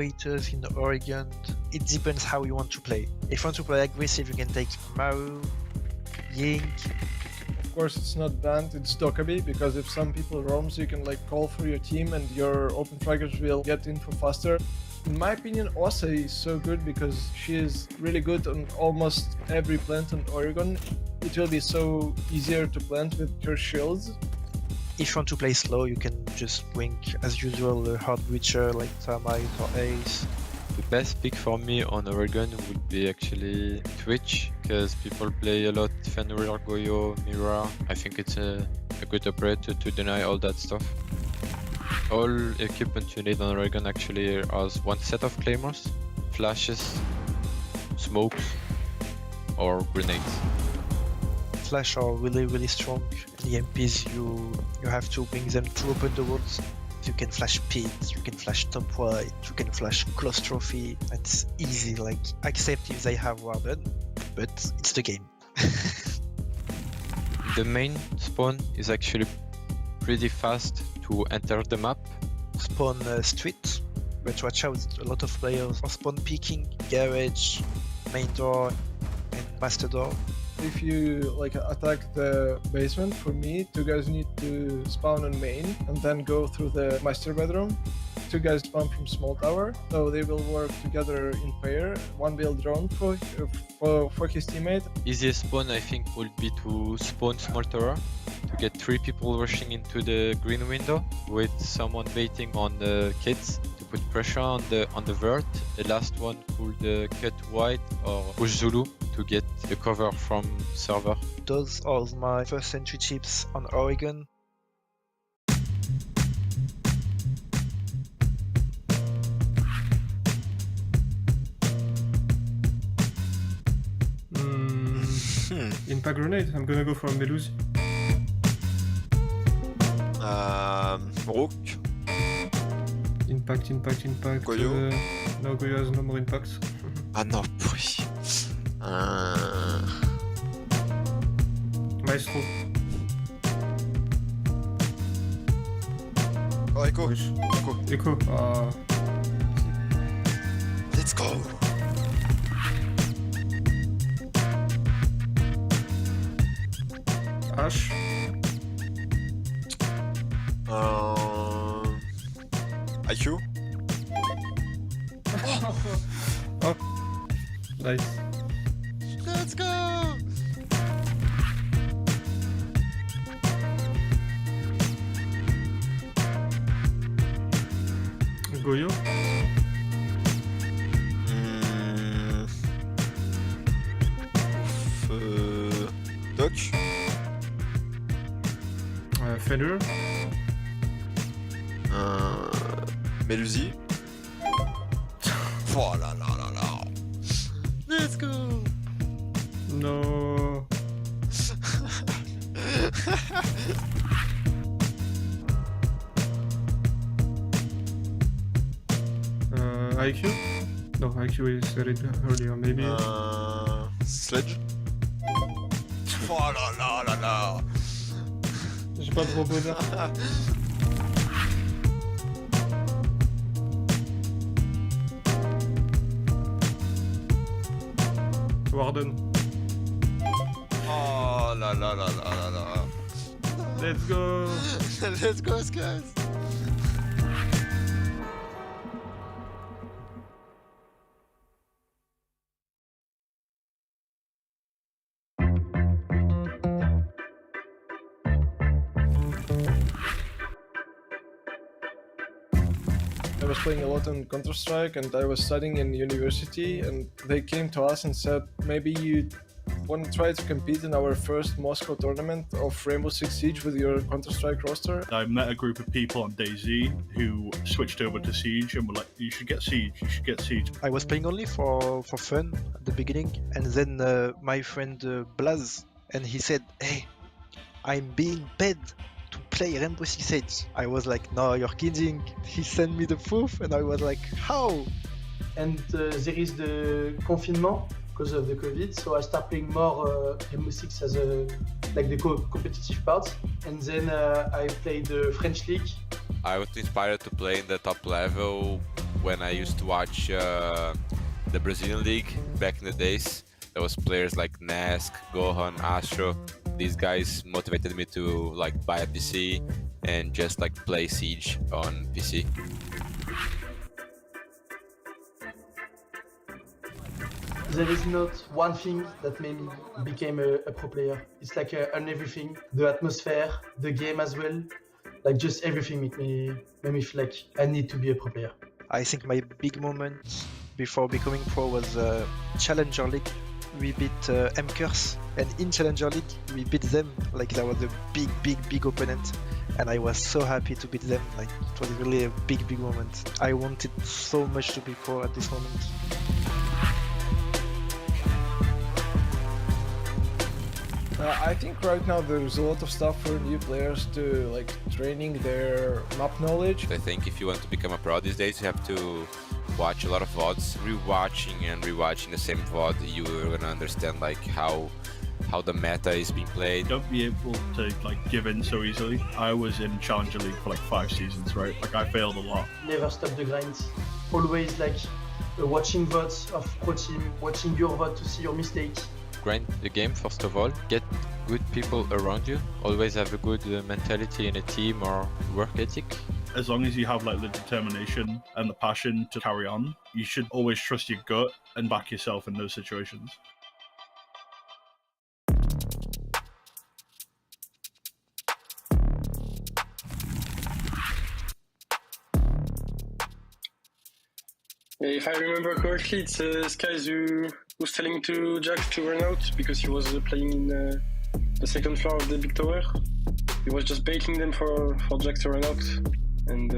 moderators in Oregon. It depends how you want to play. If you want to play aggressive, you can take Maru, Ying. Of course, it's not banned, it's Dokkaebi, because if some people roams, you can like call for your team and your open fraggers will get info faster. In my opinion, Osa is so good because she is really good on almost every plant on Oregon. It will be so easier to plant with her shields. If you want to play slow, you can just bring, as usual, a hard breacher like Thermite or Ace. The best pick for me on Oregon would be actually Twitch, because people play a lot Fenrir, Goyo, Mira. I think it's a good operator to deny all that stuff. All equipment you need on Oregon actually has one set of claymores, flashes, smokes, or grenades. Flash are really strong. The MPs, you have to bring them to open the worlds. You can flash pit, you can flash top white, you can flash close trophy. It's easy, like, except if they have warden, but it's the game. The main spawn is actually pretty fast to enter the map. Spawn street, but watch out, a lot of players are spawn picking, garage, main door, and master door. If you like attack the basement, for me, two guys need to spawn on main and then go through the master bedroom. Two guys spawn from small tower, so they will work together in pair. One will drone for his teammate. Easiest spawn I think would be to spawn small tower, to get 3 people rushing into the green window with someone waiting on the kids to put pressure on the vert. The last one could cut white or push Zulu to get the cover from server. Those are my first entry chips on Oregon. Impact grenade, I'm gonna go for Melusi. Rook. Impact. Goyo. No, Goyo has no more impacts. Ah non, oui. Maestro. Oh, Echo. Wesh. Echo. Echo. Ah. Let's go. H. IQ. Oh. Nice. Let's go. Goyo. Doc. Fenrir. Melusi. Oh là là là là. Let's go. No. IQ? No, IQ is read earlier, maybe. Sledge. Oh là là là là. J'ai pas de proposeur. Warden. Oh là là là là là là. Let's go. Let's go, guys. I was playing a lot on Counter-Strike and I was studying in university, and they came to us and said, maybe you want to try to compete in our first Moscow tournament of Rainbow Six Siege with your Counter-Strike roster. I met a group of people on DayZ who switched over to Siege and were like, you should get Siege. I was playing only for fun at the beginning, and then my friend Blaz, and he said, hey, I'm being paid to play Rainbow Six Siege. I was like, no, you're kidding. He sent me the proof, and I was like, how? And there is the confinement because of the COVID, so I start playing more Rainbow Six as the competitive part, and then I played the French League. I was inspired to play in the top level when I used to watch the Brazilian league back in the days. There was players like Nask, Gohan, Astro. These guys motivated me to like buy a PC and just like play Siege on PC. There is not one thing that made me become a pro player. It's like on everything, the atmosphere, the game as well. Like just everything made me feel like I need to be a pro player. I think my big moment before becoming pro was Challenger League. We beat M-Curse, and in Challenger League we beat them. Like that was a big opponent, and I was so happy to beat them. Like it was really a big moment. I wanted so much to be pro at this moment. I think right now there's a lot of stuff for new players to like training their map knowledge. I think if you want to become a pro these days, you have to watch a lot of VODs. Rewatching the same VOD, you're gonna understand like how the meta is being played. Don't be able to like give in so easily. I was in Challenger League for like 5 seasons, right? Like I failed a lot. Never stop the grind. Always like watching VODs of pro team, watching your VOD to see your mistakes. Grind the game first of all, get good people around you, always have a good mentality in a team or work ethic. As long as you have like the determination and the passion to carry on, you should always trust your gut and back yourself in those situations. If I remember correctly, it's Skies who was telling to Jack to run out because he was playing in the second floor of the big tower. He was just baiting them for Jack to run out, and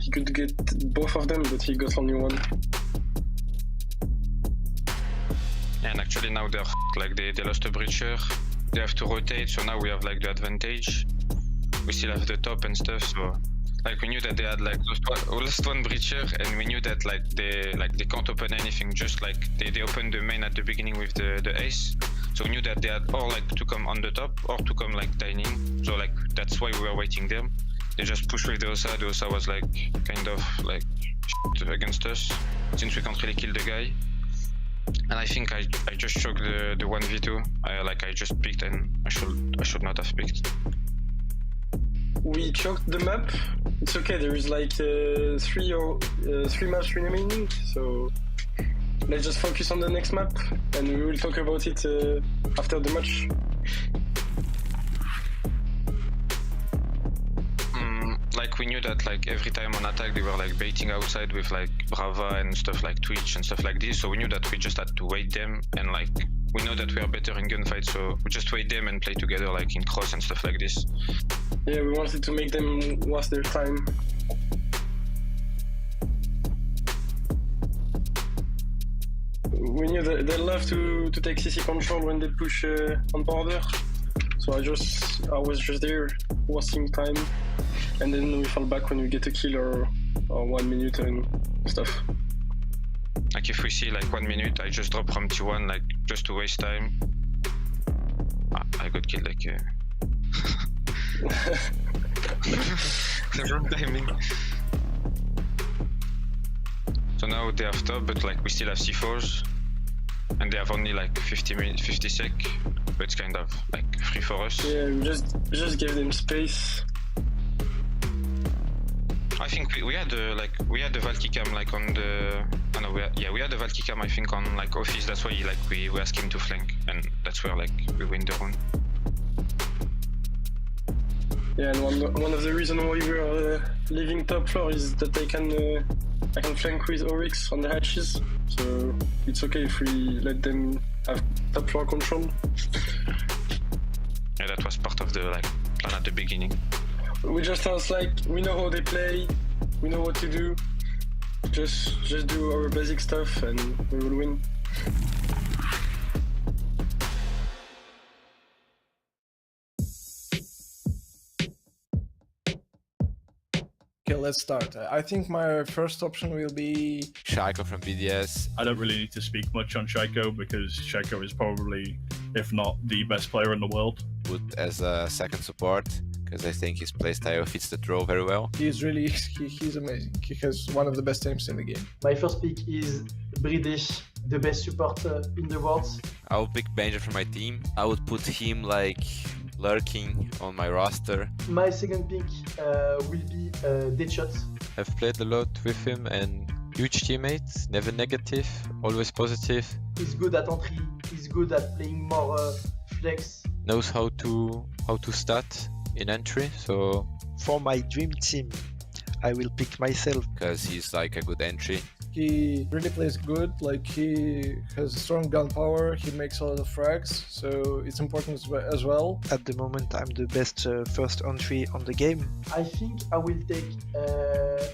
he could get both of them, but he got only one. And actually now they're like they lost a breacher. They have to rotate, so now we have like the advantage. We still have the top and stuff, so like we knew that they had like lost one breacher, and we knew that like they can't open anything. Just like they opened the main at the beginning with the ace, so we knew that they had or like to come on the top or to come like dining. So like that's why we were waiting there. They just pushed with the Osa. The Osa was like kind of like against us since we can't really kill the guy. And I think I just choked the 1v2. I just picked and I should not have picked. We choked the map. It's okay. There is like three maps remaining, so let's just focus on the next map, and we will talk about it after the match. Like we knew that like every time on attack they were like baiting outside with like Brava and stuff like Twitch and stuff like this, so we knew that we just had to wait them, and like we know that we are better in gunfight, so we just wait them and play together like in cross and stuff like this. Yeah, we wanted to make them waste their time. We knew that they love to take CC control when they push on border, so I was just there wasting time, and then we fall back when we get a kill or 1 minute and stuff. Like if we see like 1 minute, I just drop from T1 like just to waste time. I got killed like the wrong timing. So now they have top, but like we still have C4s, and they have only like 50 sec, but it's kind of like free for us. Yeah, we just gave them space. I think we had the Valky cam like on the we had the Valky cam I think on like office. That's why like we asked him to flank, and that's where like we win the round. Yeah, and one of the reasons why we are leaving top floor is that I can flank with Oryx on the hatches, so it's okay if we let them have top floor control. Yeah, that was part of the like plan at the beginning. We just felt like we know how they play, we know what to do. Just do our basic stuff and we will win. Okay, let's start. I think my first option will be Shaiko from BDS. I don't really need to speak much on Shaiko because Shaiko is probably if not the best player in the world. Put as a second support because I think his playstyle fits the draw very well. He's really he's amazing. He has one of the best aims in the game. My first pick is British, the best support in the world. I will pick Benja from my team. I would put him like lurking on my roster. My second pick will be Deadshot. I've played a lot with him and huge teammate, never negative, always positive, He's good at entry. He's good at playing more flex. knows how to start in entry, so For my dream team, I will pick myself. Because he's like a good entry. He really plays good. Like he has strong gun power. He makes a lot of frags, so it's important as well. At the moment, I'm the best first entry on the game. I think I will take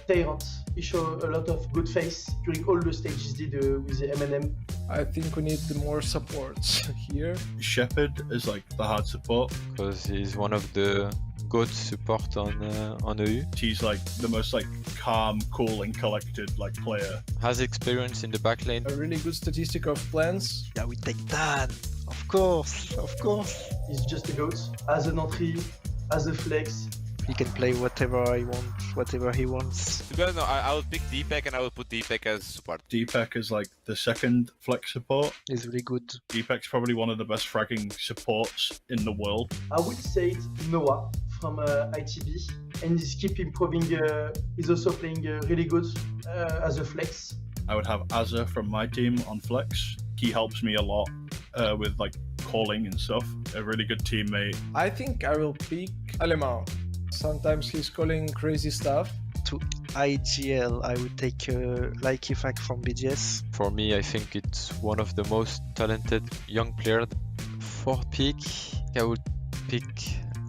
Tyrant. He showed a lot of good face during all the stages did with the M&M. I think we need more supports here. Shepherd is like the hard support. because he's one of the good support on EU. He's like the most like calm, cool, and collected like player. Has experience in the back lane. A really good statistic of plans. Yeah, we take Dan. Of course, of course. He's just a goat. As an entry, as a flex. He can play whatever he wants. To be honest, no, I would pick Deepak and I would put Deepak as support. Deepak is like the second flex support. He's really good. Deepak's probably one of the best fragging supports in the world. I would say Noah from ITB, and he's keep improving. He's also playing really good as a flex. I would have Azza from my team on flex. He helps me a lot with like calling and stuff. A really good teammate. I think I will pick Alemão. Sometimes he's calling crazy stuff. To IGL, I would take Likeyfac from BGS. For me, I think it's one of the most talented young players. For pick, I would pick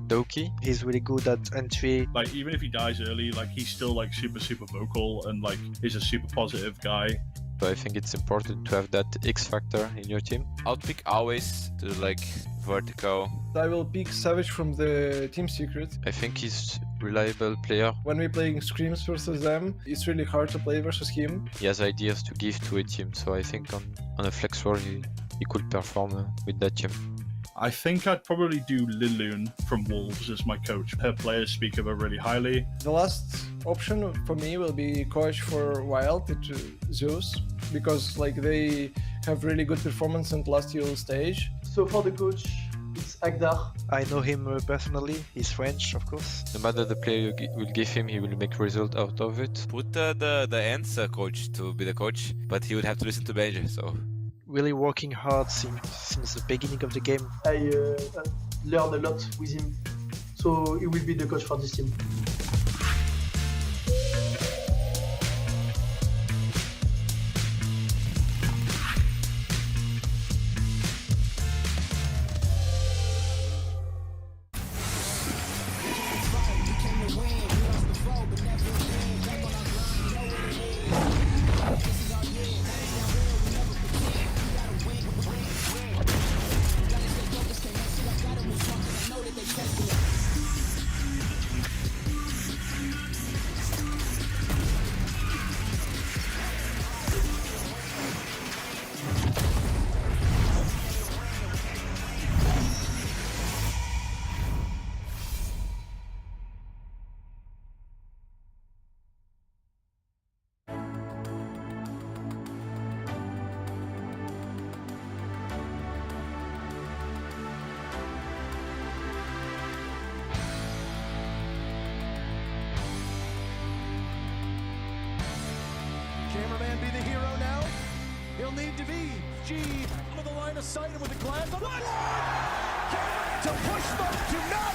Doki. He's really good at entry. Like even if he dies early, like he's still like super vocal and like he's a super positive guy. So I think it's important to have that X factor in your team. I'll pick always to like vertical. I will pick Savage from the Team Secret. I think he's reliable player. When we're playing scrims versus them, it's really hard to play versus him. He has ideas to give to a team, so I think on a flex role he could perform with that team. I think I'd probably do Liloon from Wolves as my coach. Her players speak of her really highly. The last option for me will be coach for Wild, Zeus, because like they have really good performance in last year's stage. So for the coach, it's Agdar. I know him personally. He's French, of course. No matter the player you will give him, he will make result out of it. Put the Ensa coach to be the coach, but he would have to listen to Benja, so. Really working hard since the beginning of the game. I learned a lot with him. So he will be the coach for this team. Cameraman be the hero now. He'll need to be. G with a line of sight and with a glance on the board. To push them to not.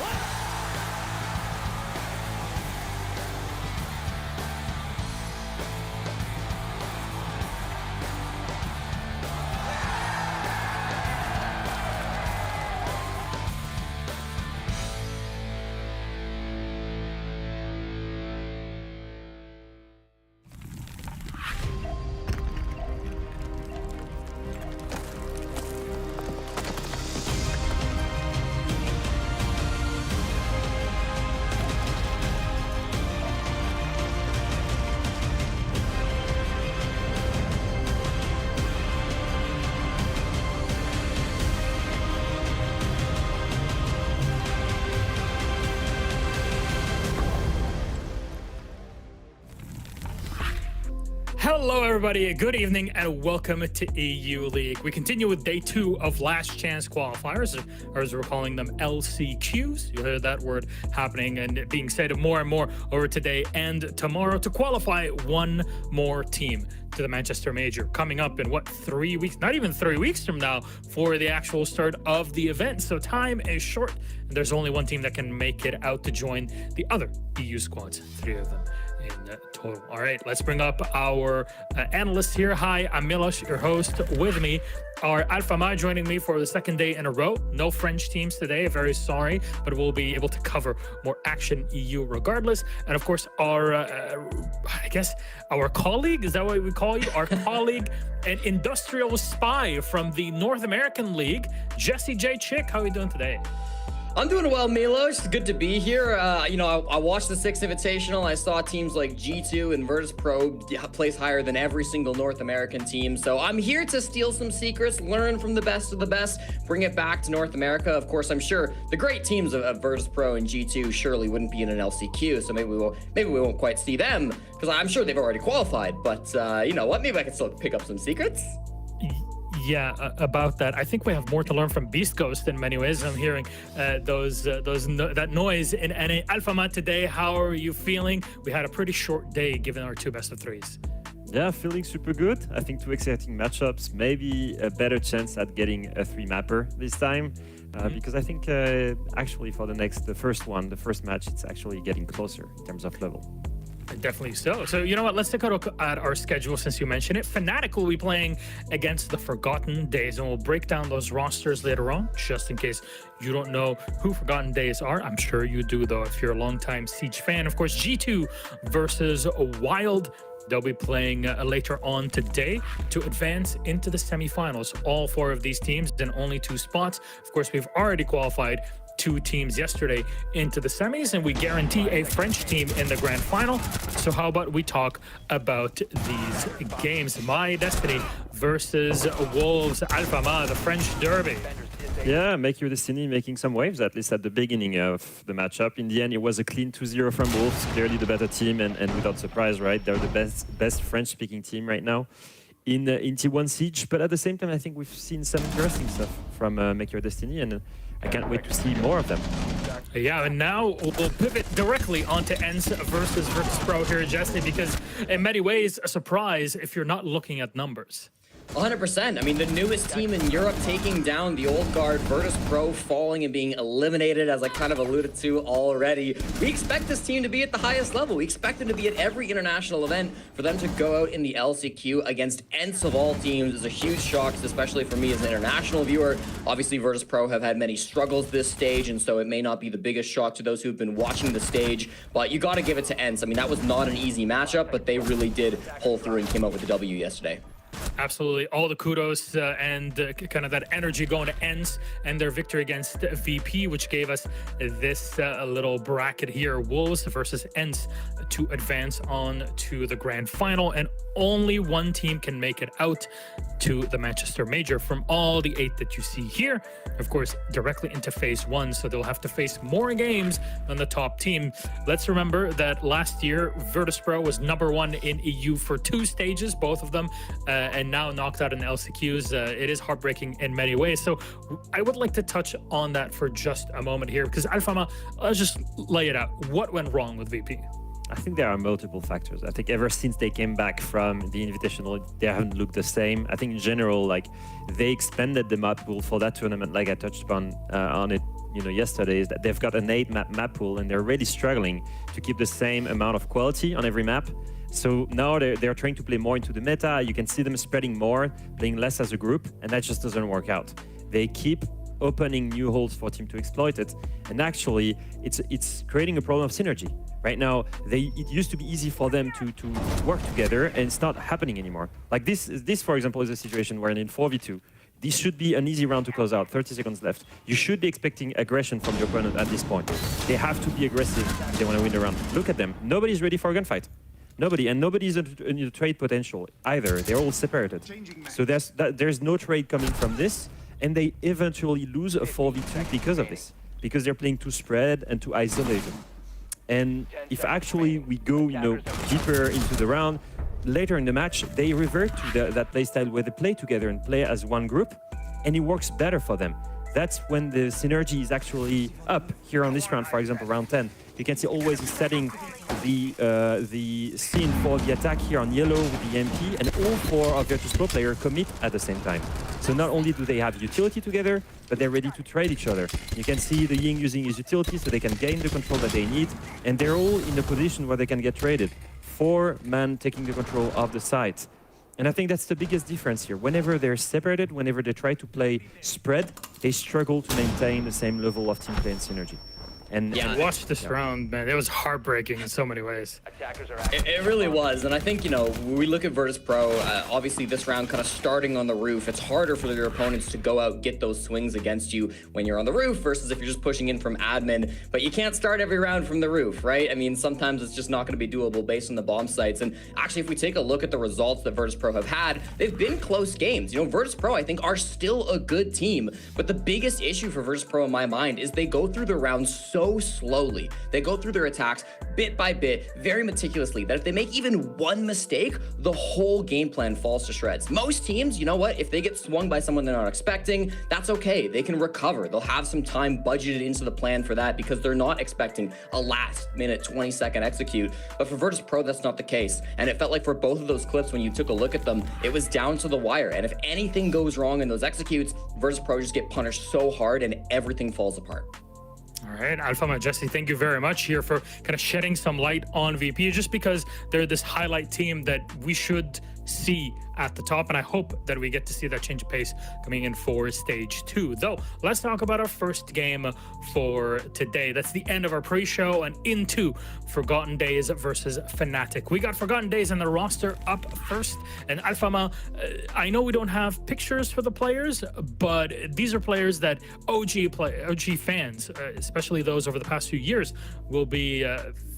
Hello, everybody. Good evening and welcome to EU League. We continue with day 2 of Last Chance Qualifiers, or as we're calling them, LCQs. You heard that word happening and being said more and more over today and tomorrow to qualify one more team to the Manchester Major. Coming up in, 3 weeks? Not even 3 weeks from now for the actual start of the event. So time is short, and there's only one team that can make it out to join the other EU squads, 3 of them in total. All right, let's bring up our analyst here. Hi, I'm Milos, your host. With me are Alpha Ma joining me for the second day in a row. No French teams today, very sorry, but we'll be able to cover more action EU regardless. And of course, our, I guess, our colleague, is that what we call you? Our colleague and industrial spy from the North American League, Jesse J. Chick. How are you doing today? I'm doing well, Milos. Good to be here. I watched the 6 Invitational. I saw teams like G2 and Virtus.pro place higher than every single North American team. So I'm here to steal some secrets, learn from the best of the best, bring it back to North America. Of course, I'm sure the great teams of Virtus.pro and G2 surely wouldn't be in an LCQ, so maybe we won't quite see them because I'm sure they've already qualified. But you know what? Maybe I can still pick up some secrets. Yeah, about that. I think we have more to learn from Beast Ghost in many ways. I'm hearing that noise in NA. Alpha Ma, today, how are you feeling? We had a pretty short day given our 2 best of 3s. Yeah, feeling super good. I think 2 exciting matchups, maybe a better chance at getting a 3-mapper this time. Because I think actually for the first match, it's actually getting closer in terms of level. Definitely so. So, you know what? Let's take a look at our schedule since you mentioned it. Fnatic will be playing against the Forgotten Days, and we'll break down those rosters later on, just in case you don't know who Forgotten Days are. I'm sure you do, though, if you're a longtime Siege fan. Of course, G2 versus Wild. They'll be playing later on today to advance into the semifinals. All 4 of these teams in only 2 spots. Of course, we've already qualified 2 teams yesterday into the semis, and we guarantee a French team in the grand final. So how about we talk about these games? My Destiny versus Wolves Alpha Ma, the French derby. Yeah, Make Your Destiny making some waves, at least at the beginning of the matchup. In the end, it was a clean 2-0 from Wolves, clearly the better team, and without surprise, right? They're the best French-speaking team right now in T1 Siege. But at the same time, I think we've seen some interesting stuff from Make Your Destiny, and I can't wait to see more of them. Yeah, and now we'll pivot directly onto ENCE versus Virtus.pro here, Jesse, because in many ways, a surprise if you're not looking at numbers. 100%. I mean, the newest team in Europe taking down the old guard, Virtus.pro falling and being eliminated, as I kind of alluded to already. We expect this team to be at the highest level. We expect them to be at every international event. For them to go out in the LCQ against ENCE of all teams is a huge shock, especially for me as an international viewer. Obviously, Virtus.pro have had many struggles this stage, and so it may not be the biggest shock to those who've been watching the stage, but you got to give it to ENCE. I mean, that was not an easy matchup, but they really did pull through and came out with the W yesterday. Absolutely. All the kudos and kind of that energy going to ENCE and their victory against VP, which gave us this little bracket here. Wolves versus ENCE to advance on to the grand final. And only one team can make it out to the Manchester Major from all the 8 that you see here. Of course, directly into phase 1. So they'll have to face more games than the top team. Let's remember that last year, Virtus.pro was #1 in EU for 2 stages, both of them. And now knocked out in the LCQs. It is heartbreaking in many ways. So I would like to touch on that for just a moment here, because Alpha Ma, let's just lay it out. What went wrong with VP? I think there are multiple factors. I think ever since they came back from the Invitational, they haven't looked the same. I think in general, like, they expanded the map pool for that tournament, like I touched upon on it, yesterday, is that they've got an 8-map pool, and they're really struggling to keep the same amount of quality on every map. So now they're trying to play more into the meta. You can see them spreading more, playing less as a group, and that just doesn't work out. They keep opening new holes for team to exploit it, and actually it's creating a problem of synergy. Right now, it used to be easy for them to work together, and it's not happening anymore. Like this, for example, is a situation where in 4v2, this should be an easy round to close out, 30 seconds left. You should be expecting aggression from your opponent at this point. They have to be aggressive if they want to win the round. Look at them. Nobody's ready for a gunfight. Nobody, and nobody's in trade potential either. They're all separated. So there's no trade coming from this, and they eventually lose a 4v2 because of this, because they're playing too spread and too isolated. And if actually we go, deeper into the round, later in the match, they revert to that playstyle where they play together and play as one group, and it works better for them. That's when the synergy is actually up. Here on this round, for example, round 10, you can see always setting the scene for the attack here on yellow with the MP, and all 4 of Virtus Pro players commit at the same time. So not only do they have utility together, but they're ready to trade each other. You can see the Ying using his utility so they can gain the control that they need, and they're all in a position where they can get traded. 4 men taking the control of the site. And I think that's the biggest difference here. Whenever they're separated, whenever they try to play spread, they struggle to maintain the same level of team play and synergy. And watch this round, man. It was heartbreaking in so many ways. It really was, and I think, when we look at Virtus Pro, obviously this round kind of starting on the roof, it's harder for your opponents to go out and get those swings against you when you're on the roof versus if you're just pushing in from admin. But you can't start every round from the roof, right? I mean, sometimes it's just not going to be doable based on the bomb sites. And actually, if we take a look at the results that Virtus Pro have had, they've been close games. Virtus Pro, I think, are still a good team. But the biggest issue for Virtus Pro in my mind is they go through the rounds so slowly. They go through their attacks bit by bit, very meticulously, that if they make even one mistake, the whole game plan falls to shreds. Most teams, you know what? If they get swung by someone they're not expecting, that's okay. They can recover. They'll have some time budgeted into the plan for that because they're not expecting a last-minute 20-second execute. But for Virtus Pro, that's not the case. And it felt like for both of those clips, when you took a look at them, it was down to the wire. And if anything goes wrong in those executes, Virtus Pro just get punished so hard and everything falls apart. All right, Alphama, Jesse, thank you very much here for kind of shedding some light on VP, just because they're this highlight team that we should see at the top, and I hope that we get to see that change of pace coming in for stage 2. Though, let's talk about our first game for today. That's the end of our pre-show and into Forgotten Days versus Fnatic. We got Forgotten Days and the roster up first, and Alphama, I know we don't have pictures for the players, but these are players that OG fans, especially those over the past few years, will be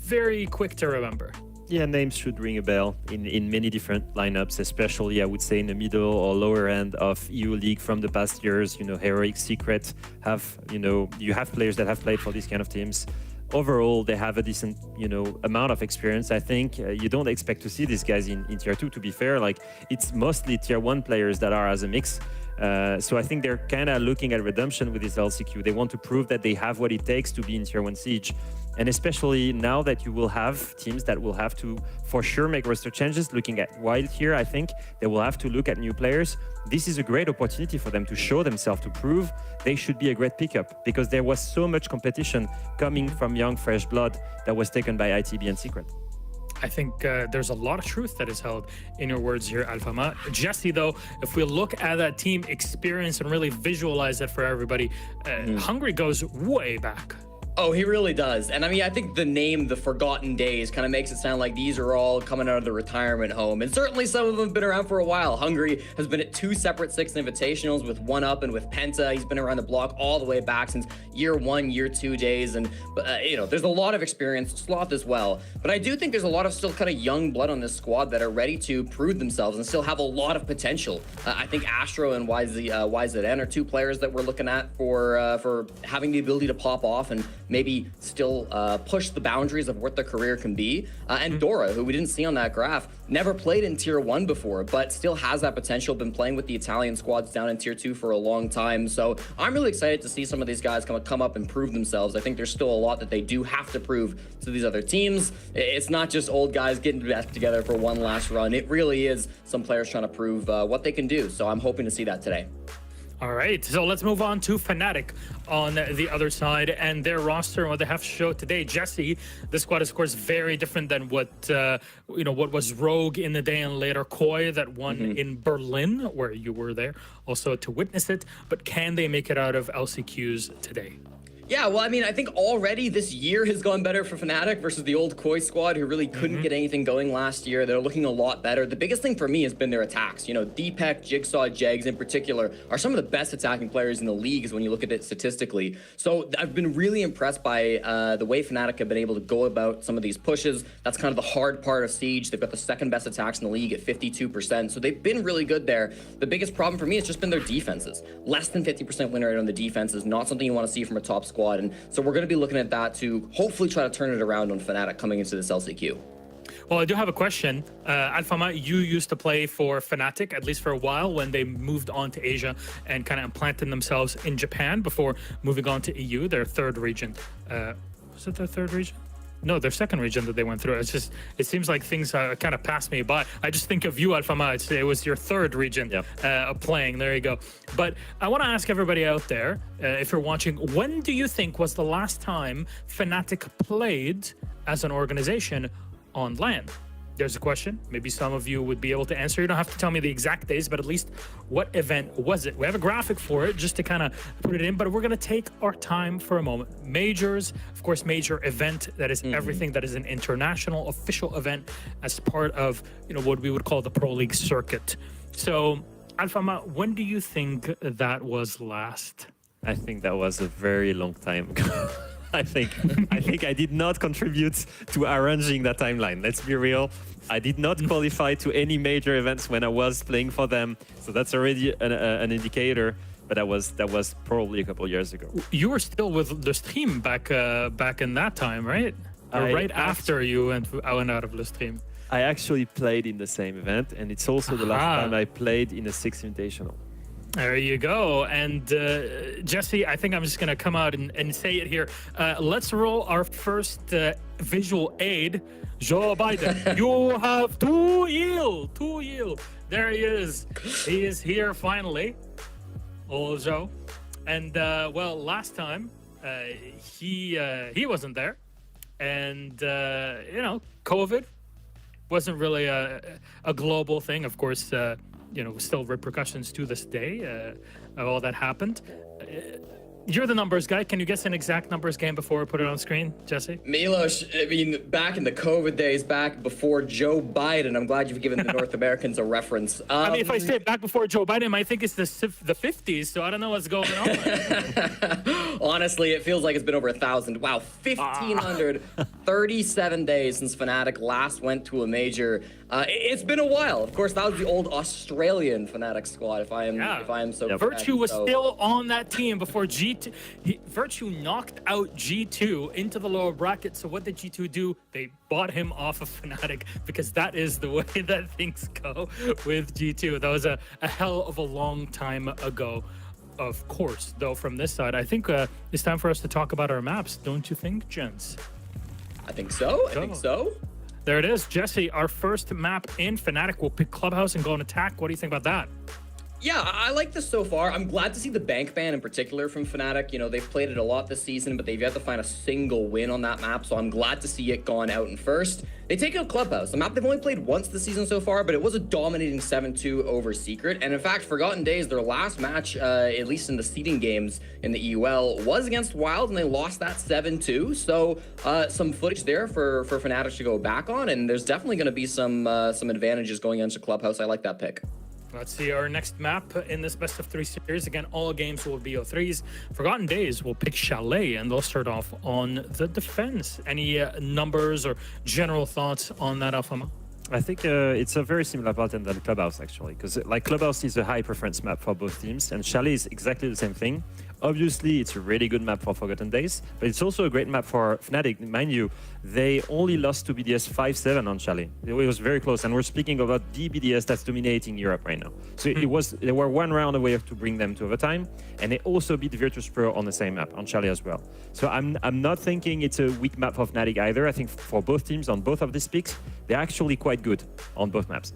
very quick to remember. Yeah, names should ring a bell in many different lineups, especially I would say in the middle or lower end of EU League from the past years. Heroic, Secret you have players that have played for these kind of teams. Overall, they have a decent, amount of experience. I think you don't expect to see these guys in Tier 2, to be fair. It's mostly Tier 1 players that are as a mix. So I think they're kind of looking at redemption with this LCQ. They want to prove that they have what it takes to be in Tier 1 Siege. And especially now that you will have teams that will have to, for sure, make roster changes. Looking at Wild here, I think they will have to look at new players. This is a great opportunity for them to show themselves, to prove they should be a great pickup, because there was so much competition coming from young, fresh blood that was taken by ITB and Secret. I think there's a lot of truth that is held in your words here, Alphama. Jesse, though, if we look at that team experience and really visualize it for everybody, Hungry goes way back. Oh, he really does. And I mean, I think the name, The Forgotten Days, kind of makes it sound like these are all coming out of the retirement home. And certainly some of them have been around for a while. Hungry has been at 2 separate Six Invitationals with 1UP and with Penta. He's been around the block all the way back since year 1, year 2 days. And, there's a lot of experience, Sloth as well. But I do think there's a lot of still kind of young blood on this squad that are ready to prove themselves and still have a lot of potential. I think Astro and YZN are 2 players that we're looking at for having the ability to pop off and maybe still push the boundaries of what their career can be. And Dora, who we didn't see on that graph, never played in Tier 1 before, but still has that potential, been playing with the Italian squads down in Tier 2 for a long time. So I'm really excited to see some of these guys come up and prove themselves. I think there's still a lot that they do have to prove to these other teams. It's not just old guys getting back together for one last run. It really is some players trying to prove what they can do. So I'm hoping to see that today. All right, so let's move on to Fnatic on the other side and their roster and what they have to show today. Jesse, this squad is of course very different than what what was Rogue in the day and later Koi that won in Berlin, where you were there also to witness it. But can they make it out of LCQs today? Yeah, well, I mean, I think already this year has gone better for Fnatic versus the old Koi squad who really couldn't get anything going last year. They're looking a lot better. The biggest thing for me has been their attacks. Deepak, Jigsaw, Jags in particular are some of the best attacking players in the leagues when you look at it statistically. So I've been really impressed by the way Fnatic have been able to go about some of these pushes. That's kind of the hard part of Siege. They've got the second best attacks in the league at 52%. So they've been really good there. The biggest problem for me has just been their defenses. Less than 50% win rate on the defense is not something you want to see from a top squad. And so we're going to be looking at that to hopefully try to turn it around on Fnatic coming into this LCQ. Well, I do have a question. Alfama, you used to play for Fnatic, at least for a while, when they moved on to Asia and kind of implanted themselves in Japan before moving on to EU, their third region. Was it their third region? No, their second region that they went through. It's just, it seems like things kind of passed me by. I just think of you, Alfama. It was your third region playing. There you go. But I want to ask everybody out there, if you're watching, when do you think was the last time Fnatic played as an organization on LAN? There's a question. Maybe some of you would be able to answer. You don't have to tell me the exact days, but at least what event was it? We have a graphic for it just to kind of put it in, but we're going to take our time for a moment. Majors, of course, major event. That is everything that is an international official event as part of, you know, what we would call the Pro League circuit. So, Alfama, when do you think that was last? I think that was a very long time ago. I think I did not contribute to arranging that timeline. Let's be real. I did not qualify to any major events when I was playing for them, so that's already an indicator. But that was probably a couple years ago. You were still with the stream back in that time, right? Or right after you went out of the stream. I actually played in the same event, and it's also the last time I played in a 6 Invitational. There you go. And Jesse, I think I'm just going to come out and say it here. Let's roll our first visual aid. Joe Biden, you have 2 yield. There he is. He is here finally. Old Joe. And, well, last time he wasn't there. And, you know, COVID wasn't really a global thing. Of course, you know, still repercussions to this day of all that happened. You're the numbers guy. Can you guess an exact numbers game before we put it on screen, Jesse? Milos, I mean, back in the COVID days, back before Joe Biden, I'm glad you've given the North Americans a reference. I mean, if I say back before Joe Biden, I might think it's the 50s, so I don't know what's going on. Honestly, it feels like it's been over 1,000. Wow, 1,537 days since Fnatic last went to a major. It's been a while. Of course, that was the old Australian Fnatic squad, if I am so correct. Virtue was still on that team before G2. Virtue knocked out G2 into the lower bracket. So what did G2 do? They bought him off of Fnatic because that is the way that things go with G2. That was a hell of a long time ago. Of course, though, from this side, I think it's time for us to talk about our maps. Don't you think, gents? I think so. I think so. There it is. Jesse, our first map in Fnatic. We'll pick Clubhouse and go on attack. What do you think about that? Yeah, I like this so far. I'm glad to see the bank ban in particular from Fnatic. You know, they've played it a lot this season, but they've yet to find a single win on that map, so I'm glad to see it gone out in first. They take out Clubhouse, a map they've only played once this season so far, but it was a dominating 7-2 over Secret. And in fact, Forgotten Days, their last match, at least in the seeding games in the EUL, was against Wild, and they lost that 7-2. So some footage there for Fnatic to go back on, and there's definitely going to be some advantages going into Clubhouse. I like that pick. Let's see our next map in this best of 3 series. Again, all games will be BO3s. Forgotten Days will pick Chalet, and they'll start off on the defense. Any numbers or general thoughts on that, Alfama? I think it's a very similar pattern than Clubhouse, actually, because like Clubhouse is a high preference map for both teams, and Chalet is exactly the same thing. Obviously, it's a really good map for Forgotten Days, but it's also a great map for Fnatic. Mind you, they only lost to BDS 5-7 on Chalet. It was very close, and we're speaking about the BDS that's dominating Europe right now. So they were 1 round away to bring them to overtime, and they also beat Virtus Pro on the same map, on Chalet as well. So I'm not thinking it's a weak map for Fnatic either. I think for both teams on both of these picks, they're actually quite good on both maps.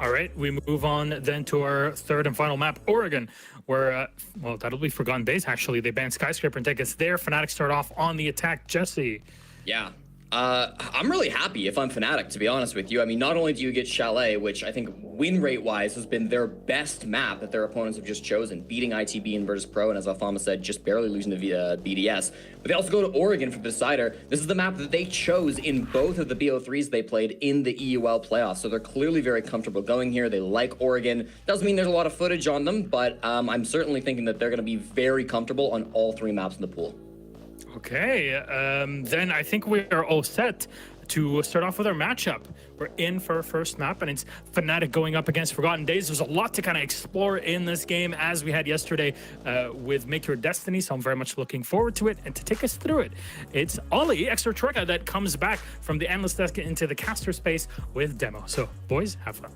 All right, we move on then to our third and final map, Oregon, where, well, that'll be Forgotten Days, actually. They banned Skyscraper and take us there. Fnatic start off on the attack. Jesse. Yeah. I'm really happy if I'm Fnatic, to be honest with you. I mean, not only do you get Chalet, which I think win rate-wise has been their best map that their opponents have just chosen, beating ITB and Virtus Pro, and as Alfama said, just barely losing to BDS. But they also go to Oregon for the decider. This is the map that they chose in both of the BO3s they played in the EUL playoffs, so they're clearly very comfortable going here. They like Oregon. Doesn't mean there's a lot of footage on them, but I'm certainly thinking that they're going to be very comfortable on all 3 maps in the pool. Okay, then I think we are all set to start off with our matchup. We're in for our first map, and it's Fnatic going up against Forgotten Days. There's a lot to kind of explore in this game, as we had yesterday with Make Your Destiny, so I'm very much looking forward to it. And to take us through it, it's Ollie, Extra Troika, that comes back from the analyst desk into the caster space with Demo. So, boys, have fun.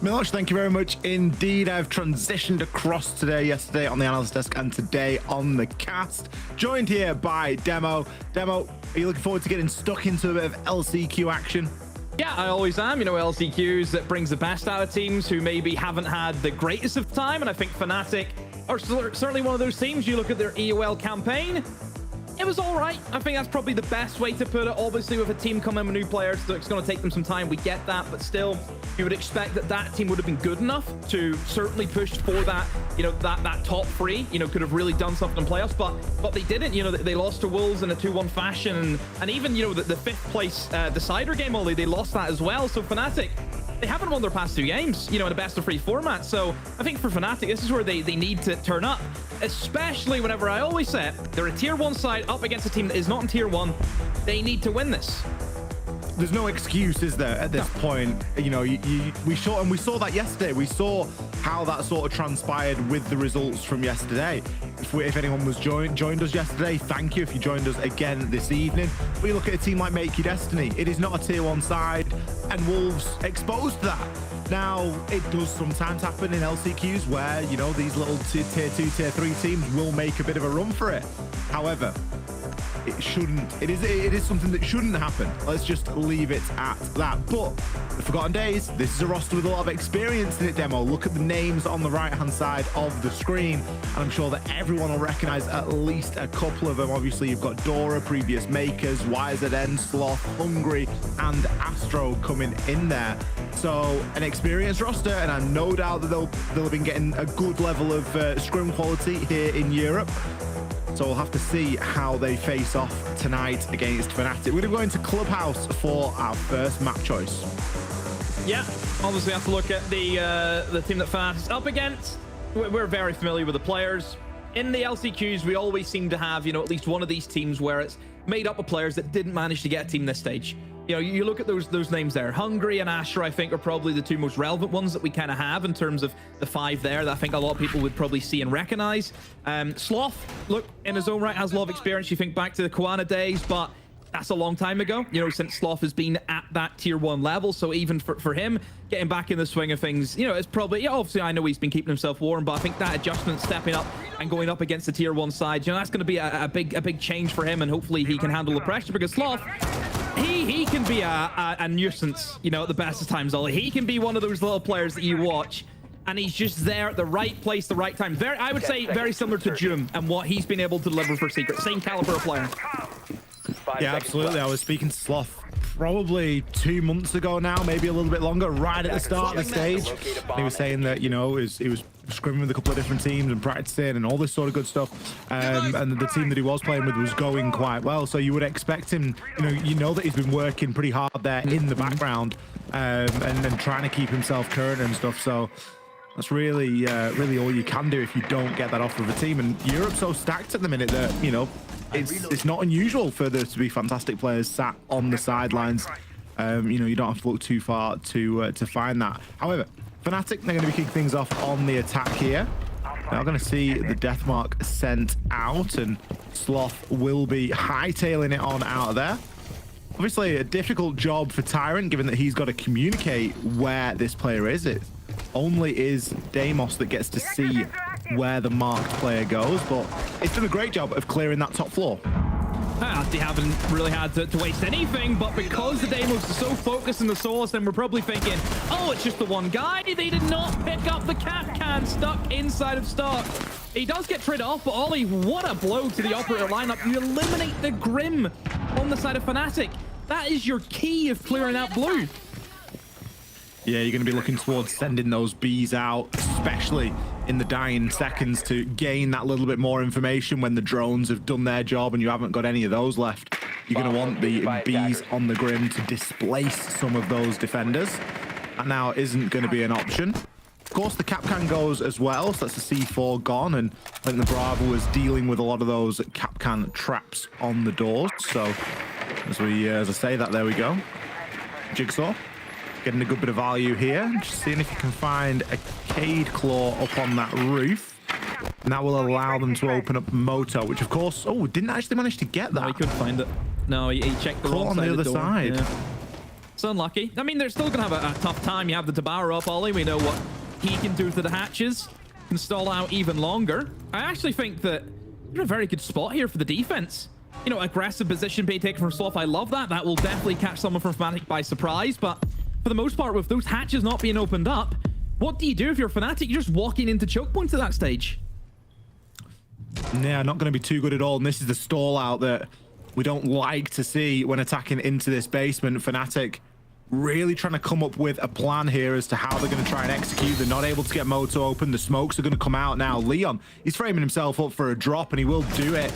Milosh, thank you very much indeed. I've transitioned across yesterday on the analyst desk, and today on the cast. Joined here by Demo. Demo, are you looking forward to getting stuck into a bit of LCQ action? Yeah, I always am. You know, LCQs, that brings the best out of teams who maybe haven't had the greatest of time, and I think Fnatic are certainly one of those teams. You look at their EOL campaign, it was all right. I think that's probably the best way to put it. Obviously, with a team coming with new players, so it's going to take them some time. We get that, but still, you would expect that that team would have been good enough to certainly push for that, you know, that top three. You know, could have really done something in playoffs, but they didn't. You know, they lost to Wolves in a 2-1 fashion, and even, you know, the fifth place decider game, only they lost that as well. So Fnatic, they haven't won their past 2 games, you know, in a best-of-3 format. So I think for Fnatic, this is where they need to turn up, especially whenever I always say it, they're a tier 1 side up against a team that is not in tier 1. They need to win this. There's no excuse, is there, at this point? You know, we saw that yesterday. We saw how that sort of transpired with the results from yesterday. If anyone was joined us yesterday, thank you. If you joined us again this evening, we look at a team like Make Your Destiny. It is not a tier 1 side, and Wolves exposed that. Now, it does sometimes happen in LCQs where, you know, these little tier 2, tier 3 teams will make a bit of a run for it. However, it shouldn't. It is something that shouldn't happen. Let's just leave it at that. But the Forgotten Days, this is a roster with a lot of experience in it, Demo. Look at the names on the right-hand side of the screen, and I'm sure that everyone will recognize at least a couple of them. Obviously, you've got Dora, previous makers, YZN, Sloth, Hungry, and Astro coming in there. So an experienced roster, and I'm no doubt that they'll have been getting a good level of scrim quality here in Europe. So we'll have to see how they face off tonight against Fnatic. We're going to go into Clubhouse for our first map choice. Yeah, obviously have to look at the team that Fnatic's up against. We're very familiar with the players. In the LCQs, we always seem to have, you know, at least one of these teams where it's made up of players that didn't manage to get a team this stage. You know, you look at those names there. Hungry and Asher, I think, are probably the 2 most relevant ones that we kind of have in terms of the 5 there that I think a lot of people would probably see and recognize. Sloth, look, in his own right, has a lot of experience. You think back to the Koana days, but that's a long time ago, you know, since Sloth has been at that tier 1 level. So even for him, getting back in the swing of things, you know, it's probably, yeah, obviously I know he's been keeping himself warm, but I think that adjustment, stepping up and going up against the tier 1 side, you know, that's going to be a big change for him, and hopefully he can handle the pressure, because Sloth, he can be a nuisance, you know, at the best of times. Ollie, he can be one of those little players that you watch, and he's just there at the right place, the right time. I would say very similar to Jum and what he's been able to deliver for Secret. Same caliber of player. Yeah, absolutely. I was speaking to Sloth probably 2 months ago now, maybe a little bit longer, right at the start of the stage. And he was saying that, you know, he was scrimming with a couple of different teams and practicing and all this sort of good stuff. And the team that he was playing with was going quite well. So you would expect him, you know that he's been working pretty hard there in the background and trying to keep himself current and stuff. So that's really all you can do if you don't get that off of a team. And Europe's so stacked at the minute that, you know, it's not unusual for there to be fantastic players sat on the sidelines. You know, you don't have to look too far to find that. However, Fnatic, they're going to be kicking things off on the attack here. Now going to see the death mark sent out, and Sloth will be hightailing it on out of there. Obviously, a difficult job for Tyrant, given that he's got to communicate where this player is. It only is Deimos that gets to see where the marked player goes, but it's done a great job of clearing that top floor. They haven't really had to waste anything, but because the Deimos are so focused in the source, then we're probably thinking, oh, it's just the one guy. They did not pick up the cap can stuck inside of stock. He does get traded off, but Ollie, what a blow to the operator lineup. You eliminate the Grim on the side of Fnatic. That is your key of clearing out blue. Yeah, you're going to be looking towards sending those Bs out, especially in the dying seconds, to gain that little bit more information when the drones have done their job and you haven't got any of those left. You're going to want the Bs on the Grim to displace some of those defenders. That now isn't going to be an option. Of course, the Capcan goes as well, so that's the C4 gone, and I think the Bravo was dealing with a lot of those Capcan traps on the doors. So as I say that, there we go. Jigsaw getting a good bit of value here. Just seeing if you can find a Cade Claw up on that roof. And that will allow them to open up Moto, which of course, oh, didn't actually manage to get that. No, he couldn't find it. No, he checked the Caught wrong on side the of other door. side. Yeah. It's unlucky. I mean, they're still going to have a tough time. You have the Tabara up, Ollie. We know what he can do to the hatches. Can stall out even longer. I actually think that you're in a very good spot here for the defense. You know, aggressive position being taken from Sloth. I love that. That will definitely catch someone from Fnatic by surprise. But for the most part, with those hatches not being opened up, what do you do if you're Fnatic? You're just walking into choke points at that stage. Yeah, not going to be too good at all. And this is the stall out that we don't like to see when attacking into this basement. Fnatic really trying to come up with a plan here as to how they're going to try and execute. They're not able to get Moto open. The smokes are going to come out now. Leon, he's framing himself up for a drop, and he will do it.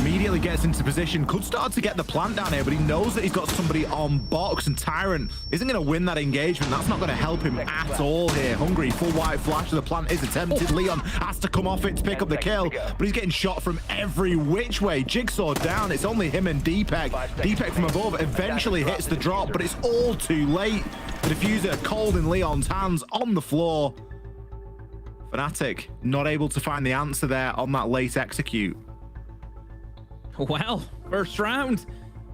Immediately gets into position. Could start to get the plant down here, but he knows that he's got somebody on box, and Tyrant isn't going to win that engagement. That's not going to help him at all here. Hungry, full white flash of the plant is attempted. Leon has to come off it to pick up the kill, but he's getting shot from every which way. Jigsaw down. It's only him and Deepak. Deepak from above eventually hits the drop, but it's all too late. The diffuser cold in Leon's hands on the floor. Fnatic not able to find the answer there on that late execute. Well, first round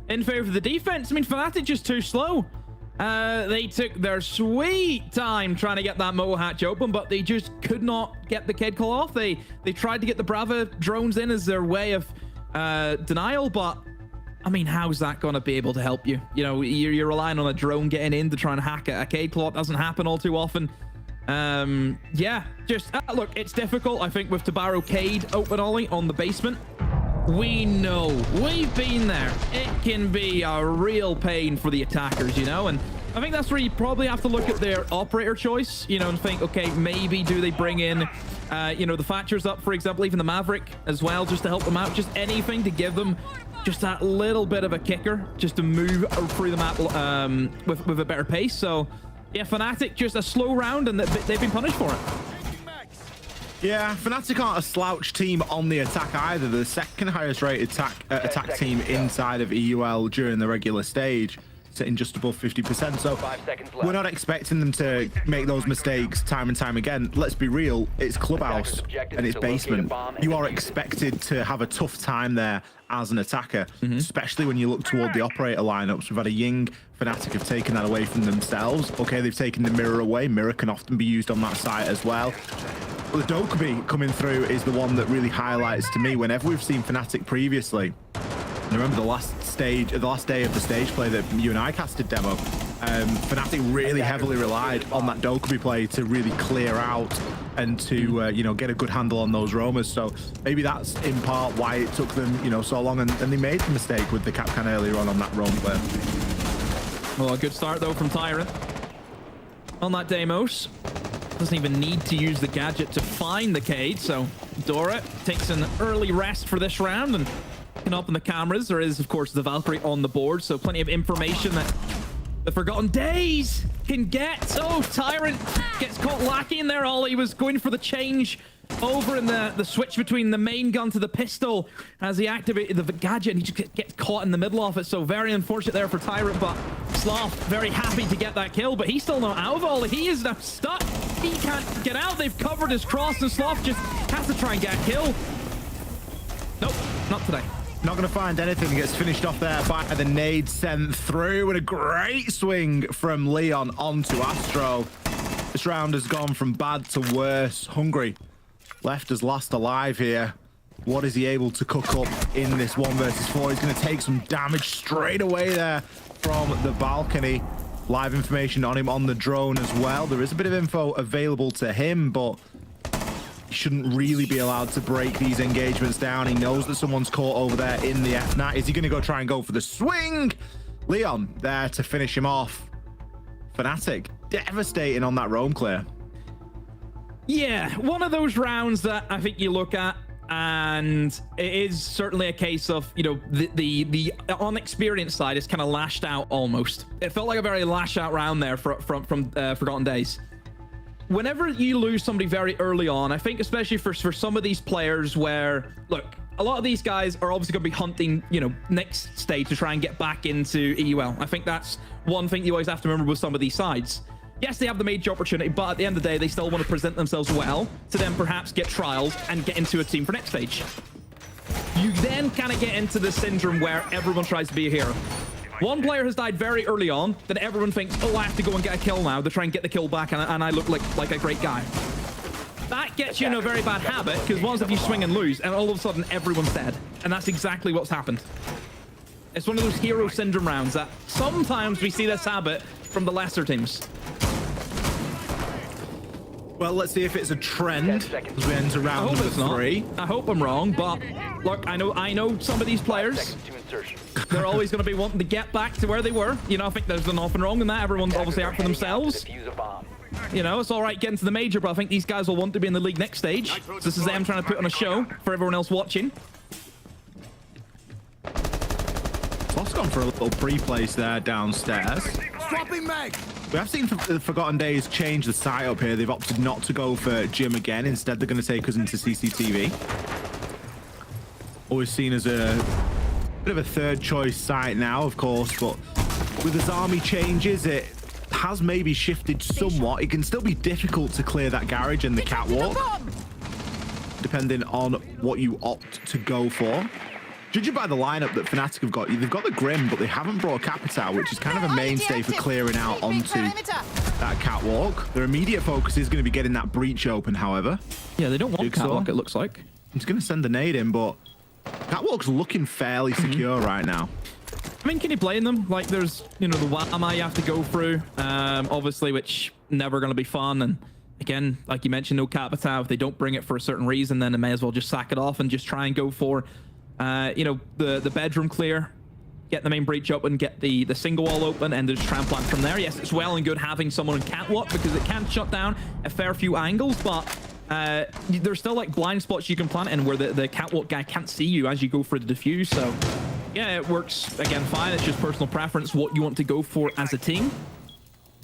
in favor of the defense. I mean, Fnatic just too slow. They took their sweet time trying to get that Moto hatch open, but they just could not get the Cade Claw off. They tried to get the Brava drones in as their way of denial, but I mean, how's that going to be able to help you? You know, you're relying on a drone getting in to try and hack a Cade Claw. It doesn't happen all too often. Yeah, just look, it's difficult. I think with Tabaro Cade open Ollie on the basement, we know, we've been there. It can be a real pain for the attackers, you know, and I think that's where you probably have to look at their operator choice, you know, and think, okay, maybe do they bring in, you know, the Thatchers up, for example, even the Maverick as well, just to help them out, just anything to give them just that little bit of a kicker, just to move through the map with a better pace. So, yeah, Fnatic, just a slow round, and they've been punished for it. Yeah, Fnatic aren't a slouch team on the attack either. They're the second highest rated attack team inside of EUL during the regular stage, sitting just above 50%. So we're not expecting them to make those mistakes time and time again. Let's be real, it's Clubhouse and it's basement. You are expected to have a tough time there as an attacker, especially when you look toward the operator lineups. We've had a Ying. Fnatic have taken that away from themselves. Okay, they've taken the Mirror away. Mirror can often be used on that site as well. But the Dokkaebi coming through is the one that really highlights to me whenever we've seen Fnatic previously. I remember the last day of the stage play that you and I casted demo. Fnatic really heavily relied on that Dokkaebi play to really clear out and to you know, get a good handle on those roamers. So maybe that's in part why it took them, you know, so long, and they made the mistake with the Capcan earlier on that roam play. Well, a good start though from Tyrant on that Deimos. Doesn't even need to use the gadget to find the Cade, so Dora takes an early rest for this round and can open the cameras. There is, of course, the Valkyrie on the board, so plenty of information that the Forgotten Days can get. So Tyrant gets caught lacking there. Ollie was going for the change over in the switch between the main gun to the pistol as he activated the gadget, and he just gets caught in the middle of it. So very unfortunate there for Tyrant, but Sloth very happy to get that kill, but he's still not out of Ollie. He is now stuck. He can't get out. They've covered his cross, and Sloth just has to try and get a kill. Nope, not today. Not going to find anything. Gets finished off there by the nade sent through, and a great swing from Leon onto Astro. This round has gone from bad to worse. Hungry left as last alive here. What is he able to cook up in this 1 versus 4? He's going to take some damage straight away there from the balcony. Live information on him on the drone as well. There is a bit of info available to him, but he shouldn't really be allowed to break these engagements down. He knows that someone's caught over there in the FNAT. Is he going to go try and go for the swing? Leon there to finish him off. Fnatic devastating on that roam clear. Yeah, one of those rounds that I think you look at, and it is certainly a case of, you know, the unexperienced side is kind of lashed out almost. It felt like a very lash out round there from Forgotten Days. whenever you lose somebody very early on, I think especially for some of these players where, look, a lot of these guys are obviously going to be hunting, you know, next stage to try and get back into EUL. I think that's one thing you always have to remember with some of these sides. Yes, they have the major opportunity, but at the end of the day, they still want to present themselves well to then perhaps get trials and get into a team for next stage. You then kind of get into the syndrome where everyone tries to be a hero. One player has died very early on, then everyone thinks, oh, I have to go and get a kill now to try and get the kill back, and I look like a great guy. That gets you in a very bad habit, because once if you swing and lose, and all of a sudden everyone's dead. And that's exactly what's happened. It's one of those hero syndrome rounds that sometimes we see this habit from the lesser teams. Well, let's see if it's a trend as we enter round number 3. I hope I'm wrong, but look, I know some of these players. They're always going to be wanting to get back to where they were. You know, I think there's nothing wrong in that. Everyone's obviously out for themselves. You know, it's all right getting to the major, but I think these guys will want to be in the league next stage. So this is them trying to put on a show for everyone else watching. Sloth's gone for a little pre-place there downstairs. Swapping mag. We have seen Forgotten Days change the site up here. They've opted not to go for Gym again. Instead, they're going to take us into CCTV. Always seen as a bit of a third choice site now, of course, but with the army changes, it has maybe shifted somewhat. It can still be difficult to clear that garage and the catwalk, depending on what you opt to go for. Judging by the lineup that Fnatic have got, they've got the Grim, but they haven't brought Capital, which is kind of a mainstay for clearing out onto that catwalk. Their immediate focus is going to be getting that breach open, however. Yeah, they don't want catwalk, it looks like. He's going to send the nade in, but catwalk's looking fairly secure right now. I mean, can you blame them? Like, there's, you know, the Wama you have to go through, obviously, which never going to be fun. And again, like you mentioned, no Capital. If they don't bring it for a certain reason, then they may as well just sack it off and just try and go for, you know, the bedroom clear, get the main breach open, get the single wall open, and just try and plant from there. Yes, it's well and good having someone in catwalk because it can shut down a fair few angles, but there's still like blind spots you can plant in where the catwalk guy can't see you as you go for the defuse. So yeah, it works again fine. It's just personal preference what you want to go for as a team.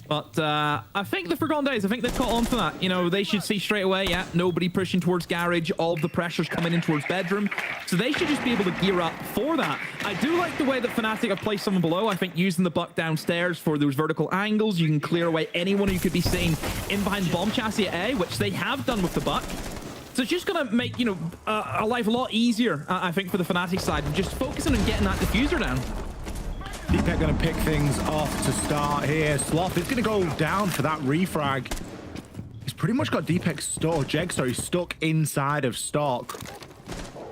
But I think the Forgotten Days, I think they've caught on for that. You know, they should see straight away, yeah, nobody pushing towards garage, all of the pressure's coming in towards bedroom. So they should just be able to gear up for that. I do like the way that Fnatic have placed someone below. I think using the buck downstairs for those vertical angles, you can clear away anyone who could be seen in behind bomb chassis at A, which they have done with the buck. So it's just going to make, you know, a life a lot easier, I think, for the Fnatic side, just focusing on getting that diffuser down. Deepek going to pick things off to start here. Sloth is going to go down for that refrag. He's pretty much got Deepek stuck inside of stock.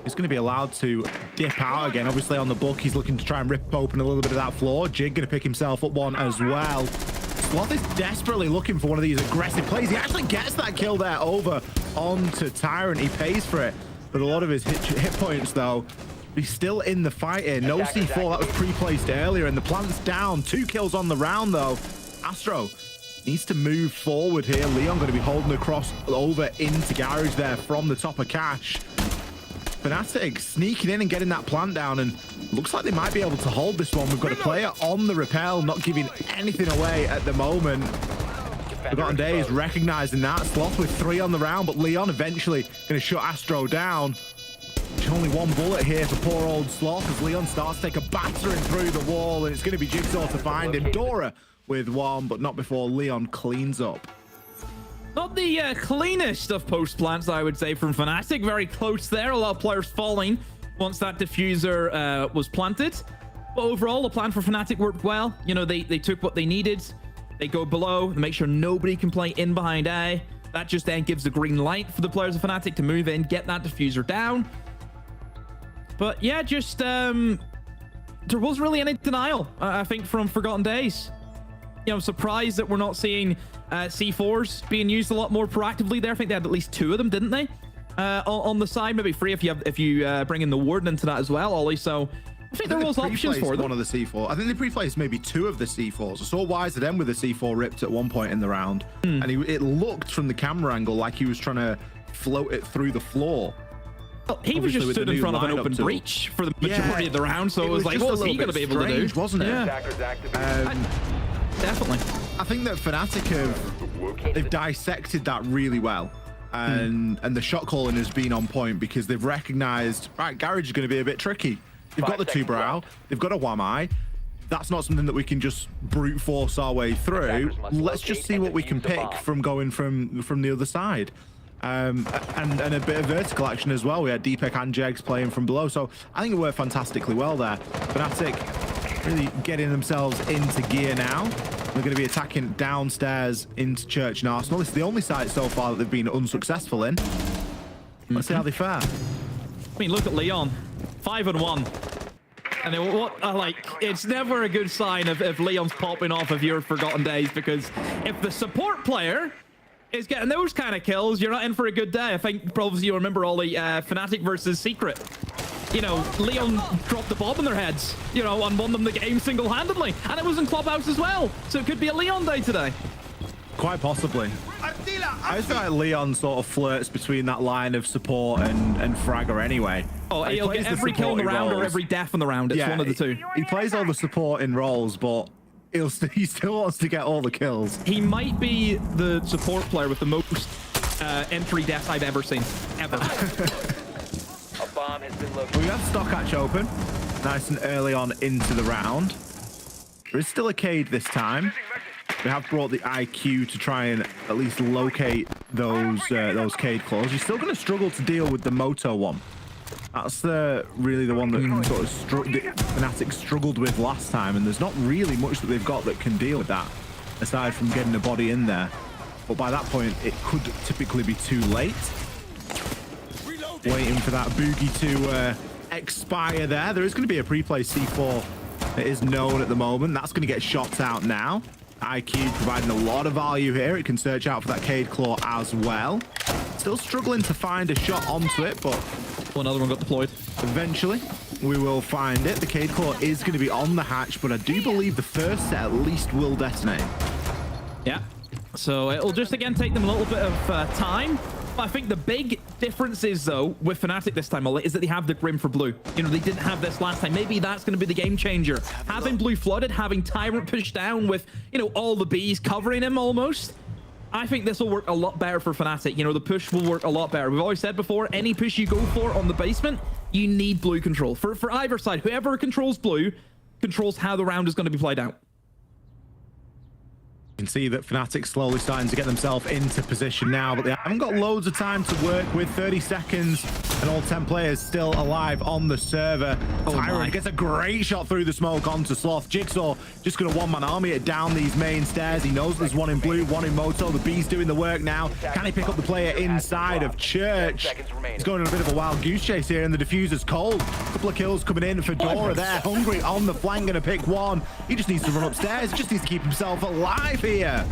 He's going to be allowed to dip out again. Obviously on the book, he's looking to try and rip open a little bit of that floor. Jig going to pick himself up one as well. Sloth is desperately looking for one of these aggressive plays. He actually gets that kill there over onto Tyrant. He pays for it with a lot of his hit points though. He's still in the fight here. No C4, that was pre-placed earlier, and the plant's down. 2 kills on the round, though. Astro needs to move forward here. Leon going to be holding across over into garage there from the top of Cash. Fnatic sneaking in and getting that plant down, and looks like they might be able to hold this one. We've got a player on the rappel, not giving anything away at the moment. Forgotten Days recognizing that. Sloth with 3 on the round, but Leon eventually going to shut Astro down. Only 1 bullet here for poor old Sloth as Leon starts to take a battering through the wall, and it's going to be Jigsaw to find him. Dora with 1, but not before Leon cleans up. Not the cleanest of post plants, I would say, from Fnatic. Very close there. A lot of players falling once that diffuser was planted. But overall, the plan for Fnatic worked well. You know, they took what they needed. They go below, make sure nobody can play in behind A. That just then gives the green light for the players of Fnatic to move in, get that diffuser down. But yeah, just there wasn't really any denial, I think, from Forgotten Days. You know, I'm surprised that we're not seeing C4s being used a lot more proactively there. I think they had at least 2 of them, didn't they? On the side, maybe 3 if you bring in the Warden into that as well, Ollie. So I think there was options for them. One of the C4. I think they pre-placed maybe 2 of the C4s. I saw YZM with the C4 ripped at one point in the round, and it looked from the camera angle like he was trying to float it through the floor. Well, he was just stood in front of an open breach for the majority of the round, so it was like, what's he going to be able to do? Wasn't it? Yeah. Definitely. I think that Fnatic have they've dissected that really well. And the shot calling has been on point because they've recognized, right, Garage is going to be a bit tricky. They've got the 2 brow, they've got a Wamai. That's not something that we can just brute force our way through. Let's just see what we can pick from going from the other side. And a bit of vertical action as well. We had Deepek and Jegs playing from below, so I think it worked fantastically well there. Fnatic really getting themselves into gear now. They're going to be attacking downstairs into Church and Arsenal. It's the only site so far that they've been unsuccessful in. Let's see how they fare. I mean, look at Leon, 5-1. And it's never a good sign if Leon's popping off of your forgotten days, because if the support player is getting those kind of kills, you're not in for a good day. I think probably you remember all the Fnatic versus Secret. You know, Leon dropped the bomb in their heads, you know, and won them the game single-handedly. And it was in Clubhouse as well. So it could be a Leon day today. Quite possibly. I just feel like Leon sort of flirts between that line of support and Fragger anyway. Oh, he'll get every kill in the round or every death in the round. It's one of the two. He plays all the support in roles, but he still wants to get all the kills. He might be the support player with the most entry deaths I've ever seen. Ever. A bomb has been located. We have Stock Hatch open. Nice and early on into the round. There is still a Cade this time. We have brought the IQ to try and at least locate those Cade claws. You're still going to struggle to deal with the Moto one. That's really the one that sort of Fnatic struggled with last time, and there's not really much that they've got that can deal with that, aside from getting a body in there. But by that point, it could typically be too late. Waiting for that boogie to expire there. There is going to be a pre-play C4 that is known at the moment. That's going to get shot out now. IQ providing a lot of value here. It can search out for that Cade Claw as well. Still struggling to find a shot onto it, but another one got deployed. Eventually, we will find it. The Cade Claw is going to be on the hatch, but I do believe the first set at least will detonate. Yeah. So it'll just again take them a little bit of time. But I think the big difference is, though, with Fnatic this time, is that they have the Grim for blue. You know, they didn't have this last time. Maybe that's going to be the game changer. Having blue flooded, having Tyrant pushed down with, you know, all the bees covering him almost. I think this will work a lot better for Fnatic. You know, the push will work a lot better. We've always said before, any push you go for on the basement, you need blue control. For either side, whoever controls blue controls how the round is going to be played out. You can see that Fnatic slowly starting to get themselves into position now, but they haven't got loads of time to work with. 30 seconds and all 10 players still alive on the server. Tyrant gets a great shot through the smoke onto Sloth. Jigsaw just going to one-man army it down these main stairs. He knows there's one in blue, one in Moto. The Bee's doing the work now. Can he pick up the player inside of Church? He's going on a bit of a wild goose chase here, and the diffuser's cold. A couple of kills coming in for Dora there. Hungry on the flank, going to pick one. He just needs to run upstairs. He just needs to keep himself alive here.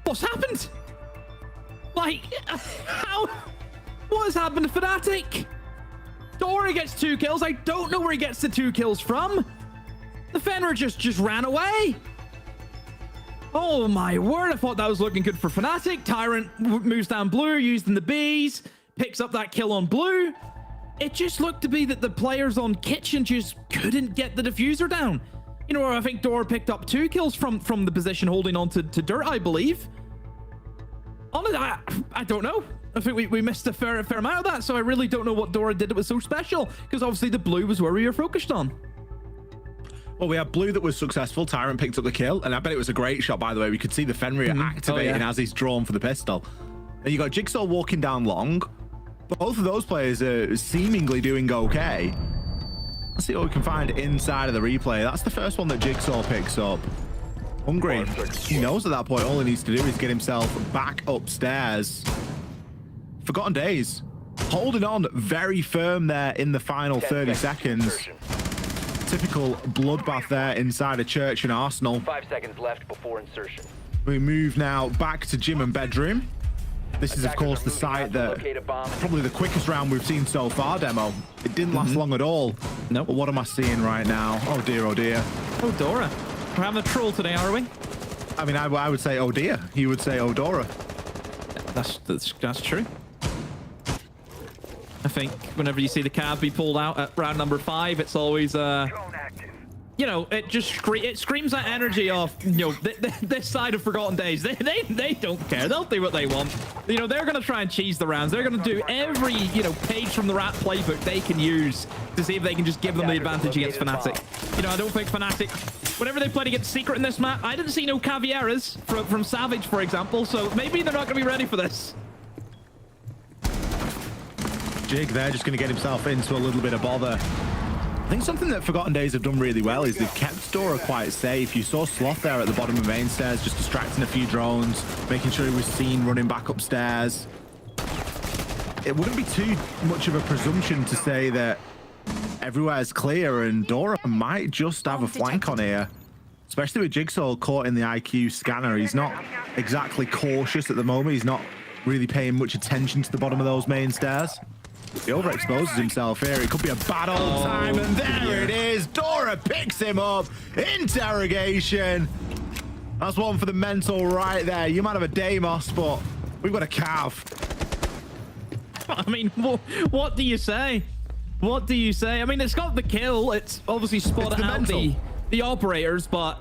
What's happened? Like, how? What has happened to Fnatic? Dora gets 2 kills. I don't know where he gets the 2 kills from. The Fenrir just ran away. Oh my word, I thought that was looking good for Fnatic. Tyrant moves down blue, using the bees, picks up that kill on blue. It just looked to be that the players on Kitchen just couldn't get the diffuser down. You know, I think Dora picked up 2 kills from the position holding on to Dirt, I believe. Honestly, I don't know. I think we missed a fair amount of that, so I really don't know what Dora did that was so special, because obviously the blue was where we were focused on. Well, we had blue that was successful. Tyrant picked up the kill, and I bet it was a great shot, by the way. We could see the Fenrir activating as he's drawn for the pistol. And you got Jigsaw walking down long. Both of those players are seemingly doing okay. Let's see what we can find inside of the replay. That's the first one that Jigsaw picks up. Hungry. He knows at that point all he needs to do is get himself back upstairs. Forgotten Days. Holding on very firm there in the final 30 seconds. Typical bloodbath there inside a Church and Arsenal. 5 seconds left before insertion. We move now back to gym and bedroom. This is, of course, the site that probably the quickest round we've seen so far, Demo. It didn't last long at all. Nope. But what am I seeing right now? Oh, dear, oh, dear. Oh, Dora. We're having a troll today, are we? I mean, I would say, oh, dear. He would say, oh, Dora. That's true. I think whenever you see the cab be pulled out at round number 5, it's always you know, it just it screams that energy of, you know, this side of Forgotten Days. They don't care. They'll do what they want. You know, they're going to try and cheese the rounds. They're going to do every, you know, page from the Rat playbook they can use to see if they can just give them the advantage against Fnatic. You know, I don't think Fnatic, whenever they played against Secret in this map, I didn't see no Cavieras from Savage, for example, so maybe they're not going to be ready for this. Jig there just going to get himself into a little bit of bother. I think something that Forgotten Days have done really well is they've kept Dora quite safe. You saw Sloth there at the bottom of main stairs, just distracting a few drones, making sure he was seen running back upstairs. It wouldn't be too much of a presumption to say that everywhere's clear and Dora might just have a flank on here, especially with Jigsaw caught in the IQ scanner. He's not exactly cautious at the moment. He's not really paying much attention to the bottom of those main stairs. He overexposes himself here. It could be a bad old time, and there it is. Dora picks him up. Interrogation. That's one for the mental right there. You might have a Deimos, but we've got a Cav. I mean, what do you say? What do you say? I mean, it's got the kill. It's obviously spotted out the operators, but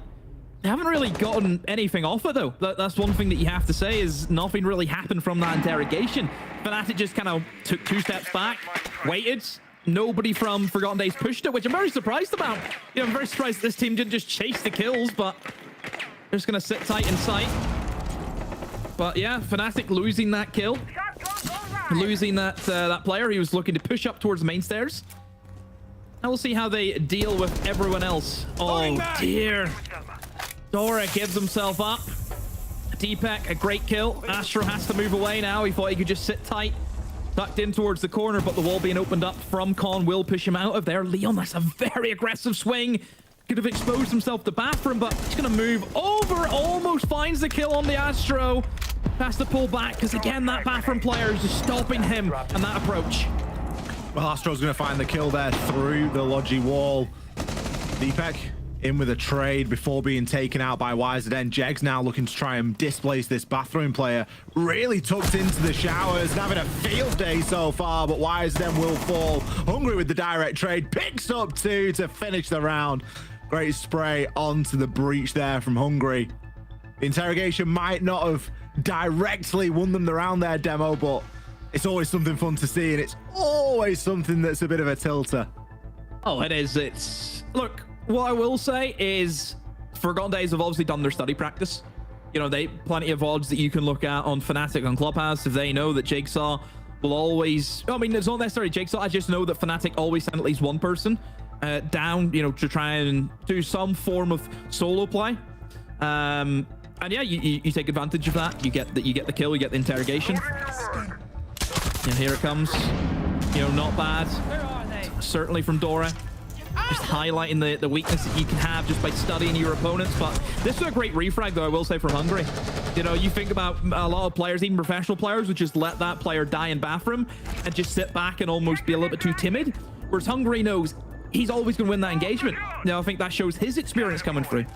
they haven't really gotten anything off it, though. That's one thing that you have to say is nothing really happened from that interrogation. Fnatic just kind of took 2 steps back, waited. Nobody from Forgotten Days pushed it, which I'm very surprised about. You know, I'm very surprised this team didn't just chase the kills, but they're just going to sit tight in sight. But yeah, Fnatic losing that kill. Losing that player. He was looking to push up towards the main stairs. And we'll see how they deal with everyone else. Oh, dear. Dora gives himself up. Deepak, a great kill. Astro has to move away now. He thought he could just sit tight, tucked in towards the corner, but the wall being opened up from Con will push him out of there. Leon, that's a very aggressive swing. Could have exposed himself to Bathroom, but he's going to move over. Almost finds the kill on the Astro. Has to pull back because, again, that Bathroom player is just stopping him and that approach. Well, Astro's going to find the kill there through the Logi wall. Deepak in with a trade before being taken out by YZN. Jegs now looking to try and displace this Bathroom player. Really tucked into the showers and having a field day so far, but YZN will fall. Hungry with the direct trade. Picks up 2 to finish the round. Great spray onto the breach there from Hungry. The interrogation might not have directly won them the round there, Demo, but it's always something fun to see, and it's always something that's a bit of a tilter. Oh, it is. It's... Look, what I will say is Forgotten Days have obviously done their study practice. You know, they plenty of odds that you can look at on Fnatic on Clubhouse if they know that Jigsaw will always... I mean, it's not necessarily Jigsaw. I just know that Fnatic always send at least one person down, you know, to try and do some form of solo play. And yeah, you take advantage of that. You get the kill, you get the interrogation. And here it comes. You know, not bad. Certainly from Dora. Just highlighting the weakness that you can have just by studying your opponents. But this is a great refrag, though, I will say, from Hungry. You know, you think about a lot of players, even professional players, would just let that player die in Bathroom and just sit back and almost be a little bit too timid. Whereas Hungry knows he's always going to win that engagement. Now, I think that shows his experience coming through.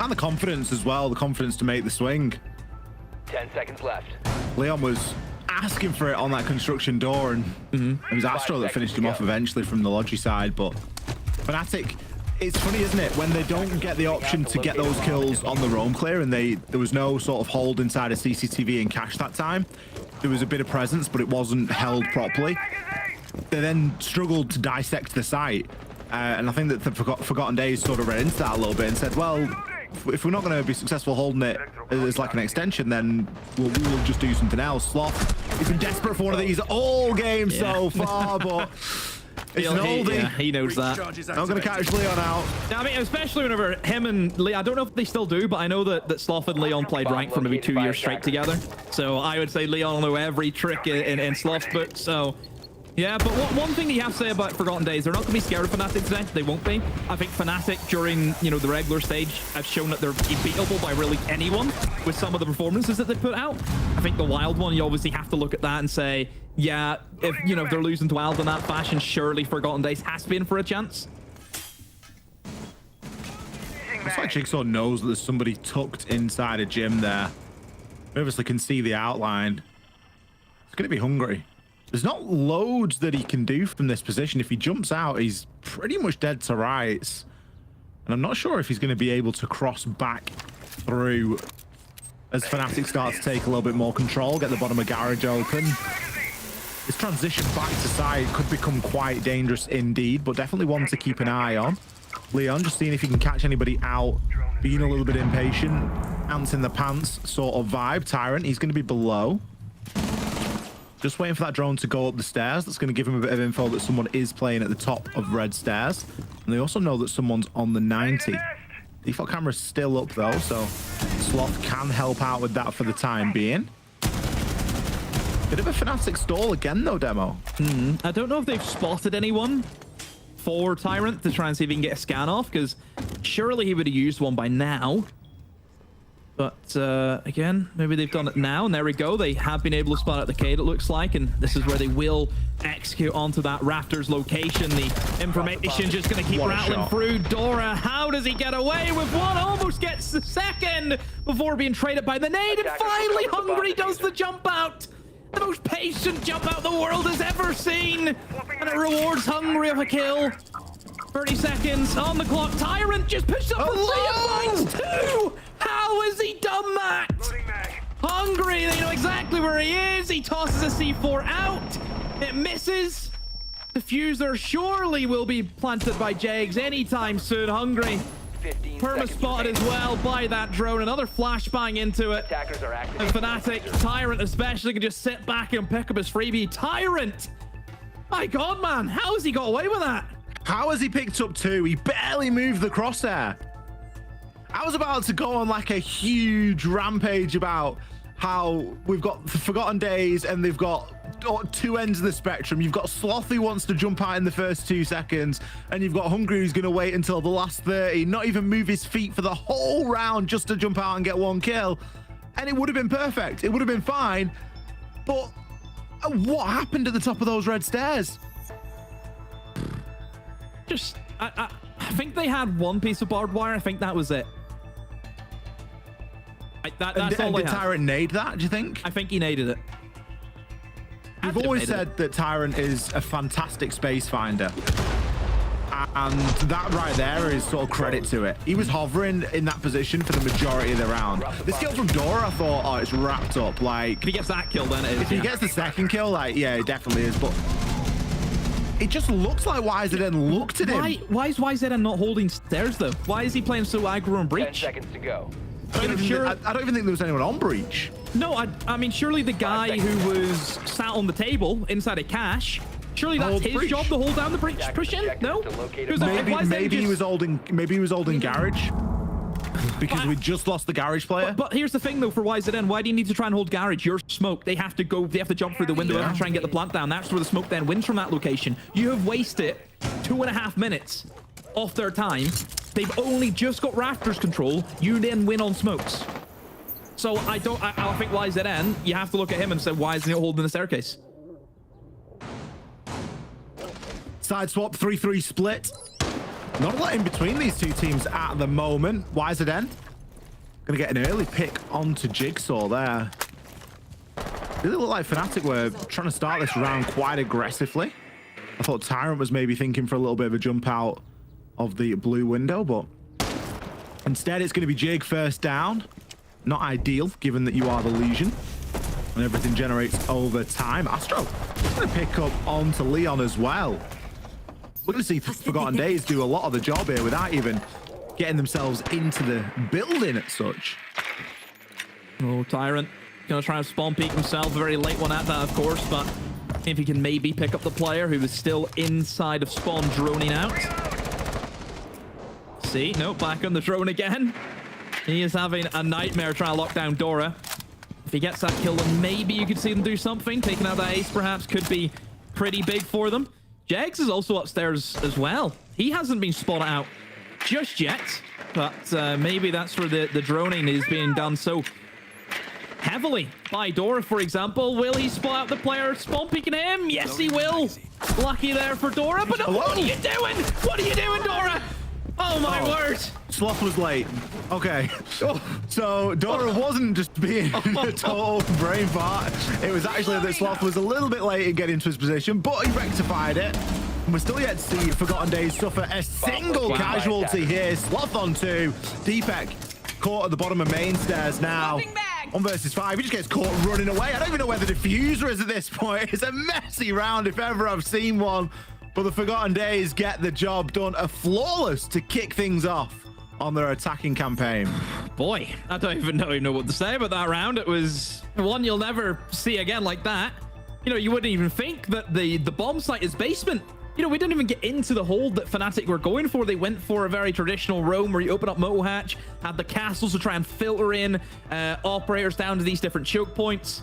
And the confidence as well, the confidence to make the swing. 10 seconds left. Leon was asking for it on that construction door, and it was Astro that finished him off eventually from the Logi side. But Fnatic, it's funny, isn't it, when they don't get the option to get those kills on the roam clear, and there was no sort of hold inside a CCTV and cache that time. There was a bit of presence, but it wasn't held properly. They then struggled to dissect the site, and I think that the Forgotten Days sort of read into that a little bit and said, well, if we're not going to be successful holding it as like an extension, then we'll just do something else. Sloth, he's been desperate for one of these all game so far, but it's an oldie. Yeah, he knows that. Not going to catch Leon out. I mean, especially whenever him and Leon, I don't know if they still do, but I know that Sloth and Leon played rank for maybe 2 years straight together. So I would say Leon will know every trick in Sloth's book. So yeah, but one thing that you have to say about Forgotten Days, they're not going to be scared of Fnatic today. They won't be. I think Fnatic during, you know, the regular stage have shown that they're beatable by really anyone with some of the performances that they put out. I think the Wild one, you obviously have to look at that and say, yeah, if they're losing to Wild in that fashion, surely Forgotten Days has to be in for a chance. That's why Jigsaw knows that there's somebody tucked inside a gym there. We obviously can see the outline. It's going to be Hungry. There's not loads that he can do from this position. If he jumps out, he's pretty much dead to rights. And I'm not sure if he's going to be able to cross back through as Fnatic start to take a little bit more control, get the bottom of garage open. This transition back to side could become quite dangerous indeed, but definitely one to keep an eye on. Leon just seeing if he can catch anybody out, being a little bit impatient, ants in the pants sort of vibe. Tyrant, he's going to be below. Just waiting for that drone to go up the stairs. That's going to give him a bit of info that someone is playing at the top of red stairs. And they also know that someone's on the 90. Default camera's still up though, so Sloth can help out with that for the time being. Bit of a Fnatic stall again though, Demo. I don't know if they've spotted anyone for Tyrant to try and see if he can get a scan off, because surely he would have used one by now. But again, maybe they've done it now, and there we go. They have been able to spot out the Cade, it looks like, and this is where they will execute onto that Raptors location. The information just going to keep rattling through. Dora, how does he get away with one? Almost gets the second before being traded by the nade, and finally Hungry does the jump out. The most patient jump out the world has ever seen, and it rewards Hungry of a kill. 30 seconds on the clock. Tyrant just pushed up the 3 and finds 2. How has he done that? Hungry, they know exactly where he is. He tosses a C4 out. It misses. Diffuser surely will be planted by Jags anytime soon. Hungry. Perma spotted as well by that drone. Another flashbang into it. And Fnatic, Tyrant especially, can just sit back and pick up his freebie. Tyrant! My God, man. How has he got away with that? How has he picked up 2? He barely moved the crosshair. I was about to go on like a huge rampage about how we've got the Forgotten Days and they've got 2 ends of the spectrum. You've got Sloth who wants to jump out in the first 2 seconds, and you've got Hungry who's going to wait until the last 30, not even move his feet for the whole round just to jump out and get 1 kill. And it would have been perfect. It would have been fine. But what happened at the top of those red stairs? Just, I think they had 1 piece of barbed wire. I think that was it. That's all they had. Did Tyrant nade that, do you think? I think he naded it. We've always said that Tyrant is a fantastic space finder. And that right there is sort of credit to it. He was hovering in that position for the majority of the round. This kill from Dora, I thought, oh, it's wrapped up. Like, if he gets that kill, then it is. If he gets the second kill, like, yeah, it definitely is. But it just looks like YZN looked at him. Why is YZN not holding stairs, though? Why is he playing so aggro and breach? 10 seconds to go. I don't even think there was anyone on breach. No, I mean, surely the guy who was sat on the table inside a cache, surely that's his job to hold down the breach push in? No? Maybe he was holding garage. Because we just lost the garage player. But here's the thing though, for YZN, why do you need to try and hold garage? You're smoke. They have to jump through the window and try and get the plant down. That's where the smoke then wins from that location. You have wasted 2.5 minutes off their time. They've only just got Raptors control. You then win on smokes. So I think YZN, you have to look at him and say, why isn't he holding the staircase? Side swap, 3-3 split. Not a lot in between these 2 teams at the moment. YZN gonna get an early pick onto Jigsaw there. Really look like Fnatic were trying to start this round quite aggressively. I thought Tyrant was maybe thinking for a little bit of a jump out of the blue window, but instead it's going to be Jig first down. Not ideal, given that you are the Legion and everything generates over time. Astro is going to pick up onto Leon as well. We're going to see Forgotten Days do a lot of the job here without even getting themselves into the building as such. Oh, Tyrant going to try and spawn peek himself. A very late one at that, of course, but if he can maybe pick up the player who is still inside of spawn droning out. See, no, back on the drone again. He is having a nightmare trying to lock down Dora. If he gets that kill, then maybe you could see them do something. Taking out that ace perhaps could be pretty big for them. Jags is also upstairs as well. He hasn't been spotted out just yet, but maybe that's where the droning is being done so heavily by Dora, for example. Will he spot out the player spawn peeking him? Yes, he will. Lucky there for Dora, but what are you doing? What are you doing, Dora? Oh my word! Sloth was late. Okay, so Dora wasn't just being a total brain fart. It was actually that Sloth was a little bit late in getting to his position, but he rectified it. And we're still yet to see Forgotten Days suffer a single casualty here. Sloth on 2. Deepek caught at the bottom of main stairs now. 1 versus 5. He just gets caught running away. I don't even know where the diffuser is at this point. It's a messy round if ever I've seen one. But the Forgotten Days get the job done. A flawless to kick things off on their attacking campaign. Boy, I don't even know what to say about that round. It was one you'll never see again like that. You know, you wouldn't even think that the bomb site is basement. You know, we didn't even get into the hold that Fnatic were going for. They went for a very traditional roam where you open up Moto Hatch, had the castles to try and filter in operators down to these different choke points.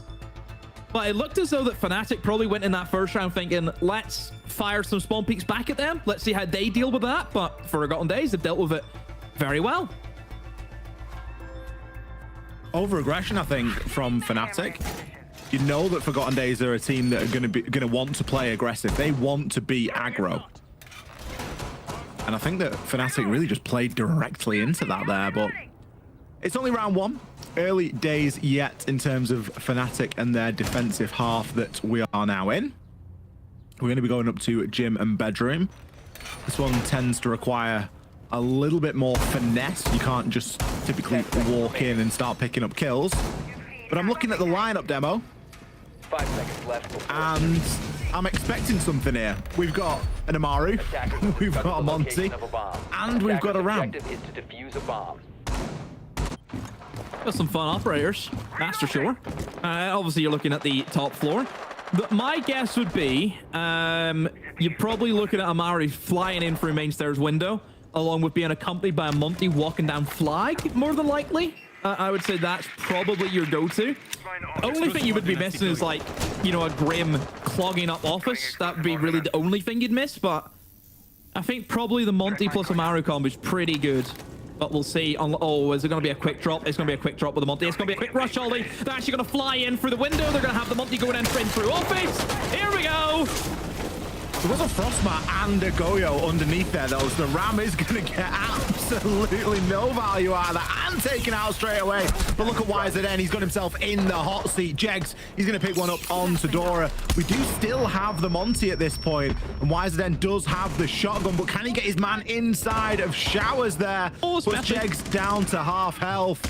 But it looked as though that Fnatic probably went in that first round thinking, let's fire some spawn peaks back at them. Let's see how they deal with that. But Forgotten Days have dealt with it very well. Over-aggression, I think, from Fnatic. You know that Forgotten Days are a team that are going to want to play aggressive. They want to be aggro. And I think that Fnatic really just played directly into that there, but it's only round 1. Early days yet in terms of Fnatic and their defensive half that we are now in. We're going to be going up to gym and bedroom. This one tends to require a little bit more finesse. You can't just typically walk in and start picking up kills. But I'm looking at the lineup demo, 5 seconds left. And I'm expecting something here. We've got an Amaru, we've got a Monty, and we've got a Ram. Got some fun operators, that's for sure. Obviously, you're looking at the top floor. My guess would be you're probably looking at Amaru flying in through main stairs window, along with being accompanied by a Monty walking down flag, more than likely. I would say that's probably your go-to. Only thing you would be missing is, like, you know, a Grim clogging up office. That would be really the only thing you'd miss, but I think probably the Monty plus Amaru combo is pretty good. But we'll see. Oh, is it going to be a quick drop? It's going to be a quick drop with the Monty. It's going to be a quick rush, Ollie. They're actually going to fly in through the window. They're going to have the Monty going in through office. Here we go. There was a Frostmat and a Goyo underneath there, though, so the Ram is going to get absolutely no value out of that and taken out straight away. But look at YZN, he's got himself in the hot seat. Jegs, he's going to pick one up onto Dora. We do still have the Monty at this point, and YZN does have the shotgun, but can he get his man inside of Showers there? Puts Jegs down to half health.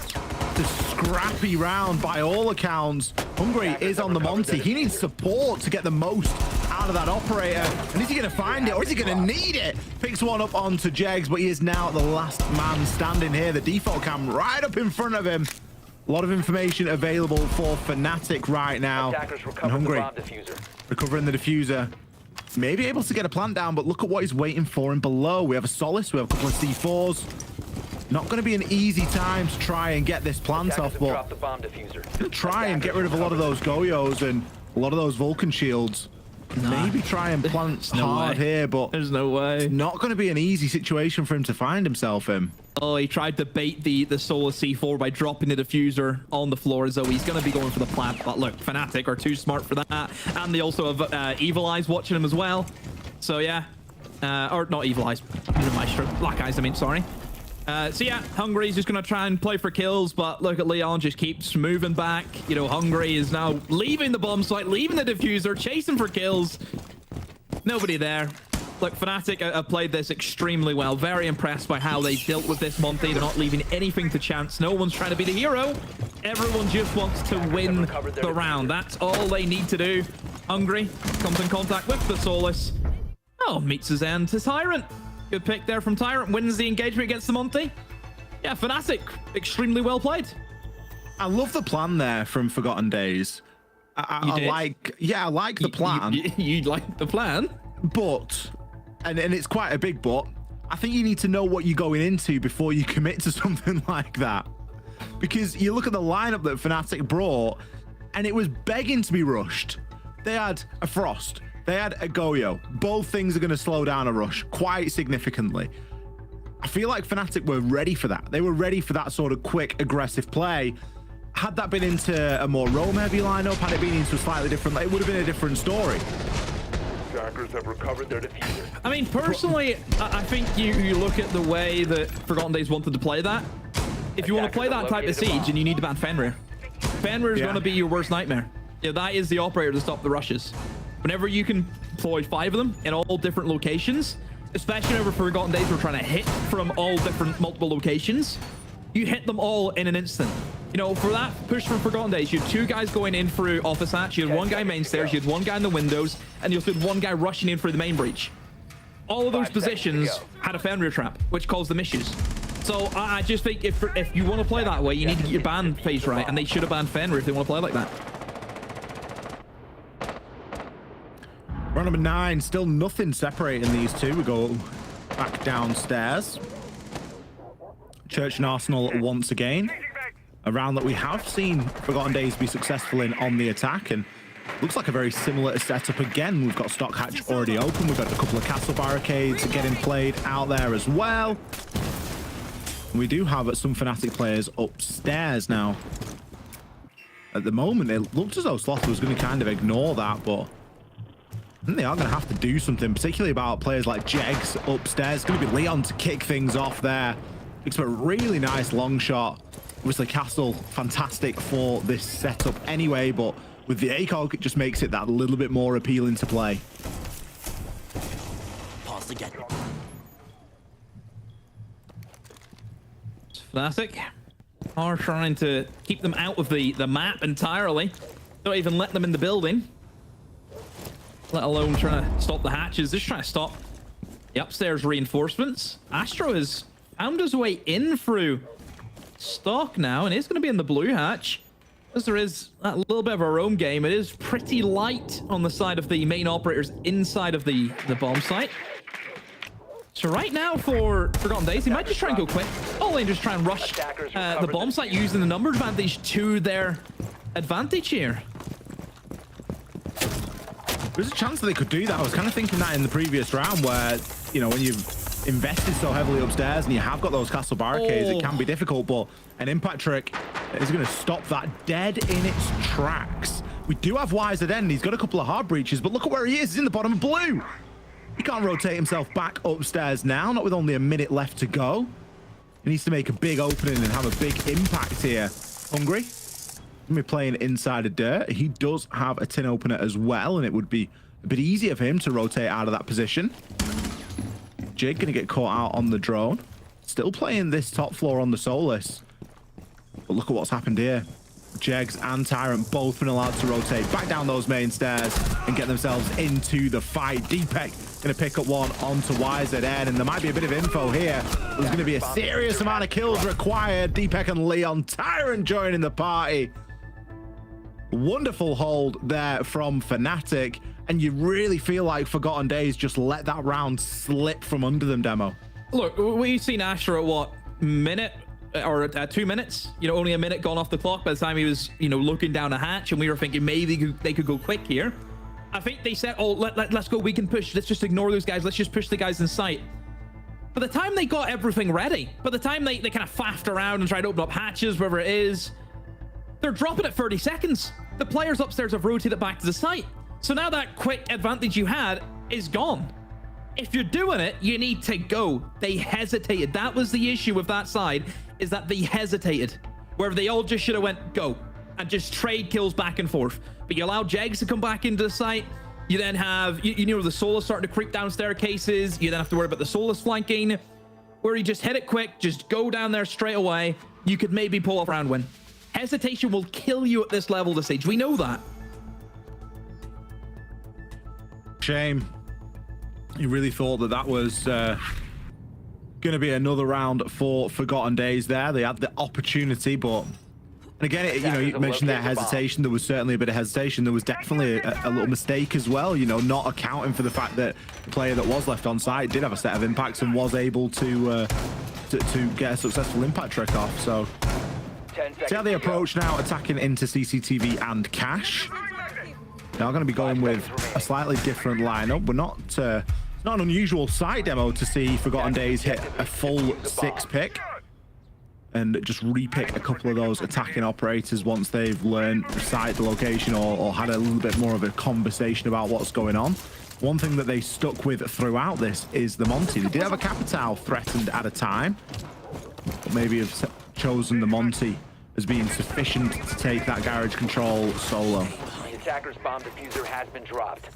It's a scrappy round by all accounts. Hungry is on the Monty. He needs support to get the most out of that operator. And is he going to find it or is he going to need it? Picks one up onto Jegs, but he is now the last man standing here. The default cam right up in front of him. A lot of information available for Fnatic right now. And Hungry recovering the diffuser. Maybe able to get a plant down, but look at what he's waiting for him below. We have a Solace, we have a couple of C4s. Not going to be an easy time to try and get this plant off, but going to try and get rid of a lot of those Goyos and a lot of those Vulcan shields. Maybe try and plant hard here, but there's no way. It's not going to be an easy situation for him to find himself in. Oh, he tried to bait the Solar C4 by dropping the diffuser on the floor, so he's going to be going for the plant. But look, Fnatic are too smart for that, and they also have Evil Eyes watching him as well. So yeah, or not Evil Eyes, Maestro, Black Eyes, I mean, sorry. So yeah, Hungry's just going to try and play for kills, but look at Leon just keeps moving back. You know, Hungry is now leaving the bomb site, leaving the diffuser, chasing for kills. Nobody there. Look, Fnatic have played this extremely well. Very impressed by how they dealt with this Monty. They're not leaving anything to chance. No one's trying to be the hero. Everyone just wants to win the round. That's all they need to do. Hungry comes in contact with the Solace. Oh, meets his end to Tyrant. Good pick there from Tyrant. Wins the engagement against the Monty. Yeah, Fnatic, extremely well played. I love the plan there from Forgotten Days. I like the plan. You like the plan? But, and it's quite a big but, I think you need to know what you're going into before you commit to something like that. Because you look at the lineup that Fnatic brought, and it was begging to be rushed. They had a Frost. They had a Goyo. Both things are going to slow down a rush quite significantly. I feel like Fnatic were ready for that. They were ready for that sort of quick, aggressive play. Had that been into a more roam-heavy lineup, had it been into a slightly different, it would have been a different story. Attackers have recovered their diffuser. I mean, personally, I think you look at the way that Forgotten Days wanted to play that. if you want to play that type of siege and you need to ban Fenrir, Fenrir is going to be your worst nightmare. Yeah, that is the operator to stop the rushes. Whenever you can deploy 5 of them in all different locations, especially over Forgotten Days, we're trying to hit from all different multiple locations. You hit them all in an instant. You know, for that push from Forgotten Days, you had 2 guys going in through office hatch, you had 1 guy main stairs, you had 1 guy in the windows, and you also had 1 guy rushing in through the main breach. All of those positions had a Fenrir trap, which caused them issues. So I just think if you want to play that way, you need to get your ban phase right, and they should have banned Fenrir if they want to play like that. Round number 9, still nothing separating these two. We go back downstairs. Church and Arsenal once again. A round that we have seen Forgotten Days be successful in on the attack, and looks like a very similar setup again. We've got Stock Hatch already open. We've got a couple of castle barricades getting played out there as well. We do have some Fnatic players upstairs now. At the moment, it looked as though Sloth was going to kind of ignore that, but I think they are going to have to do something, particularly about players like Jegs upstairs. It's going to be Leon to kick things off there. It's a really nice long shot. Obviously, Castle, fantastic for this setup anyway, but with the ACOG, it just makes it that little bit more appealing to play. Pause again. Fnatic are trying to keep them out of the map entirely. Don't even let them in the building, let alone trying to stop the hatches. Just trying to stop the upstairs reinforcements. Astro has found his way in through Stock now, and is going to be in the blue hatch. As there is that little bit of a roam game, it is pretty light on the side of the main operators inside of the bomb site. So right now for Forgotten Days, he might just try and go quick. All in, just try and rush the bomb site using the number advantage to their advantage here. There's a chance that they could do that. I was kind of thinking that in the previous round where, you know, when you've invested so heavily upstairs and you have got those castle barricades, it can be difficult, but an impact trick is going to stop that dead in its tracks. We do have Wise at end. He's got a couple of hard breaches, but look at where he is. He's in the bottom of blue. He can't rotate himself back upstairs now, not with only a minute left to go. He needs to make a big opening and have a big impact here. Hungry. Going to be playing inside of dirt. He does have a tin opener as well, and it would be a bit easier for him to rotate out of that position. Jig going to get caught out on the drone. Still playing this top floor on the Solus. But look at what's happened here. Jegs and Tyrant both been allowed to rotate back down those main stairs and get themselves into the fight. Deepek going to pick up one onto YZN, and there might be a bit of info here. There's going to be a serious amount of kills required. Deepek and Leon. Tyrant joining the party. Wonderful hold there from Fnatic, and you really feel like Forgotten Days just let that round slip from under them, Demo. Look, we've seen Asher at what, minute or 2 minutes? You know, only a minute gone off the clock by the time he was, you know, looking down a hatch, and we were thinking maybe they could go quick here. I think they said, oh, let's go, we can push. Let's just ignore those guys. Let's just push the guys in sight. By the time they got everything ready, by the time they kind of faffed around and tried to open up hatches, wherever it is, they're dropping at 30 seconds. The players upstairs have rotated back to the site. So now that quick advantage you had is gone. If you're doing it, you need to go. They hesitated. That was the issue with that side, is that they hesitated. Where they all just should have went, go, and just trade kills back and forth. But you allow Jegs to come back into the site. You then have, you know, the Solus starting to creep down staircases. You then have to worry about the Solus flanking. Where you just hit it quick, just go down there straight away. You could maybe pull off a round win. Hesitation will kill you at this level of the stage. We know that. Shame. You really thought that that was going to be another round for Forgotten Days there. They had the opportunity, but... And again, you know, you mentioned that hesitation. There was certainly a bit of hesitation. There was definitely a little mistake as well, you know, not accounting for the fact that the player that was left on site did have a set of impacts and was able to get a successful impact trick off. So, see how they approach now, attacking into CCTV and Cash. They are going to be going with a slightly different lineup. We're not... It's not an unusual side demo to see Forgotten Days hit a full 6 pick and just repick a couple of those attacking operators once they've learned to sight the location or had a little bit more of a conversation about what's going on. One thing that they stuck with throughout this is the Monty. They did have a Capital threatened at a time, but maybe have chosen the Monty as being sufficient to take that garage control solo. The attacker's bomb diffuser has been dropped.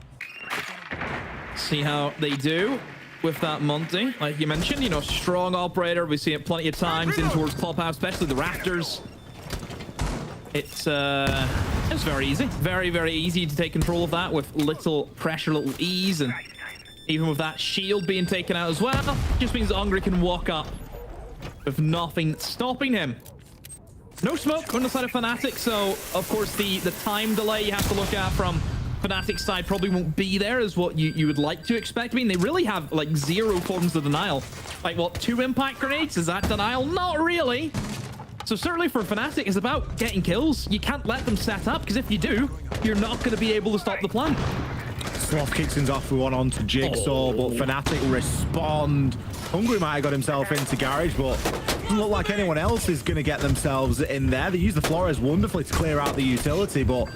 See how they do with that Monty. Like you mentioned, you know, strong operator. We see it plenty of times in towards Clubhouse, especially the rafters. It's very easy. Very, very easy to take control of that with little pressure, little ease, and even with that shield being taken out as well, just means that Hungry can walk up with nothing stopping him. No smoke on the side of Fnatic, so of course the time delay you have to look at from Fnatic's side probably won't be there as what you would like to expect. I mean, they really have like 0 forms of denial. Like what, 2 impact grenades? Is that denial? Not really. So certainly for Fnatic, it's about getting kills. You can't let them set up, because if you do, you're not going to be able to stop the plan. Sloth kicks things off with one onto Jigsaw, but Fnatic respond. Hungry might have got himself into garage, but doesn't look like anyone else is going to get themselves in there. They use the Flores wonderfully to clear out the utility, but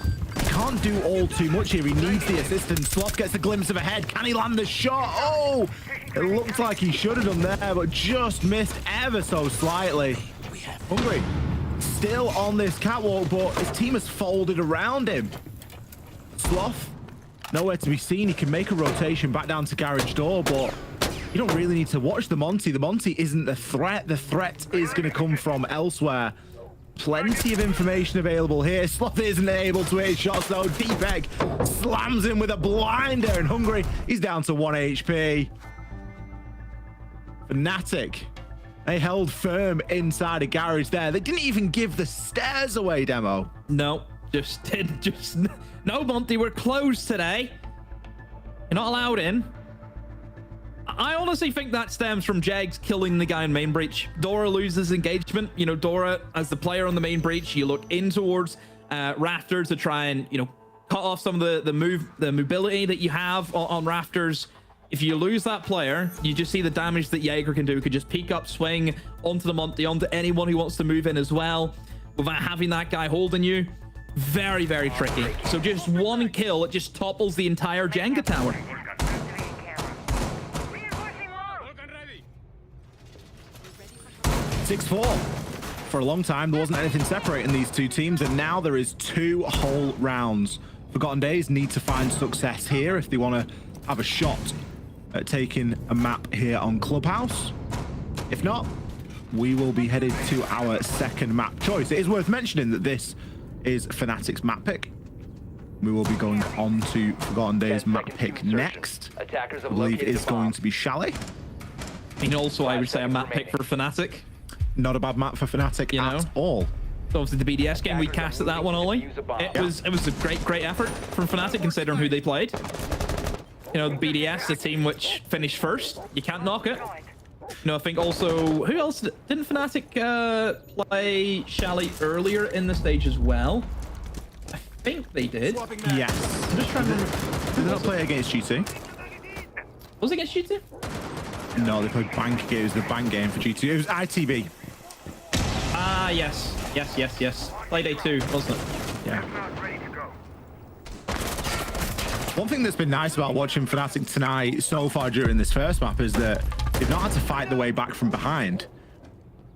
can't do all too much here. He needs the assistance. Sloth gets a glimpse of a head. Can he land the shot? Oh, it looked like he should have done there, but just missed ever so slightly. Hungry still on this catwalk, but his team has folded around him. Sloth nowhere to be seen. He can make a rotation back down to garage door, but you don't really need to watch the Monty. The Monty isn't the threat. The threat is going to come from elsewhere. Plenty of information available here. Sloth isn't able to hit his shots though. Deepegg slams him with a blinder, and Hungry, he's down to 1 HP. Fnatic, they held firm inside a garage there. They didn't even give the stairs away, Demo. No, no, Monty, we're closed today. You're not allowed in. I honestly think that stems from Jags killing the guy in main breach. Dora loses engagement. You know, Dora, as the player on the main breach, you look in towards Rafters to try and, you know, cut off some of the mobility that you have on Rafters. If you lose that player, you just see the damage that Jaeger can do. He could just peek up, swing onto the Monty, onto anyone who wants to move in as well, without having that guy holding you. Very, very tricky. So just one kill, it just topples the entire Jenga tower. 6-4. For a long time, there wasn't anything separating these two teams, and now there is 2 whole rounds. Forgotten Days need to find success here if they want to have a shot at taking a map here on Clubhouse. If not, we will be headed to our second map choice. It is worth mentioning that this is Fnatic's map pick. We will be going on to Forgotten Days map pick next. I believe it is going to be Chalet. And also, I would say a map pick for Fnatic. Not a bad map for Fnatic at all. So obviously the BDS game we casted that one, Ollie. It was a great effort from Fnatic considering who they played. You know, the BDS, the team which finished first. You can't knock it. You know, I think also, who else didn't Fnatic play Chalet earlier in the stage as well? I think they did. Yes. I'm just trying to remember. Did they not play against GT? Was it against GT? No, they played Bank. It was the Bank game for GT. It was ITB. Ah, yes. Yes. Play day 2, wasn't it? Yeah. One thing that's been nice about watching Fnatic tonight so far during this first map is that they've not had to fight their way back from behind.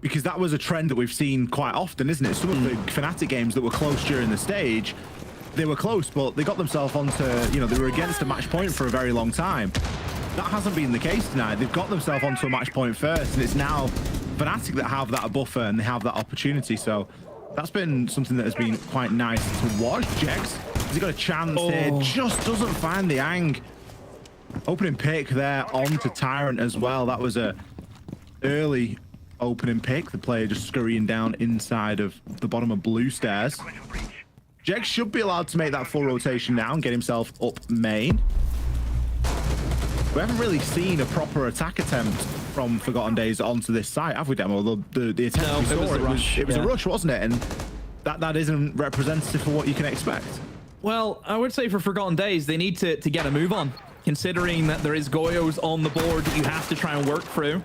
Because that was a trend that we've seen quite often, isn't it? Some of the Fnatic games that were close during the stage, they were close, but they got themselves onto, you know, they were against a match point for a very long time. That hasn't been the case tonight. They've got themselves onto a match point first, and it's now Fnatic that have that buffer and they have that opportunity. So that's been something that has been quite nice to watch. Jex, has he got a chance here? Just doesn't find the ang. Opening pick there onto Tyrant as well. That was a early opening pick. The player just scurrying down inside of the bottom of blue stairs. Jex should be allowed to make that full rotation now and get himself up main. We haven't really seen a proper attack attempt from Forgotten Days onto this site, have we, Demo? The attempt we saw, it was a rush, wasn't it? And that isn't representative for what you can expect. Well, I would say for Forgotten Days, they need to get a move on, considering that there is Goyos on the board that you have to try and work through.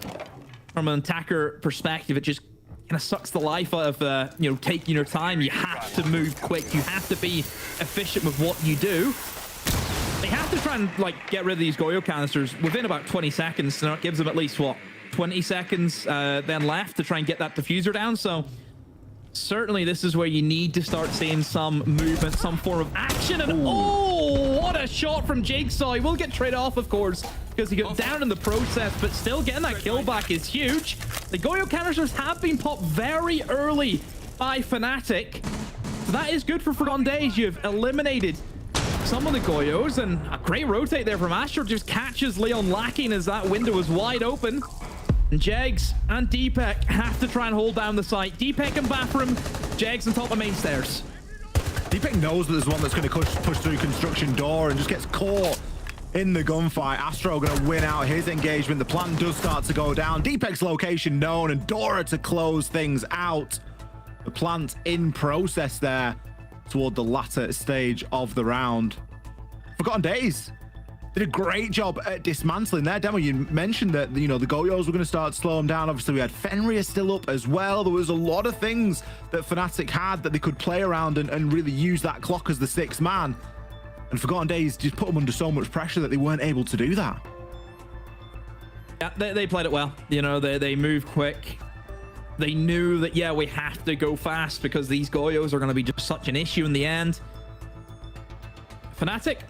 From an attacker perspective, it just kind of sucks the life out of, you know, taking your time. You have to move quick. You have to be efficient with what you do. They have to try and, like, get rid of these Goyo canisters within about 20 seconds, so that gives them at least, what, 20 seconds then left to try and get that diffuser down. So certainly this is where you need to start seeing some movement, some form of action. And oh, what a shot from Jigsaw. He will get traded off, of course, because he got down in the process, but still getting that kill back is huge. The Goyo canisters have been popped very early by Fnatic. So that is good for Forgotten Days. You've eliminated some of the Goyos, and a great rotate there from Astro. Just catches Leon lacking as that window is wide open. And Jegs and Deepek have to try and hold down the site. Deepek and Bathroom, Jegs on top of main stairs. Deepek knows that there's one that's going to push through construction door and just gets caught in the gunfight. Astro going to win out his engagement. The plan does start to go down. Deepek's location known, and Dora to close things out. The plant in process there toward the latter stage of the round. Forgotten Days did a great job at dismantling their demo. You mentioned that, you know, the Goyos were going to start to slow them down. Obviously, we had Fenrir still up as well. There was a lot of things that Fnatic had that they could play around and really use that clock as the sixth man. And Forgotten Days just put them under so much pressure that they weren't able to do that. Yeah, they played it well. You know, they moved quick. They knew that, yeah, we have to go fast because these Goyos are going to be just such an issue in the end. Fnatic,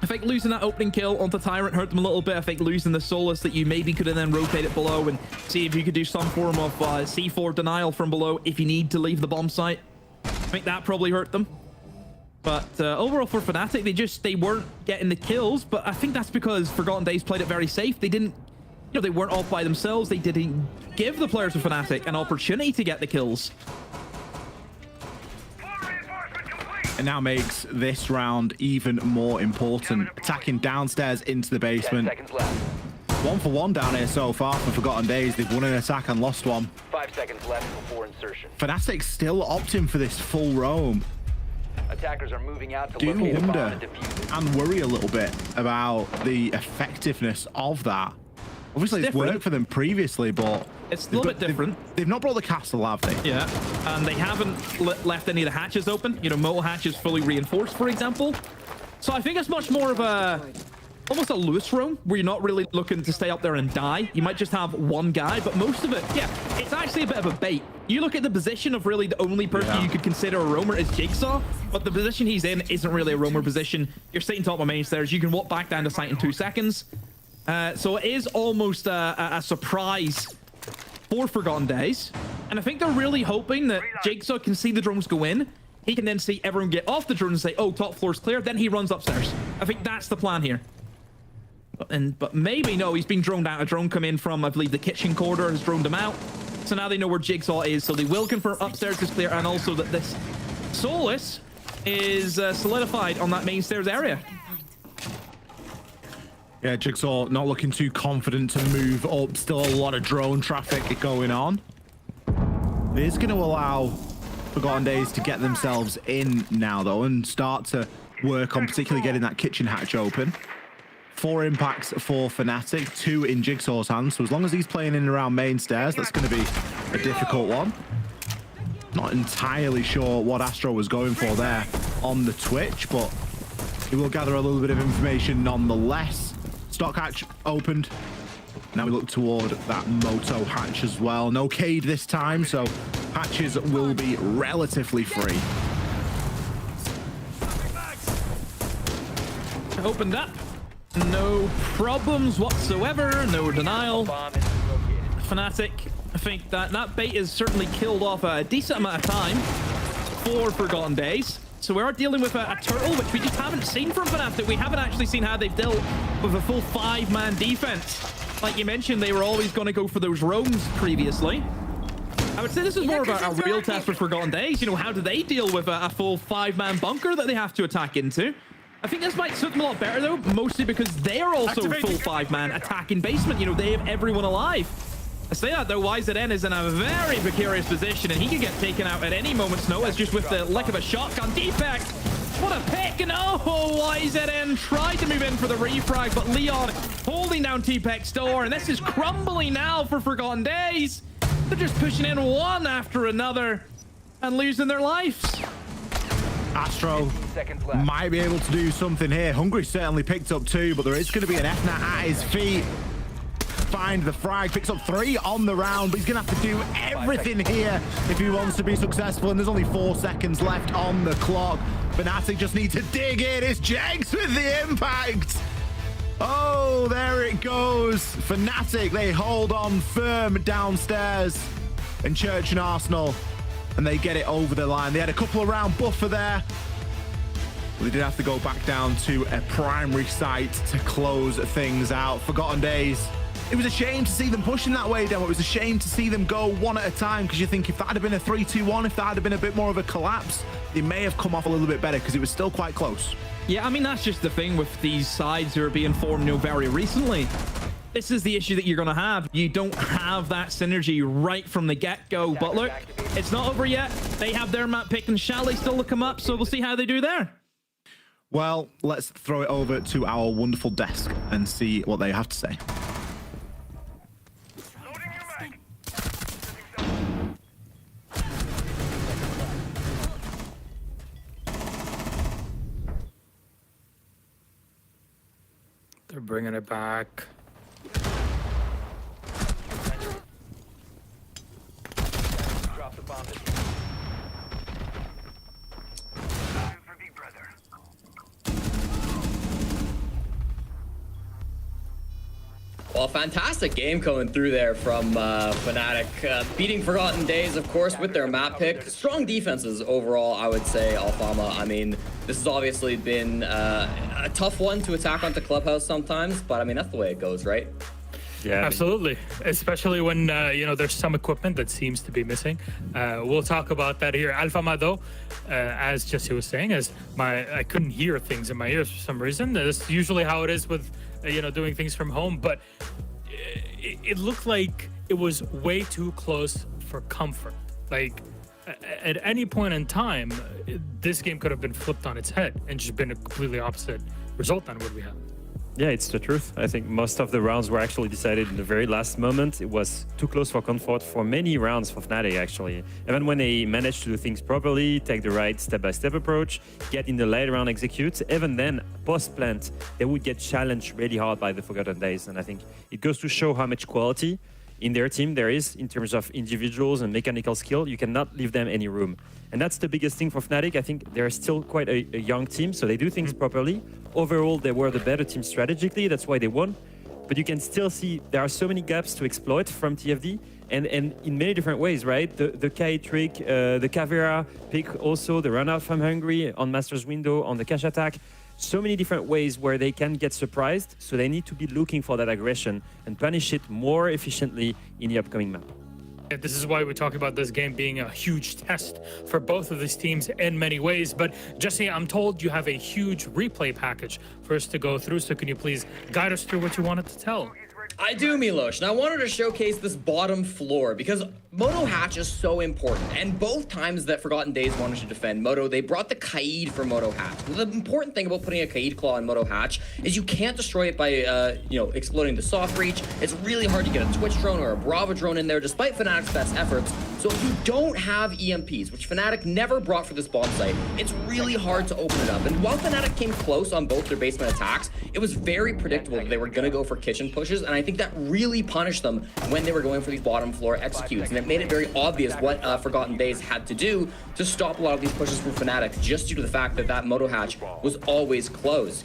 I think losing that opening kill onto Tyrant hurt them a little bit. I think losing the Solus that you maybe could have then rotated below and see if you could do some form of C4 denial from below if you need to leave the bomb site. I think that probably hurt them. But overall for Fnatic, they weren't getting the kills, but I think that's because Forgotten Days played it very safe. They didn't, you know, they weren't off by themselves. They didn't give the players of Fnatic an opportunity to get the kills. It now makes this round even more important. Attacking downstairs into the basement. 10 seconds left. 1 for 1 down here so far for Forgotten Days. They've won an attack and lost one. 5 seconds left before insertion. Fnatic still opting for this full roam. Attackers are moving out to Do locate a bomb wonder and defuse it. and worry a little bit about the effectiveness of that. Obviously, it's worked for them previously, but it's a little bit different. They've not brought the castle, have they? Yeah, and they haven't left any of the hatches open. You know, Moto hatch is fully reinforced, for example. So I think it's much more of almost a loose roam where you're not really looking to stay up there and die. You might just have one guy, but most of it, yeah, it's actually a bit of a bait. You look at the position of really the only person you could consider a roamer is Jigsaw, but the position he's in isn't really a roamer position. You're sitting top of main stairs. You can walk back down to site in 2 seconds. So it is almost a surprise for Forgotten Days. And I think they're really hoping that Jigsaw can see the drones go in. He can then see everyone get off the drone and say, oh, top floor's clear. Then he runs upstairs. I think that's the plan here. But maybe, no, he's been droned out. A drone come in from, I believe, the kitchen corridor has droned him out. So now they know where Jigsaw is. So they will confirm upstairs is clear, and also that this Solus is solidified on that main stairs area. Yeah, Jigsaw not looking too confident to move up. Still a lot of drone traffic going on. It is going to allow Forgotten Days to get themselves in now, though, and start to work on particularly getting that kitchen hatch open. 4 impacts for Fnatic, 2 in Jigsaw's hands. So as long as he's playing in and around main stairs, that's going to be a difficult one. Not entirely sure what Astro was going for there on the Twitch, but he will gather a little bit of information nonetheless. Stock hatch opened. Now we look toward that Moto hatch as well. No Cade this time, so hatches will be relatively free. Opened up. No problems whatsoever. No denial. Fnatic, I think that bait has certainly killed off a decent amount of time for Forgotten Days. So we are dealing with a turtle, which we just haven't seen from Fnatic. We haven't actually seen how they've dealt with a full 5-man defense. Like you mentioned, they were always going to go for those roams previously. I would say this is more of a real test for Forgotten Days. You know, how do they deal with a full 5-man bunker that they have to attack into? I think this might suit them a lot better, though, mostly because they're also full 5-man attacking basement. You know, they have everyone alive. I say that, though, YZN is in a very precarious position, and he can get taken out at any moment's notice just with the lick of a shotgun. Deepek, what a pick! And oh, YZN tried to move in for the refrag, but Leon holding down Deepek's door, and this is crumbling now for Forgotten Days. They're just pushing in one after another and losing their lives. Astro might be able to do something here. Hungry certainly picked up 2, but there is going to be an FNAT at his feet. find the frag, picks up 3 on the round, but he's going to have to do everything here if he wants to be successful, and there's only 4 seconds left on the clock. Fnatic just need to dig in. It's Jegs with the impact. Oh, there it goes. Fnatic, they hold on firm downstairs in Church and Arsenal, and they get it over the line. They had a couple of round buffer there. They did have to go back down to a primary site to close things out. Forgotten Days. It was a shame to see them pushing that way, Demo. It was a shame to see them go one at a time, because you think if that had been a 3-2-1, if that had been a bit more of a collapse, they may have come off a little bit better, because it was still quite close. Yeah, I mean, that's just the thing with these sides that are being formed, very recently. This is the issue that you're going to have. You don't have that synergy right from the get-go. But look, it's not over yet. They have their map picked, and shall they still look them up? So we'll see how they do there. Well, let's throw it over to our wonderful desk and see what they have to say. They're bringing it back. Drop the bomb. Well, fantastic game coming through there from Fnatic. Beating Forgotten Days, of course, with their map pick. Strong defenses overall, I would say, Alfama. I mean, this has obviously been a tough one to attack onto Clubhouse sometimes, but I mean, that's the way it goes, right? Yeah, absolutely. Especially when there's some equipment that seems to be missing. We'll talk about that here. Alfama, though, as Jesse was saying, I couldn't hear things in my ears for some reason. That's usually how it is with doing things from home. But it looked like it was way too close for comfort. Like at any point in time, this game could have been flipped on its head and just been a completely opposite result than what we have. Yeah, it's the truth. I think most of the rounds were actually decided in the very last moment. It was too close for comfort for many rounds for Fnatic, actually. Even when they managed to do things properly, take the right step-by-step approach, get in the late round execute, even then, post-plant, they would get challenged really hard by the Forgotten Days. And I think it goes to show how much quality in their team there is in terms of individuals and mechanical skill. You cannot leave them any room. And that's the biggest thing for Fnatic. I think they're still quite a young team, so they do things properly. Overall, they were the better team strategically. That's why they won. But you can still see there are so many gaps to exploit from TFD, and in many different ways, right? The Kai trick, the Caveira pick, also the run out from Hungary on Master's Window, on the cash attack. So many different ways where they can get surprised, so they need to be looking for that aggression and punish it more efficiently in the upcoming map. This is why we talk about this game being a huge test for both of these teams in many ways. But Jesse, I'm told you have a huge replay package for us to go through, so can you please guide us through what you wanted to tell? I do, Milosh, and I wanted to showcase this bottom floor because Moto Hatch is so important, and both times that Forgotten Days wanted to defend Moto, they brought the Kaid for Moto Hatch. The important thing about putting a Kaid claw on Moto Hatch is you can't destroy it by, exploding the soft reach. It's really hard to get a Twitch drone or a Bravo drone in there, despite Fnatic's best efforts. So if you don't have EMPs, which Fnatic never brought for this bomb site, it's really hard to open it up. And while Fnatic came close on both their basement attacks, it was very predictable that they were going to go for kitchen pushes, and I think that really punished them when they were going for these bottom floor executes, and it made it very obvious what Forgotten Days had to do to stop a lot of these pushes from Fnatic, just due to the fact that that Moto Hatch was always closed.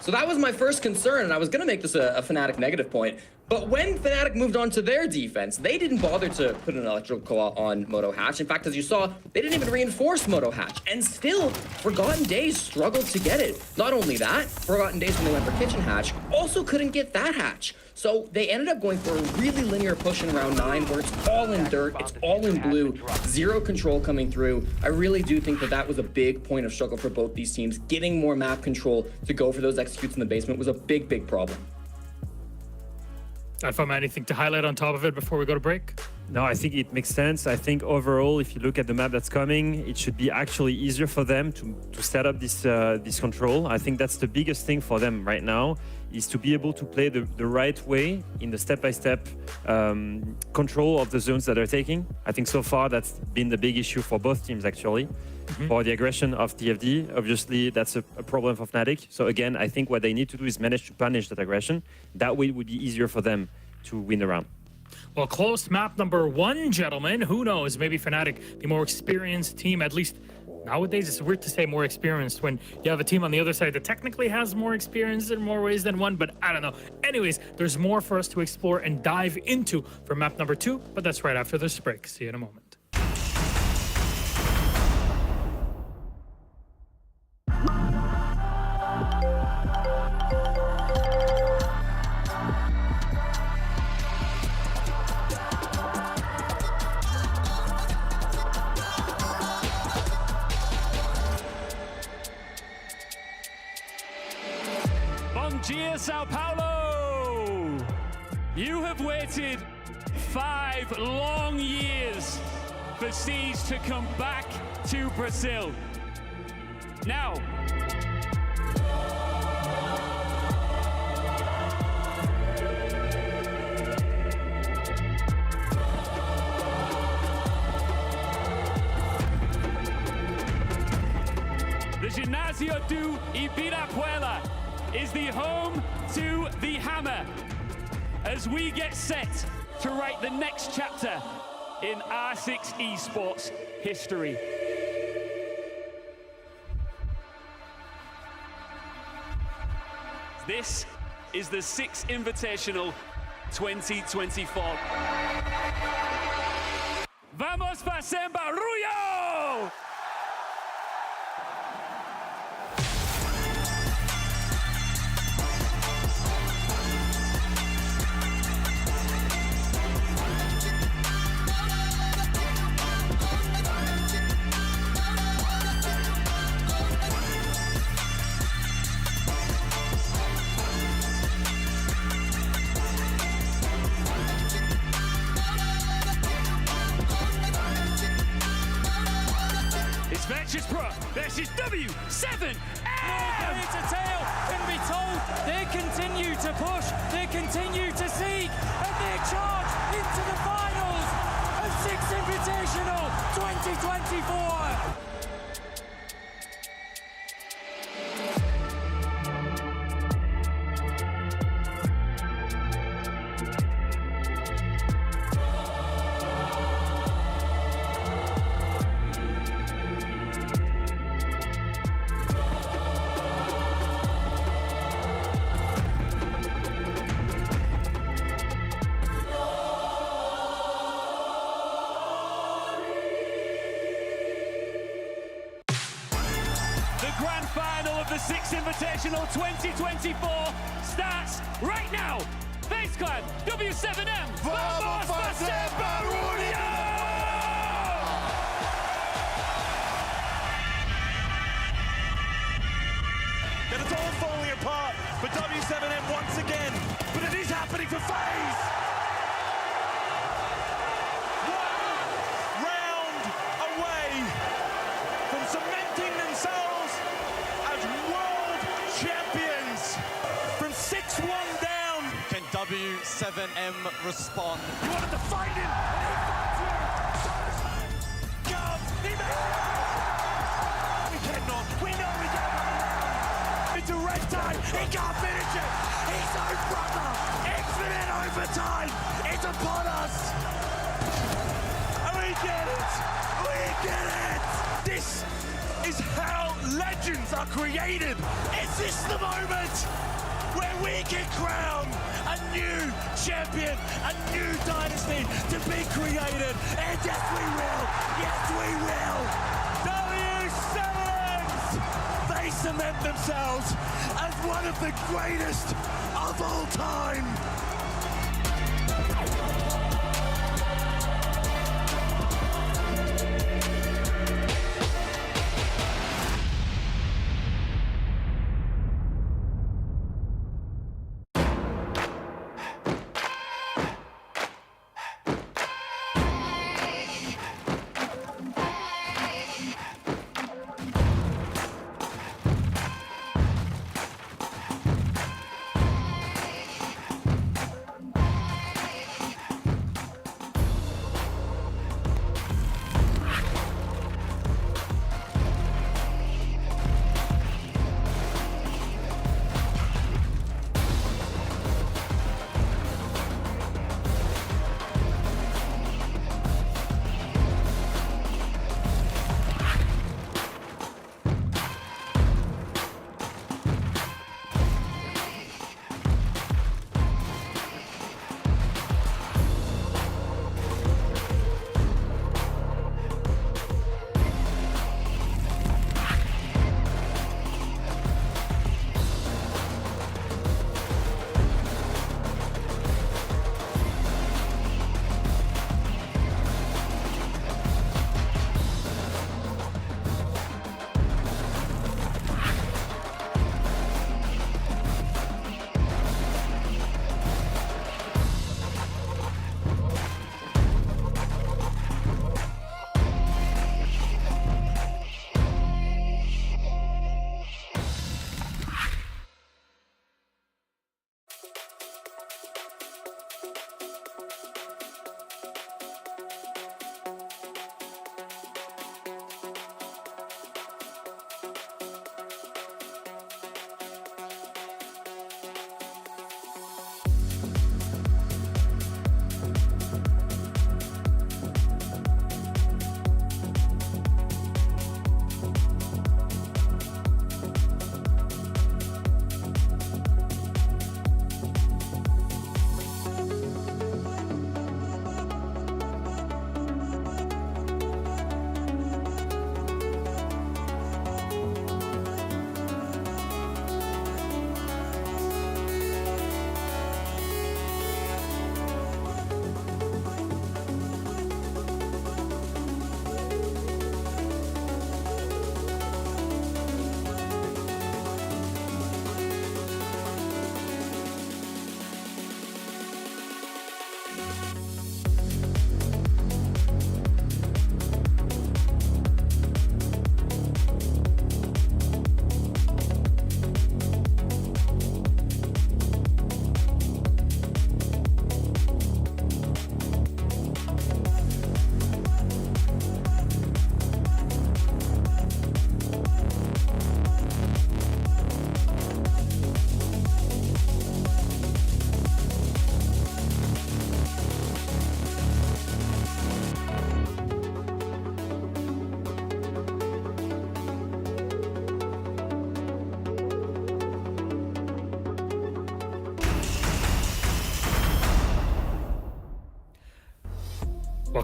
So that was my first concern, and I was going to make this a Fnatic negative point. But when Fnatic moved on to their defense, they didn't bother to put an electrical claw on Moto Hatch. In fact, as you saw, they didn't even reinforce Moto Hatch. And still, Forgotten Days struggled to get it. Not only that, Forgotten Days, when they went for Kitchen Hatch, also couldn't get that hatch. So they ended up going for a really linear push in round 9, where it's all in dirt, it's all in blue, zero control coming through. I really do think that that was a big point of struggle for both these teams. Getting more map control to go for those executes in the basement was a big, big problem. Alfama, anything to highlight on top of it before we go to break? No, I think it makes sense. I think overall, if you look at the map that's coming, it should be actually easier for them to set up this control. I think that's the biggest thing for them right now, is to be able to play the right way in the step-by-step control of the zones that they're taking. I think so far that's been the big issue for both teams, actually. For the aggression of TFD, obviously that's a problem for Fnatic. So again, I think what they need to do is manage to punish that aggression. That way it would be easier for them to win the round. Well, close map number 1, gentlemen. Who knows? Maybe Fnatic, the more experienced team, at least nowadays. It's weird to say more experienced when you have a team on the other side that technically has more experience in more ways than one, but I don't know. Anyways, there's more for us to explore and dive into for map number 2, but that's right after this break. See you in a moment. Bom dia, Sao Paulo! You have waited 5 long years for Siege to come back to Brazil. Now, the Ginásio do Ibirapuera is the home to the Hammer as we get set to write the next chapter in R6 Esports history. This is the 6th Invitational 2024. Vamos fazer barulho! It's Ventures Pro versus W7M! To tail can be told they continue to push, they continue to seek, and they charge into the finals of 6th Invitational 2024. The grand final of the 6th Invitational 2024 starts right now. FaZe Clan, W7M, vamos fazer barulho! And it's all falling apart for W7M once again, but it is happening for FaZe! One round away from cementing themselves as world champions. From 6-1 down. Can W7M respond? You wanted to find him, and he finds you! Comes, he made it! We cannot, we know we cannot! Into red time, he can't finish it! His own brother! Infinite overtime is upon us! And we get it! We get it! This is how legends are created! Is this the moment where we can crown a new champion, a new dynasty to be created? And yes we will! Yes we will! W7s! They cement themselves as one of the greatest of all time!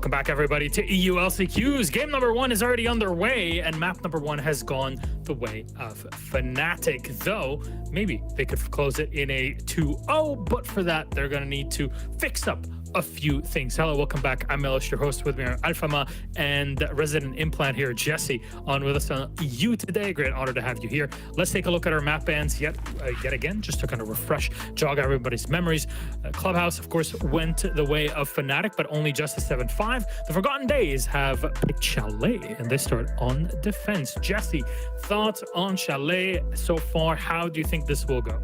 Welcome back, everybody, to EU LCQs. Game number 1 is already underway, and map number 1 has gone the way of Fnatic. Though, maybe they could close it in a 2-0, but for that, they're going to need to fix up a few things. Hello, welcome back. I'm Elish, your host. With me are Alfama and resident implant here, Jesse, on with us on EU today. Great honor to have you here. Let's take a look at our map bans yet again, just to kind of refresh, jog everybody's memories. Clubhouse, of course, went the way of Fnatic, but only just a 7-5. The Forgotten Days have picked Chalet, and they start on defense. Jesse, thoughts on Chalet so far? How do you think this will go?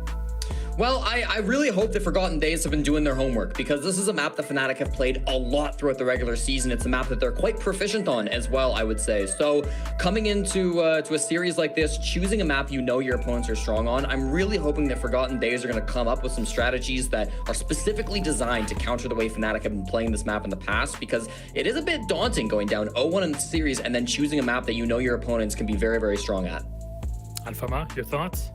Well, I really hope the Forgotten Days have been doing their homework, because this is a map that Fnatic have played a lot throughout the regular season. It's a map that they're quite proficient on as well, I would say. So coming into to a series like this, choosing a map you know your opponents are strong on, I'm really hoping that Forgotten Days are going to come up with some strategies that are specifically designed to counter the way Fnatic have been playing this map in the past, because it is a bit daunting going down 0-1 in the series and then choosing a map that you know your opponents can be very, very strong at. Alfama, your thoughts?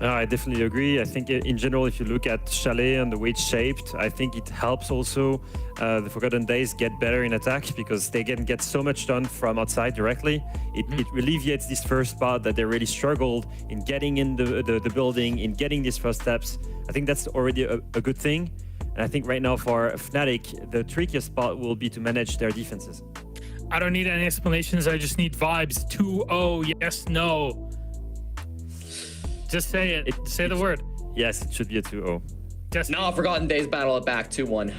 I definitely agree. I think in general, if you look at Chalet and the way it's shaped, I think it helps also the Forgotten Days get better in attack, because they can get so much done from outside directly. It alleviates this first part that they really struggled in getting in the building, in getting these first steps. I think that's already a good thing. And I think right now for Fnatic, the trickiest part will be to manage their defenses. I don't need any explanations. I just need vibes. 2-0, yes, no. Just say it. Say the word. Yes, it should be a 2-0. Just no, Forgotten Days battle it back 2-1.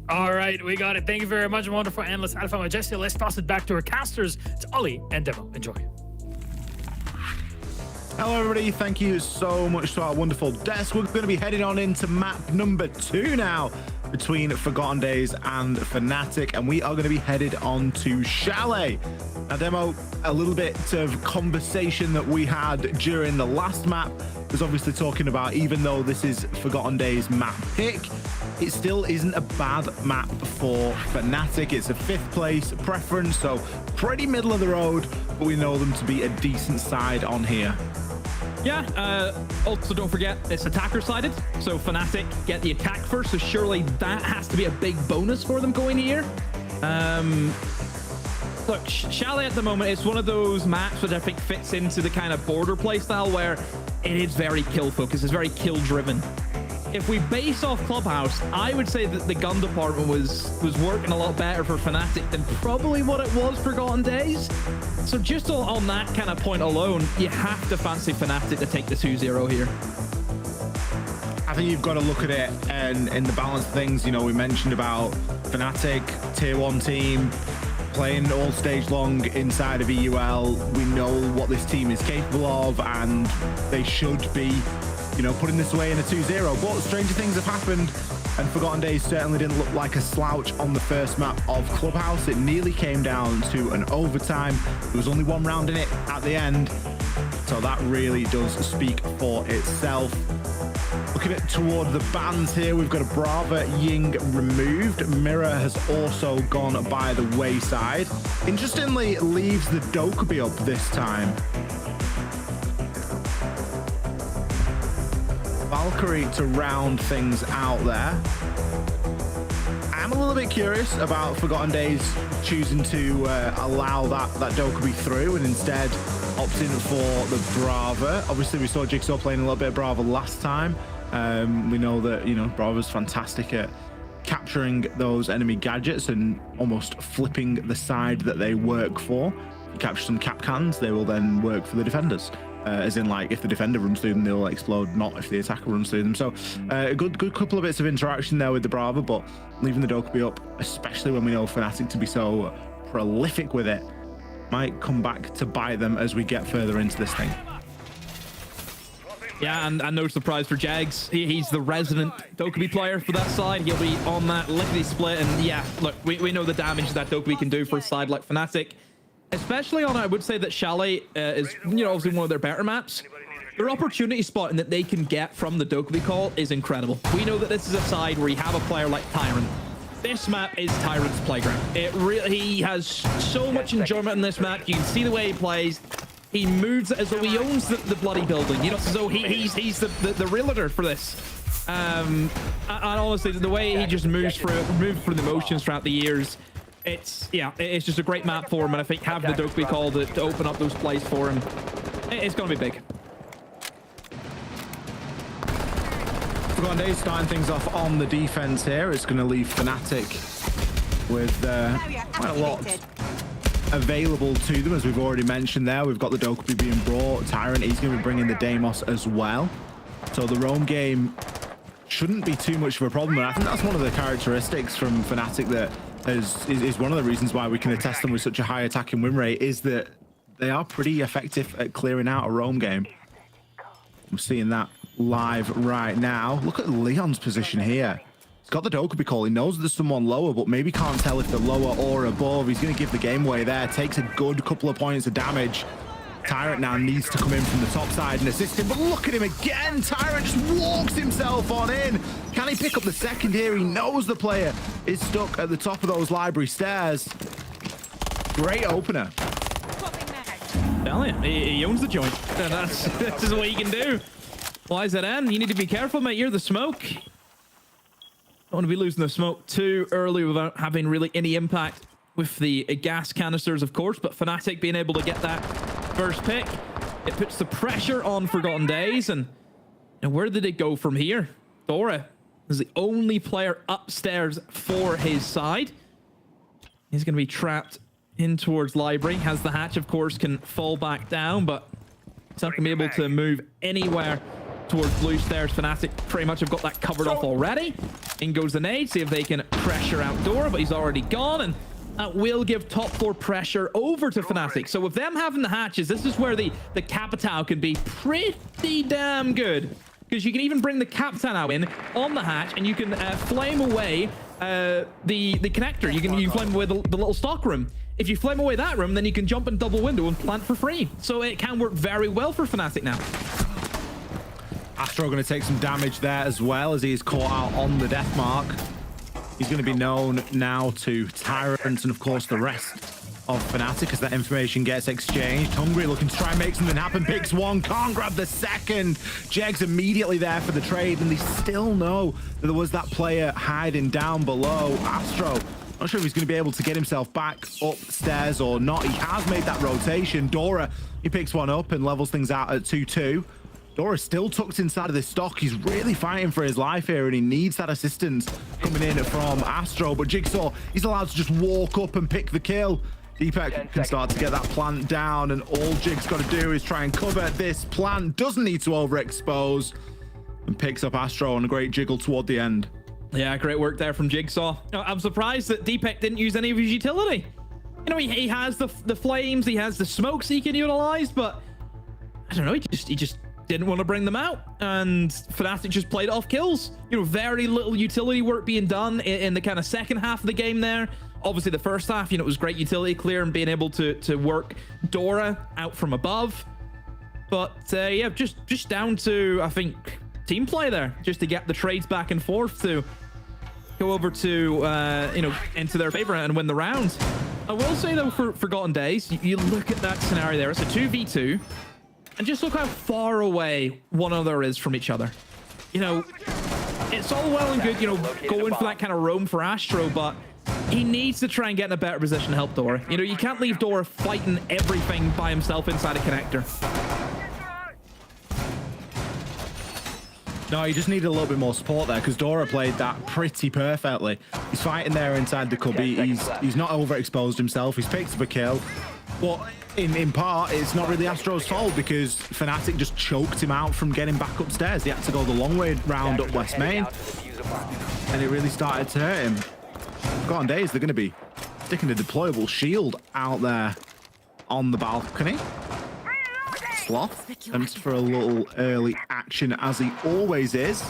All right, we got it. Thank you very much, wonderful analyst Alfama. Jesse, let's toss it back to our casters. It's Ollie and Demo. Enjoy. Hello everybody, thank you so much to our wonderful desk. We're going to be heading on into map number 2 now, between Forgotten Days and Fnatic, and we are going to be headed on to Chalet. Now, Demo, a little bit of conversation that we had during the last map was obviously talking about, even though this is Forgotten Days map pick, it still isn't a bad map for Fnatic. It's a 5th place preference, so pretty middle of the road, but we know them to be a decent side on here. Yeah, also don't forget it's attacker-sided, so Fnatic get the attack first, so surely that has to be a big bonus for them going here. Look, Chalet at the moment is one of those maps which I think fits into the kind of border playstyle where it is very kill-focused, it's very kill-driven. If we base off Clubhouse, I would say that the gun department was working a lot better for Fnatic than probably what it was Forgotten Days. So just on that kind of point alone, you have to fancy Fnatic to take the 2-0 here. I think you've got to look at it and in the balance of things, you know, we mentioned about Fnatic, tier 1 team, playing all stage long inside of EUL. We know what this team is capable of, and they should be, you know, putting this away in a 2-0. But stranger things have happened, and Forgotten Days certainly didn't look like a slouch on the first map of Clubhouse. It nearly came down to an overtime. There was only one round in it at the end, so that really does speak for itself. Looking at toward the bans here, we've got a Brava Ying removed. Mirror has also gone by the wayside. Interestingly, leaves the Dokkaebi up this time. Valkyrie to round things out there. I'm a little bit curious about Forgotten Days choosing to allow that Dokkaebi through and instead opting for the Brava. Obviously, we saw Jigsaw playing a little bit of Brava last time. We know that, you know, Brava's fantastic at capturing those enemy gadgets and almost flipping the side that they work for. You capture some cap cans, they will then work for the defenders. As in, like, if the defender runs through them, they'll explode, not if the attacker runs through them. So a good couple of bits of interaction there with the Brava, but leaving the Dokkaebi up, especially when we know Fnatic to be so prolific with it, might come back to bite them as we get further into this thing. Yeah, and no surprise for Jags. He's the resident Dokkaebi player for that side. He'll be on that lickety split, and yeah, look, we know the damage that Dokkaebi can do for a side like Fnatic. Especially on, I would say that Chalet is, you know, obviously one of their better maps. Their opportunity spot and that they can get from the Dokkaebi call is incredible. We know that this is a side where you have a player like Tyrant. This map is Tyrant's playground. He has so much enjoyment in this map. You can see the way he plays. He moves as though he owns the bloody building. You know, as though he's the realtor for this. And honestly, the way he just moves through the motions throughout the years, it's just a great map for him, and I think having the Dokkaebi call to open up those plays for him, it's going to be big. Forgotten Days starting things off on the defense here. It's going to leave Fnatic with quite a lot available to them, as we've already mentioned there. We've got the Dokkaebi being brought. Tyrant, he's going to be bringing the Deimos as well. So the roam game shouldn't be too much of a problem. And I think that's one of the characteristics from Fnatic that is one of the reasons why we can attest them with such a high attacking win rate, is that they are pretty effective at clearing out a roam game. I'm seeing that live right now. Look at Leon's position here. He's got the Dokkaebi call. He knows there's someone lower, but maybe can't tell if they're lower or above. He's going to give the game away there. Takes a good couple of points of damage. Tyrant now needs to come in from the top side and assist him, but look at him again. Tyrant just walks himself on in. Can he pick up the second here? He knows the player is stuck at the top of those library stairs. Great opener. Tell you, he owns the joint. That's this is what he can do. YZN, you need to be careful, mate. You're the smoke. Don't want to be losing the smoke too early without having really any impact with the gas canisters, of course, but Fnatic being able to get that first pick, it puts the pressure on Forgotten Days. And where did it go from here? Dora is the only player upstairs for his side. He's going to be trapped in towards Library. Has the hatch, of course, can fall back down, but he's not going to be able to move anywhere towards blue stairs. Fnatic pretty much have got that covered off already. In goes the nade, see if they can pressure out Dora, but he's already gone, and that will give top 4 pressure over to Fnatic. So with them having the hatches, this is where the Capitao can be pretty damn good, because you can even bring the Capitao in on the hatch, and you can flame away the connector. You can flame away the little stock room. If you flame away that room, then you can jump in double window and plant for free. So it can work very well for Fnatic now. Astro going to take some damage there as well, as he is caught out on the death mark. He's going to be known now to Tyrant and, of course, the rest of Fnatic as that information gets exchanged. Hungry looking to try and make something happen. Picks one, can't grab the second. Jegs immediately there for the trade, and they still know that there was that player hiding down below. Astro, not sure if he's going to be able to get himself back upstairs or not. He has made that rotation. Dora, he picks one up and levels things out at 2-2. Dora's still tucked inside of this stock. He's really fighting for his life here, and he needs that assistance coming in from Astro. But Jigsaw, he's allowed to just walk up and pick the kill. Deepak can start to get that plant down, and all Jig's got to do is try and cover this plant. Doesn't need to overexpose, and picks up Astro on a great jiggle toward the end. Yeah, great work there from Jigsaw. I'm surprised that Deepak didn't use any of his utility. You know, he has the flames, he has the smokes he can utilize, but I don't know, he just didn't want to bring them out, and Fnatic just played off kills. You know, very little utility work being done in the kind of second half of the game there. Obviously the first half, you know, it was great utility clear and being able to work Dora out from above. But yeah, just down to, I think, team play there, just to get the trades back and forth to go over to, you know, into their favor and win the round. I will say though, for Forgotten Days, you look at that scenario there, it's a 2v2. And just look how far away one another is from each other. You know, it's all well and good, you know, going for that kind of roam for Astro, but he needs to try and get in a better position to help Dora. You know, you can't leave Dora fighting everything by himself inside a connector. No, he just needed a little bit more support there, because Dora played that pretty perfectly. He's fighting there inside the cubby. He's not overexposed himself. He's picked up a kill. But in part, it's not really Astro's fault, because Fnatic just choked him out from getting back upstairs. He had to go the long way round up West Main, and it really started to hurt him. Forgotten Days, they're going to be sticking a deployable shield out there on the balcony. Sloth attempts for a little early action, as he always is.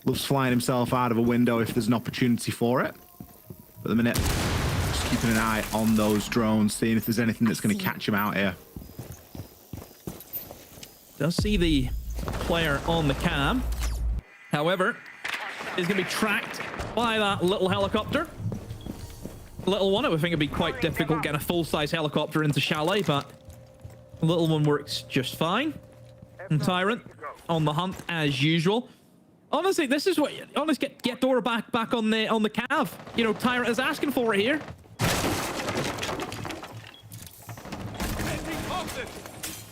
Loves flying himself out of a window if there's an opportunity for it. For the minute, just keeping an eye on those drones, seeing if there's anything that's going to catch him out here. Does see the player on the cam. However, is going to be tracked by that little helicopter. Little one, I would think it'd be quite difficult getting a full-size helicopter into Chalet, but the little one works just fine. And Tyrant on the hunt as usual. Honestly, this is what, honestly, get Dora back on the cav. You know, Tyrant is asking for it here.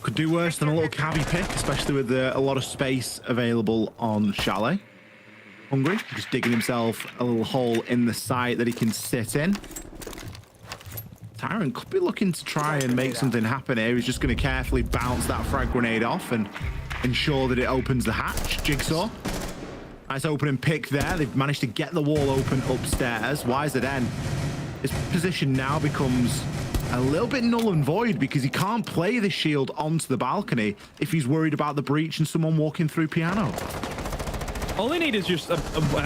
Could do worse than a little cabbie pick, especially with a lot of space available on Chalet. Hungry, just digging himself a little hole in the site that he can sit in. Tyrant could be looking to try and make something happen here. He's just going to carefully bounce that frag grenade off and ensure that it opens the hatch. Jigsaw. Nice opening pick there. They've managed to get the wall open upstairs. YZN, his position now becomes a little bit null and void because he can't play the shield onto the balcony if he's worried about the breach and someone walking through piano. All they need is just, I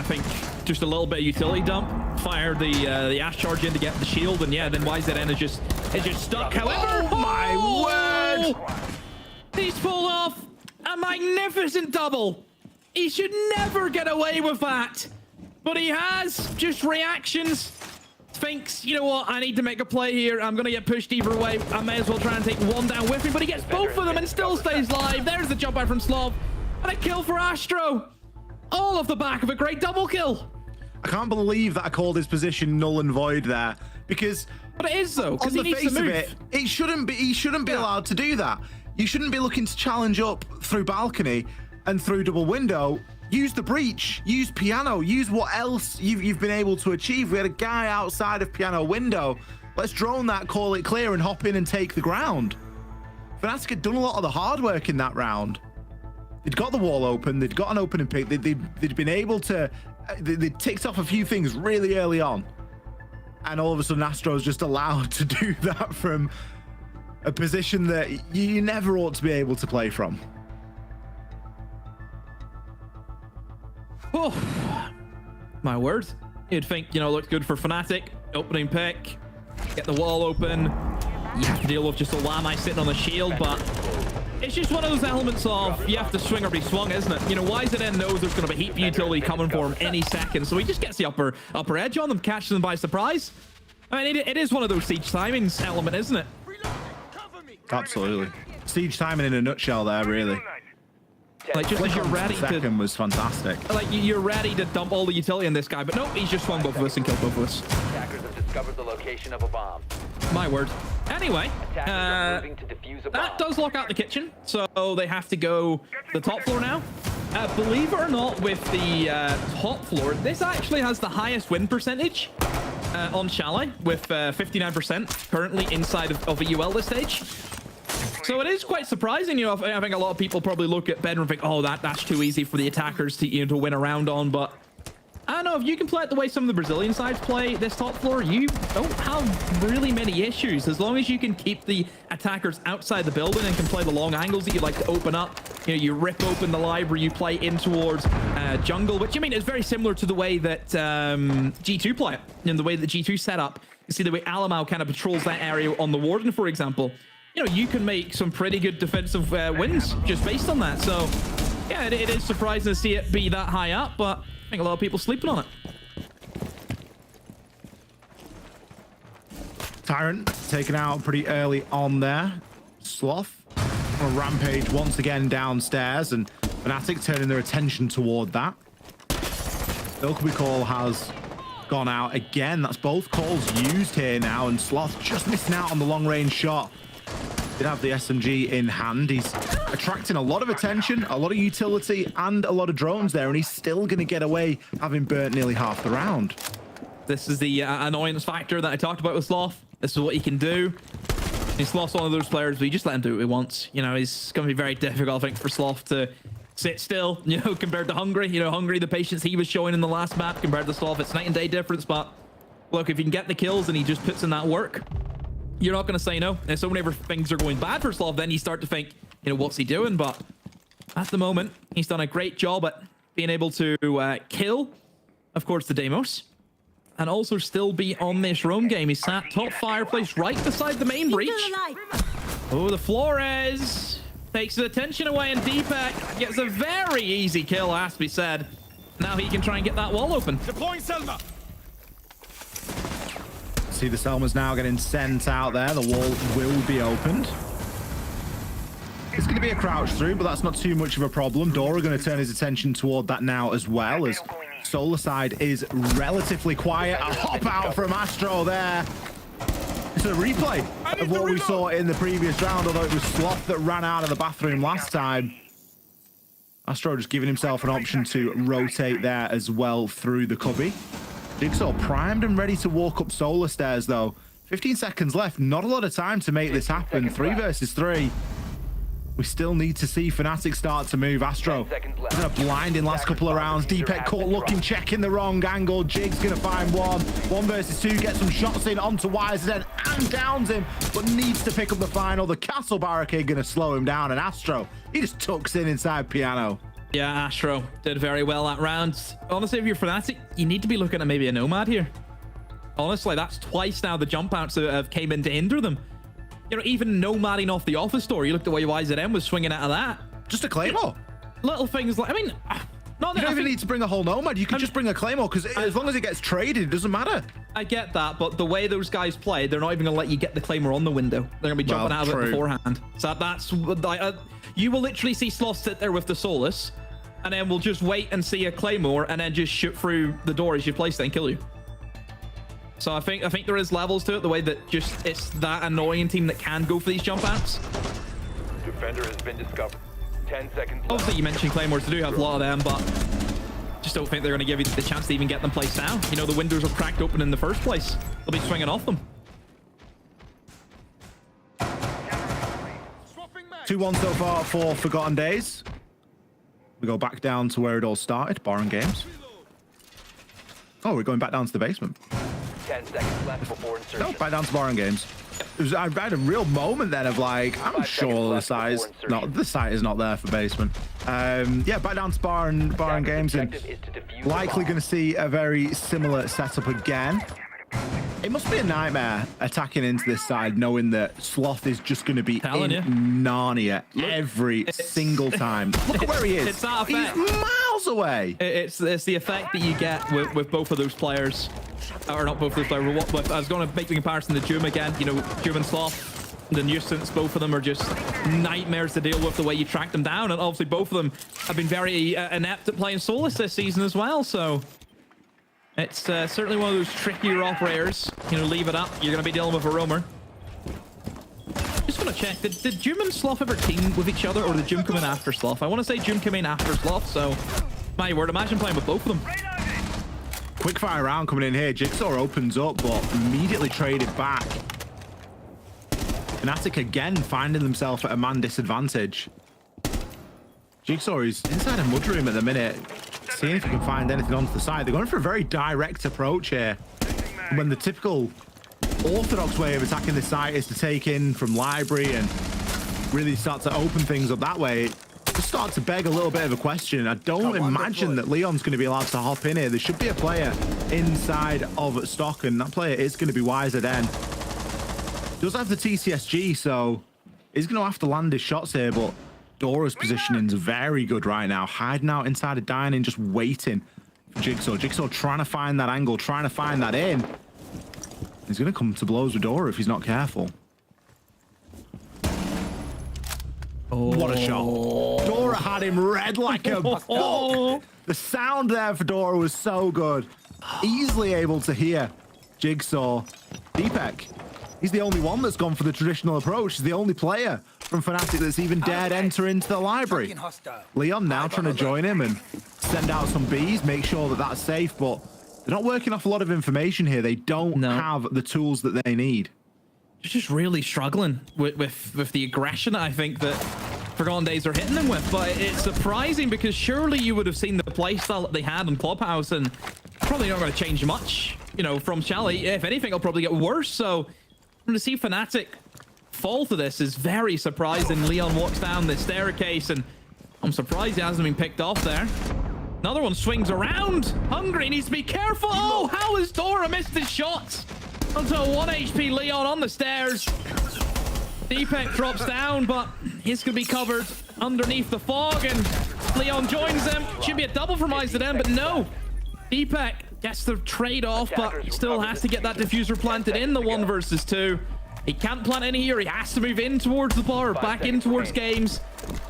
think, just a little bit of utility dump. Fire the Ash charge in to get the shield, and yeah, then YZN is just stuck. However, oh my word! He's pulled off a magnificent double. He should never get away with that, but he has. Just reactions. Thinks, you know what, I need to make a play here. I'm gonna get pushed either way. I may as well try and take one down with me, but he gets both of them and still stays live. There's the jump out from Slav, and a kill for Astro. All off the back of a great double kill. I can't believe that I called his position null and void there, because but it is though, because on the face of it, he shouldn't be allowed to do that. You shouldn't be looking to challenge up through balcony and through double window. Use the breach, use piano, use what else you've been able to achieve. We had a guy outside of piano window. Let's drone that, call it clear, and hop in and take the ground. Fnatic had done a lot of the hard work in that round. They'd got the wall open, they'd got an opening pick, they'd been able to, they ticked off a few things really early on. And all of a sudden Astro's just allowed to do that from a position that you never ought to be able to play from. Oh, my word. You'd think, you know, looked good for Fnatic. Opening pick, get the wall open. You have to deal with just a Lamai sitting on the shield, but it's just one of those elements of you have to swing or be swung, isn't it? You know, YZN knows there's going to be heap utility coming for him any second, so he just gets the upper edge on them, catches them by surprise. I mean, it is one of those siege timings element, isn't it? Absolutely. Siege timing in a nutshell there, really. Like, just as you're ready to... second was fantastic. Like, you're ready to dump all the utility in this guy, but no, he's just swung both of us and killed both of us. Attackers have discovered the location of a bomb. My word. Anyway, that does lock out the kitchen, so they have to go to the top floor now. Believe it or not, with the top floor, this actually has the highest win percentage on Chalet, with 59% currently inside of a UL this stage. So it is quite surprising, you know. I think a lot of people probably look at Bedroom and think, oh, that's too easy for the attackers to, you know, to win a round on, but I don't know, if you can play it the way some of the Brazilian sides play this top floor, you don't have really many issues. As long as you can keep the attackers outside the building and can play the long angles that you like to open up. You know, you rip open the library, you play in towards jungle, which, I mean, is very similar to the way that G2 play it. You know, the way that G2 set up. You see the way Alamau kind of patrols that area on the Warden, for example. You know, you can make some pretty good defensive wins just based on that. So, yeah, it is surprising to see it be that high up, but I think a lot of people sleeping on it. Tyrant taken out pretty early on there. Sloth on a rampage once again downstairs, and Fnatic turning their attention toward that. Dokkaebi call has gone out again. That's both calls used here now, and Sloth just missing out on the long range shot. Did have the SMG in hand. He's attracting a lot of attention, a lot of utility, and a lot of drones there, and he's still going to get away having burnt nearly half the round. This is the annoyance factor that I talked about with Sloth. This is what he can do. He's Sloth's one of those players, but you just let him do what he wants. You know, it's going to be very difficult, I think, for Sloth to sit still, you know, compared to Hungry. You know, Hungry, the patience he was showing in the last map compared to Sloth, it's night and day difference. But look, if you can get the kills and he just puts in that work, you're not going to say no. And so whenever things are going bad for Slav, then you start to think, you know, what's he doing? But at the moment, he's done a great job at being able to kill, of course, the Deimos, and also still be on this roam game. He's sat top fireplace right beside the main breach. Oh, the Flores takes his attention away, and Deepak gets a very easy kill, has to be said. Now he can try and get that wall open. Deploying Selma. See the Selmas now getting sent out there. The wall will be opened. It's going to be a crouch through, but that's not too much of a problem. Dora going to turn his attention toward that now as well, as Solar side is relatively quiet. A hop out from Astro there. It's a replay of what we saw in the previous round, although it was Sloth that ran out of the bathroom last time. Astro just giving himself an option to rotate there as well through the cubby. Jigsaw primed and ready to walk up solar stairs, though. 15 seconds left. Not a lot of time to make this happen. 3 versus 3. We still need to see Fnatic start to move. Astro in a blinding last couple of rounds. Deepek caught looking, checking the wrong angle. Jig's going to find one. 1 versus 2, gets some shots in onto YZN and downs him, but needs to pick up the final. The castle barricade going to slow him down, and Astro, he just tucks in inside Piano. Yeah, Astro did very well that round. Honestly, if you're Fnatic, you need to be looking at maybe a Nomad here. Honestly, that's twice now the jump outs have came in to hinder them. You know, even nomading off the office door, you looked at the way YZM was swinging out of that. Just a Claymore. Little things like, I mean, not you don't even need to bring a whole Nomad. You can just bring a Claymore, because as long as it gets traded, it doesn't matter. I get that, but the way those guys play, they're not even going to let you get the Claymore on the window. They're going to be jumping out of it beforehand. So that's, you will literally see Sloth sit there with the Solus, and then we'll just wait and see a Claymore, and then just shoot through the door as you place it and kill you. So I think there is levels to it, the way that just it's that annoying team that can go for these jump outs. Defender has been discovered. 10 seconds left. Obviously, you mentioned Claymores, they do have a lot of them, but just don't think they're going to give you the chance to even get them placed down. You know, the windows are cracked open in the first place. They'll be swinging off them. 2-1 so far for Forgotten Days. We go back down to where it all started, Baron Games. Oh, we're going back down to the basement. 10 seconds left before insertion. No, back down to Baron Games. I had a real moment then of like, I'm sure the site is not there for basement. Yeah, back down to Baron Games, and likely going to see a very similar setup again. It must be a nightmare attacking into this side, knowing that Sloth is just going to be in Narnia every single time. Look at where he is. It's that effect. He's miles away. It's the effect that you get with both of those players. Or not both of those players. I was going to make the comparison to Doom again. You know, Doom and Sloth, the nuisance, both of them are just nightmares to deal with the way you track them down. And obviously both of them have been very inept at playing Solus this season as well. So it's certainly one of those trickier operators. You know, leave it up, you're going to be dealing with a roamer. Just want to check, did Doom and Sloth ever team with each other, or did Doom come in after Sloth? I want to say Doom came in after Sloth, so my word, imagine playing with both of them. Quickfire round coming in here. Jigsaw opens up, but immediately traded back. Fnatic again finding themselves at a man disadvantage. Jigsaw is inside a mudroom at the minute, seeing if he can find anything onto the side. They're going for a very direct approach here. When the typical orthodox way of attacking this site is to take in from library and really start to open things up that way, just start to beg a little bit of a question. I don't imagine that Leon's going to be allowed to hop in here. There should be a player inside of stock, and that player is going to be YZN. Does have the TCSG, so he's going to have to land his shots here, but Dora's positioning is very good right now. Hiding out inside of dining, just waiting for Jigsaw. Jigsaw trying to find that angle, trying to find that in. He's going to come to blows with Dora if he's not careful. Oh. What a shot. Dora had him red like a book. The sound there for Dora was so good. Easily able to hear Jigsaw. Deepek, he's the only one that's gone for the traditional approach. He's the only player from Fnatic that's even dared enter into the library. Leon now trying to join him and send out some bees, make sure that that's safe, but they're not working off a lot of information here. They don't have the tools that they need. Just really struggling with the aggression, I think, that Forgotten Days are hitting them with. But it's surprising, because surely you would have seen the playstyle that they had in Clubhouse, and probably not going to change much, you know, from Shelly. If anything, it'll probably get worse. So to see Fnatic fall to this is very surprising. Leon walks down the staircase, and I'm surprised he hasn't been picked off there. Another one swings around. Hungry needs to be careful. Oh, how has Dora missed his shots? Onto a 1 HP Leon on the stairs. Deepek drops down, but he's going to be covered underneath the fog, and Leon joins them. Should be a double from IZM, but no. Deepek gets the trade off, but still has to get that diffuser planted in the 1 versus 2. He can't plant any here. He has to move in towards the bar, back in towards Games.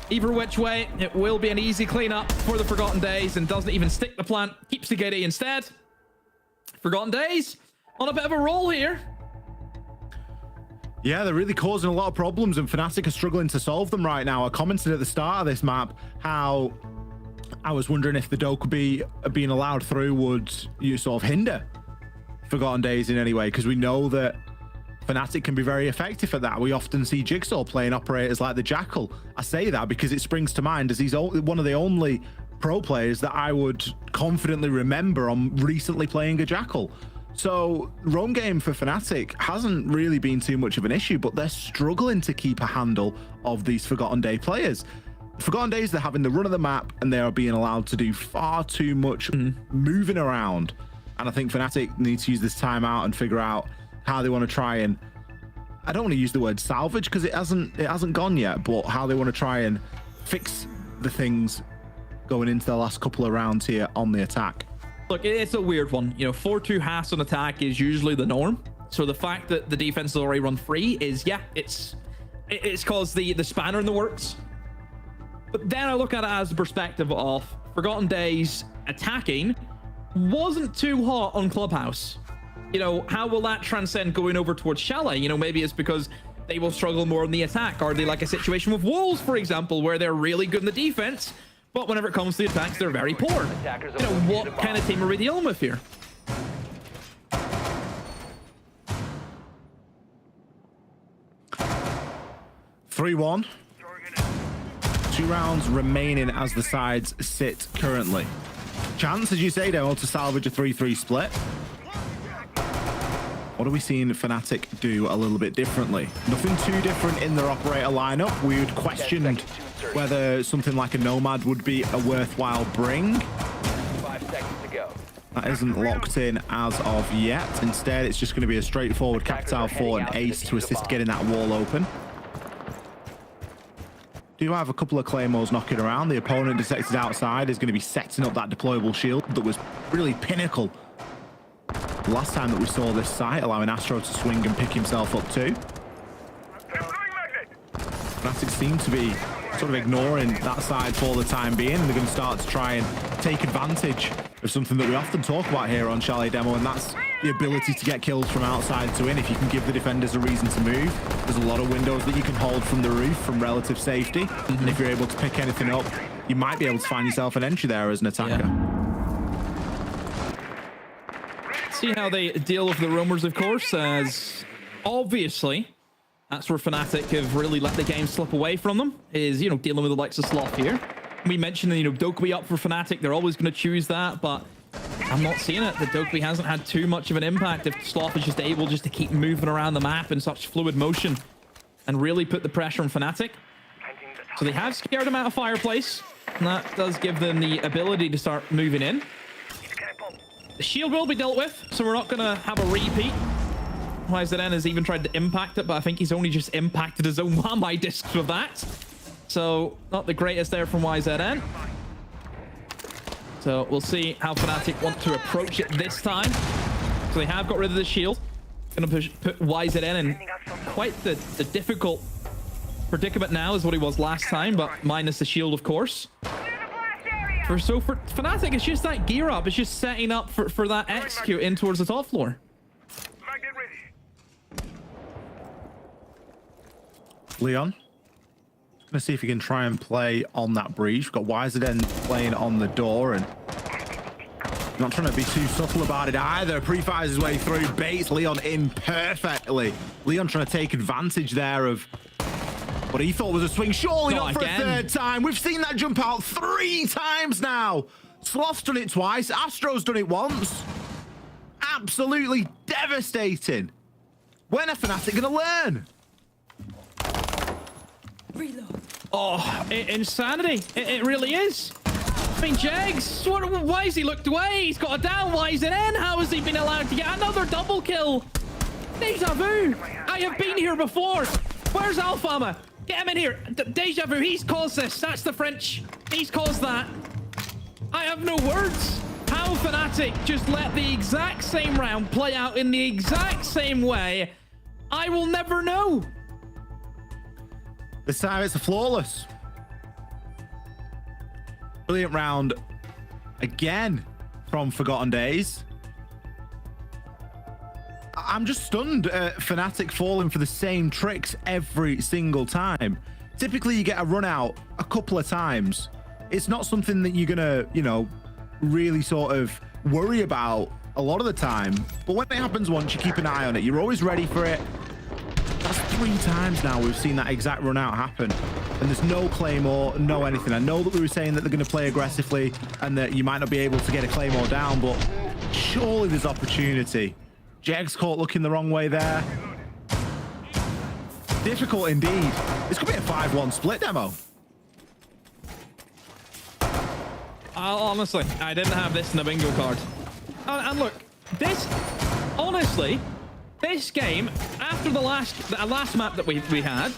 Either which way, it will be an easy cleanup for the Forgotten Days, and doesn't even stick the plant. Keeps the gate instead. Forgotten Days on a bit of a roll here. Yeah, they're really causing a lot of problems, and Fnatic are struggling to solve them right now. I commented at the start of this map how I was wondering if the Dokkaebi being allowed through would sort of hinder Forgotten Days in any way, because we know that Fnatic can be very effective at that. We often see Jigsaw playing operators like the Jackal. I say that because it springs to mind as he's one of the only pro players that I would confidently remember on recently playing a Jackal. So roam game for Fnatic hasn't really been too much of an issue, but they're struggling to keep a handle of these Forgotten Day players. Forgotten Days, they're having the run of the map and they are being allowed to do far too much moving around. And I think Fnatic need to use this time out and figure out how they want to try and, I don't want to use the word salvage because it hasn't gone yet, but how they want to try and fix the things going into the last couple of rounds here on the attack. Look, it's a weird one. You know, 4-2 Haas on attack is usually the norm. So the fact that the defense has already run free is, yeah, it's caused the spanner in the works. But then I look at it as the perspective of Forgotten Days attacking wasn't too hot on Clubhouse. You know, how will that transcend going over towards Chalet? You know, maybe it's because they will struggle more in the attack. Are they like a situation with Wolves, for example, where they're really good in the defense, but whenever it comes to the attacks, they're very poor? You know, what kind of team are we dealing with here? (3-1). 2 rounds remaining as the sides sit currently. Chance, as you say, Demo, to salvage a 3-3 split. What are we seeing Fnatic do a little bit differently? Nothing too different in their operator lineup. We had questioned whether something like a Nomad would be a worthwhile bring. 5 seconds to go. That isn't locked in as of yet. Instead, it's just going to be a straightforward Capital 4 and Ace to assist getting that wall open. Do have a couple of Claymores knocking around. The opponent detected outside is going to be setting up that deployable shield that was really pinnacle last time that we saw this site, allowing Astro to swing and pick himself up too. Fnatic seem to be sort of ignoring that side for the time being, and they're going to start to try and take advantage of something that we often talk about here on Chalet Demo, and that's the ability to get kills from outside to in. If you can give the defenders a reason to move, there's a lot of windows that you can hold from the roof from relative safety, and if you're able to pick anything up, you might be able to find yourself an entry there as an attacker. See how they deal with the roamers, of course, as obviously that's where Fnatic have really let the game slip away from them, is, you know, dealing with the likes of Sloth here. We mentioned, you know, Dokkaebi up for Fnatic. They're always going to choose that, but I'm not seeing it. The Dokkaebi hasn't had too much of an impact if Sloth is just able just to keep moving around the map in such fluid motion and really put the pressure on Fnatic. So they have scared him out of Fireplace, and that does give them the ability to start moving in. The shield will be dealt with, so we're not going to have a repeat. YZN has even tried to impact it, but I think he's only just impacted his own Wamai discs with that. So not the greatest there from YZN. So we'll see how Fnatic want to approach it this time. So they have got rid of the shield. Going to put YZN in quite the difficult predicament now is what he was last time, but minus the shield, of course. So for Fnatic, it's just that gear up. It's just setting up for that execute in towards the top floor. Leon, just gonna see if you can try and play on that breach. We've got YZN playing on the door and not trying to be too subtle about it either. Pre-fires his way through, baits Leon in perfectly. Leon trying to take advantage there of what he thought was a swing. Surely not for a third time. We've seen that jump out 3 times now. Sloth's done it twice. Astro's done it once. Absolutely devastating. When are Fnatic gonna learn? Oh, insanity. It really is. I mean, Jags, why has he looked away? He's got a down. Why is it in? How has he been allowed to get another double kill? Deja vu. I have been here before. Where's Alfama? Get him in here. Deja vu. He's caused this. That's the French. He's caused that. I have no words. How Fnatic just let the exact same round play out in the exact same way, I will never know. This time it's a flawless. Brilliant round again from Forgotten Days. I'm just stunned at Fnatic falling for the same tricks every single time. Typically, you get a run out a couple of times. It's not something that you're gonna, you know, really sort of worry about a lot of the time. But when it happens once, you keep an eye on it. You're always ready for it. That's 3 times now we've seen that exact run out happen. And there's no Claymore, no anything. I know that we were saying that they're going to play aggressively and that you might not be able to get a Claymore down, but surely there's opportunity. Jeg's caught looking the wrong way there. Difficult indeed. This could be a 5-1 split demo. Honestly, I didn't have this in the bingo card. And look, this, honestly, this game, after the last map that we had,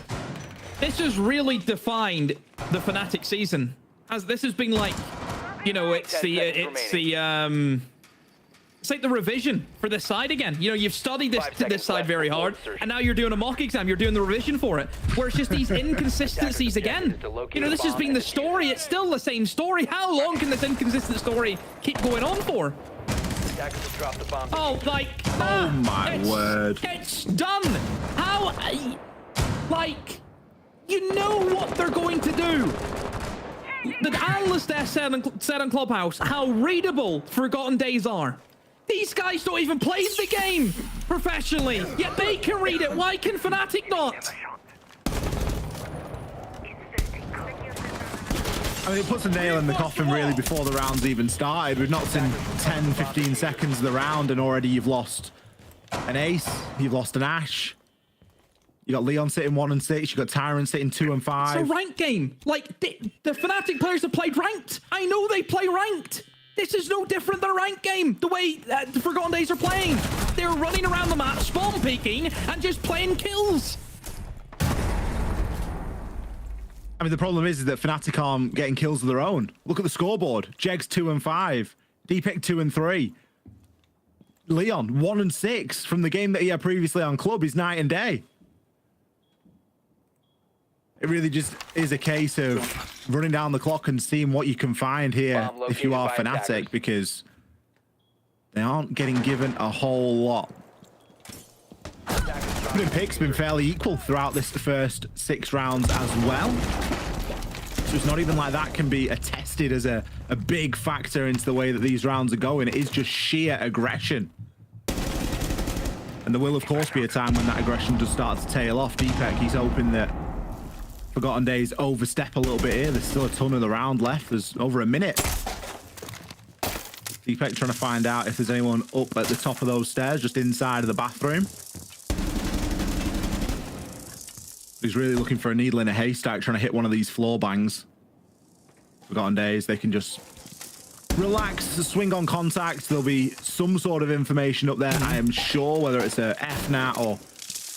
this has really defined the Fnatic season. As this has been like, you know, it's like the revision for this side again. You know, you've studied this side very hard, and now you're doing a mock exam. You're doing the revision for it, where it's just these inconsistencies again. You know, this has been the story. It's still the same story. How long can this inconsistent story keep going on for? Oh, like, oh my word. It's done. How, like, you know what they're going to do. The analyst there said on Clubhouse how readable Forgotten Days are. These guys don't even play the game professionally, yet they can read it. Why can Fnatic not? I mean, it puts a nail in the coffin really before the round's even started. We've not seen 10, 15 seconds of the round and already you've lost an ace, you've lost an Ashe. You got Leon sitting 1 and 6, you got Tyrant sitting 2 and 5. It's a ranked game. Like, the Fnatic players have played ranked. I know they play ranked. This is no different than a ranked game, the way the Forgotten Days are playing. They're running around the map, spawn peeking, and just playing kills. I mean, the problem is that Fnatic aren't getting kills of their own. Look at the scoreboard. Jeg's 2 and 5. Deepak 2 and 3. Leon 1 and 6 from the game that he had previously on Club. He's night and day. It really just is a case of running down the clock and seeing what you can find here if you are Fnatic, because they aren't getting given a whole lot. The picks been fairly equal throughout this first 6 rounds as well. So it's not even like that can be attested as a big factor into the way that these rounds are going. It is just sheer aggression. And there will, of course, be a time when that aggression does start to tail off. Deepak, he's hoping that Forgotten Days overstep a little bit here. There's still a ton of the round left. There's over a minute. Deepak trying to find out if there's anyone up at the top of those stairs, just inside of the bathroom. He's really looking for a needle in a haystack, trying to hit one of these floor bangs. Forgotten Days, they can just relax, swing on contact. There'll be some sort of information up there, I am sure, whether it's a FNAT or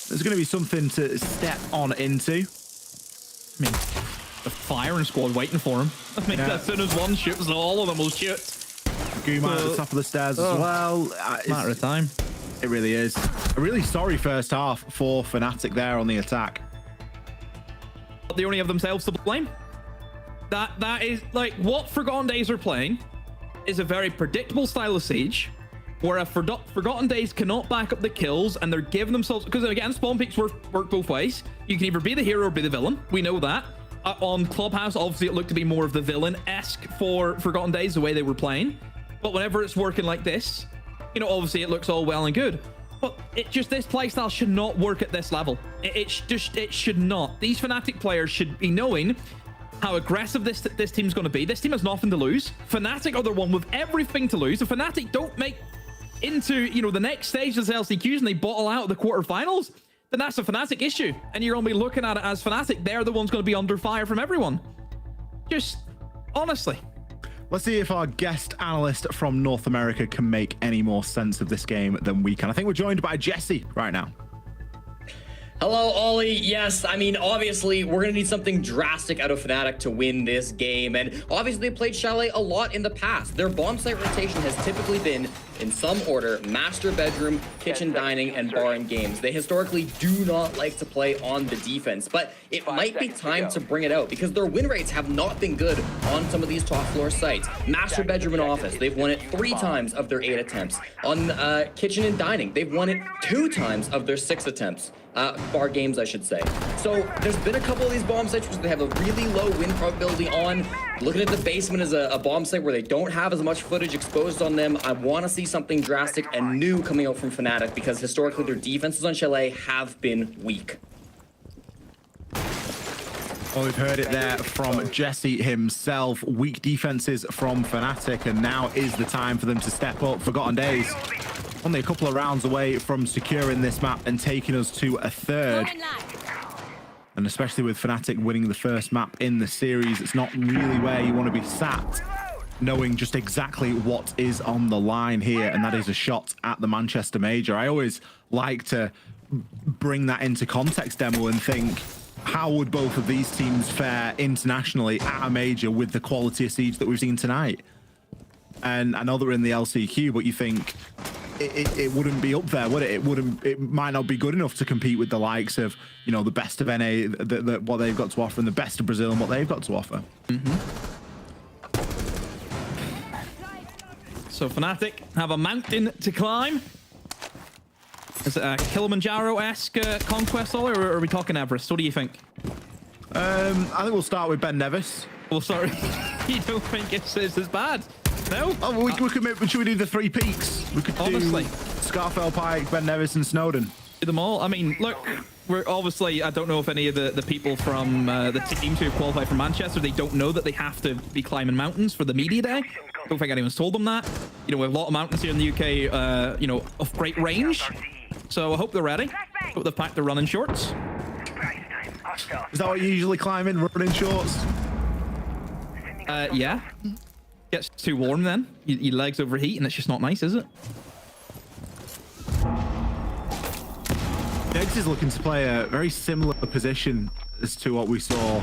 there's going to be something to step on into. I mean, the firing squad waiting for him. I mean, as soon as one shoots, all of them will shoot. Guma at the top of the stairs as well. Matter of time. It really is. A really sorry first half for Fnatic there on the attack. They only have themselves to blame. That is, like, what Forgotten Days are playing is a very predictable style of Siege, where Forgotten Days cannot back up the kills, and they're giving themselves, because again, spawn peaks work both ways. You can either be the hero or be the villain. We know that. On Clubhouse, obviously, it looked to be more of the villain-esque for Forgotten Days, the way they were playing. But whenever it's working like this, you know, obviously it looks all well and good. But it just, this playstyle should not work at this level. It should not. These Fnatic players should be knowing how aggressive this team's going to be. This team has nothing to lose. Fnatic are the one with everything to lose. If Fnatic don't make into, you know, the next stage of the LCQs and they bottle out the quarterfinals, then that's a Fnatic issue. And you're going to be looking at it as Fnatic. They're the ones going to be under fire from everyone. Just, honestly. Let's see if our guest analyst from North America can make any more sense of this game than we can. I think we're joined by Jesse right now. Hello, Ollie. Yes, I mean, obviously, we're going to need something drastic out of Fnatic to win this game. And obviously, they played Chalet a lot in the past. Their bomb site rotation has typically been, in some order, master bedroom, kitchen dining, and bar and games. They historically do not like to play on the defense, but it might be time to bring it out because their win rates have not been good on some of these top floor sites. Master bedroom and office, they've won it 3 times of their 8 attempts. On kitchen and dining, they've won it 2 times of their 6 attempts. Bar games, I should say. So there's been a couple of these bomb sites which they have a really low win probability on. Looking at the basement as a bomb site where they don't have as much footage exposed on them. I want to see something drastic and new coming out from Fnatic because historically their defenses on Chalet have been weak. Well, we've heard it there from Jesse himself. Weak defenses from Fnatic, and now is the time for them to step up. Forgotten Days only a couple of rounds away from securing this map and taking us to a 3rd. And especially with Fnatic winning the first map in the series, it's not really where you want to be sat, knowing just exactly what is on the line here, and that is a shot at the Manchester Major. I always like to bring that into context, Demo, and think, how would both of these teams fare internationally at a major with the quality of siege that we've seen tonight? And I know they're in the LCQ, but you think it wouldn't be up there, would it? It might not be good enough to compete with the likes of, you know, the best of NA, what they've got to offer, and the best of Brazil and what they've got to offer. So Fnatic have a mountain to climb. Is it a Kilimanjaro-esque conquest, or are we talking Everest? What do you think? I think we'll start with Ben Nevis. Well, sorry, you don't think it's as bad? No? Oh, we could should we do the 3 peaks? We could Honestly. do Scarfell Pike, Ben Nevis, and Snowden. Do them all. I mean, look, we're obviously, I don't know if any of the people from the teams who qualify for Manchester, they don't know that they have to be climbing mountains for the media day. I don't think anyone's told them that. You know, we have a lot of mountains here in the UK, you know, of great range. So I hope they're ready. Hope they've packed their running shorts. Is that what you usually climb in, running shorts? Yeah. Gets too warm then. Your legs overheat and it's just not nice, is it? Negs is looking to play a very similar position as to what we saw,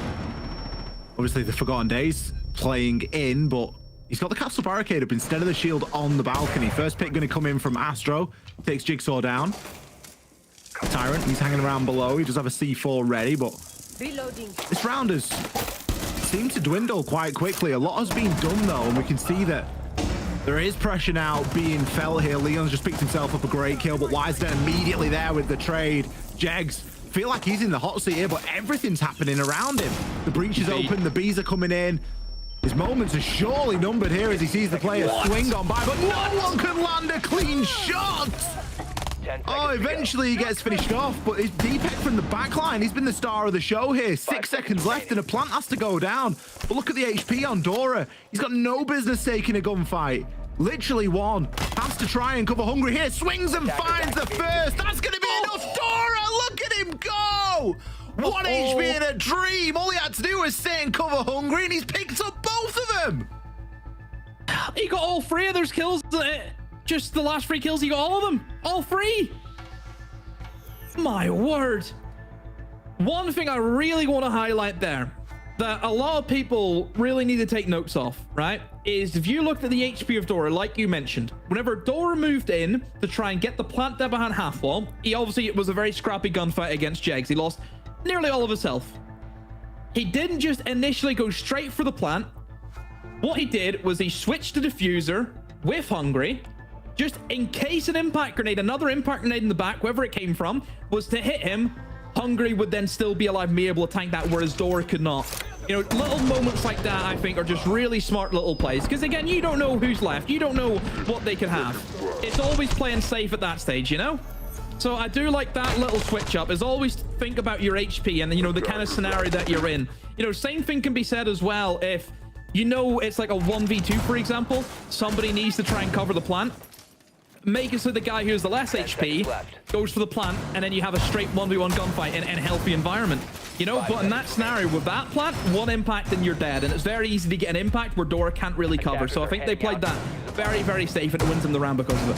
obviously, the Forgotten Days playing in, but he's got the castle barricade up instead of the shield on the balcony. First pick going to come in from Astro. Takes Jigsaw down. Tyrant, he's hanging around below. He does have a C4 ready, but this round has seemed to dwindle quite quickly. A lot has been done, though, and we can see that there is pressure now being felt here. Leon's just picked himself up a great kill, but Wisden immediately there with the trade. Jegs, feel like he's in the hot seat here, but everything's happening around him. The breach is open, the bees are coming in. His moments are surely numbered here as he sees the player swing on by, but no one can land a clean shot! Oh, eventually he gets finished off, but it's Deepek from the backline. He's been the star of the show here. 6 seconds left and a plant has to go down. But look at the HP on Dora. He's got no business taking a gunfight. Literally one. Has to try and cover Hungry here. Swings and finds the first. That's going to be enough. Dora, look at him go. 1 HP in a dream. All he had to do was sit and cover Hungry, and he's picked up both of them. He got all 3 of those kills. Just the last 3 kills, he got all of them. All 3. My word. One thing I really want to highlight there that a lot of people really need to take notes of, right, is if you looked at the HP of Dora, like you mentioned, whenever Dora moved in to try and get the plant there behind half wall, it was a very scrappy gunfight against Jegs. He lost nearly all of his health. He didn't just initially go straight for the plant. What he did was he switched to diffuser with Hungry, just in case an impact grenade, another impact grenade in the back, wherever it came from, was to hit him. Hungry would then still be alive and be able to tank that, whereas Dora could not. You know, little moments like that, I think, are just really smart little plays. Because, again, you don't know who's left. You don't know what they can have. It's always playing safe at that stage, you know? So I do like that little switch up. Is always think about your HP and, you know, the kind of scenario that you're in. You know, same thing can be said as well if, you know, it's like a 1v2, for example. Somebody needs to try and cover the plant. Make it so the guy who has the less HP goes for the plant, and then you have a straight 1v1 gunfight in a healthy environment. You know, but in that scenario, with that plant, 1 impact and you're dead. And it's very easy to get an impact where Dora can't really cover. So I think they played that very, very safe, and it wins them the round because of it.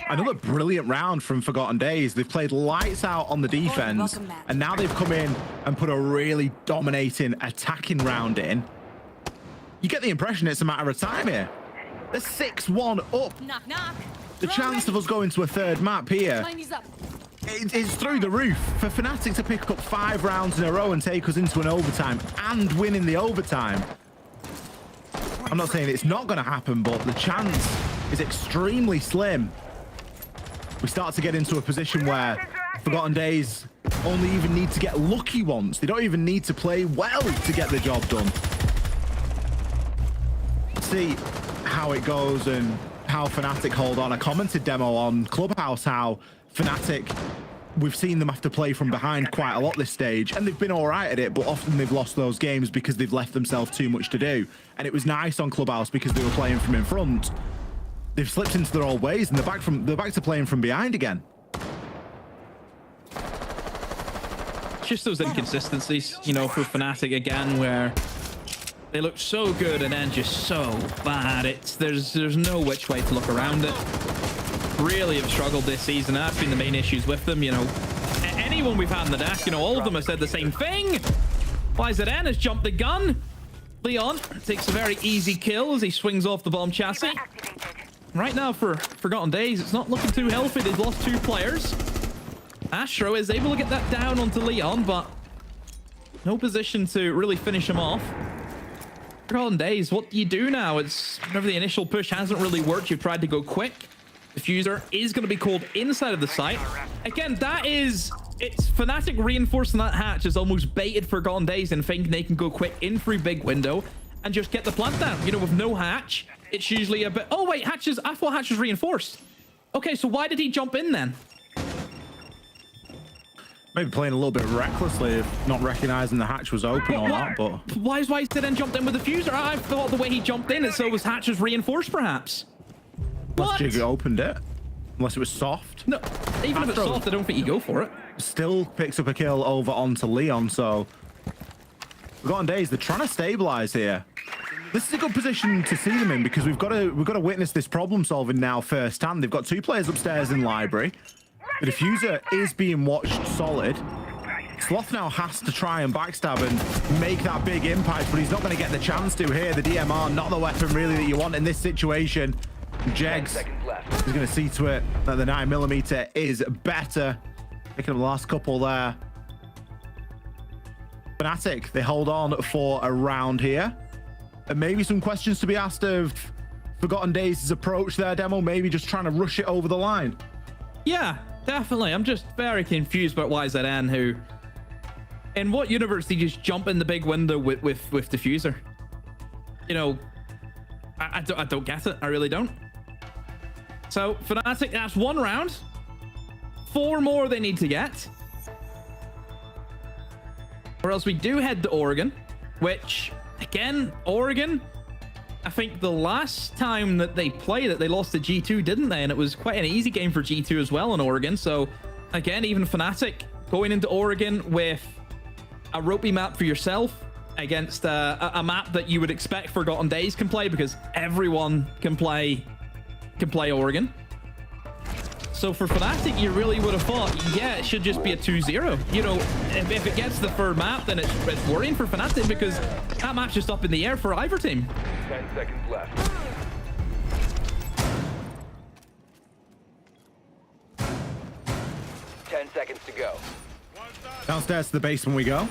Another brilliant round from Forgotten Days. They've played lights out on the defense, and now they've come in and put a really dominating attacking round in. You get the impression it's a matter of time here. They're 6-1 up. Knock, knock. The chance of us going to a third map here, it's through the roof. For Fnatic to pick up 5 rounds in a row and take us into an overtime and win in the overtime. I'm not saying it's not going to happen, but the chance is extremely slim. We start to get into a position where Forgotten Days only even need to get lucky once. They don't even need to play well to get the job done. See how it goes and how Fnatic hold on. I commented demo on Clubhouse how Fnatic, we've seen them have to play from behind quite a lot this stage, and they've been all right at it, but often they've lost those games because they've left themselves too much to do. And it was nice on Clubhouse because they were playing from in front. They've slipped into their old ways, and they're back to playing from behind again. Just those inconsistencies, you know, for Fnatic again, where they look so good and then just so bad. There's no which way to look around it. Really have struggled this season. That's been the main issues with them, you know. Anyone we've had on the desk, you know, all of them have said the same thing. YZN has jumped the gun. Leon takes a very easy kill as he swings off the bomb chassis. Right now for Forgotten Days, it's not looking too healthy. They've lost 2 players. Astro is able to get that down onto Leon, but no position to really finish him off. Forgotten Days, what do you do now? It's whenever the initial push hasn't really worked, you've tried to go quick. Diffuser is going to be called inside of the site. Again, it's Fnatic reinforcing that hatch is almost baited Forgotten Days and thinking they can go quick in through big window and just get the plant down. You know, with no hatch, it's usually a bit... Oh, wait, hatches... I thought hatch was reinforced. Okay, so why did he jump in then? Maybe playing a little bit recklessly, not recognizing the hatch was open or not, but... Why is YZ then jumped in with the fuser? I thought the way he jumped in, so was hatch was reinforced, perhaps. Unless Jiggy opened it. Unless it was soft. No, even if it's soft, I don't think you go for it. Still picks up a kill over onto Leon, so... Forgotten Days, they're trying to stabilize here. This is a good position to see them in because we've got to witness this problem solving now firsthand. They've got 2 players upstairs in library. The diffuser is being watched solid. Sloth now has to try and backstab and make that big impact, but he's not going to get the chance to here. The DMR, not the weapon really that you want in this situation. Jegs is going to see to it that the 9mm is better. Picking up the last couple there. Fnatic, they hold on for a round here. And maybe some questions to be asked of Forgotten Days' approach there, Demo. Maybe just trying to rush it over the line. Yeah, definitely. I'm just very confused about YZN, who... In what universe did he just jump in the big window with Diffuser? You know, I don't get it. I really don't. So, Fnatic, that's 1 round. 4 more they need to get. Or else we do head to Oregon, which... Again, Oregon, I think the last time that they played it, they lost to G2, didn't they? And it was quite an easy game for G2 as well in Oregon. So, again, even Fnatic going into Oregon with a ropey map for yourself against a map that you would expect Forgotten Days can play because everyone can play Oregon. So for Fnatic, you really would have thought, yeah, it should just be a 2-0. You know, if it gets the 3rd map, then it's worrying for Fnatic because that map's just up in the air for either team. 10 seconds left. Seconds to go. Downstairs to the basement we go.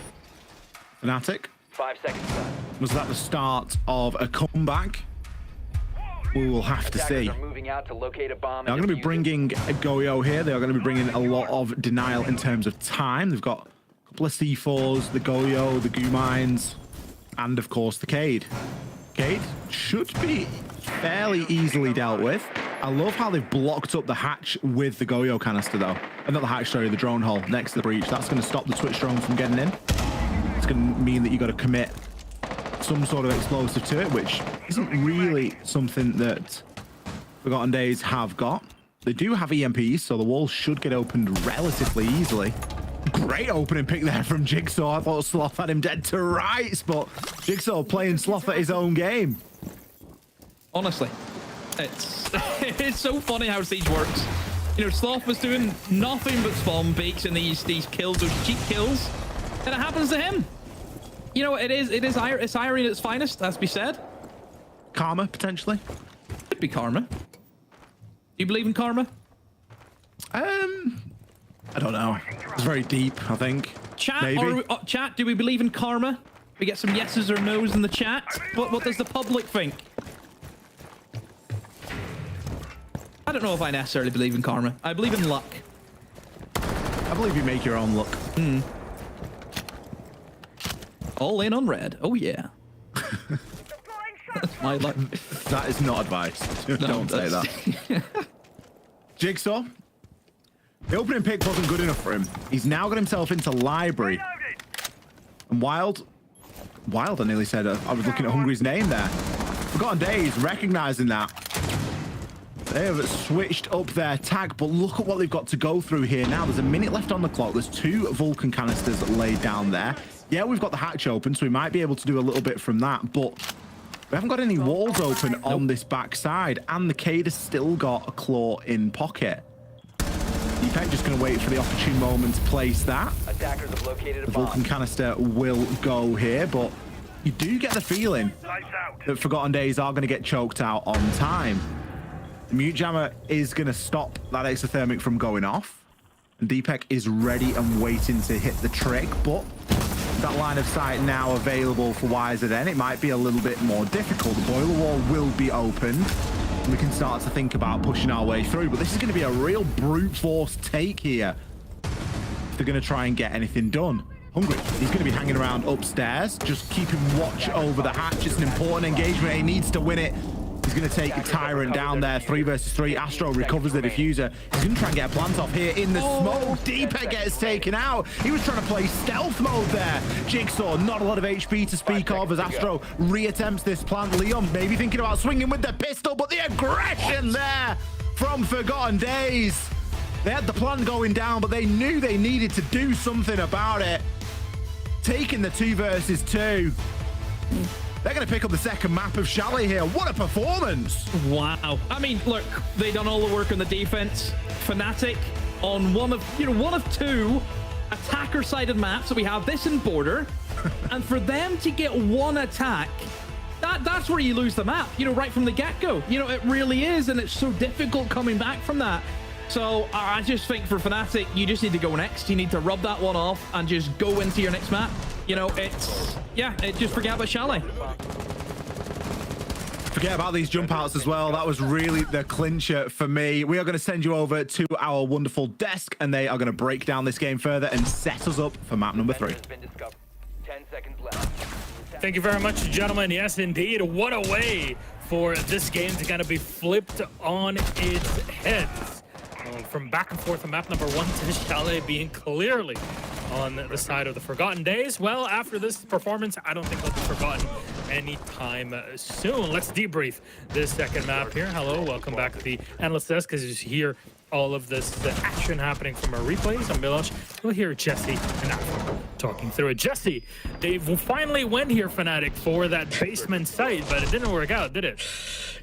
Fnatic. 5 seconds left. Was that the start of a comeback? We will have to see. Are moving out to locate a bomb. They're going to be bringing a Goyo here. They are going to be bringing a lot of denial in terms of time. They've got a couple of C4s, the Goyo, the Goo Mines, and of course the Cade. Cade should be fairly easily dealt with. I love how they've blocked up the hatch with the Goyo canister though. Not the hatch, sorry, the drone hole next to the breach. That's going to stop the Twitch drone from getting in. It's going to mean that you got to commit some sort of explosive to it, which isn't really something that Forgotten Days have got. They do have EMPs, so the wall should get opened relatively easily. Great opening pick there from Jigsaw. I thought Sloth had him dead to rights, but Jigsaw playing Sloth at his own game. Honestly, it's It's so funny how Siege works. You know, Sloth was doing nothing but spawn peaks and these kills, those cheap kills, and it happens to him. You know, it's irony at its finest, has to be said. Karma, potentially. Could be karma. Do you believe in karma? I don't know. It's very deep, I think. Chat, maybe. Chat, do we believe in karma? We get some yeses or nos in the chat. What does the public think? I don't know if I necessarily believe in karma. I believe in luck. I believe you make your own luck. All in on red. Oh, yeah. That's my luck. That is not advice. Don't say that. Jigsaw. The opening pick wasn't good enough for him. He's now got himself into library. And Wild, I nearly said, I was looking at Hungry's name there. Forgotten Days, recognizing that. They have switched up their tag, but look at what they've got to go through here now. There's a minute left on the clock. There's 2 Vulcan canisters laid down there. Yeah, we've got the hatch open, so we might be able to do a little bit from that, but we haven't got any walls open on this backside, and the Cade has still got a claw in pocket. Deepak just going to wait for the opportune moment to place that. Attackers have located a The bomb. Vulcan canister will go here, but you do get the feeling that Forgotten Days are going to get choked out on time. The Mute Jammer is going to stop that exothermic from going off. And Deepak is ready and waiting to hit the trick, but that line of sight now available for YZN. It might be a little bit more difficult. The boiler wall will be opened. We can start to think about pushing our way through, but this is going to be a real brute force take here if they're going to try and get anything done. Hungry, he's going to be hanging around upstairs, just keeping watch over the hatch. It's an important engagement. He needs to win it. He's going to take the Tyrant down there, 3 versus 3. Astro recovers the diffuser. He's going to try and get a plant off here in the smoke. Deepak gets taken out. He was trying to play stealth mode there. Jigsaw, not a lot of HP to speak of as Astro reattempts this plant. Leon maybe thinking about swinging with the pistol, but the aggression there from Forgotten Days. They had the plan going down, but they knew they needed to do something about it. Taking the 2 versus 2. They're going to pick up the second map of Chalet here. What a performance! Wow. I mean, look, they done all the work on the defense. Fnatic on one of 2 attacker-sided maps. So we have this in border, and for them to get 1 attack, that's where you lose the map. You know, right from the get-go. You know, it really is, and it's so difficult coming back from that. So I just think for Fnatic, you just need to go next. You need to rub that one off and just go into your next map. You know, just forget about Chalet. Forget about these jump outs as well. That was really the clincher for me. We are going to send you over to our wonderful desk, and they are going to break down this game further and set us up for map number 3. 10 seconds left. Thank you very much, gentlemen. Yes, indeed. What a way for this game to kind of be flipped on its head. From back and forth on map number 1 to Chalet being clearly on the side of the Forgotten Days. Well, after this performance, I don't think they'll be forgotten anytime soon. Let's debrief this second map here. Hello, welcome back to the analyst desk, because you hear all of this action happening from our replays. I'm Milosh. We'll hear Jesse and Afro talking through it. Jesse, they finally went here, Fnatic, for that basement site, but it didn't work out, did it?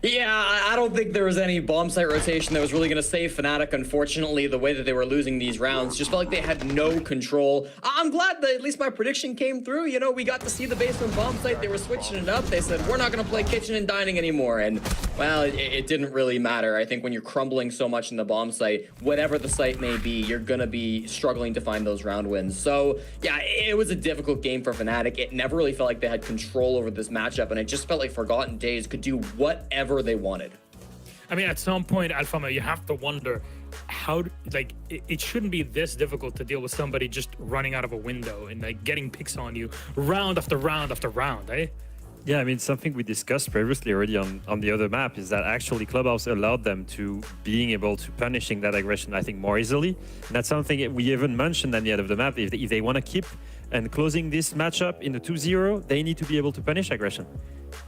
Yeah, I don't think there was any bomb site rotation that was really going to save Fnatic. Unfortunately, the way that they were losing these rounds just felt like they had no control. I'm glad that at least my prediction came through. You know, we got to see the basement bomb site. They were switching it up. They said, we're not going to play kitchen and dining anymore. And, well, it didn't really matter. I think when you're crumbling so much in the bomb site, whatever the site may be, you're going to be struggling to find those round wins. So, yeah, it was a difficult game for Fnatic. It never really felt like they had control over this matchup, and it just felt like Forgotten Days could do whatever they wanted. I mean, at some point, Alfama, you have to wonder how, like, it shouldn't be this difficult to deal with somebody just running out of a window and, like, getting picks on you round after round after round, eh? Yeah, I mean, something we discussed previously already on the other map is that actually Clubhouse allowed them to being able to punishing that aggression, I think, more easily. And that's something we even mentioned at the end of the map. If they want to keep and closing this matchup in the 2-0, they need to be able to punish aggression.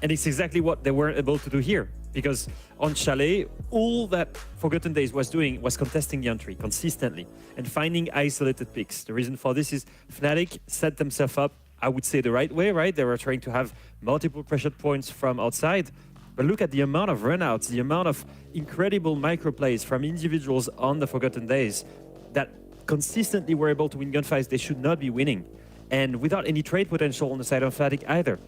And it's exactly what they weren't able to do here. Because on Chalet, all that Forgotten Days was doing was contesting the entry consistently and finding isolated picks. The reason for this is Fnatic set themselves up, I would say, the right way, right? They were trying to have multiple pressure points from outside. But look at the amount of runouts, the amount of incredible microplays from individuals on the Forgotten Days that consistently were able to win gunfights they should not be winning. And without any trade potential on the side of Fnatic either.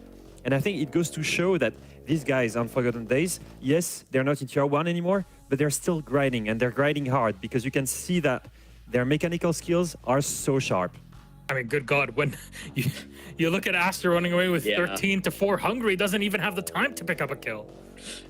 And I think it goes to show that these guys on Forgotten Days, yes, they're not in tier 1 anymore, but they're still grinding, and they're grinding hard because you can see that their mechanical skills are so sharp. I mean, good God, when you look at Astra running away with 13-4, Hungary doesn't even have the time to pick up a kill.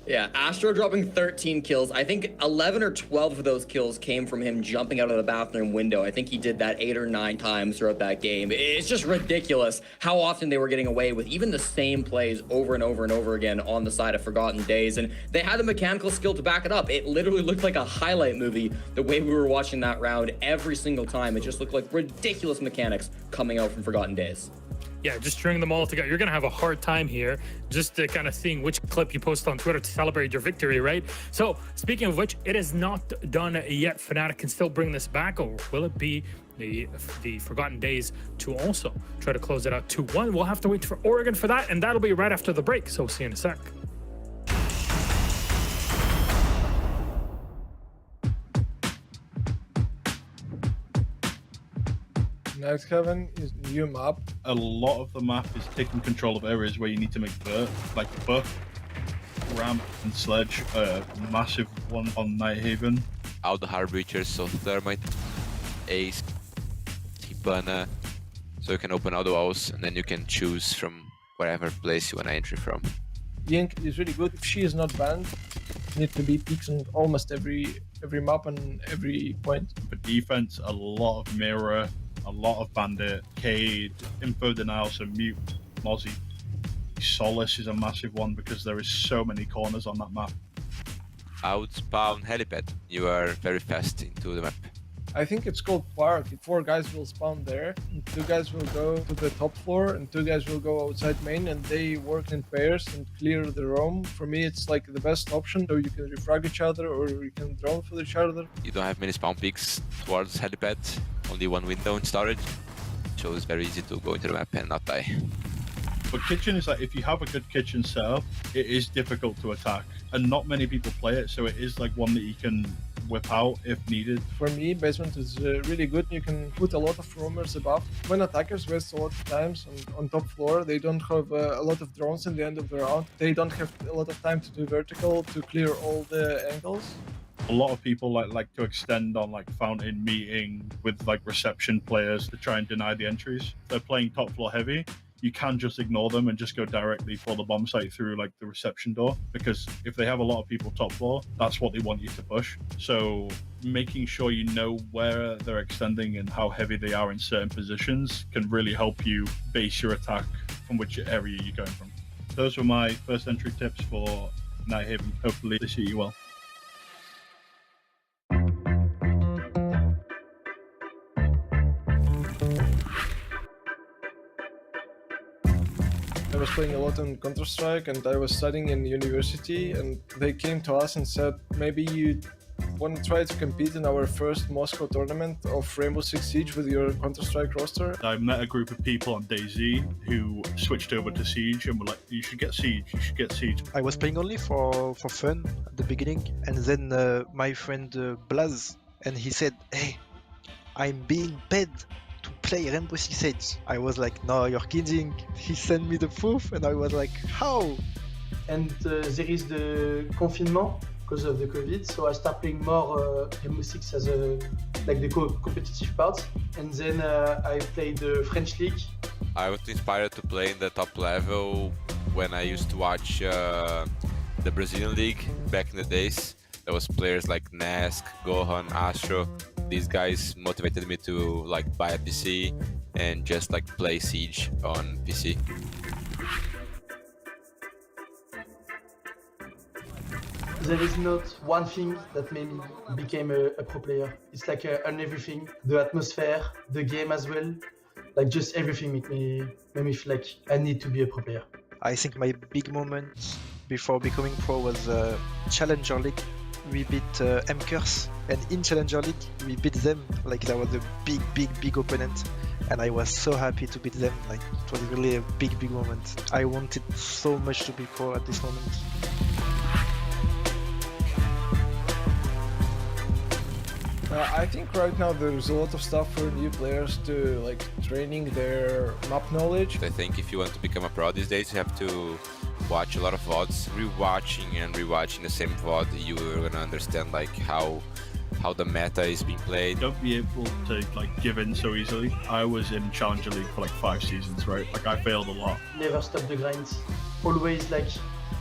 Yeah, Astro dropping 13 kills. I think 11 or 12 of those kills came from him jumping out of the bathroom window. I think he did that 8 or 9 times throughout that game. It's just ridiculous how often they were getting away with even the same plays over and over and over again on the side of Forgotten Days. And they had the mechanical skill to back it up. It literally looked like a highlight movie the way we were watching that round every single time. It just looked like ridiculous mechanics coming out from Forgotten Days. Yeah, just string them all together. You're going to have a hard time here just to kind of seeing which clip you post on Twitter to celebrate your victory, right? So, speaking of which, it is not done yet. Fnatic can still bring this back, or will it be the Forgotten Days to also try to close it out 2-1? We'll have to wait for Oregon for that, and that'll be right after the break. So, see you in a sec. Next, Kevin, is new map. A lot of the map is taking control of areas where you need to make vert, like buff, ramp, and sledge. A massive one on Nighthaven. All the hard breachers, so Thermite, Ace, Hibana. So you can open all the walls, and then you can choose from wherever place you want to enter from. Yink is really good. If she is not banned, need to be peaks on almost every map and every point. For defense, a lot of Mirror, a lot of Bandit, Cade, Info Denial, so Mute, Mozzie. Solace is a massive one because there is so many corners on that map. I would spawn helipad. You are very fast into the map. I think it's called Quark. 4 guys will spawn there, and 2 guys will go to the top floor, and 2 guys will go outside main, and they work in pairs and clear the roam. For me, it's like the best option, so you can refrag each other or you can drone for each other. You don't have many spawn peaks towards helipad, only one window in storage, so it's very easy to go into the map and not die. But kitchen is like, if you have a good kitchen setup, it is difficult to attack, and not many people play it, so it is like one that you can whip out if needed. For me, basement is really good. You can put a lot of roamers above. When attackers waste a lot of times on top floor, they don't have a lot of drones in the end of the round. They don't have a lot of time to do vertical to clear all the angles. A lot of people like to extend on like fountain meeting with like reception players to try and deny the entries. They're playing top floor heavy. You can just ignore them and just go directly for the bomb site through like the reception door, because if they have a lot of people top floor, that's what they want you to push. So making sure you know where they're extending and how heavy they are in certain positions can really help you base your attack from which area you're going from. Those were my first entry tips for Nighthaven. Hopefully they suit you well. I was playing a lot on Counter-Strike and I was studying in university, and they came to us and said, maybe you want to try to compete in our first Moscow tournament of Rainbow Six Siege with your Counter-Strike roster. I met a group of people on DayZ who switched over to Siege and were like, you should get Siege, you should get Siege. I was playing only for fun at the beginning, and then my friend Blaz, and he said, hey, I'm being paid to play Rainbow Six Siege. I was like, no, you're kidding. He sent me the proof, and I was like, how? And there is the confinement because of the COVID, so I start playing more Rainbow Six as like the competitive part, and then I played the French League. I was inspired to play in the top level when I used to watch the Brazilian League back in the days. There was players like Nask, Gohan, Astro. These guys motivated me to like buy a PC and just like play Siege on PC. There is not one thing that made me become a pro player. It's like on everything, the atmosphere, the game as well. Like just everything made me feel like I need to be a pro player. I think my big moment before becoming pro was Challenger League. We beat MCurse, and in Challenger League we beat them. Like that was a big opponent, and I was so happy to beat them. Like it was really a big moment. I wanted so much to be pro at this moment. I think right now there's a lot of stuff for new players to like training their map knowledge. I think if you want to become a pro these days, you have to watch a lot of VODs. Rewatching and rewatching the same VOD, you're gonna understand like how the meta is being played. Don't be able to like give in so easily. I was in Challenger League for like 5 seasons, right? Like I failed a lot. Never stop the grind. Always like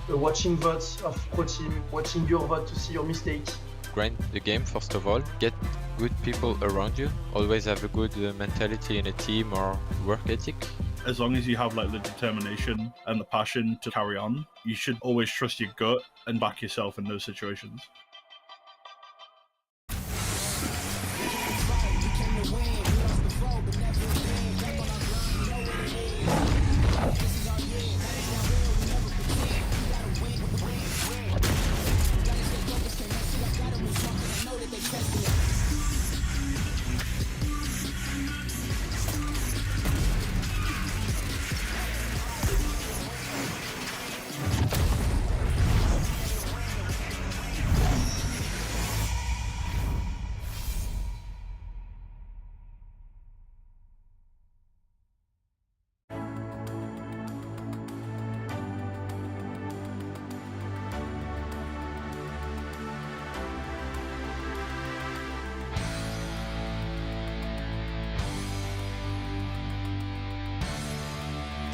watching VODs of pro team, watching your VOD to see your mistakes. Grind the game first of all, get good people around you, always have a good mentality in a team or work ethic. As long as you have like the determination and the passion to carry on, you should always trust your gut and back yourself in those situations.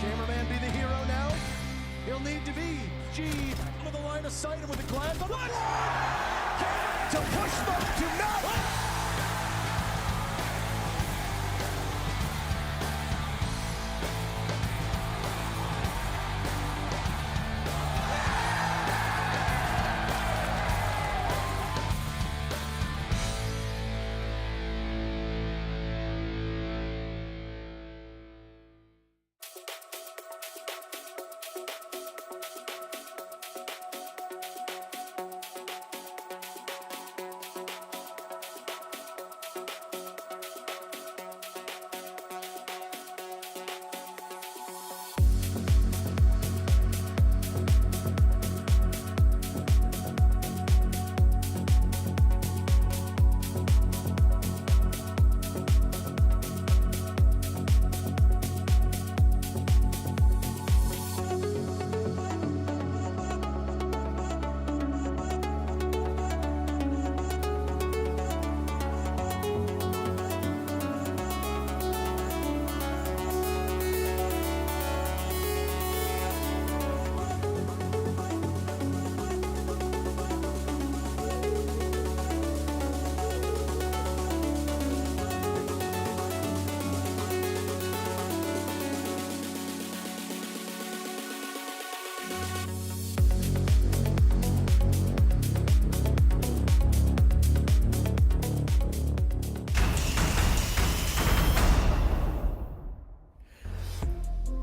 Cameraman be the hero now. He'll need to be. G with a line of sight and with a glance on the board. To push them to not.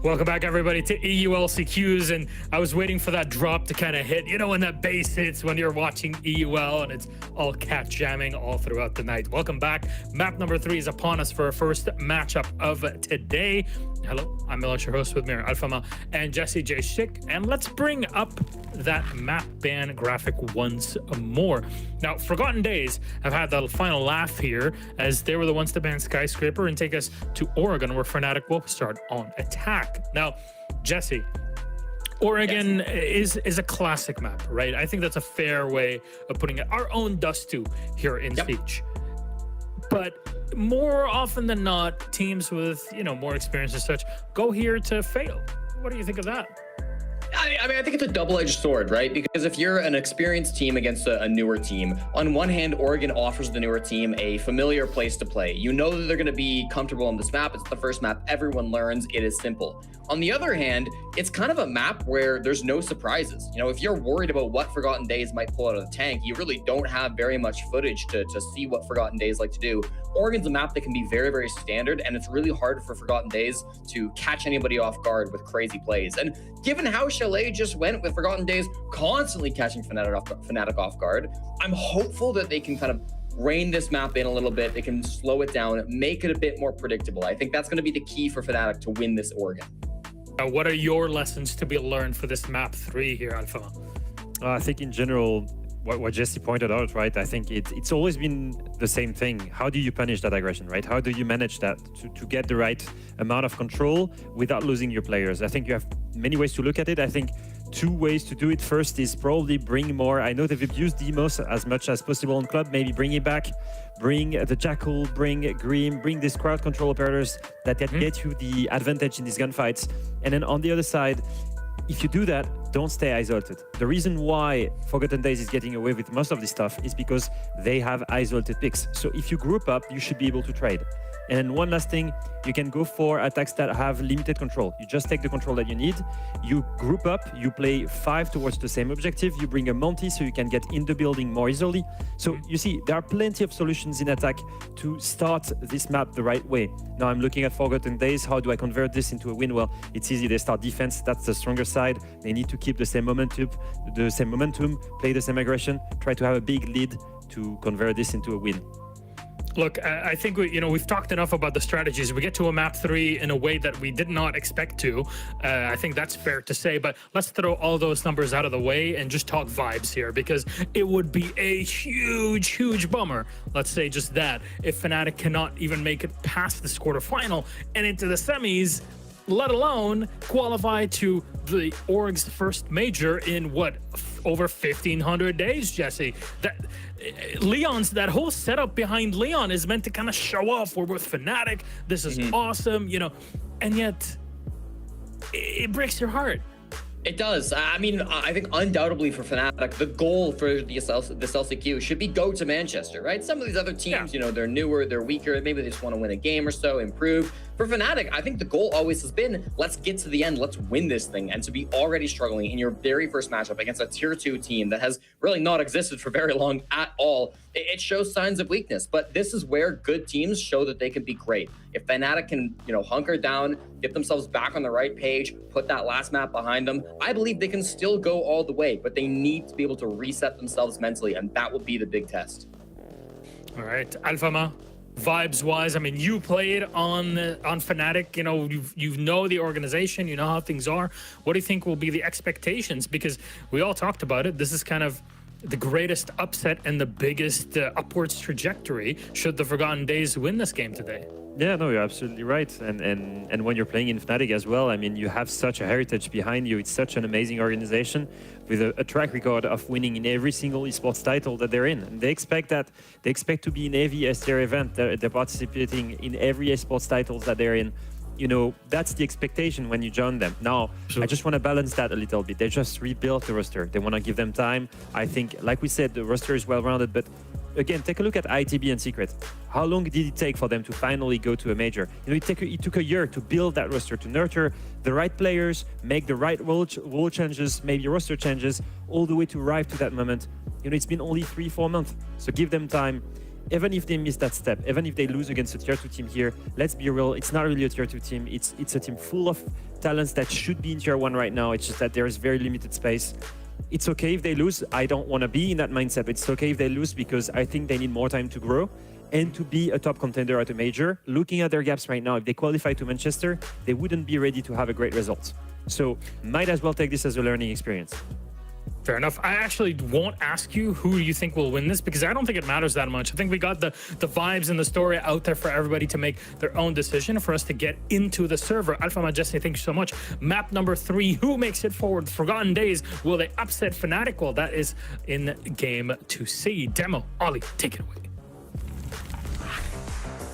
Welcome back, everybody, to EULCQs, and I was waiting for that drop to kind of hit. You know, when that bass hits when you're watching EUL, and it's all cat jamming all throughout the night. Welcome back. Map number 3 is upon us for our first matchup of today. Hello, I'm Milosh, your host, with me, Alfama and Jesse J. Schick, and let's bring up that map ban graphic once more. Now, Forgotten Days have had the final laugh here, as they were the ones to ban Skyscraper and take us to Oregon, where Fnatic will start on attack. Now, Jesse, Oregon is a classic map, right? I think that's a fair way of putting it. Our own Dust2 here in Siege. But more often than not, teams with, you know, more experience and such go here to fail. What do you think of that? I mean, I think it's a double-edged sword, right? Because if you're an experienced team against a newer team, on one hand, Oregon offers the newer team a familiar place to play. You know that they're going to be comfortable on this map. It's the first map everyone learns. It is simple. On the other hand, it's kind of a map where there's no surprises. You know, if you're worried about what Forgotten Days might pull out of the tank, you really don't have very much footage to see what Forgotten Days like to do. Oregon's a map that can be very, very standard, and it's really hard for Forgotten Days to catch anybody off guard with crazy plays. And given how Chalet just went with Forgotten Days constantly catching Fnatic off guard, I'm hopeful that they can kind of rein this map in a little bit. They can slow it down, make it a bit more predictable. I think that's going to be the key for Fnatic to win this Oregon. What are your lessons to be learned for this map 3 here, Alpha? I think in general, what Jesse pointed out, right? I think it's always been the same thing. How do you punish that aggression, right? How do you manage that to get the right amount of control without losing your players? I think you have many ways to look at it. I think 2 ways to do it. First is probably bring more. I know they've abused Demos as much as possible on club. Maybe bring it back. Bring the Jackal, bring Grim, bring these crowd control operators that can get you the advantage in these gunfights. And then on the other side, if you do that, don't stay isolated. The reason why Forgotten Days is getting away with most of this stuff is because they have isolated picks. So if you group up, you should be able to trade. And one last thing, you can go for attacks that have limited control. You just take the control that you need, you group up, you play 5 towards the same objective, you bring a Monty so you can get in the building more easily. So you see, there are plenty of solutions in attack to start this map the right way. Now I'm looking at Forgotten Days, how do I convert this into a win? Well, it's easy, they start defense, that's the stronger side. They need to keep the same momentum, play the same aggression, try to have a big lead to convert this into a win. Look, I think we've talked enough about the strategies. We get to a map 3 in a way that we did not expect to. I think that's fair to say, but let's throw all those numbers out of the way and just talk vibes here, because it would be a huge bummer, let's say just that, if Fnatic cannot even make it past this quarterfinal and into the semis, let alone qualify to the org's first major in what, over 1,500 days, Jesse. That whole setup behind Leon is meant to kind of show off, we're with Fnatic, this is awesome, and yet it breaks your heart. It does. I mean, I think undoubtedly for Fnatic, the goal for this LCQ should be go to Manchester, right? Some of these other teams, they're newer, they're weaker, maybe they just want to win a game or so, improve. For Fnatic, I think the goal always has been, let's get to the end, let's win this thing. And to be already struggling in your very first matchup against a tier 2 team that has really not existed for very long at all, it shows signs of weakness. But this is where good teams show that they can be great. If Fnatic can, hunker down, get themselves back on the right page, put that last map behind them, I believe they can still go all the way, but they need to be able to reset themselves mentally, and that will be the big test. All right, Alphama, vibes wise, I mean, you played on Fnatic, you know the organization, you know how things are. What do you think will be the expectations? Because we all talked about it. This is kind of the greatest upset and the biggest upwards trajectory should the Forgotten Days win this game today. Yeah, no, you're absolutely right. And when you're playing in Fnatic as well, I mean, you have such a heritage behind you. It's such an amazing organization with a track record of winning in every single esports title that they're in. And they expect that. They expect to be in every STR event. They're participating in every esports titles that they're in. That's the expectation when you join them. Now, I just want to balance that a little bit. They just rebuilt the roster. They want to give them time. I think, like we said, the roster is well-rounded, but again, take a look at ITB and Secret. How long did it take for them to finally go to a major? It took a year to build that roster, to nurture the right players, make the right role changes, maybe roster changes, all the way to arrive to that moment. It's been only 3-4 months, so give them time. Even if they miss that step, even if they lose against a tier 2 team here, let's be real, it's not really a tier 2 team. It's a team full of talents that should be in tier 1 right now. It's just that there is very limited space. It's okay if they lose. I don't want to be in that mindset. It's okay if they lose because I think they need more time to grow and to be a top contender at a major. Looking at their gaps right now, if they qualify to Manchester, they wouldn't be ready to have a great result. So might as well take this as a learning experience. Fair enough. I actually won't ask you who you think will win this because I don't think it matters that much. I think we got the vibes and the story out there for everybody to make their own decision, for us to get into the server. Alpha Jesse, thank you so much. Map number 3, who makes it forward? Forgotten Days, will they upset Fnatic? Well, that is in game to see. Demo, Ollie, take it away.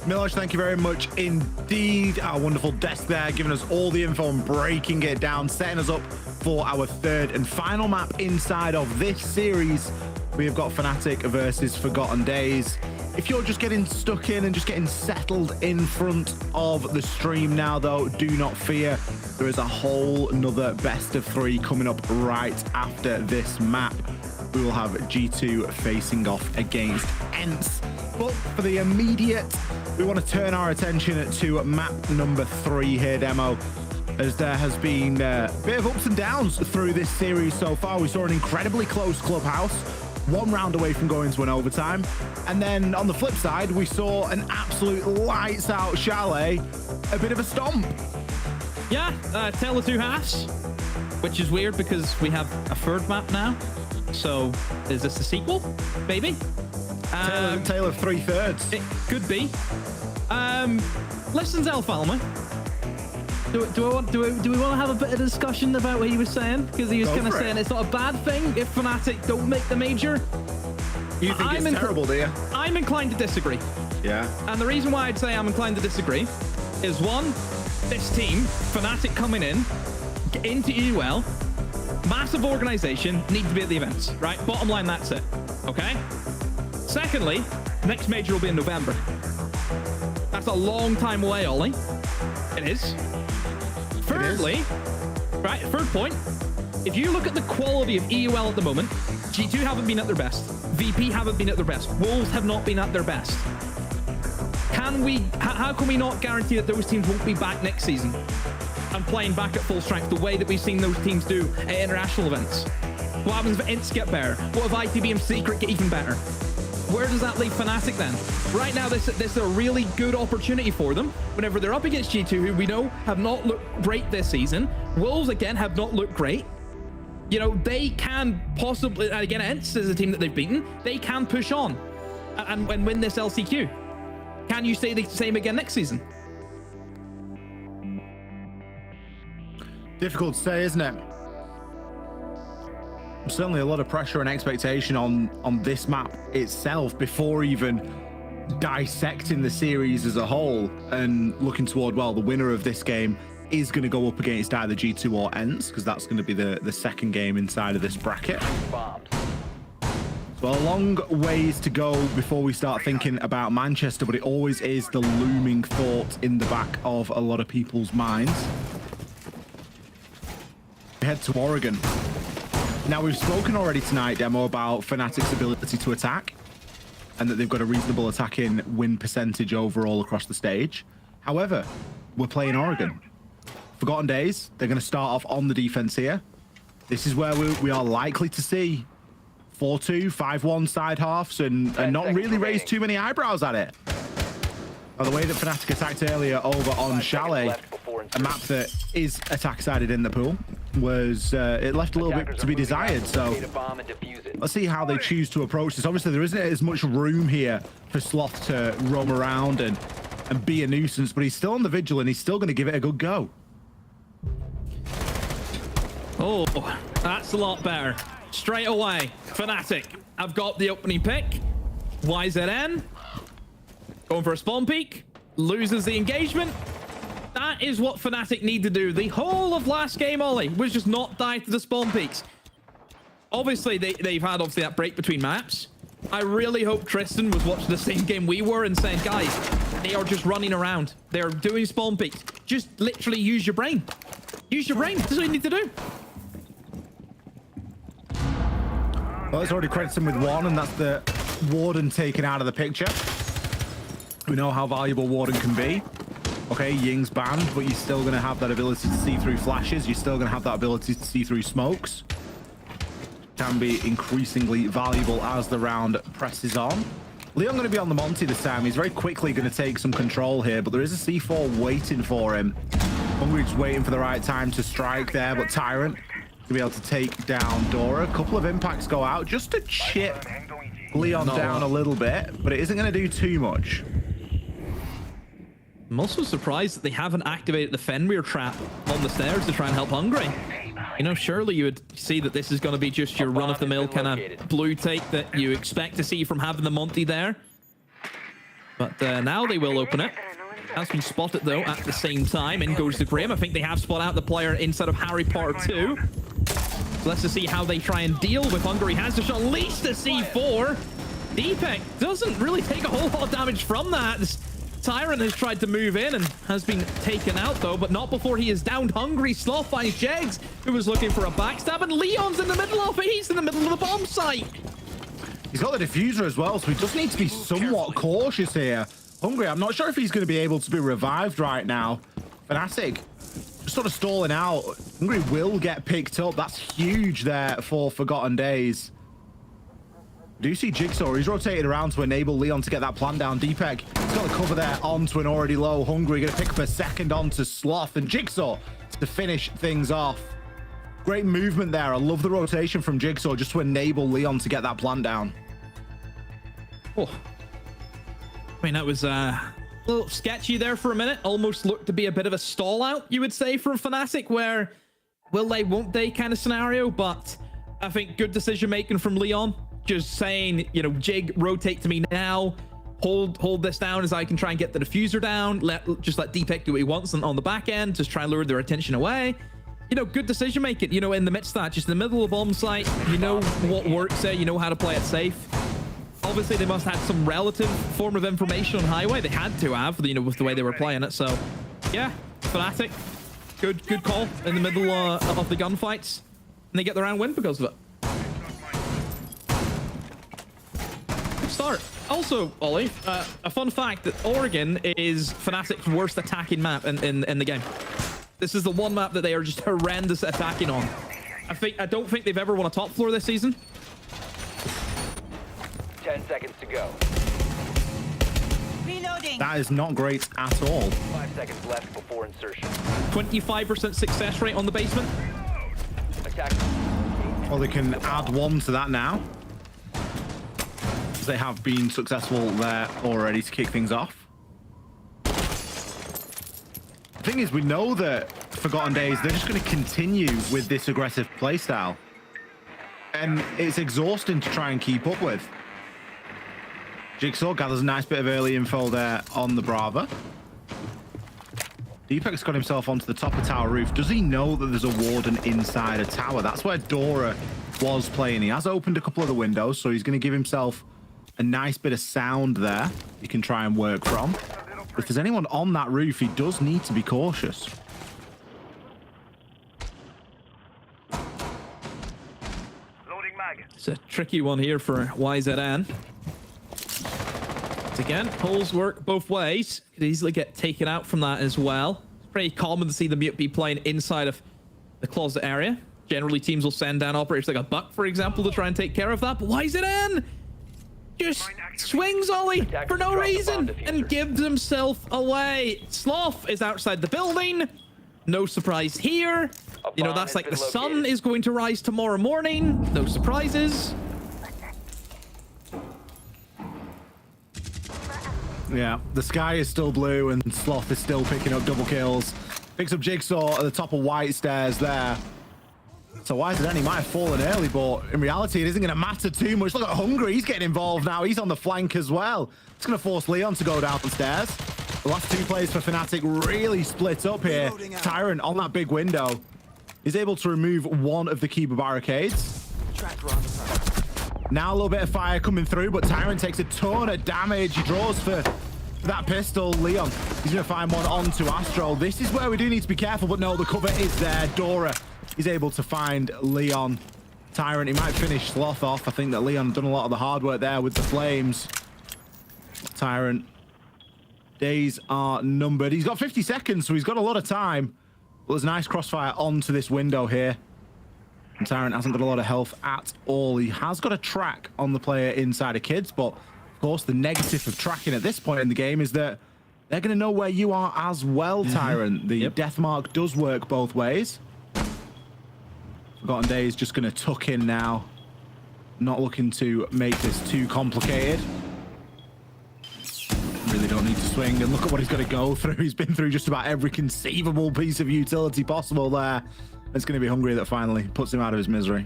Milosh, thank you very much indeed. Our wonderful desk there, giving us all the info and breaking it down, setting us up for our 3rd and final map inside of this series. We have got Fnatic versus Forgotten Days. If you're just getting stuck in and just getting settled in front of the stream now, though, do not fear. There is a whole nother best of 3 coming up right after this map. We will have G2 facing off against ENCE. But for the immediate, we want to turn our attention to map number 3 here, Demo, as there has been a bit of ups and downs through this series so far. We saw an incredibly close Clubhouse, 1 round away from going to an overtime. And then on the flip side, we saw an absolute lights out Chalet, a bit of a stomp. Yeah, tell the 2 halves. which is weird because we have a third map now. So is this a sequel? Maybe. Tale of 3/3. It could be. Listen, Zelfalma. Do we want to have a bit of discussion about what he was saying? Because he was kind of saying it's not a bad thing if Fnatic don't make the major. You think it's terrible, do you? I'm inclined to disagree. Yeah. And the reason why I'd say I'm inclined to disagree is one, this team, Fnatic coming in, into EUL, massive organization, need to be at the events, right? Bottom line, that's it. Okay? Secondly, next major will be in November. That's a long time away, Ollie. It is. Thirdly, right, third point, if you look at the quality of EUL at the moment, G2 haven't been at their best. VP haven't been at their best. Wolves have not been at their best. How can we not guarantee that those teams won't be back next season and playing back at full strength the way that we've seen those teams do at international events? What happens if Ints get better? What if ITB and Secret get even better? Where does that leave Fnatic then? Right now, this is a really good opportunity for them whenever they're up against G2, who we know have not looked great this season. Wolves, again, have not looked great. You know, they can possibly, again, Ents is a team that they've beaten, they can push on and win this LCQ. Can you say the same again next season? Difficult to say, isn't it? Certainly a lot of pressure and expectation on this map itself before even dissecting the series as a whole and looking toward, well, the winner of this game is going to go up against either G2 or Ents, because that's going to be the second game inside of this bracket. So a long ways to go before we start thinking about Manchester, but it always is the looming thought in the back of a lot of people's minds. We head to Oregon. Now, we've spoken already tonight, Demo, about Fnatic's ability to attack and that they've got a reasonable attacking win percentage overall across the stage. However, we're playing Oregon. Forgotten Days, they're going to start off on the defense here. This is where we are likely to see 4-2, 5-1 side halves and not really raise too many eyebrows at it. By the way that Fnatic attacked earlier over on Chalet, a map that is attack-sided in the pool, was it left a little bit to be desired. So let's see how they choose to approach this. Obviously, there isn't as much room here for Sloth to roam around and be a nuisance, but he's still on the vigil and he's still going to give it a good go. Oh, that's a lot better. Straight away, Fnatic have got the opening pick. YZN going for a spawn peek, loses the engagement. That is what Fnatic need to do. The whole of last game, Ollie, was just not die to the spawn peaks. Obviously, they've had that break between maps. I really hope Tristan was watching the same game we were and saying, guys, they are just running around. They're doing spawn peaks. Just literally use your brain. Use your brain. That's what you need to do. Well, it's already credited him with one, and that's the Warden taken out of the picture. We know how valuable Warden can be. Okay, Ying's banned, but you're still going to have that ability to see through flashes. You're still going to have that ability to see through smokes. Can be increasingly valuable as the round presses on. Leon going to be on the Monty this time. He's very quickly going to take some control here, but there is a C4 waiting for him. Hungry just waiting for the right time to strike there, but Tyrant to be able to take down Dora. A couple of impacts go out just to chip Leon down a little bit, but it isn't going to do too much. I'm also surprised that they haven't activated the Fenrir trap on the stairs to try and help Hungry. You know, surely you would see that this is going to be just your run-of-the-mill kind of blue take that you expect to see from having the Monty there. But now they will open it. Has been spotted, though, at the same time. In goes the Grim. I think they have spotted out the player inside of Harry Part 2. So let's just see how they try and deal with Hungary. Has to shot at least a C4. Deepek doesn't really take a whole lot of damage from that. This Tyrant has tried to move in and has been taken out, though, but not before he is downed. Hungry. Sloth finds Jegs, who was looking for a backstab, and Leon's in the middle of it. He's in the middle of the bomb site. He's got the diffuser as well, so he just needs to be somewhat cautious here. Hungry, I'm not sure if he's going to be able to be revived right now. Fnatic just sort of stalling out. Hungry will get picked up. That's huge there for Forgotten Days. Do you see Jigsaw? He's rotated around to enable Leon to get that plan down. Deepek, he's got the cover there onto an already low Hungry. Going to pick up a second onto Sloth, and Jigsaw to finish things off. Great movement there. I love the rotation from Jigsaw just to enable Leon to get that plant down. Oh. I mean, that was a little sketchy there for a minute. Almost looked to be a bit of a stall out, you would say, from Fnatic, where will they, won't they kind of scenario. But I think good decision making from Leon. Just saying, you know, Jig, rotate to me now. Hold this down as I can try and get the diffuser down. Just let Deepak do what he wants on the back end. Just try and lure their attention away. You know, good decision making. You know, in the midst of that, just in the middle of the bomb site, you know what works there. You know how to play it safe. Obviously, they must have some relative form of information on Highway. They had to have, you know, with the way they were playing it. So, yeah, Fnatic, good call in the middle of the gunfights, and they get the round win because of it. Good start. Also, Ollie, a fun fact that Oregon is Fnatic's worst attacking map in the game. This is the one map that they are just horrendous at attacking on. I don't think they've ever won a top floor this season. 10 seconds to go. Reloading. That is not great at all. 5 seconds left before insertion. 25% success rate on the basement. Attack. Well, they can add one to that now. They have been successful there already to kick things off. The thing is, we know that Forgotten Days, they're just going to continue with this aggressive playstyle. And it's exhausting to try and keep up with. Jigsaw gathers a nice bit of early info there on the Brava. Deepak's got himself onto the top of tower roof. Does he know that there's a warden inside a tower? That's where Dora was playing. He has opened a couple of the windows, so he's going to give himself a nice bit of sound there he can try and work from. If there's anyone on that roof, he does need to be cautious. It's a tricky one here for YZN. Again, holes work both ways. Could easily get taken out from that as well. It's pretty common to see the Mute be playing inside of the closet area. Generally, teams will send down operators like a Buck, for example, to try and take care of that. But YZN just swings Ollie for no reason and gives himself away. Sloth is outside the building. No surprise here. You know, that's like the sun is going to rise tomorrow morning. No surprises. Yeah, the sky is still blue and Sloth is still picking up double kills. Picks up Jigsaw at the top of White Stairs there. So YZN, he might have fallen early, but in reality, it isn't going to matter too much. Look at Hungry, he's getting involved now. He's on the flank as well. It's going to force Leon to go downstairs. The last two players for Fnatic really split up here. Tyrant on that big window is able to remove one of the Kiba barricades. Now a little bit of fire coming through, but Tyrant takes a ton of damage. He draws for that pistol. Leon, he's going to find one onto Astro. This is where we do need to be careful, but no, the cover is there. Dora is able to find Leon. Tyrant, he might finish Sloth off. I think that Leon done a lot of the hard work there with the flames. Tyrant, days are numbered. He's got 50 seconds, so he's got a lot of time. Well, there's a nice crossfire onto this window here. And Tyrant hasn't got a lot of health at all. He has got a track on the player inside of Kids, but of course the negative of tracking at this point in the game is that they're going to know where you are as well, Tyrant. The death mark does work both ways. Forgotten Days just going to tuck in now. Not looking to make this too complicated. Really don't need to swing, and look at what he's got to go through. He's been through just about every conceivable piece of utility possible there. It's going to be Hungry that finally puts him out of his misery.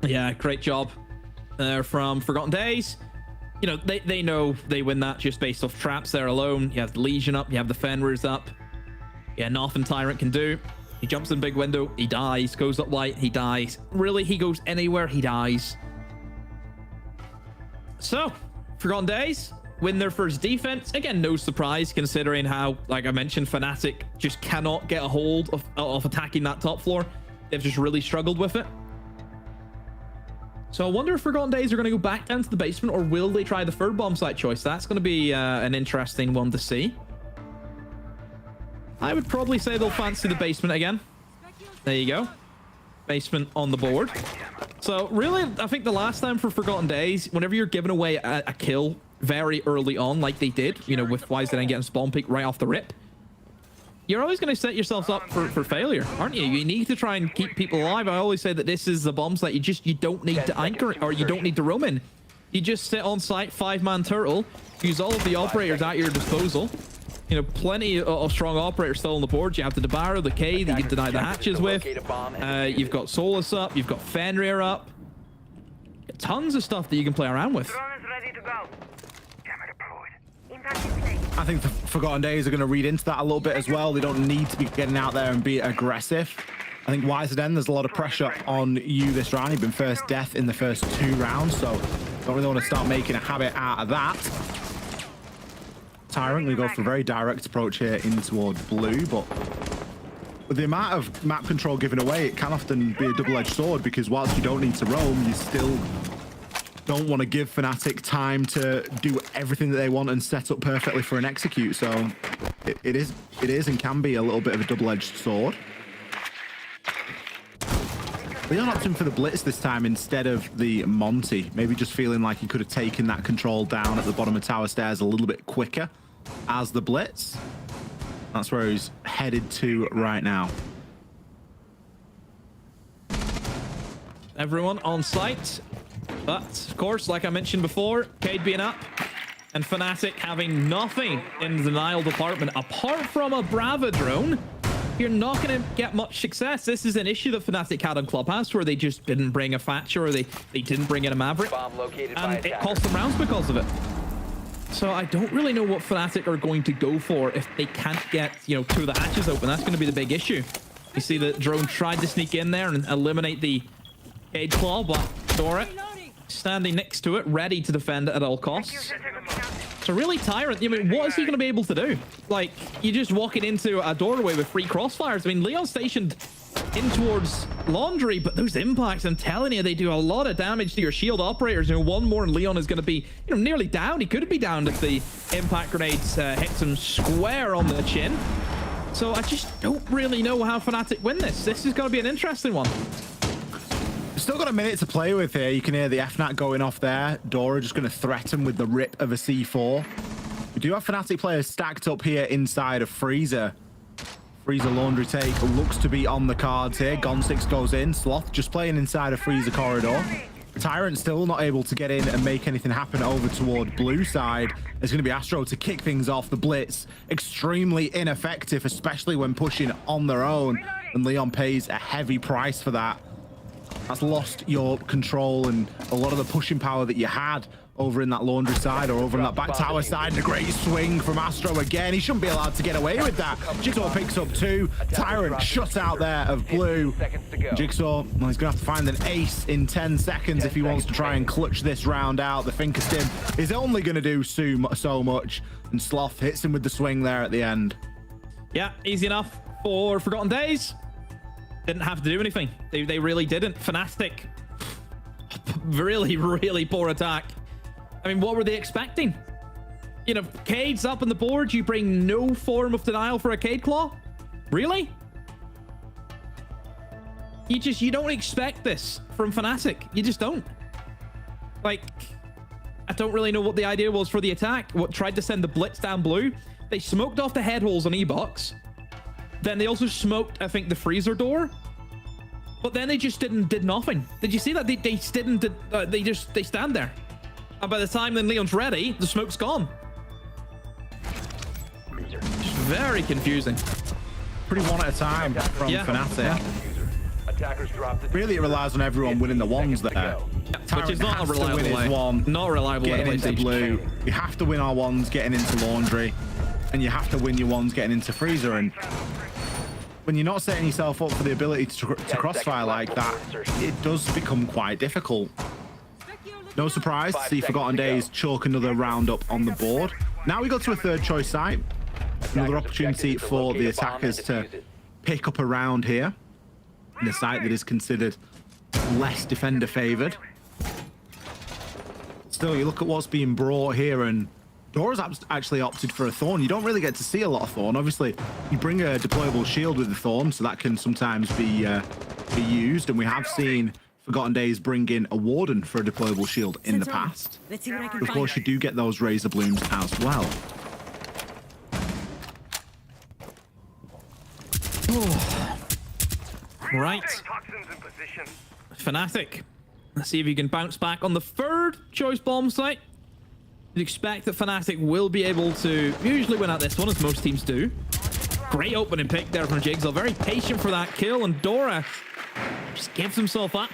Yeah, great job from Forgotten Days. You know, they know they win that just based off traps there alone. You have the Legion up, you have the Fenrir's up. Yeah, nothing Tyrant can do. He jumps in big window, he dies. Goes up light, he dies. Really, he goes anywhere, he dies. So, Forgotten Days win their first defense. Again, no surprise considering how, like I mentioned, Fnatic just cannot get a hold of attacking that top floor. They've just really struggled with it. So I wonder if Forgotten Days are going to go back down to the basement, or will they try the third bomb site choice? That's going to be an interesting one to see. I would probably say they'll fancy the basement again. There you go. Basement on the board. So really, I think the last time for Forgotten Days, whenever you're giving away a kill very early on, like they did, you know, with YZN getting spawn peek right off the rip, you're always going to set yourselves up for failure, aren't you? You need to try and keep people alive. I always say that this is the bomb site you don't need to anchor or you don't need to roam in. You just sit on site, 5-man turtle, use all of the operators at your disposal. You know, plenty of strong operators still on the board. You have the Debarro, the K that you can deny the hatches with. You've got Solus up, you've got Fenrir up. Tons of stuff that you can play around with. I think the Forgotten Days are going to read into that a little bit as well. They don't need to be getting out there and be aggressive. I think YZN, there's a lot of pressure on you this round. You've been first death in the first 2 rounds, so don't really want to start making a habit out of that. Tyrant, we go for a very direct approach here in toward blue, but with the amount of map control given away, it can often be a double-edged sword, because whilst you don't need to roam, you still don't want to give Fnatic time to do everything that they want and set up perfectly for an execute. So it is and can be a little bit of a double-edged sword. Leon opting for the Blitz this time instead of the Monty. Maybe just feeling like he could have taken that control down at the bottom of tower stairs a little bit quicker as the Blitz. That's where he's headed to right now. Everyone on site. But, of course, like I mentioned before, Cade being up and Fnatic having nothing in the denial department apart from a Brava drone. You're not going to get much success. This is an issue that Fnatic had on Clubhouse, where they just didn't bring a Thatcher, or they didn't bring in a Maverick, and it cost them rounds because of it. So I don't really know what Fnatic are going to go for if they can't get, you know, 2 of the hatches open. That's going to be the big issue. You see the drone tried to sneak in there and eliminate the Cage Claw, but Dora standing next to it, ready to defend it at all costs. So really, Tyrant, I mean, what is he going to be able to do? Like, you're just walking into a doorway with 3 crossfires. I mean, Leon's stationed in towards Laundry, but those impacts, I'm telling you, they do a lot of damage to your shield operators. You know, one more and Leon is going to be, you know, nearly down. He could be down if the impact grenades hits him square on the chin. So I just don't really know how Fnatic win this. This is going to be an interesting one. Still got a minute to play with here. You can hear the FNAT going off there. Dora just going to threaten with the rip of a C4. We do have Fnatic players stacked up here inside of Freezer. Freezer Laundry take looks to be on the cards here. Gon6 goes in. Sloth just playing inside of Freezer corridor. Tyrant still not able to get in and make anything happen over toward blue side. There's going to be Astro to kick things off. The Blitz extremely ineffective, especially when pushing on their own. And Leon pays a heavy price for that. That's lost your control and a lot of the pushing power that you had over in that Laundry side or over in that back tower side. And a great swing from Astro again. He shouldn't be allowed to get away with that. Jigsaw picks up 2. Tyrant shut out there of blue. Jigsaw, well, he's going to have to find an ace in 10 seconds if he wants to try and clutch this round out. The Finker Stim is only going to do so much. And Sloth hits him with the swing there at the end. Yeah, easy enough for Forgotten Days. Didn't have to do anything. They really didn't. Fnatic, really poor attack. I mean, what were they expecting? You know, Cade's up on the board. You bring no form of denial for a Cade Claw? Really? You don't expect this from Fnatic. You just don't. Like, I don't really know what the idea was for the attack. What tried to send the Blitz down blue. They smoked off the head holes on E-Box. Then they also smoked, I think, the freezer door. But then they just did nothing. Did you see that? They stand there. And by the time then Leon's ready, the smoke's gone. Just very confusing. Pretty one at a time from Fnatic. Really, it relies on everyone winning the ones there. Yeah, which is not a reliable way. Not reliable getting into blue. You have to win our ones getting into Laundry. And you have to win your ones getting into Freezer. And when you're not setting yourself up for the ability to crossfire like that, it does become quite difficult. No surprise to see Forgotten Days chalk another round up on the board. Now we go to a 3rd choice site. Another opportunity for the attackers to pick up a round here in a site that is considered less defender favored. Still, you look at what's being brought here, and Dora's actually opted for a Thorn. You don't really get to see a lot of Thorn. Obviously, you bring a deployable shield with the Thorn, so that can sometimes be used. And we have seen Forgotten Days bring in a Warden for a deployable shield in the past. Of course, you do get those Razor Blooms as well. Oh. Right. Fnatic. Let's see if you can bounce back on the third choice bomb site. You'd expect that Fnatic will be able to usually win out this one, as most teams do. Great opening pick there from Jigsaw. Very patient for that kill, and Dora just gives himself up.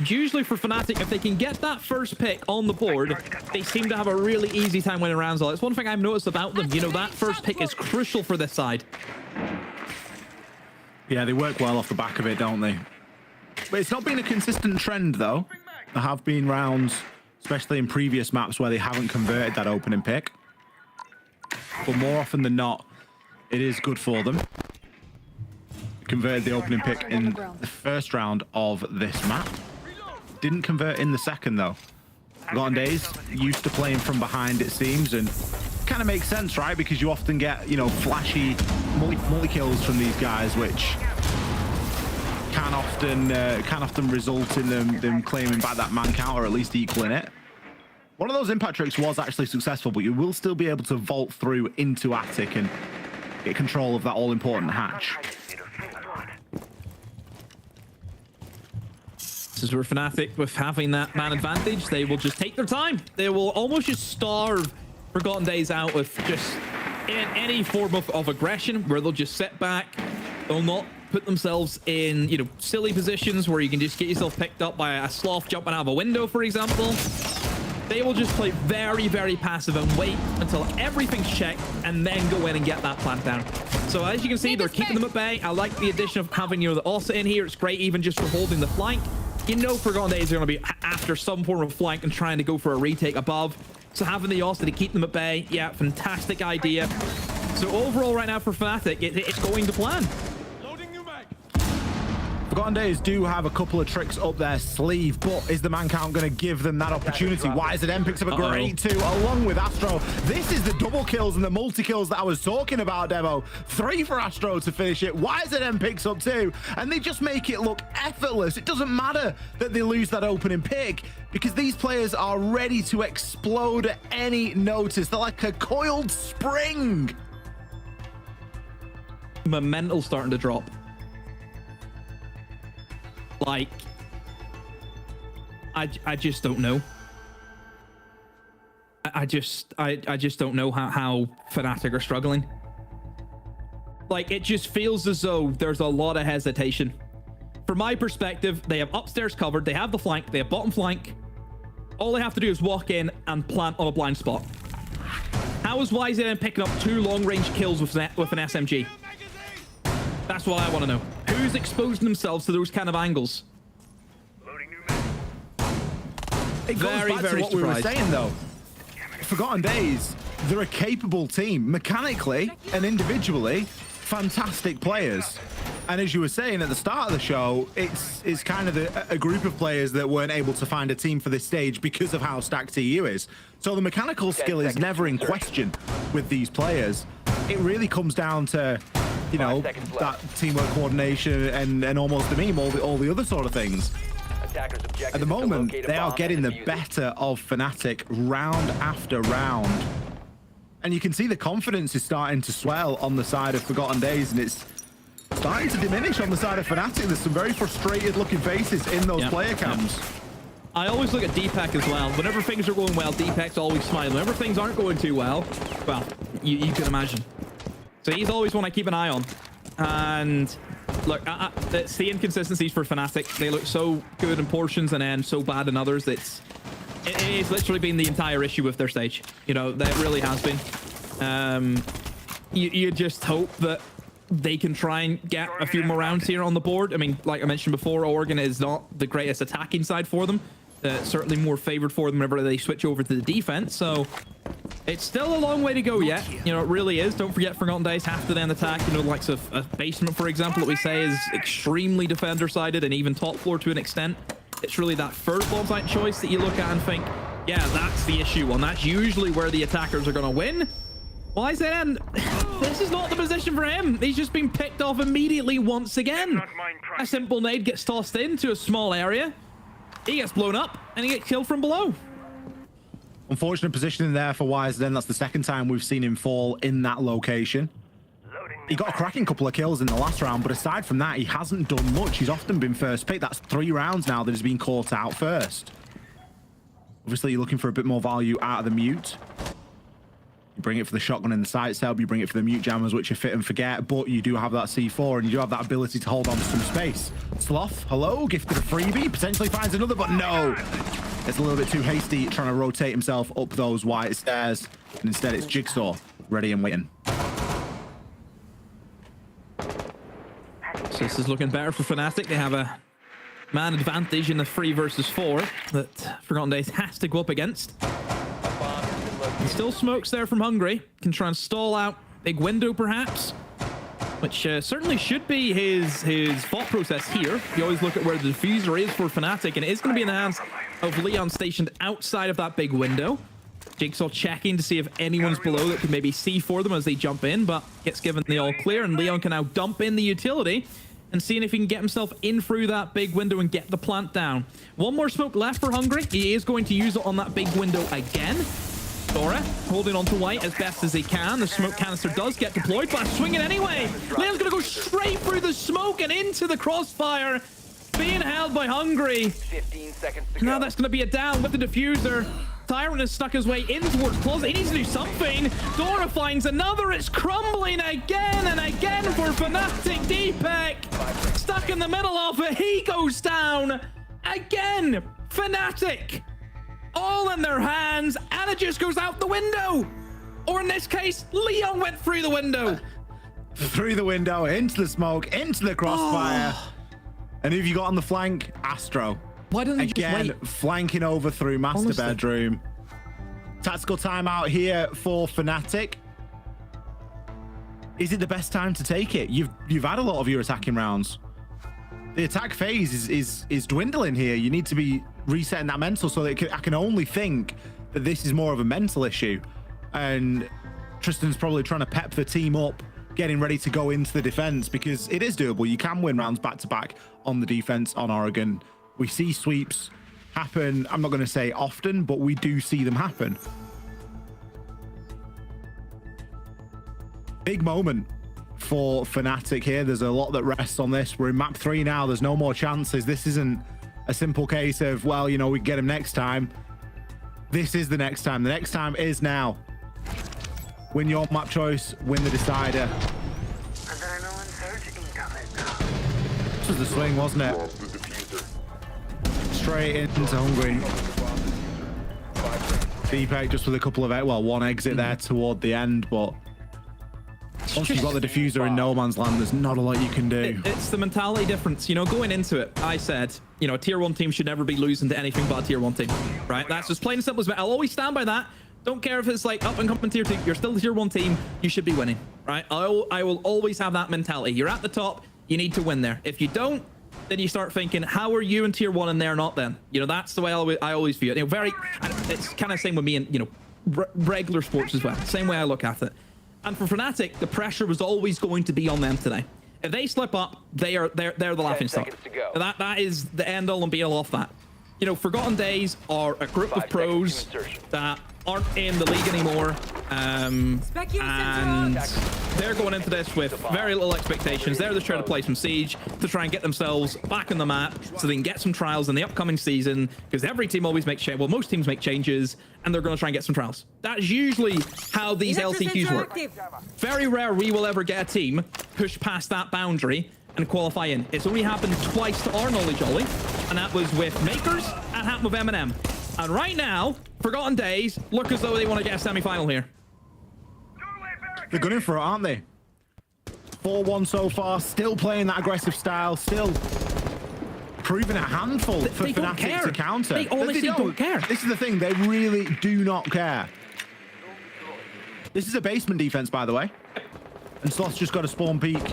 Usually for Fnatic, if they can get that first pick on the board, they seem to have a really easy time winning rounds. It's one thing I've noticed about them. You know, that first pick is crucial for this side. Yeah, they work well off the back of it, don't they? But it's not been a consistent trend, though. There have been rounds, especially in previous maps, where they haven't converted that opening pick. But more often than not, it is good for them. Converted the opening pick in the first round of this map. Didn't convert in the second, though. Forgotten Days, used to playing from behind, it seems, and kind of makes sense, right? Because you often get, you know, flashy multi-kills from these guys, which can often result in them claiming back that man count, or at least equaling it. One of those impact tricks was actually successful, but you will still be able to vault through into Attic and get control of that all-important hatch. This is where Fnatic, with having that man advantage, they will just take their time. They will almost just starve Forgotten Days out with just any form of aggression, where they'll just sit back. They'll not put themselves in, you know, silly positions where you can just get yourself picked up by a sloth jumping out of a window, for example. They will just play very, very passive and wait until everything's checked and then go in and get that plant down. So as you can see, they're keeping them at bay. I like the addition of having, you know, the Osa in here. It's great even just for holding the flank. You know Forgotten Days are going to be after some form of flank and trying to go for a retake above. So having the Osa to keep them at bay, yeah, fantastic idea. So overall right now for Fnatic, it's going to plan. Forgotten Days do have a couple of tricks up their sleeve, but is the man count going to give them that opportunity? YZN picks up a great 2 along with Astro. This is the double kills and the multi-kills that I was talking about, Devo. 3 for Astro to finish it. YZN picks up 2, and they just make it look effortless. It doesn't matter that they lose that opening pick, because these players are ready to explode at any notice. They're like a coiled spring. Momentum starting to drop. Like, I just don't know. I just don't know how Fnatic are struggling. Like, it just feels as though there's a lot of hesitation. From my perspective, they have upstairs covered, they have the flank, they have bottom flank. All they have to do is walk in and plant on a blind spot. How is YZN picking up 2 long-range kills with an SMG? That's what I want to know. Who's exposing themselves to those kind of angles? It goes back to what we were saying, though. Forgotten Days, they're a capable team. Mechanically and individually, fantastic players. And as you were saying at the start of the show, it's kind of a group of players that weren't able to find a team for this stage because of how stacked TU is. So the mechanical skill is never in question with these players. It really comes down to, you know, that teamwork, coordination, and almost a meme, all the other sort of things. At the moment, they are getting the better of Fnatic round after round. And you can see the confidence is starting to swell on the side of Forgotten Days, and it's starting to diminish on the side of Fnatic. There's some very frustrated looking faces in those player cams. I always look at Deepak as well. Whenever things are going well, Deepak's always smiling. Whenever things aren't going too well, well, you can imagine. So he's always one I keep an eye on. And look, it's the inconsistencies for Fnatic. They look so good in portions and then so bad in others. It is literally been the entire issue with their stage. You know, that really has been. You just hope that they can try and get a few more rounds here on the board. I mean, like I mentioned before, Oregon is not the greatest attacking side for them. Certainly more favored for them whenever they switch over to the defense. So it's still a long way to go yet. You know, it really is. Don't forget, Forgotten Days have to then attack, you know, the likes of Basement, for example, that we say is extremely defender-sided and even top floor to an extent. It's really that first bomb site choice that you look at and think, yeah, that's the issue, and that's usually where the attackers are going to win. YZN, this is not the position for him. He's just been picked off immediately once again. A simple nade gets tossed into a small area. He gets blown up, and he gets killed from below. Unfortunate positioning there for YZN. That's the second time we've seen him fall in that location. He got a cracking couple of kills in the last round, but aside from that, he hasn't done much. He's often been first pick. That's 3 rounds now that he's been caught out first. Obviously, you're looking for a bit more value out of the mute. You bring it for the shotgun in the sight cell, you bring it for the mute jammers, which are fit and forget, but you do have that C4 and you do have that ability to hold on to some space. Sloth, hello, gifted a freebie, potentially finds another, but no. It's a little bit too hasty trying to rotate himself up those white stairs, and instead it's Jigsaw ready and waiting. So this is looking better for Fnatic. They have a man advantage in the 3 versus 4 that Forgotten Days has to go up against. And still smokes there from Hungry. Can try and stall out big window perhaps, which certainly should be his thought process here. You always look at where the diffuser is for Fnatic, and it is going to be in the hands of Leon stationed outside of that big window. Jigsaw checking to see if anyone's below that could maybe see for them as they jump in, but gets given the all clear, and Leon can now dump in the utility and seeing if he can get himself in through that big window and get the plant down. One more smoke left for Hungry. He is going to use it on that big window again. Dora holding on to white as best as he can. The smoke canister does get deployed, but swinging anyway. Leon's going to go straight through the smoke and into the crossfire. Being held by Hungry. 15 seconds to now go. that's going to be a down with the diffuser. Tyrant has stuck his way in towards closet. He needs to do something. Dora finds another. It's crumbling again and again for Fnatic. Deepek stuck in the middle of it. He goes down again. Fnatic all in their hands, and it just goes out the window. Or in this case, Leon went through the window. Through the window, into the smoke, into the crossfire. And who have you got on the flank? Astro. Why don't they again just wait? Flanking over through master Honestly. bedroom. Tactical timeout here for Fnatic. Is it the best time to take it? You've had a lot of your attacking rounds. The attack phase is dwindling here. You need to be resetting that mental, so that I can only think that this is more of a mental issue. And Tristan's probably trying to pep the team up, getting ready to go into the defense, because it is doable. You can win rounds back to back on the defense on Oregon. We see sweeps happen. I'm not going to say often, but we do see them happen. Big moment for Fnatic here. There's a lot that rests on this. We're in map 3 now. There's no more chances. This isn't a simple case of, well, you know, we can get him next time. This is the next time. The next time is now. Win your map choice, win the decider. This was the swing, wasn't it? Straight into Hungry. Deepek just with a couple of, well, one exit there toward the end, but once you've got the diffuser in no man's land, there's not a lot you can do. It's the mentality difference. You know, going into it, I said, you know, a tier 1 team should never be losing to anything but a tier 1 team, right? That's just plain and simple. I'll always stand by that. Don't care if it's like up and coming tier 2. You're still the tier 1 team. You should be winning, right? I will always have that mentality. You're at the top. You need to win there. If you don't, then you start thinking, how are you in tier 1 and they're not then? You know, that's the way I always view it. You know, it's kind of same with me in, you know, regular sports as well. Same way I look at it. And for Fnatic, the pressure was always going to be on them today. If they slip up, they're the laughing stock. That is the end all and be all of that. You know, Forgotten Days are a group of pros that aren't in the league anymore, and they're going into this with very little expectations. They're just trying to play some Siege to try and get themselves back on the map so they can get some trials in the upcoming season, because every team always makes changes. Well, most teams make changes, and they're going to try and get some trials. That's usually how these LCQs work. Very rare we will ever get a team push past that boundary and qualify in. It's only happened twice to our knowledge, Ollie, and that was with Makers and happened with M&M. And right now, Forgotten Days look as though they want to get a semi-final here. They're gunning for it, aren't they? 4-1 so far, still playing that aggressive style, still proving a handful for Fnatic to counter. They honestly don't care. This is the thing, they really do not care. This is a basement defense, by the way. And Sloth's just got a spawn peek.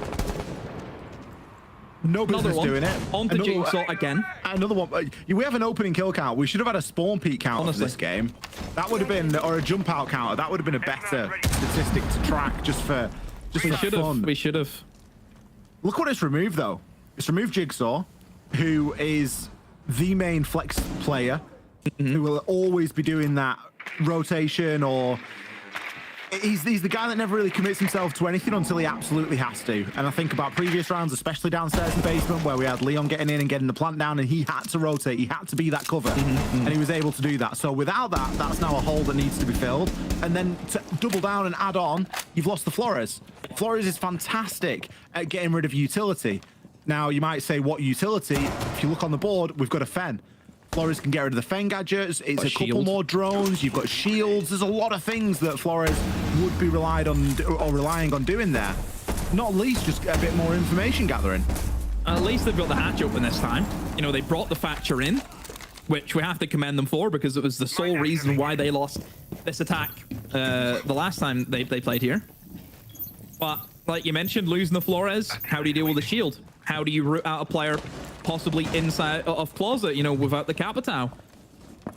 No business doing it. On the Jigsaw again. Another one. We have an opening kill count. We should have had a spawn peek count for this game. That would have been, or a jump out counter. That would have been a better statistic to track just for fun. We should have. Look what it's removed though. It's removed Jigsaw, who is the main flex player, who will always be doing that rotation or He's the guy that never really commits himself to anything until he absolutely has to. And I think about previous rounds, especially downstairs in the basement, where we had Leon getting in and getting the plant down, and he had to rotate. He had to be that cover, and he was able to do that. So without that, that's now a hole that needs to be filled. And then to double down and add on, you've lost the Flores. Flores is fantastic at getting rid of utility. Now, you might say, what utility? If you look on the board, we've got a Fen. Flores can get rid of the Fen gadgets. It's a couple more drones. You've got shields. There's a lot of things that Flores would be relying on doing there. Not least just a bit more information gathering. At least they've got the hatch open this time. You know, they brought the Thatcher in, which we have to commend them for because it was the sole reason why they lost this attack the last time they played here. But like you mentioned, losing the Flores, how do you deal with the shield? How do you root out a player possibly inside of closet, you know, without the Capitao?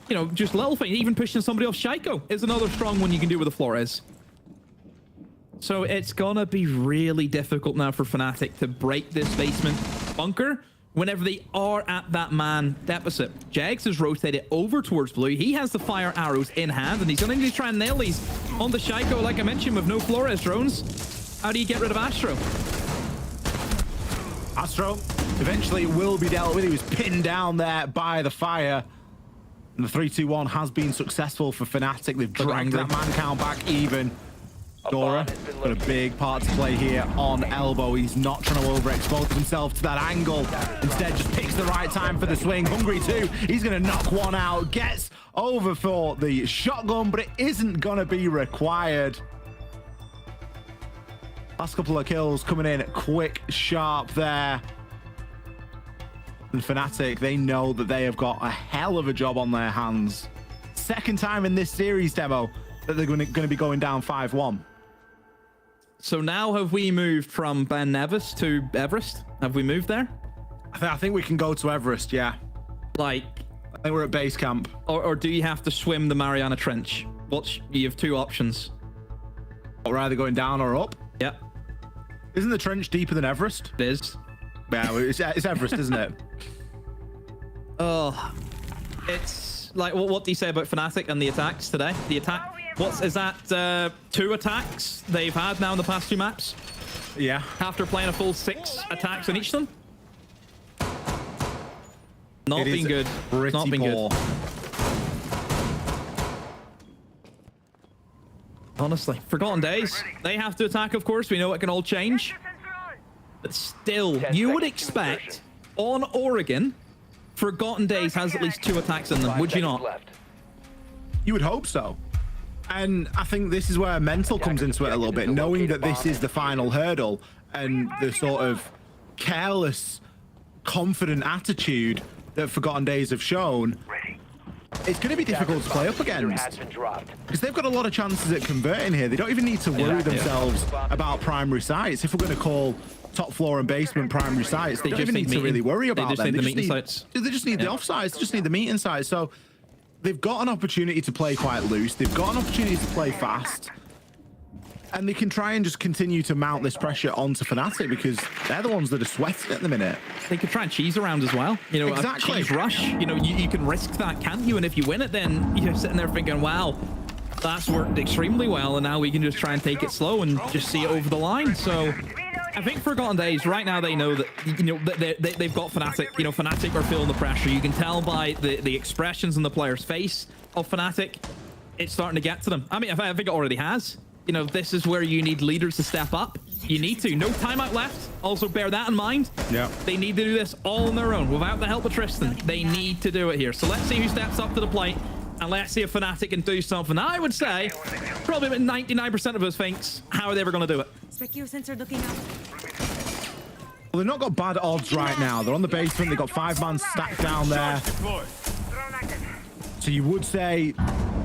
You know, just little thing. Even pushing somebody off Shaiko is another strong one you can do with the Flores. So it's gonna be really difficult now for Fnatic to break this basement bunker whenever they are at that man deficit. Jags has rotated over towards blue. He has the fire arrows in hand, and he's gonna need to try and nail these on the Shaiko, like I mentioned, with no Flores drones. How do you get rid of Astro? Astro eventually will be dealt with. He was pinned down there by the fire. And the 3-2-1 has been successful for Fnatic. They've dragged that man count back even. Dora got a big part to play here on elbow. He's not trying to overexpose himself to that angle. Instead, just picks the right time for the swing. Hungry too. He's going to knock one out. Gets over for the shotgun, but it isn't going to be required. Last couple of kills coming in quick, sharp there. And Fnatic, they know that they have got a hell of a job on their hands. Second time in this series demo that they're going to be going down 5-1. So now have we moved from Ben Nevis to Everest? Have we moved there? I think we can go to Everest, yeah. Like, I think we're at base camp. Or do you have to swim the Mariana Trench? You have two options. We're either going down or up? Yeah. Isn't the trench deeper than Everest? It is. Yeah, it's Everest, isn't it? Oh, it's like, what do you say about Fnatic and the attacks today? The attack, is that 2 attacks they've had now in the past 2 maps? Yeah. After playing a full 6 attacks on each of them? Not been good. Not been good. Honestly, Forgotten Days, they have to attack, of course. We know it can all change. But still, you would expect on Oregon, Forgotten Days has at least 2 attacks in them, would you not? You would hope so. And I think this is where mental comes into it a little bit, knowing that this is the final hurdle and the sort of careless, confident attitude that Forgotten Days have shown. It's going to be difficult to play up against because they've got a lot of chances at converting here. They don't even need to worry themselves about primary sites. If we're going to call top floor and basement primary sites, they don't even need to really worry about them. They just need the offsides. They just need the meeting sites. So they've got an opportunity to play quite loose. They've got an opportunity to play fast. And they can try and just continue to mount this pressure onto Fnatic because they're the ones that are sweating at the minute. They could try and cheese around as well. You know, exactly. A cheese rush. You know, you can risk that, can't you? And if you win it, then you're sitting there thinking, wow, that's worked extremely well. And now we can just try and take it slow and just see it over the line. So I think Forgotten Days, right now they know that, you know, they've got Fnatic. You know, Fnatic are feeling the pressure. You can tell by the expressions on the player's face of Fnatic. It's starting to get to them. I mean, I think it already has. You know, this is where you need leaders to step up. You need to. No timeout left. Also bear that in mind. Yeah. They need to do this all on their own without the help of Tristan. They need to do it here. So let's see who steps up to the plate and let's see if Fnatic can do something. I would say probably about 99% of us thinks, how are they ever going to do it? Sensor looking up. Well, they've not got bad odds right now. They're on the basement. They've got 5 man stacked down there. So you would say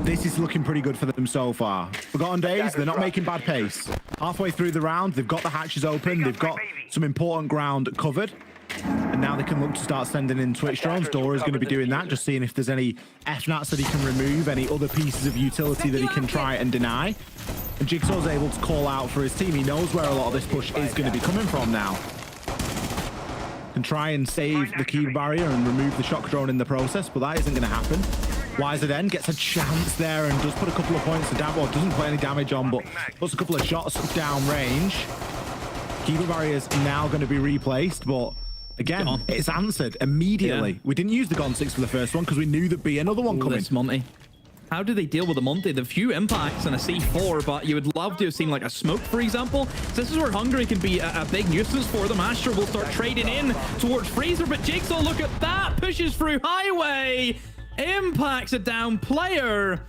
this is looking pretty good for them so far. Forgotten Days, they're not making bad pace. Halfway through the round, they've got the hatches open. They've got some important ground covered. And now they can look to start sending in Twitch drones. Dora's going to be doing that, just seeing if there's any FNATs that he can remove, any other pieces of utility that he can try and deny. And Jigsaw's able to call out for his team. He knows where a lot of this push is going to be coming from now. Can try and save the key barrier and remove the shock drone in the process, but that isn't going to happen. Wiser then gets a chance there and does put a couple of points to damage, or doesn't put any damage on, but puts a couple of shots down range. Keeper barriers now going to be replaced, but again, it's answered immediately. We didn't use the Gon 6 for the first one because we knew there'd be another one coming. This Monty. How do they deal with the Monty? The few impacts and a C4, but you would love to have seen like a smoke, for example. This is where Hungary can be a big nuisance for them. Astro will start trading in towards Freezer, but Jigsaw, look at that! Pushes through Highway! Impacts a down player.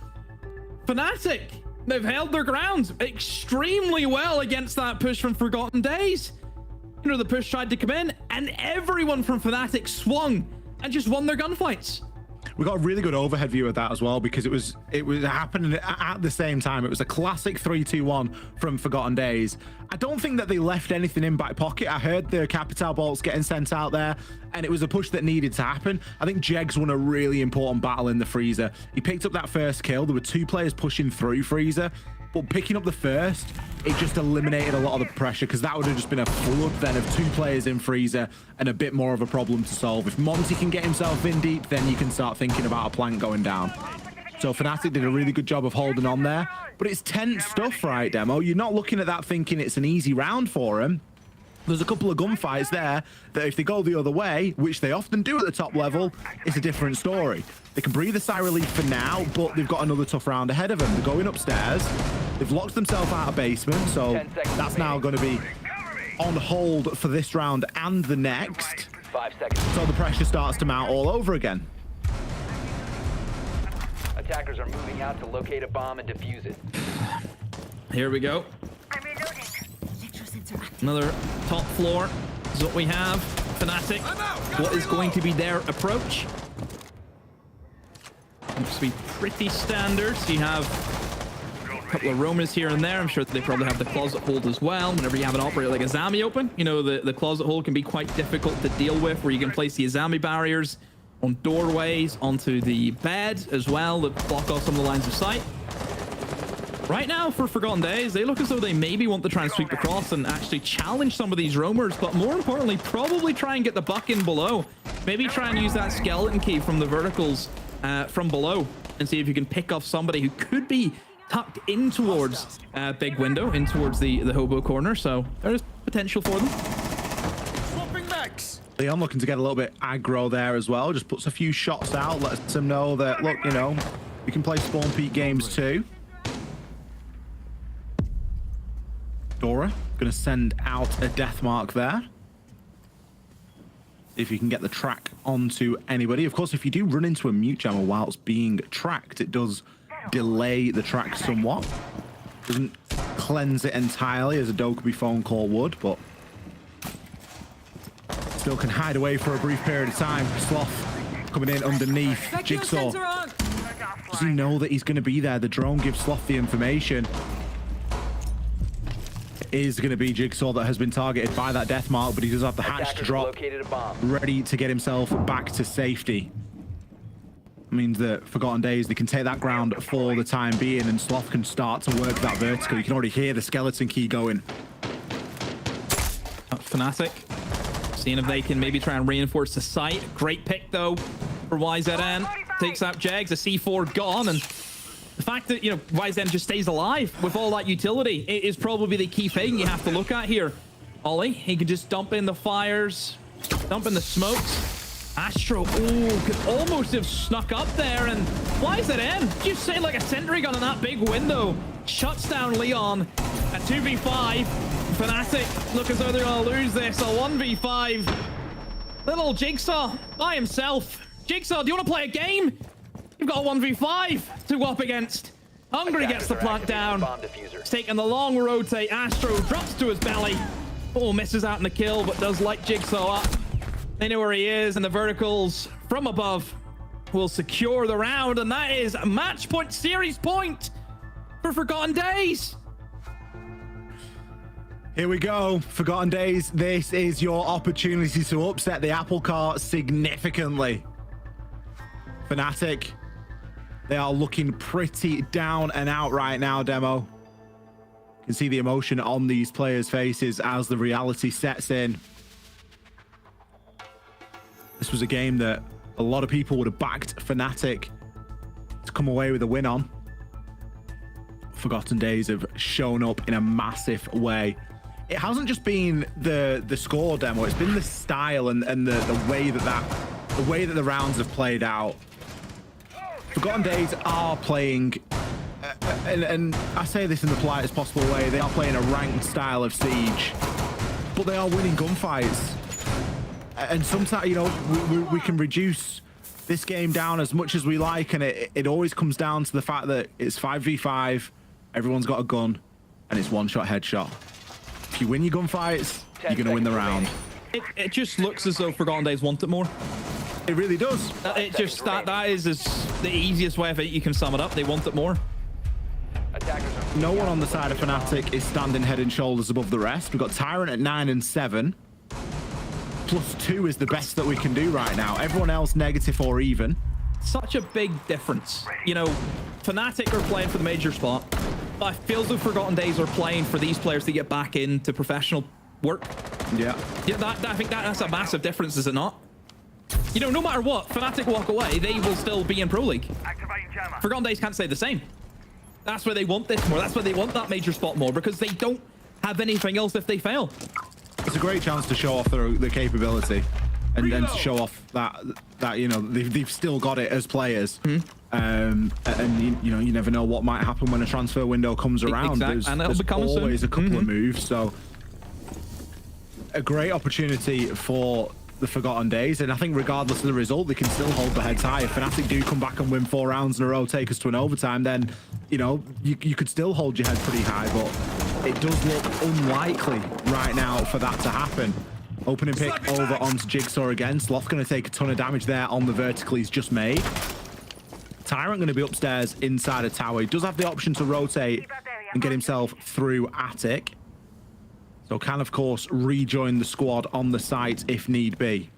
Fnatic, they've held their ground extremely well against that push from Forgotten Days. You know, the push tried to come in, and everyone from Fnatic swung and just won their gunfights. We got a really good overhead view of that as well, because it was happening at the same time. It was a classic 3-2-1 from Forgotten Days. I don't think that they left anything in back pocket. I heard the Capital bolts getting sent out there, and it was a push that needed to happen. I think Jegs won a really important battle in the Freezer. He picked up that first kill. There were 2 players pushing through Freezer, but picking up the first, it just eliminated a lot of the pressure, because that would have just been a flood then of 2 players in Freezer and a bit more of a problem to solve. If Monty can get himself in deep, then you can start thinking about a plank going down. So Fnatic did a really good job of holding on there, but it's tense stuff, right, Demo? You're not looking at that thinking it's an easy round for him. There's a couple of gunfights there that if they go the other way, which they often do at the top level, it's a different story. They can breathe a sigh of relief for now, but they've got another tough round ahead of them. They're going upstairs. They've locked themselves out of basement, so that's now going to be on hold for this round and the next. 5 seconds. So the pressure starts to mount all over again. Attackers are moving out to locate a bomb and defuse it. Here we go. Another top floor is what we have. Fnatic, what is going to be their approach? Looks to be pretty standard. So you have a couple of roamers here and there. I'm sure they probably have the closet hold as well. Whenever you have an operator like Azami open, you know, the closet hold can be quite difficult to deal with, where you can place the Azami barriers on doorways, onto the bed as well, that block off some of the lines of sight. Right now, for Forgotten Days, they look as though they maybe want to try and sweep across and actually challenge some of these roamers, but more importantly, probably try and get the buck in below. Maybe try and use that skeleton key from the verticals from below and see if you can pick off somebody who could be tucked in towards big window, in towards the hobo corner. So there's potential for them. Swapping backs. Leon looking to get a little bit aggro there as well. Just puts a few shots out, lets them know that, look, you know, we can play spawn peak games too. Dora going to send out a death mark there. If you can get the track onto anybody. Of course, if you do run into a mute jammer whilst being tracked, it does delay the track somewhat. Doesn't cleanse it entirely as a Dokkaebi phone call would, but still can hide away for a brief period of time. Sloth coming in underneath. Jigsaw. Does he know that he's going to be there? The drone gives Sloth the information. Is going to be Jigsaw that has been targeted by that death mark, but he does have the hatch to drop, ready to get himself back to safety. That means that Forgotten Days, they can take that ground for the time being, and Sloth can start to work that vertical. You can already hear the skeleton key going. Fnatic, seeing if they can maybe try and reinforce the site. Great pick though for YZN. Takes out Jegs, a C4 gone, and the fact that, you know, YZN just stays alive with all that utility is probably the key thing you have to look at here. Ollie, he can just dump in the fires, dump in the smokes. Astro, ooh, could almost have snuck up there, and YZN, just say like a sentry gun in that big window, shuts down Leon at 2v5. Fnatic look as though they're gonna lose this, a 1v5. Little Jigsaw by himself. Jigsaw, do you want to play a game? You've got a 1v5 to go up against. Hungry gets the plant down. He's taking the long rotate. Astro drops to his belly. Oh, misses out in the kill, but does light Jigsaw up. They know where he is, and the verticals from above will secure the round, and that is a match point, series point for Forgotten Days. Here we go, Forgotten Days. This is your opportunity to upset the apple cart significantly. Fnatic, they are looking pretty down and out right now, Demo. You can see the emotion on these players' faces as the reality sets in. This was a game that a lot of people would have backed Fnatic come away with a win on. Forgotten Days have shown up in a massive way. It hasn't just been the score demo, it's been the style and the way that the rounds have played out. Forgotten Days are playing, and I say this in the politest possible way, they are playing a ranked style of Siege, but they are winning gunfights. And sometimes, you know, we can reduce this game down as much as we like, and it always comes down to the fact that it's 5v5, everyone's got a gun, and it's one-shot headshot. If you win your gunfights, you're going to win the round. It just looks as though Forgotten Days want it more. It really does. It just that is the easiest way of it you can sum it up. They want it more. No one on the side of Fnatic is standing head and shoulders above the rest. We've got Tyrant at 9 and 7. +2 is the best that we can do right now. Everyone else negative or even. Such a big difference. You know, Fnatic are playing for the major spot. But I feel as though Forgotten Days are playing for these players to get back into professional work. Yeah. Yeah, I think that's a massive difference, is it not? You know, no matter what, Fnatic walk away, they will still be in Pro League. Forgotten Days can't say the same. That's where they want this more. That's where they want that major spot more, because they don't have anything else if they fail. It's a great chance to show off their capability, and then to show off that you know they've still got it as players. And you know, you never know what might happen when a transfer window comes around. There's always a couple of moves, so a great opportunity for the Forgotten Days, and I think regardless of the result, they can still hold their heads high. If Fnatic do come back and win 4 rounds in a row, take us to an overtime, then you know you could still hold your head pretty high, but it does look unlikely right now for that to happen. Opening pick over onto Jigsaw again. Sloth going to take a ton of damage there on the vertical he's just made. Tyrant going to be upstairs inside a tower. He does have the option to rotate and get himself through Attic. So can, of course, rejoin the squad on the site if need be.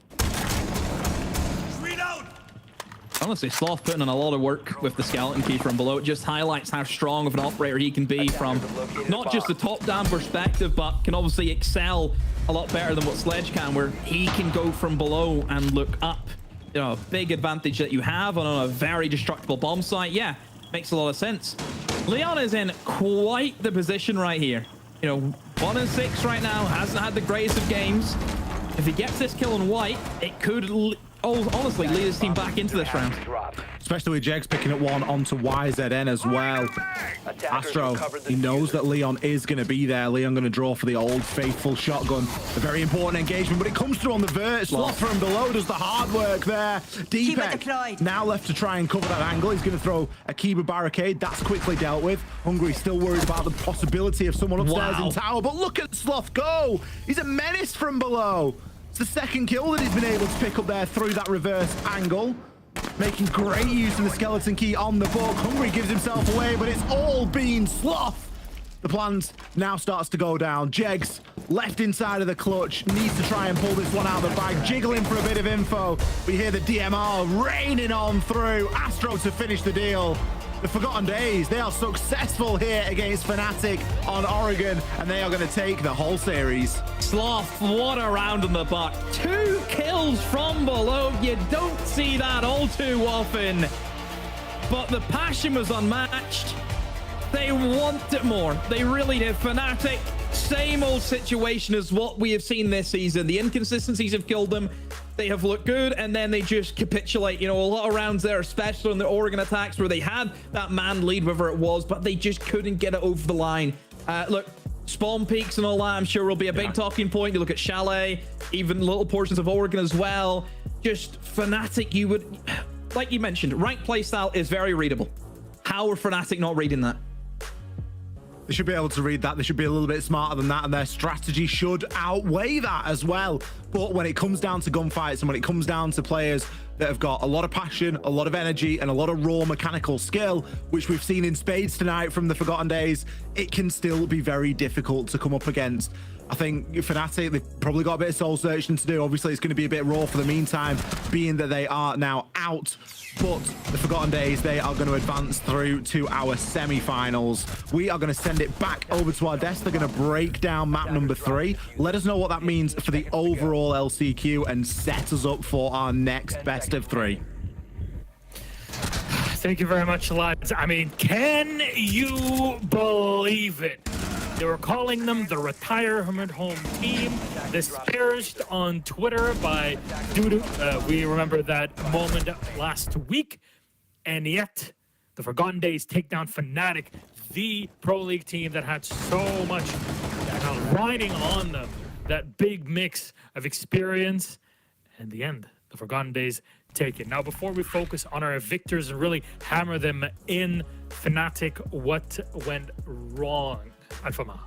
Honestly, Sloth putting in a lot of work with the skeleton key from below. It just highlights how strong of an operator he can be from not just the top-down perspective, but can obviously excel a lot better than what Sledge can, where he can go from below and look up. You know, a big advantage that you have on a very destructible bomb site. Yeah, makes a lot of sense. Leon is in quite the position right here. You know, 1 and 6 right now, hasn't had the greatest of games. If he gets this kill on White, it could honestly lead his team back into this round. Especially with Jegs picking up 1 onto YZN as well. Astro, he knows that Leon is going to be there. Leon going to draw for the old faithful shotgun. A very important engagement, but it comes through on the vert. Sloth from below does the hard work there. Deepek now left to try and cover that angle. He's going to throw a Kiba barricade. That's quickly dealt with. Hungry still worried about the possibility of someone upstairs in tower, but look at Sloth go. He's a menace from below. It's the second kill that he's been able to pick up there through that reverse angle. Making great use of the skeleton key on the book. Hungry gives himself away, but it's all been Sloth. The plans now starts to go down. Jegs left inside of the clutch. Needs to try and pull this one out of the bag. Jiggling for a bit of info. We hear the DMR raining on through. Astro to finish the deal. The Forgotten Days, they are successful here against Fnatic on Oregon, and they are going to take the whole series. Sloth, what a round in the buck. 2 kills from below. You don't see that all too often. But the passion was unmatched. They want it more. They really did. Fnatic, same old situation as what we have seen this season. The inconsistencies have killed them. They have looked good, and then they just capitulate. You know, a lot of rounds there, especially in the Oregon attacks, where they had that man lead, wherever it was, but they just couldn't get it over the line. Look, spawn peaks and all that, I'm sure will be a big talking point. You look at Chalet, even little portions of Oregon as well. Just Fnatic, you would, like you mentioned, ranked playstyle is very readable. How are Fnatic not reading that? They should be able to read that. They should be a little bit smarter than that, and their strategy should outweigh that as well. But when it comes down to gunfights and when it comes down to players that have got a lot of passion, a lot of energy, and a lot of raw mechanical skill, which we've seen in spades tonight from the Forgotten Days, it can still be very difficult to come up against. I think Fnatic, they've probably got a bit of soul searching to do. Obviously, it's going to be a bit raw for the meantime, being that they are now out. But the Forgotten Days, they are going to advance through to our semi-finals. We are going to send it back over to our desk. They're going to break down map number 3. Let us know what that means for the overall LCQ and set us up for our next best of 3. Thank you very much, lads. I mean, can you believe it? They were calling them the retirement home team, disparaged on Twitter by Dudu. We remember that moment last week. And yet, the Forgotten Days take down Fnatic, the Pro League team that had so much riding on them. That big mix of experience. And in the end, the Forgotten Days take it. Now, before we focus on our victors and really hammer them in, Fnatic, what went wrong? Alfama.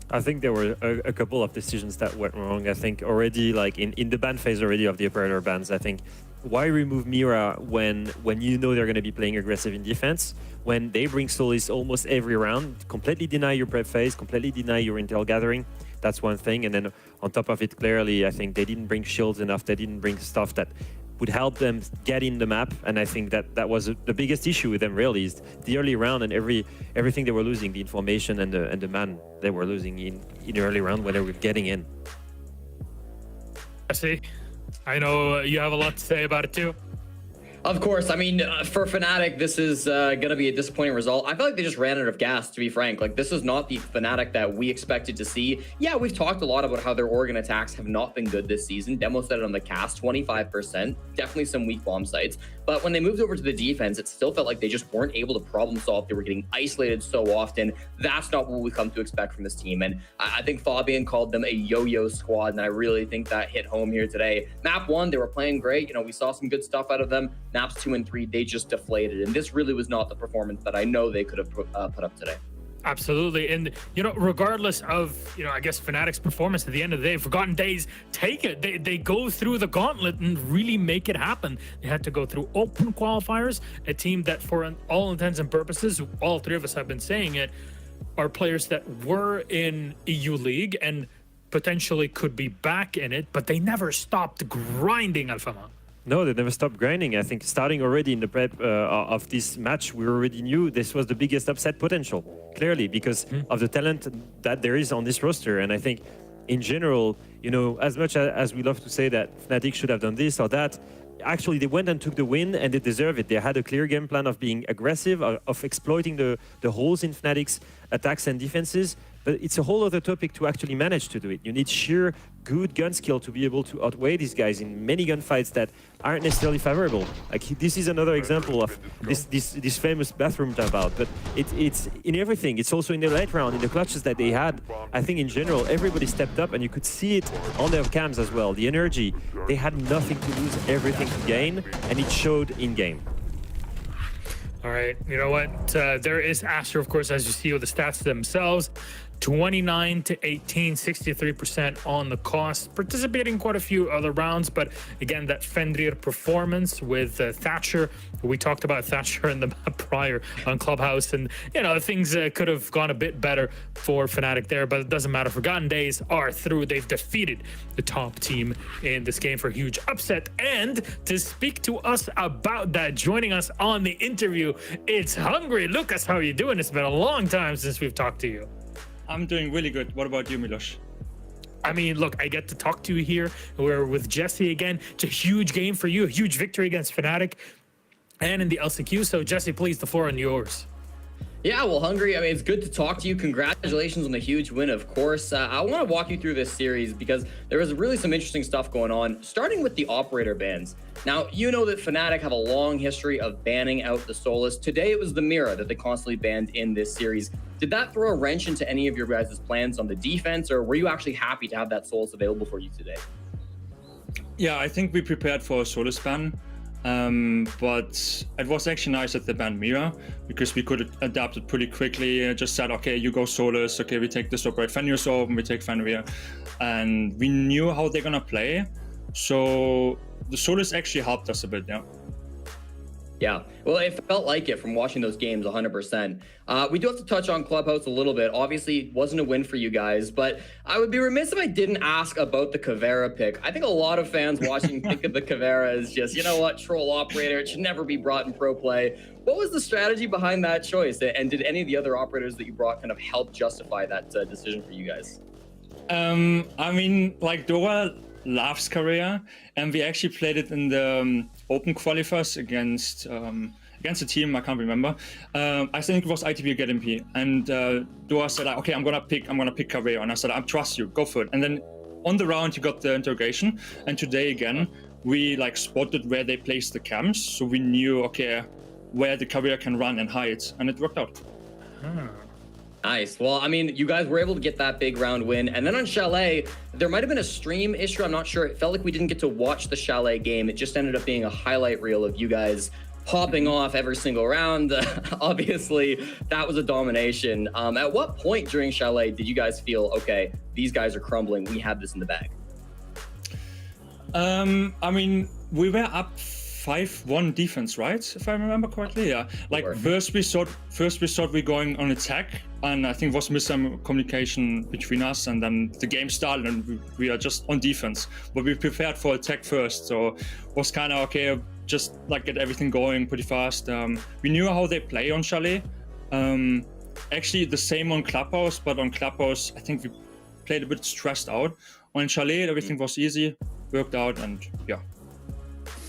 I think there were a couple of decisions that went wrong. I think already, like in the ban phase already of the operator bans, I think why remove Mira when you know they're going to be playing aggressive in defense? When they bring Solis almost every round, completely deny your prep phase, completely deny your intel gathering. That's one thing. And then on top of it, clearly, I think they didn't bring shields enough. They didn't bring stuff that would help them get in the map, and I think that was the biggest issue with them. Really, is the early round and everything they were losing, the information and the man they were losing in early round when they were getting in. Jesse, I know you have a lot to say about it too. Of course. I mean, for Fnatic, this is going to be a disappointing result. I feel like they just ran out of gas, to be frank. Like, this is not the Fnatic that we expected to see. Yeah, we've talked a lot about how their organ attacks have not been good this season. Demo said it on the cast, 25%. Definitely some weak bomb sites. But when they moved over to the defense, it still felt like they just weren't able to problem solve. They were getting isolated so often. That's not what we come to expect from this team. And I think Fabian called them a yo-yo squad, and I really think that hit home here today. Map 1, they were playing great. You know, we saw some good stuff out of them. Maps 2 and 3, they just deflated. And this really was not the performance that I know they could have put up today. Absolutely. And, you know, regardless of, you know, I guess Fnatic's performance at the end of the day, Forgotten Days take it. They go through the gauntlet and really make it happen. They had to go through open qualifiers, a team that for all intents and purposes, all three of us have been saying it, are players that were in EU League and potentially could be back in it, but they never stopped grinding, Alfama. No, they never stopped grinding. I think starting already in the prep of this match, we already knew this was the biggest upset potential, clearly, because of the talent that there is on this roster. And I think, in general, you know, as much as we love to say that Fnatic should have done this or that, actually they went and took the win and they deserve it. They had a clear game plan of being aggressive, of exploiting the holes in Fnatic's attacks and defenses. But it's a whole other topic to actually manage to do it. You need sheer good gun skill to be able to outweigh these guys in many gunfights that aren't necessarily favorable. Like, this is another example of this famous bathroom tap out. But it's in everything. It's also in the late round, in the clutches that they had. I think in general, everybody stepped up, and you could see it on their cams as well. The energy, they had nothing to lose, everything to gain, and it showed in game. All right, you know what? There is Astro, of course, as you see with the stats themselves. 29 to 18, 63% on the cost, participating in quite a few other rounds. But again, that Fenrir performance with Thatcher, we talked about Thatcher in the map prior on Clubhouse, and you know, things could have gone a bit better for Fnatic there, but it doesn't matter. Forgotten Days are through. They've defeated the top team in this game for a huge upset. And to speak to us about that, joining us on the interview, it's Hungry Lucas. How are you doing? It's been a long time since we've talked to you. I'm doing really good. What about you, Milos? I mean, look, I get to talk to you here. We're with Jesse again. It's a huge game for you, a huge victory against Fnatic and in the LCQ. So, Jesse, please, the floor is yours. Yeah, well, Hungry, I mean, it's good to talk to you. Congratulations on the huge win, of course. I want to walk you through this series because there was really some interesting stuff going on, starting with the operator bans. Now, you know that Fnatic have a long history of banning out the Solus. Today, it was the Mira that they constantly banned in this series. Did that throw a wrench into any of your guys' plans on the defense, or were you actually happy to have that Solus available for you today? Yeah, I think we prepared for a Solus ban. But it was actually nice that they banned Mira because we could adapt it pretty quickly. Just said, okay, you go Solus. Okay, we take this operate Fenrir's open, we take Fenrir. And we knew how they're gonna play. So the Solus actually helped us a bit, yeah. Yeah, well, it felt like it from watching those games 100%. We do have to touch on Clubhouse a little bit. Obviously, it wasn't a win for you guys, but I would be remiss if I didn't ask about the Caveira pick. I think a lot of fans watching think of the Caveira as just, you know what, troll operator. It should never be brought in pro play. What was the strategy behind that choice? And did any of the other operators that you brought kind of help justify that decision for you guys? I mean, like, Dora loves Caveira, and we actually played it in the open qualifiers against against a team, I can't remember. I think it was ITV Get MP, and Dua said, like, okay, I'm gonna pick Career, and I said, I trust you, go for it. And then on the round, you got the interrogation, and today again, we like spotted where they placed the camps, so we knew, okay, where the Career can run and hide, and it worked out. Nice. Well, I mean, you guys were able to get that big round win. And then on Chalet, there might have been a stream issue. I'm not sure. It felt like we didn't get to watch the Chalet game. It just ended up being a highlight reel of you guys popping off every single round. Obviously, that was a domination. At what point during Chalet did you guys feel, okay, these guys are crumbling, we have this in the bag? I mean, we were up 5-1 defense, right? If I remember correctly, yeah. Like first we thought we're going on attack, and I think it was miscommunication between us, and then the game started, and we are just on defense. But we prepared for attack first, so it was kind of okay. Just like get everything going pretty fast. We knew how they play on Chalet. Actually, the same on Clubhouse, but on Clubhouse, I think we played a bit stressed out. On Chalet, everything was easy, worked out, and yeah.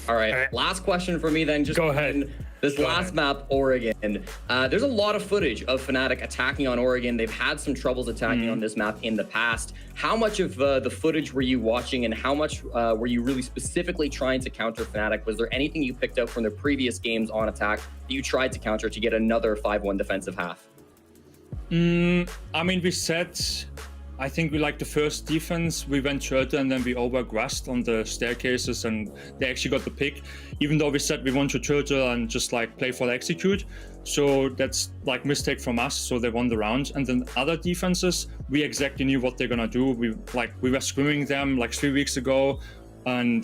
All right, last question for me then. Just go ahead. This last map, Oregon. There's a lot of footage of Fnatic attacking on Oregon. They've had some troubles attacking on this map in the past. How much of the footage were you watching, and how much were you really specifically trying to counter Fnatic? Was there anything you picked up from their previous games on attack that you tried to counter to get another 5-1 defensive half? I mean, we said, I think we like the first defense, we went turtle and then we overgrassed on the staircases, and they actually got the pick, even though we said we want to turtle and just like play for the execute. So that's like mistake from us, so they won the round. And then other defenses, we exactly knew what they're gonna do. We were scrimming them like 3 weeks ago, and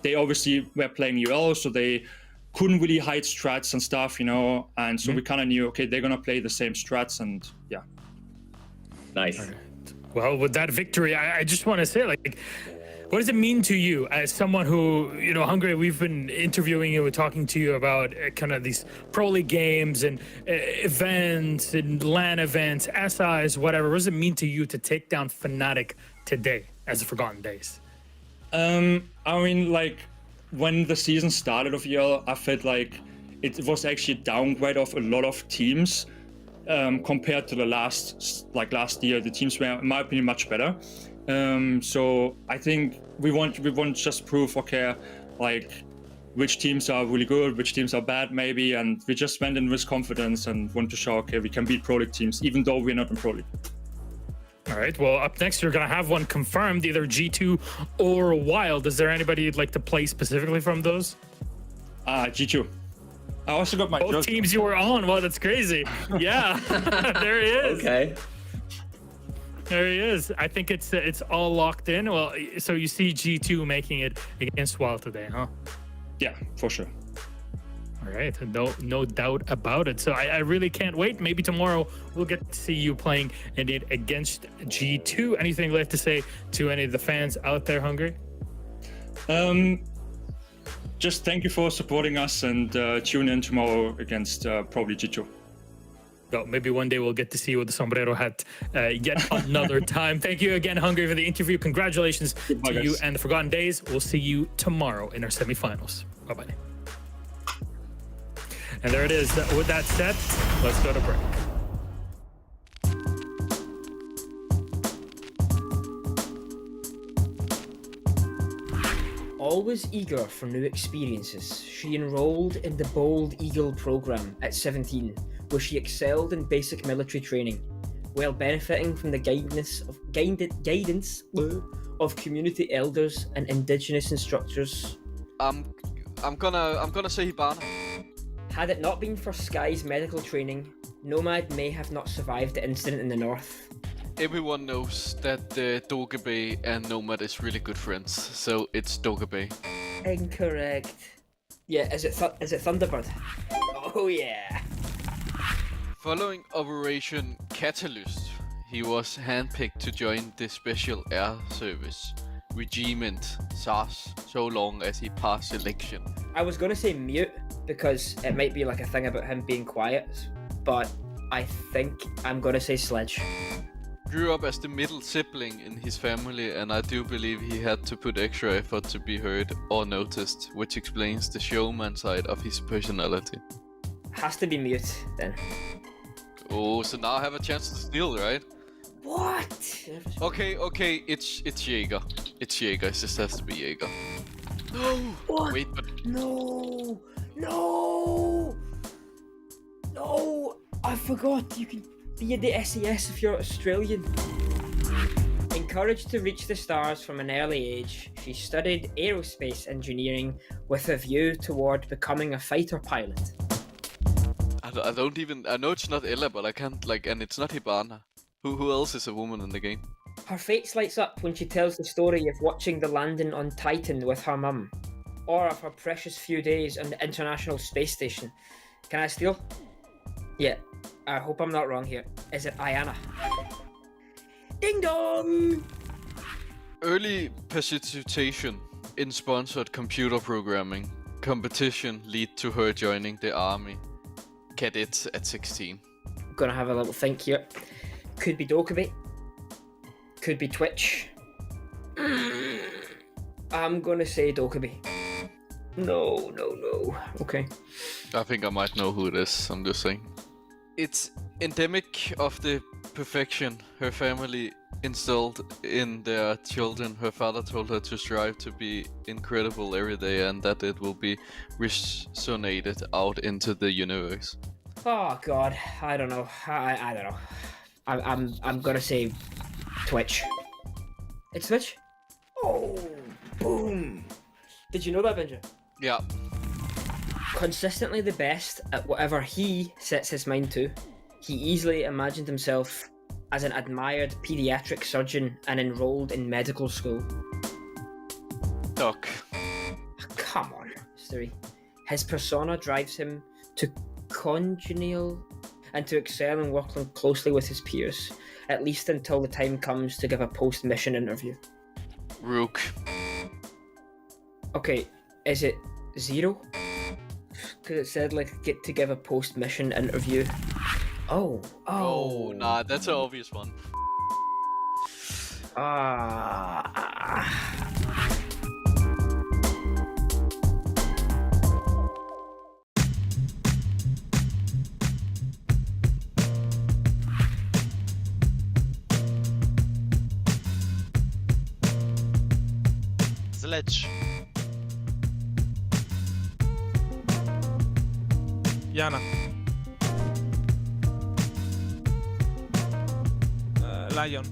they obviously were playing UL, so they couldn't really hide strats and stuff, you know, and so we kind of knew, okay, they're gonna play the same strats, and yeah. Nice. Well, with that victory, I just want to say, like, what does it mean to you as someone who, you know, Hungary, we've been interviewing you and talking to you about kind of these Pro League games and events and LAN events, SIs, whatever. What does it mean to you to take down Fnatic today as the Forgotten Days? I mean, like, when the season started of EL, I felt like it was actually a downgrade of a lot of teams. Compared to the last year, the teams were, in my opinion, much better. So I think we want just prove, okay, like which teams are really good, which teams are bad, maybe, and we just went in with confidence and want to show, okay, we can beat Pro League teams, even though we're not in Pro League. All right. Well, up next, you're gonna have one confirmed, either G2 or Wild. Is there anybody you'd like to play specifically from those? G2. I also got my both teams you were on. Wow, that's crazy. Yeah, there he is. Okay. There he is. I think it's all locked in. Well, so you see G2 making it against Wild today, huh? Yeah, for sure. All right, no doubt about it. So I really can't wait. Maybe tomorrow we'll get to see you playing indeed against G2. Anything left to say to any of the fans out there, Hungary? Just thank you for supporting us, and tune in tomorrow against probably G2. Well, maybe one day we'll get to see you with the sombrero hat yet another time. Thank you again, Hungary, for the interview. Congratulations to you and the Forgotten Days. We'll see you tomorrow in our semifinals. Bye-bye. And there it is. With that said, let's go to break. Always eager for new experiences, she enrolled in the Bold Eagle program at 17, where she excelled in basic military training, while benefiting from the guidance of community elders and indigenous instructors. I'm gonna say Hibana. Had it not been for Sky's medical training, Nomad may have not survived the incident in the north. Everyone knows that Dogabe and Nomad is really good friends, so it's Dogabe. Incorrect. Yeah, is it Thunderbird? Oh yeah. Following Operation Catalyst, he was handpicked to join the Special Air Service Regiment SAS so long as he passed selection. I was gonna say mute because it might be like a thing about him being quiet, but I think I'm gonna say Sledge. Grew up as the middle sibling in his family, and I do believe he had to put extra effort to be heard or noticed, which explains the showman side of his personality. Has to be mute then. Oh, so now I have a chance to steal, right? What? Okay, it's Jaeger. It's Jaeger. It just has to be Jaeger. No. What? Wait, but No! I forgot you can be in the SAS if you're Australian. Encouraged to reach the stars from an early age, she studied aerospace engineering with a view toward becoming a fighter pilot. I don't even. I know it's not Ella, but I can't and it's not Hibana. Who else is a woman in the game? Her face lights up when she tells the story of watching the landing on Titan with her mum, or of her precious few days on the International Space Station. Can I steal? Yeah, I hope I'm not wrong here. Is it Ayana? Ding dong! Early participation in sponsored computer programming competition lead to her joining the army. Cadets at 16. I'm gonna have a little think here. Could be Dokkaebi. Could be Twitch. I'm gonna say Dokkaebi. No. Okay. I think I might know who it is. I'm just saying. It's endemic of the perfection her family instilled in their children. Her father told her to strive to be incredible every day, and that it will be resonated out into the universe. Oh god, I don't know. I don't know. I'm gonna say Twitch. It's Twitch? Oh, boom. Did you know that, Benja? Yeah. Consistently the best at whatever he sets his mind to. He easily imagined himself as an admired pediatric surgeon and enrolled in medical school. Doc. Come on, Stewie. His persona drives him to congenial and to excel in working closely with his peers, at least until the time comes to give a post-mission interview. Rook. Okay, is it Zero? Because it said get to give a post-mission interview. Oh. Nah, that's an obvious one. Sledge. Yana. Lion.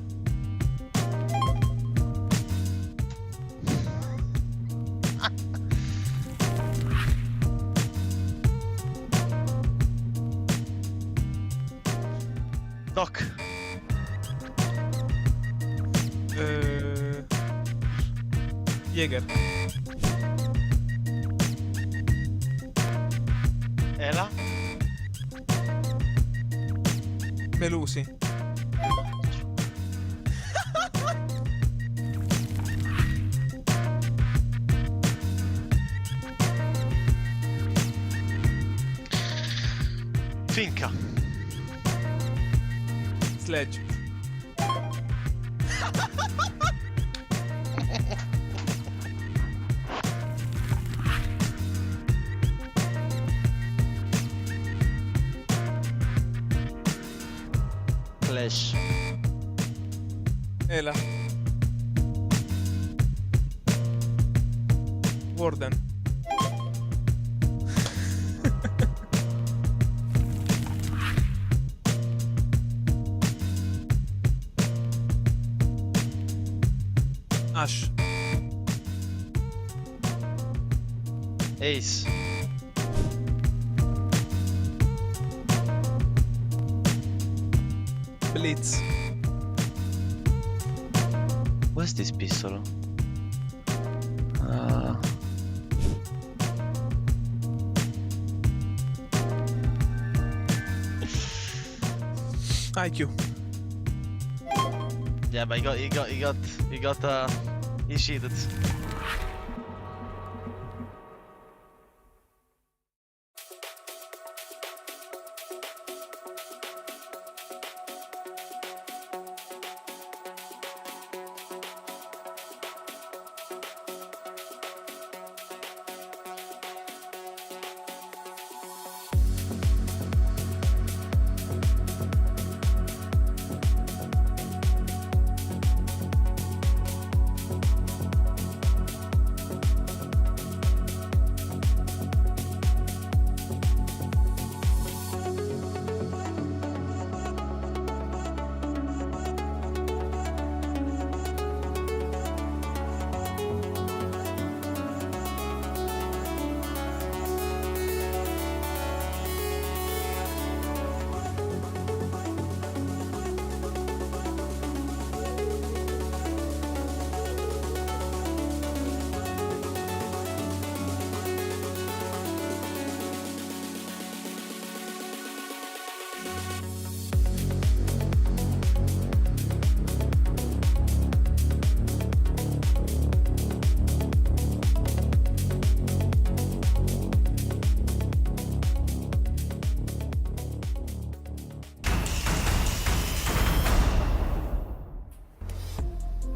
Doc. Jäger. Ella. Melusi. Finka. Sledge. Clash. Ela. Warden. Ash. Ace. Blitz. What's this pistol? IQ. Yeah, but he cheated.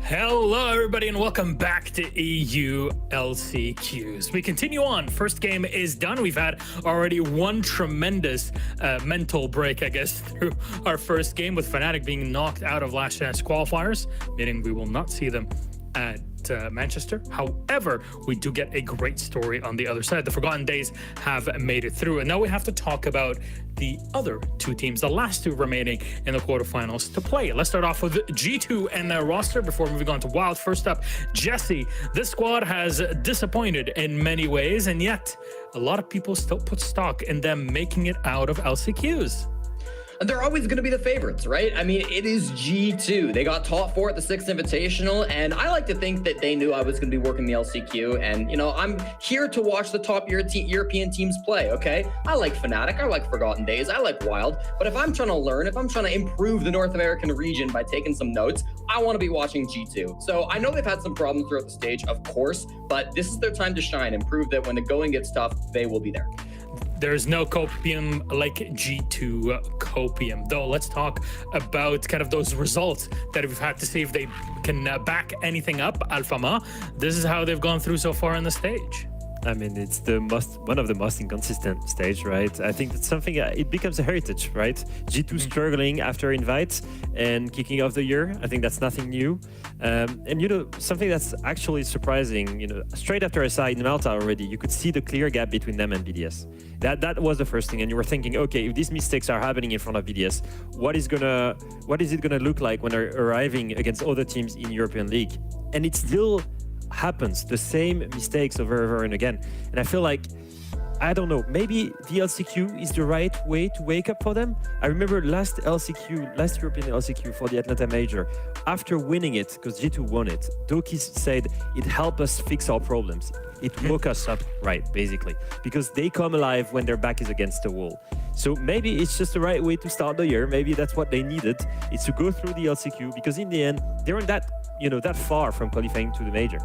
Hello, everybody, and welcome back to EU LCQs. We continue on. First game is done. We've had already one tremendous mental break, I guess, through our first game, with Fnatic being knocked out of last chance qualifiers, meaning we will not see them at Manchester. However, we do get a great story on the other side. The Forgotten Days have made it through, and now we have to talk about the other two teams, the last two remaining in the quarterfinals to play. Let's start off with G2 and their roster before moving on to Wild. First up, Jesse. This squad has disappointed in many ways, and yet a lot of people still put stock in them making it out of LCQs. They're always going to be the favorites, right? I mean, it is G2. They got top 4 at the 6th Invitational, and I like to think that they knew I was going to be working the LCQ, and, you know, I'm here to watch the top European teams play, okay? I like Fnatic, I like Forgotten Days, I like Wild, but if I'm trying to learn, if I'm trying to improve the North American region by taking some notes, I want to be watching G2. So I know they've had some problems throughout the stage, of course, but this is their time to shine and prove that when the going gets tough, they will be there. There's no copium like G2 copium, though. Let's talk about kind of those results that we've had to see if they can back anything up. Alphama, this is how they've gone through so far on the stage. I mean, it's one of the most inconsistent stage, right? I think it's something, it becomes a heritage, right? G2 struggling after Invite and kicking off the year. I think that's nothing new. And, you know, something that's actually surprising, you know, straight after SI in Malta already, you could see the clear gap between them and BDS. That was the first thing. And you were thinking, okay, if these mistakes are happening in front of BDS, what is it gonna look like when they're arriving against other teams in European League? And it still happens, the same mistakes over and again. And I feel like, I don't know, maybe the LCQ is the right way to wake up for them. I remember last European LCQ for the Atlanta Major, after winning it, because G2 won it, Doki said it helped us fix our problems. It woke us up, right, basically, because they come alive when their back is against the wall. So maybe it's just the right way to start the year. Maybe that's what they needed, is to go through the LCQ, because in the end, they weren't that far from qualifying to the major.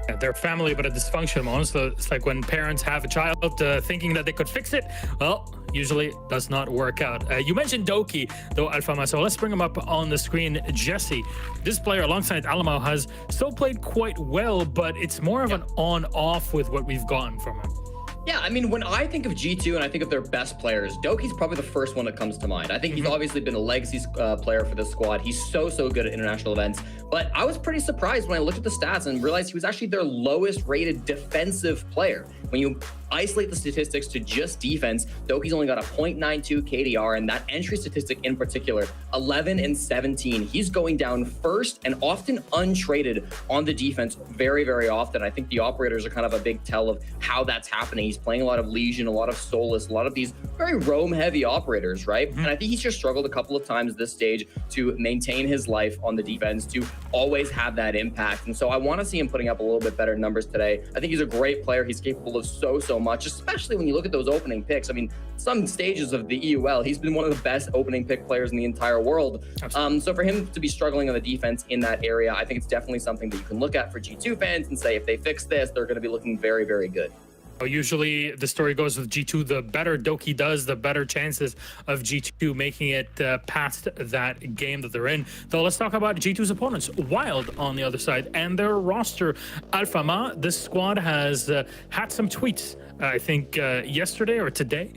Yeah, they're family, but a dysfunctional one. So it's like when parents have a child thinking that they could fix it. Well, usually it does not work out. You mentioned Doki, though, Alphama, so let's bring him up on the screen. Jesse, this player alongside Alamo has still played quite well, but it's more of an on-off with what we've gotten from him. Yeah, I mean, when I think of G2 and I think of their best players, Doki's probably the first one that comes to mind. I think he's obviously been a legacy player for this squad. He's so good at international events. But I was pretty surprised when I looked at the stats and realized he was actually their lowest rated defensive player. When you isolate the statistics to just defense, Doki's only got a 0.92 KDR, and that entry statistic in particular, 11 and 17. He's going down first and often untraded on the defense very often. I think the operators are kind of a big tell of how that's happening. He's playing a lot of Legion, a lot of Solus, a lot of these very roam-heavy operators, right? And I think he's just struggled a couple of times this stage to maintain his life on the defense, to always have that impact. And so I want to see him putting up a little bit better numbers today. I think he's a great player. He's capable of so much, especially when you look at those opening picks. I mean, some stages of the EUL, he's been one of the best opening pick players in the entire world. So for him to be struggling on the defense in that area, I think it's definitely something that you can look at for G2 fans and say, if they fix this, they're going to be looking very good. Usually the story goes with G2, the better Doki does, the better chances of G2 making it past that game that they're in. Though let's talk about G2's opponents, Wild on the other side, and their roster. Alphama, this squad has had some tweets, I think yesterday or today,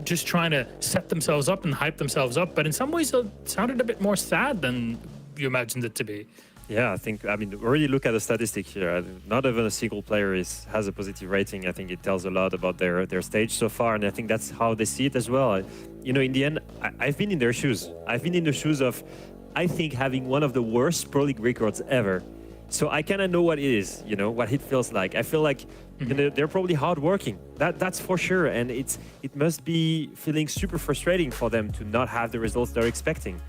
just trying to set themselves up and hype themselves up, but in some ways it sounded a bit more sad than you imagined it to be. Yeah, I mean, already look at the statistic here. Not even a single player has a positive rating. I think it tells a lot about their stage so far, and I think that's how they see it as well. You know, in the end, I've been in their shoes. I've been in the shoes of, I think, having one of the worst Pro League records ever. So I kind of know what it is, you know, what it feels like. I feel like you know, they're probably hardworking. That's for sure, and it must be feeling super frustrating for them to not have the results they're expecting.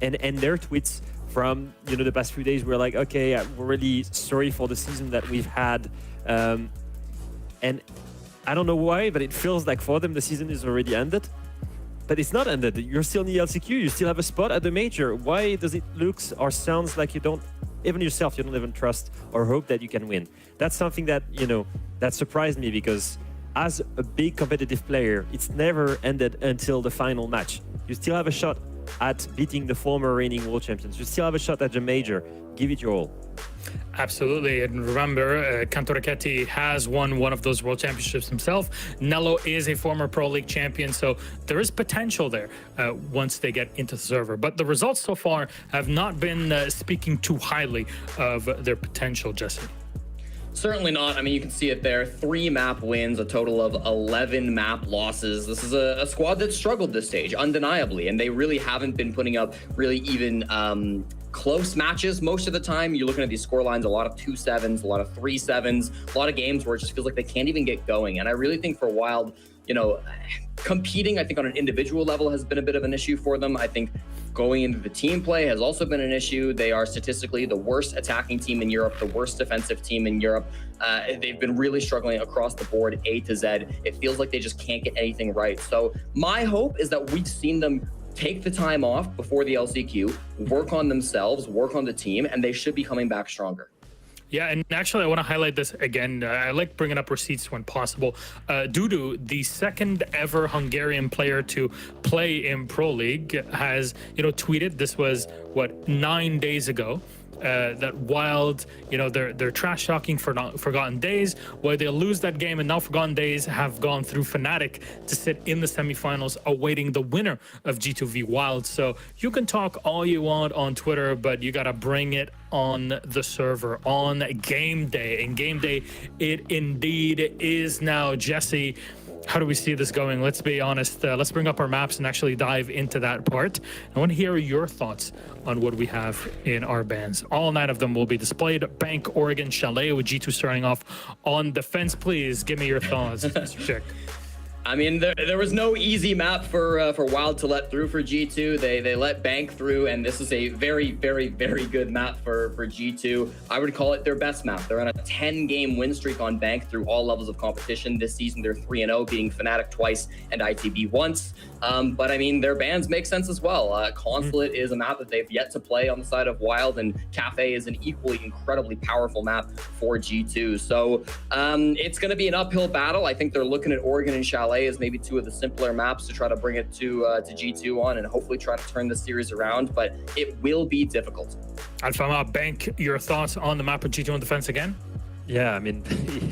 And their tweets from, you know, the past few days were like, okay, we're really sorry for the season that we've had. And I don't know why, but it feels like for them the season is already ended. but it's not ended. You're still in the LCQ. You still have a spot at the major. Why does it look or sounds like you don't, even yourself, you don't even trust or hope that you can win? That's something that, that surprised me, because as a big competitive player, it's never ended until the final match. You still have a shot at beating the former reigning world champions. You still have a shot at the major. Give it your all. Absolutely. And remember, Cantorachetti has won one of those world championships himself. Nello is a former Pro League champion, so there is potential there once they get into the server. But the results so far have not been speaking too highly of their potential, Jesse. Certainly not. I mean, you can see it there. 3 map wins, a total of 11 map losses. This is a squad that struggled this stage, undeniably, and they really haven't been putting up really even close matches most of the time. You're looking at these score lines, a lot of 2-7s, a lot of 3-7s, a lot of games where it just feels like they can't even get going. And I really think for Wild, competing, I think on an individual level has been a bit of an issue for them. I think going into the team play has also been an issue. They are statistically the worst attacking team in Europe, the worst defensive team in Europe. They've been really struggling across the board, A to Z. It feels like they just can't get anything right. So my hope is that we've seen them take the time off before the LCQ, work on themselves, work on the team, and they should be coming back stronger. Yeah, and actually, I want to highlight this again. I like bringing up receipts when possible. Dudu, the second ever Hungarian player to play in Pro League, has tweeted. This was 9 days ago. That Wild, they're trash talking for Forgotten Days, where they'll lose that game, and now Forgotten Days have gone through Fnatic to sit in the semifinals, awaiting the winner of G2V Wild. So you can talk all you want on Twitter, but you gotta bring it on the server on game day. And game day, it indeed is now. Jesse, how do we see this going? Let's be honest. Let's bring up our maps and actually dive into that part. I want to hear your thoughts on what we have in our bans. All 9 of them will be displayed. Bank, Oregon, Chalet, with G2 starting off on defense. Please give me your thoughts, Mr. Chick. I mean, there was no easy map for Wild to let through for G2. They let Bank through, and this is a very, very, very good map for G2. I would call it their best map. They're on a 10-game win streak on Bank through all levels of competition. This season, they're 3-0, being Fnatic twice and ITB once. But I mean, their bans make sense as well. Consulate is a map that they've yet to play on the side of Wild, and Cafe is an equally incredibly powerful map for G2. So it's going to be an uphill battle. I think they're looking at Oregon and Chalet as maybe 2 of the simpler maps to try to bring it to G2 on, and hopefully try to turn the series around, but it will be difficult. Alfama, Bank, your thoughts on the map of G2 on defense again? Yeah, I mean,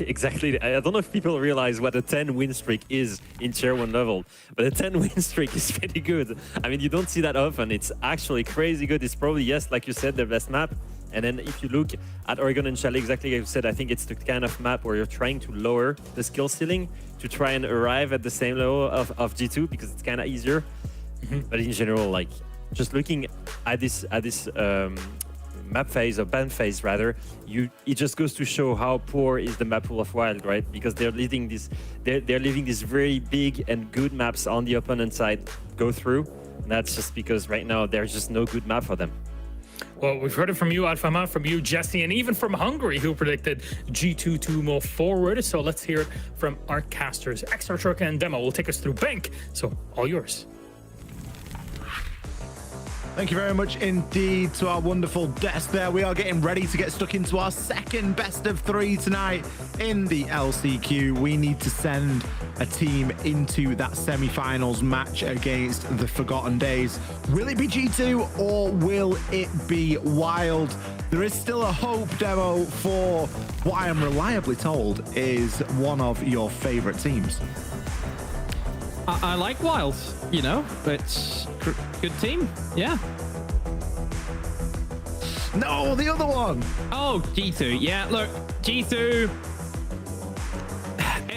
exactly. I don't know if people realize what a 10 win streak is in tier 1 level, but a 10 win streak is pretty good. I mean, you don't see that often. It's actually crazy good. It's probably, yes, like you said, the best map. And then if you look at Oregon and Chalet, exactly like you said, I think it's the kind of map where you're trying to lower the skill ceiling to try and arrive at the same level of G2, because it's kind of easier. But in general, like, just looking at this map phase, or ban phase rather, it just goes to show how poor is the map pool of Wild, right? Because they're leaving these very big and good maps on the opponent side go through. And that's just because right now there's just no good map for them. Well, we've heard it from you, Alfama, from you, Jesse, and even from Hungary, who predicted G2 to move forward. So let's hear it from our casters. Xr, Troika, and Demo will take us through Bank. So all yours. Thank you very much indeed to our wonderful guest there. We are getting ready to get stuck into our second best of 3 tonight in the LCQ. We need to send a team into that semi-finals match against the Forgotten Days. Will it be G2 or will it be Wild? There is still a hope, Demo, for what I am reliably told is one of your favorite teams. I like Wild, it's a good team, yeah. No, the other one. Oh, G2, yeah, look, G2,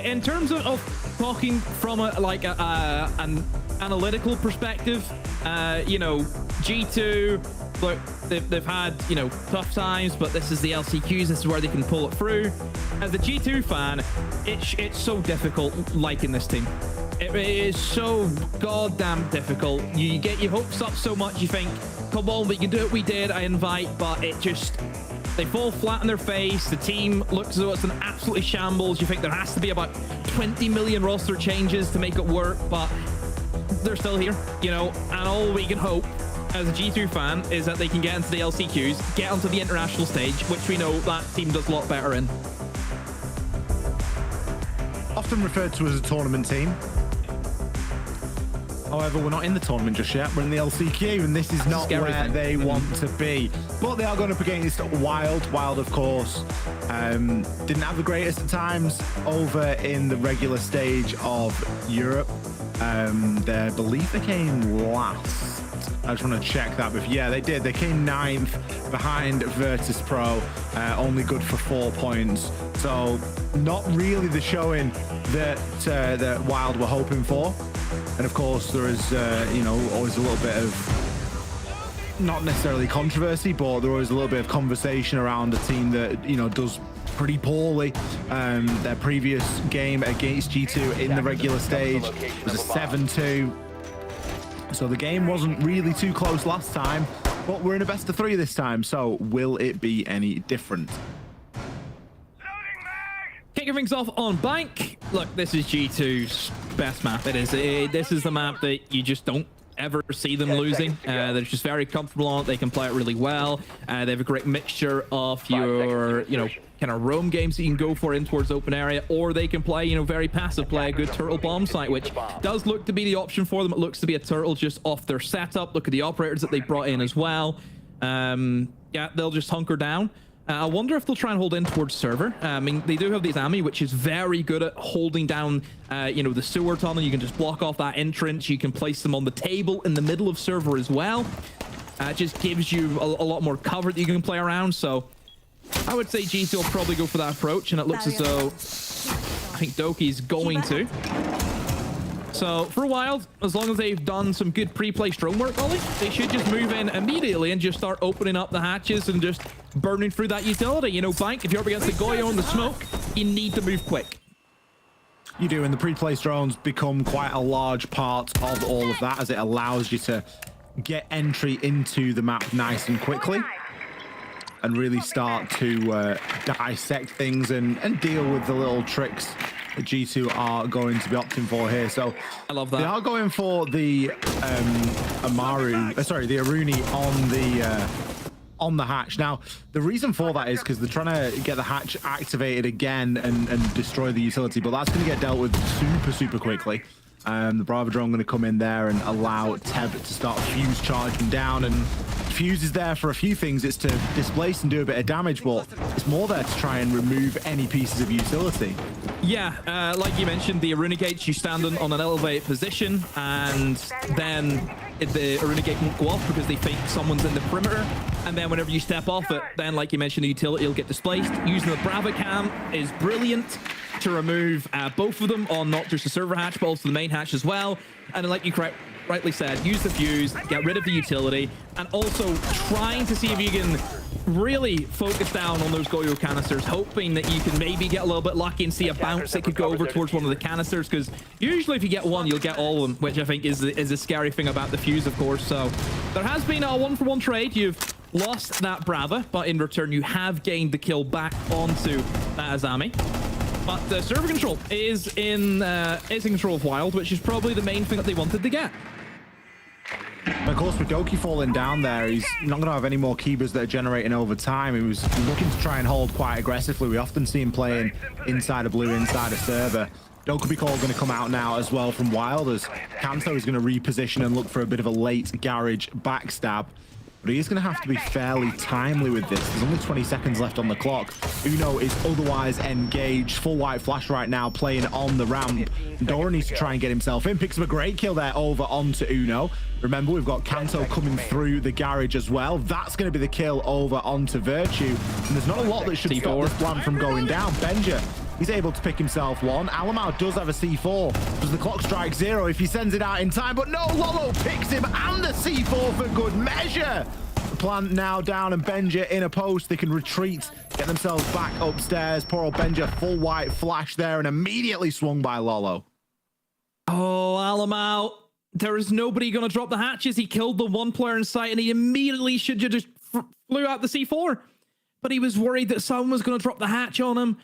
in terms of talking from an analytical perspective, G2, look, they've had, tough times, but this is the LCQs, this is where they can pull it through. As a G2 fan, it's so difficult liking this team. It is so goddamn difficult. You get your hopes up so much, you think, come on, we can do it, we did, I invite, but they fall flat on their face. The team looks as though it's an absolutely shambles. You think there has to be about 20 million roster changes to make it work, but they're still here, you know, and all we can hope as a G2 fan is that they can get into the LCQs, get onto the international stage, which we know that team does a lot better in. Often referred to as a tournament team. However, we're not in the tournament just yet. We're in the LCQ, and this is not where they want to be. But they are going up against Wild. Wild, of course, didn't have the greatest of times over in the regular stage of Europe. I believe they came last. I just want to check that. But yeah, they did. They came 9th behind Virtus Pro, only good for 4 points. So not really the showing that Wild were hoping for. And of course, there is, you know, always a little bit of, not necessarily controversy, but there was a little bit of conversation around a team that, you know, does pretty poorly. Their previous game against G2 in the regular stage was a 7-2. So the game wasn't really too close last time, but we're in a best of 3 this time. So will it be any different? Kicking things off on Bank. Look, this is G2's best map. It is. This is the map that you just don't ever see them losing. They're just very comfortable on it. They can play it really well. They have a great mixture of your, you know, kind of roam games that you can go for in towards open area, or they can play, you know, very passive, play a good turtle bomb site, which does look to be the option for them. It looks to be a turtle just off their setup. Look at the operators that they brought in as well. Yeah, they'll just hunker down. I wonder if they'll try and hold in towards server. I mean, they do have these Ami, which is very good at holding down, you know, the sewer tunnel. You can just block off that entrance. You can place them on the table in the middle of server as well. It just gives you a lot more cover that you can play around. So I would say G2 will probably go for that approach, and it looks as though I think Doki's going to. So for Wild, as long as they've done some good pre-play drone work, Ollie, they should just move in immediately and just start opening up the hatches and just burning through that utility. You know, Bank, if you're up against the Goyo and the smoke, you need to move quick. You do, and the pre-placed drones become quite a large part of all of that, as it allows you to get entry into the map nice and quickly and really start to dissect things and deal with the little tricks that G2 are going to be opting for here. So I love that. They are going for the the Aruni on the hatch. Now, the reason for that is because they're trying to get the hatch activated again and destroy the utility, but that's going to get dealt with super quickly. The Bravo drone going to come in there and allow Teb to start Fuse charging down, and Fuse is there for a few things. It's to displace and do a bit of damage, but it's more there to try and remove any pieces of utility. Yeah, like you mentioned, the Aruna gates, you stand on an elevated position, and then the Aruna gate won't go off because they think someone's in the perimeter. And then whenever you step off it, then like you mentioned, the utility will get displaced. Using the Bravo cam is brilliant to remove both of them on not just the server hatch, but also the main hatch as well. And like you rightly said, use the fuse, get rid of the utility, and also trying to see if you can really focus down on those Goyo canisters, hoping that you can maybe get a little bit lucky and see a bounce that could go over towards one of the canisters, because usually if you get one, you'll get all of them, which I think is a scary thing about the fuse, of course. So there has been a 1-for-1 trade. You've lost that Brava, but in return, you have gained the kill back onto that Azami. But the server control is in control of Wild, which is probably the main thing that they wanted to get. Of course, with Doki falling down there, he's not going to have any more keybers that are generating over time. He was looking to try and hold quite aggressively. We often see him playing inside a blue, inside a server. Dokkaebi Call going to come out now as well from Wild, as Kanto is going to reposition and look for a bit of a late garage backstab. But he is going to have to be fairly timely with this. There's only 20 seconds left on the clock. Uno is otherwise engaged. Full white flash right now, playing on the ramp. Dora needs to try and get himself in. Picks up a great kill there over onto Uno. Remember, we've got Kanto coming through the garage as well. That's going to be the kill over onto Virtue. And there's not a lot that should stop this plan from going down. Benja, he's able to pick himself one. Alamau does have a C4. Does the clock strike 0 if he sends it out in time? But no, Lolo picks him and the C4 for good measure. The plant now down, and Benja in a post. They can retreat, get themselves back upstairs. Poor old Benja, full white flash there, and immediately swung by Lolo. Oh, Alamau. There is nobody going to drop the hatches. He killed the one player in sight, and he immediately should have just flew out the C4. But he was worried that someone was going to drop the hatch on him,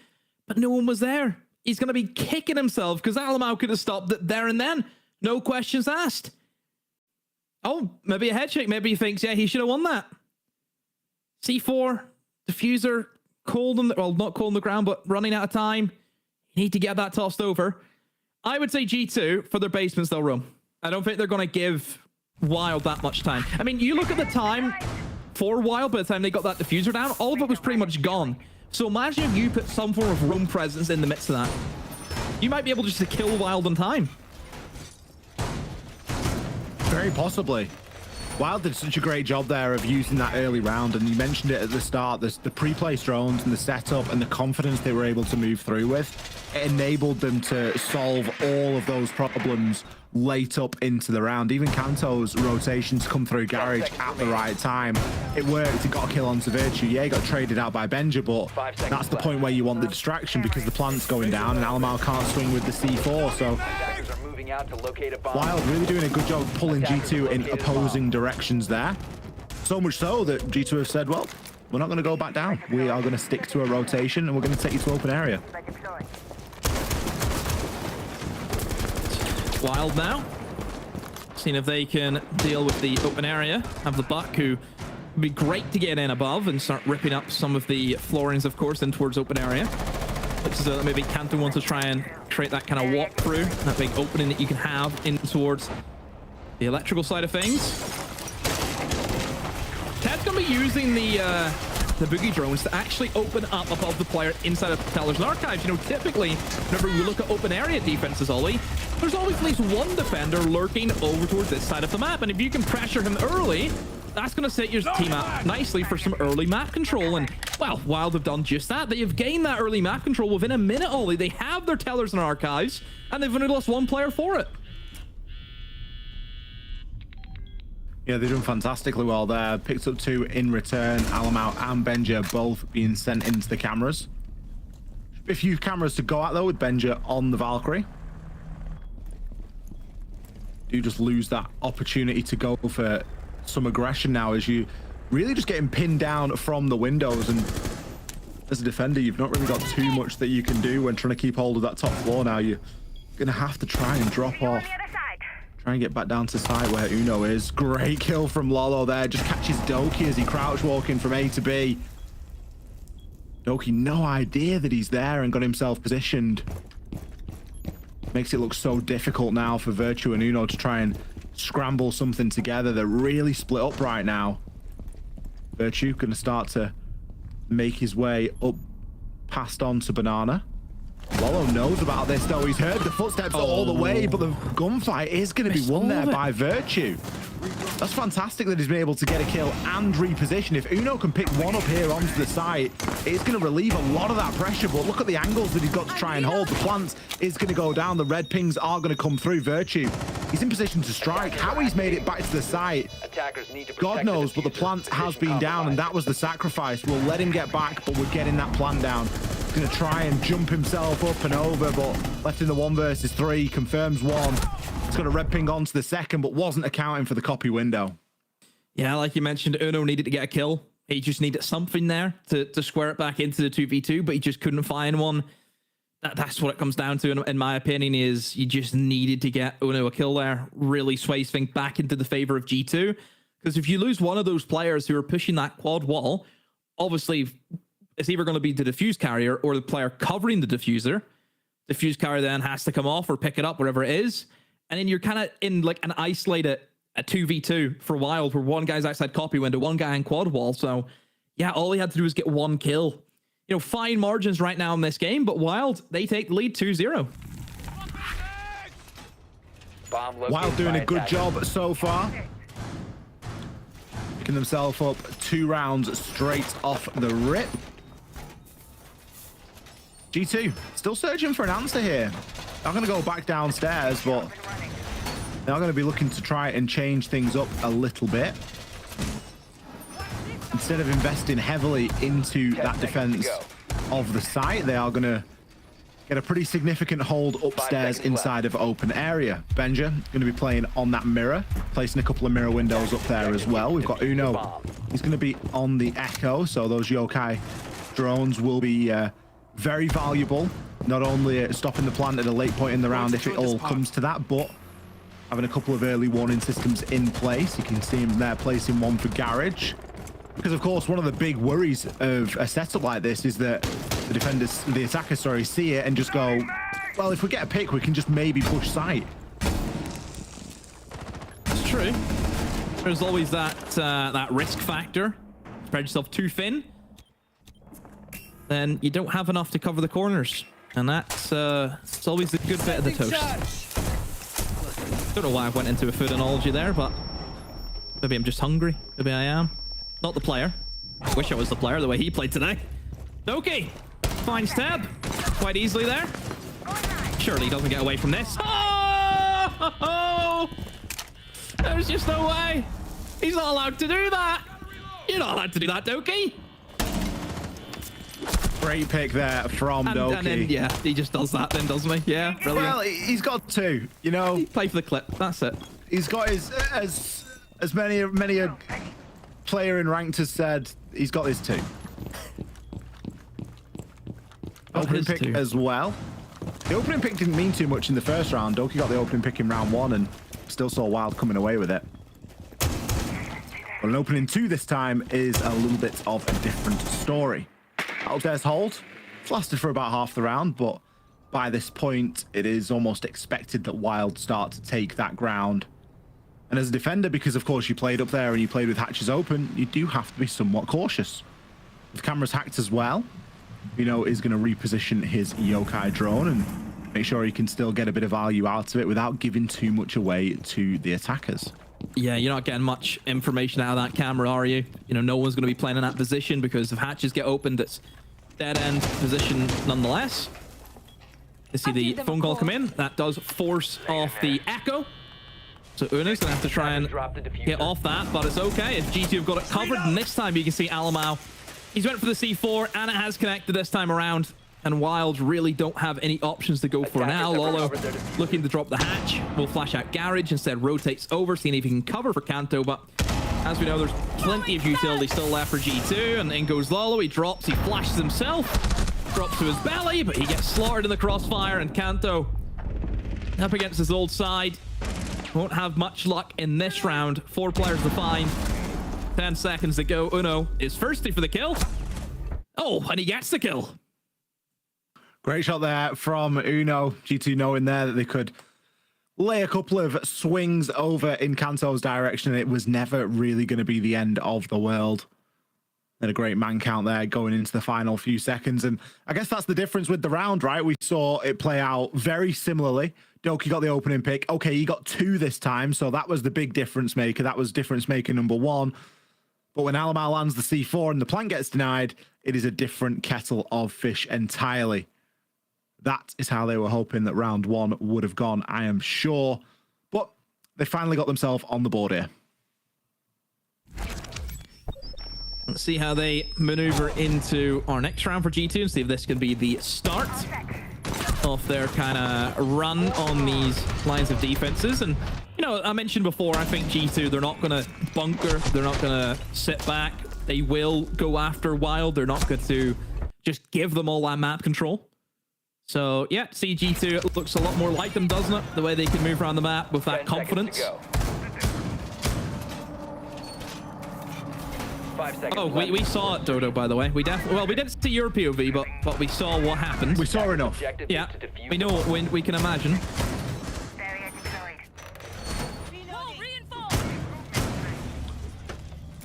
but no one was there. He's going to be kicking himself because Alamau could have stopped it there and then. No questions asked. Oh, maybe a head shake. Maybe he thinks, yeah, he should have won that. C4, diffuser, cold on the, well, not cold on the ground, but running out of time. You need to get that tossed over. I would say G2 for their basements, they'll roam. I don't think they're going to give Wild that much time. I mean, you look at the time for Wild by the time they got that diffuser down, all of it was pretty much gone. So imagine if you put some form of roam presence in the midst of that. You might be able just to kill Wild on time. Very possibly. Wild did such a great job there of using that early round, and you mentioned it at the start, the pre-placed drones and the setup and the confidence they were able to move through with. It enabled them to solve all of those problems late up into the round. Even Kanto's rotations come through Garage at the right time. It worked, he got a kill onto Virtue. Yeah, he got traded out by Benja, but that's the point where you want the distraction because the plant's going down and Alamau can't swing with the C4, so Wild really doing a good job pulling G2 in opposing directions there. So much so that G2 have said, well, we're not going to go back down. We are going to stick to a rotation and we're going to take you to open area. Wild now. Seeing if they can deal with the open area. Have the Buck, who would be great to get in above and start ripping up some of the floorings, of course, in towards open area. Looks as though maybe Kanto wants to try and create that kind of walk through, that big opening that you can have in towards the electrical side of things. Ted's going to be using the boogie drones to actually open up above the player inside of Tellers and Archives. You know, typically, whenever we look at open area defenses, Ollie, there's always at least one defender lurking over towards this side of the map. And if you can pressure him early, that's going to set your team up nicely for some early map control. And, well, Wild have done just that. They have gained that early map control within a minute, Ollie. They have their Tellers and Archives, and they've only lost one player for it. Yeah, they're doing fantastically well there. Picked up 2 in return. Alamau and Benja both being sent into the cameras. A few cameras to go at, though, with Benja on the Valkyrie. Do just lose that opportunity to go for some aggression now as you really just getting pinned down from the windows, and as a defender you've not really got too much that you can do when trying to keep hold of that top floor. Now you're gonna have to try and drop off, try and get back down to side where Uno is. Great kill from Lolo there, just catches Doki as he crouch walking from A to B. Doki no idea that he's there and got himself positioned. Makes it look so difficult now for Virtue and Uno to try and scramble something together. They're really split up right now. Virtue gonna start to make his way up past on to Banana. Lolo knows about this though. He's heard the footsteps all the way, but the gunfight is going to be won there by Virtue. That's fantastic that he's been able to get a kill and reposition. If Uno can pick one up here onto the site, it's going to relieve a lot of that pressure, but look at the angles that he's got to try and hold. The plant is going to go down. The red pings are going to come through. Virtue, he's in position to strike. How he's made it back to the site, God knows, but the plant has been down, and that was the sacrifice. We'll let him get back, but we're getting that plant down. He's going to try and jump himself up and over, but left in the 1 versus 3, confirms 1. He's got a red ping onto the second, but wasn't accounting for the copy window. Yeah, like you mentioned, Uno needed to get a kill. He just needed something there to square it back into the 2v2, but he just couldn't find one. That's what it comes down to, in my opinion, is you just needed to get Uno a kill there. Really sways things back into the favor of G2. Because if you lose one of those players who are pushing that quad wall, obviously it's either going to be the diffuse carrier or the player covering the diffuser. Diffuse carrier then has to come off or pick it up, wherever it is. And then you're kind of in like an isolated a 2v2 for Wild, where one guy's outside copy window, one guy in quad wall. So yeah, all he had to do was get one kill. You know, fine margins right now in this game, but Wild, they take the lead 2-0. Wild doing a good job so far. Picking themselves up 2 rounds straight off the rip. G2 still searching for an answer here. They're going to go back downstairs, but they're going to be looking to try and change things up a little bit. Instead of investing heavily into that defense of the site, they are going to get a pretty significant hold upstairs inside of open area. Benja going to be playing on that mirror, placing a couple of mirror windows up there as well. We've got Uno. He's going to be on the Echo, so those Yokai drones will be very valuable. Not only stopping the plant at a late point in the round if it all comes to that, but having a couple of early warning systems in place. You can see him there placing one for Garage. Because, of course, one of the big worries of a setup like this is that the attackers, see it and just go, well, if we get a pick, we can just maybe push site. It's true. There's always that risk factor. Spread yourself too thin, then you don't have enough to cover the corners. And that's it's always a good bit of the toast. Don't know why I went into a food analogy there, but maybe I'm just hungry. Maybe I am. Not the player. I wish I was the player the way he played today. Doki, fine stab. Quite easily there. Surely he doesn't get away from this. Oh! There's just no way. He's not allowed to do that. You're not allowed to do that, Doki. Great pick there from Doki. And then, yeah, he just does that then, doesn't he? Yeah, brilliant. Well, he's got two, you know. Play for the clip. That's it. He's got his, as many a player in ranked has said, he's got his two. Opening pick two as well. The opening pick didn't mean too much in the first round. Doki got the opening pick in round 1 and still saw Wild coming away with it. But an opening 2 this time is a little bit of a different story. Altaire's hold. It's lasted for about half the round, but by this point, it is almost expected that Wild start to take that ground. And as a defender, because of course you played up there and you played with hatches open, you do have to be somewhat cautious. With cameras hacked as well, is going to reposition his yokai drone and make sure he can still get a bit of value out of it without giving too much away to the attackers. Yeah, you're not getting much information out of that camera, are you? No one's going to be playing in that position because if hatches get opened, it's dead end position nonetheless. You see the phone call come in. That does force off the echo. So Una's going to have to try and get off that, but it's okay. If G2 have got it covered, and this time you can see Alamau. He's went for the C4, and it has connected this time around. And Wild really don't have any options to go for now. Lolo looking to drop the hatch. Will flash out Garage, instead rotates over, seeing if he can cover for Kanto. But as we know, there's plenty of utility still left for G2. And in goes Lolo. He drops, he flashes himself. Drops to his belly, but he gets slaughtered in the crossfire. And Kanto up against his old side. Won't have much luck in this round. 4 players to find. 10 seconds to go. Uno is thirsty for the kill. Oh, and he gets the kill. Great shot there from Uno. G2 knowing there that they could lay a couple of swings over in Kanto's direction. It was never really going to be the end of the world. And a great man count there going into the final few seconds. And I guess that's the difference with the round, right? We saw it play out very similarly. Doki got the opening pick. Okay, he got 2 this time, so that was the big difference maker. That was difference maker number 1. But when Alamau lands the C4 and the plant gets denied, it is a different kettle of fish entirely. That is how they were hoping that round 1 would have gone, I am sure. But they finally got themselves on the board here. Let's see how they maneuver into our next round for G2 and see if this can be the start of their kind of run on these lines of defenses. And, I mentioned before, I think G2, they're not going to bunker. They're not going to sit back. They will go after Wild. They're not going to just give them all that map control. So, yeah, CG2, it looks a lot more like them, doesn't it? The way they can move around the map with that confidence. Oh, we saw it, Dodo, by the way. We didn't see your POV, but we saw what happened. We saw enough. Yeah, we know what we can imagine.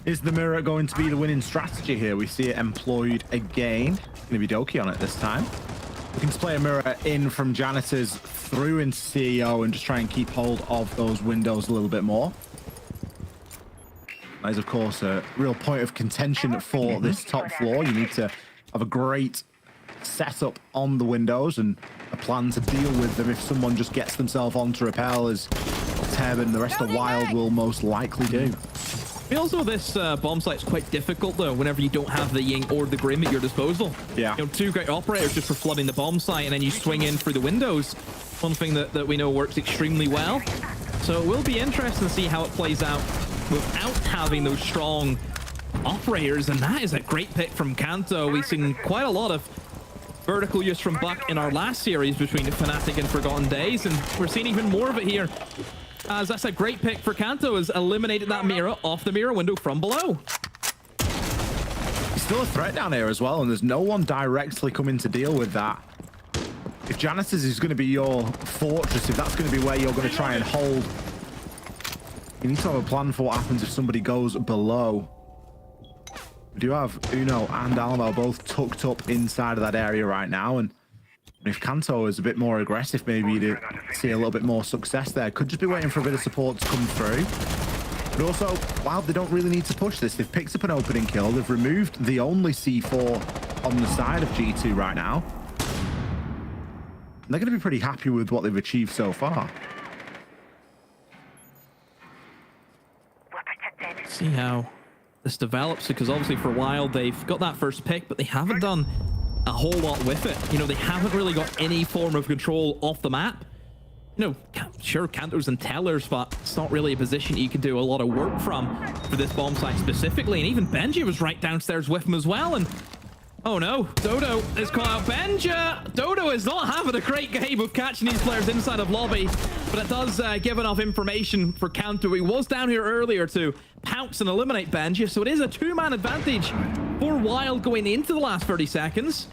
Is the mirror going to be the winning strategy here? We see it employed again. It's going to be Doki on it this time. We can just play a mirror in from janitors through into CEO and just try and keep hold of those windows a little bit more. That is, of course, a real point of contention for this top floor. You need to have a great setup on the windows and a plan to deal with them if someone just gets themselves onto rappel, as Teb and the rest of Wild will most likely do. Feels though this bomb site's quite difficult though whenever you don't have the Ying or the Grim at your disposal. Yeah. 2 great operators just for flooding the bomb site, and then you swing in through the windows. One thing that we know works extremely well. So it will be interesting to see how it plays out without having those strong operators, and that is a great pick from Kanto. We've seen quite a lot of vertical use from Buck in our last series between Fnatic and Forgotten Days, and we're seeing even more of it here as that's a great pick for Kanto, has eliminated that mirror off the mirror window from below. He's still a threat down here as well, and there's no one directly coming to deal with that. If Janus's is going to be your fortress, if that's going to be where you're going to try and hold, you need to have a plan for what happens if somebody goes below. We do have Uno and Alamo both tucked up inside of that area right now, and if Kanto is a bit more aggressive, maybe to see a little bit more success there. Could just be waiting for a bit of support to come through. But also, wow, they don't really need to push this. They've picked up an opening kill. They've removed the only C4 on the side of G2 right now. And they're going to be pretty happy with what they've achieved so far. See how this develops, because obviously for a while they've got that first pick, but they haven't done a whole lot with it. You know, they haven't really got any form of control off the map. You know, sure, Kantos and Tellers, but it's not really a position you can do a lot of work from for this bomb site specifically. And even Benji was right downstairs with him as well. And oh no, Dodo has called out Benja. Dodo is not having a great game of catching these players inside of lobby, but it does give enough information for Kanto. He was down here earlier to pounce and eliminate Benja, so it is a two-man advantage for Wild going into the last 30 seconds.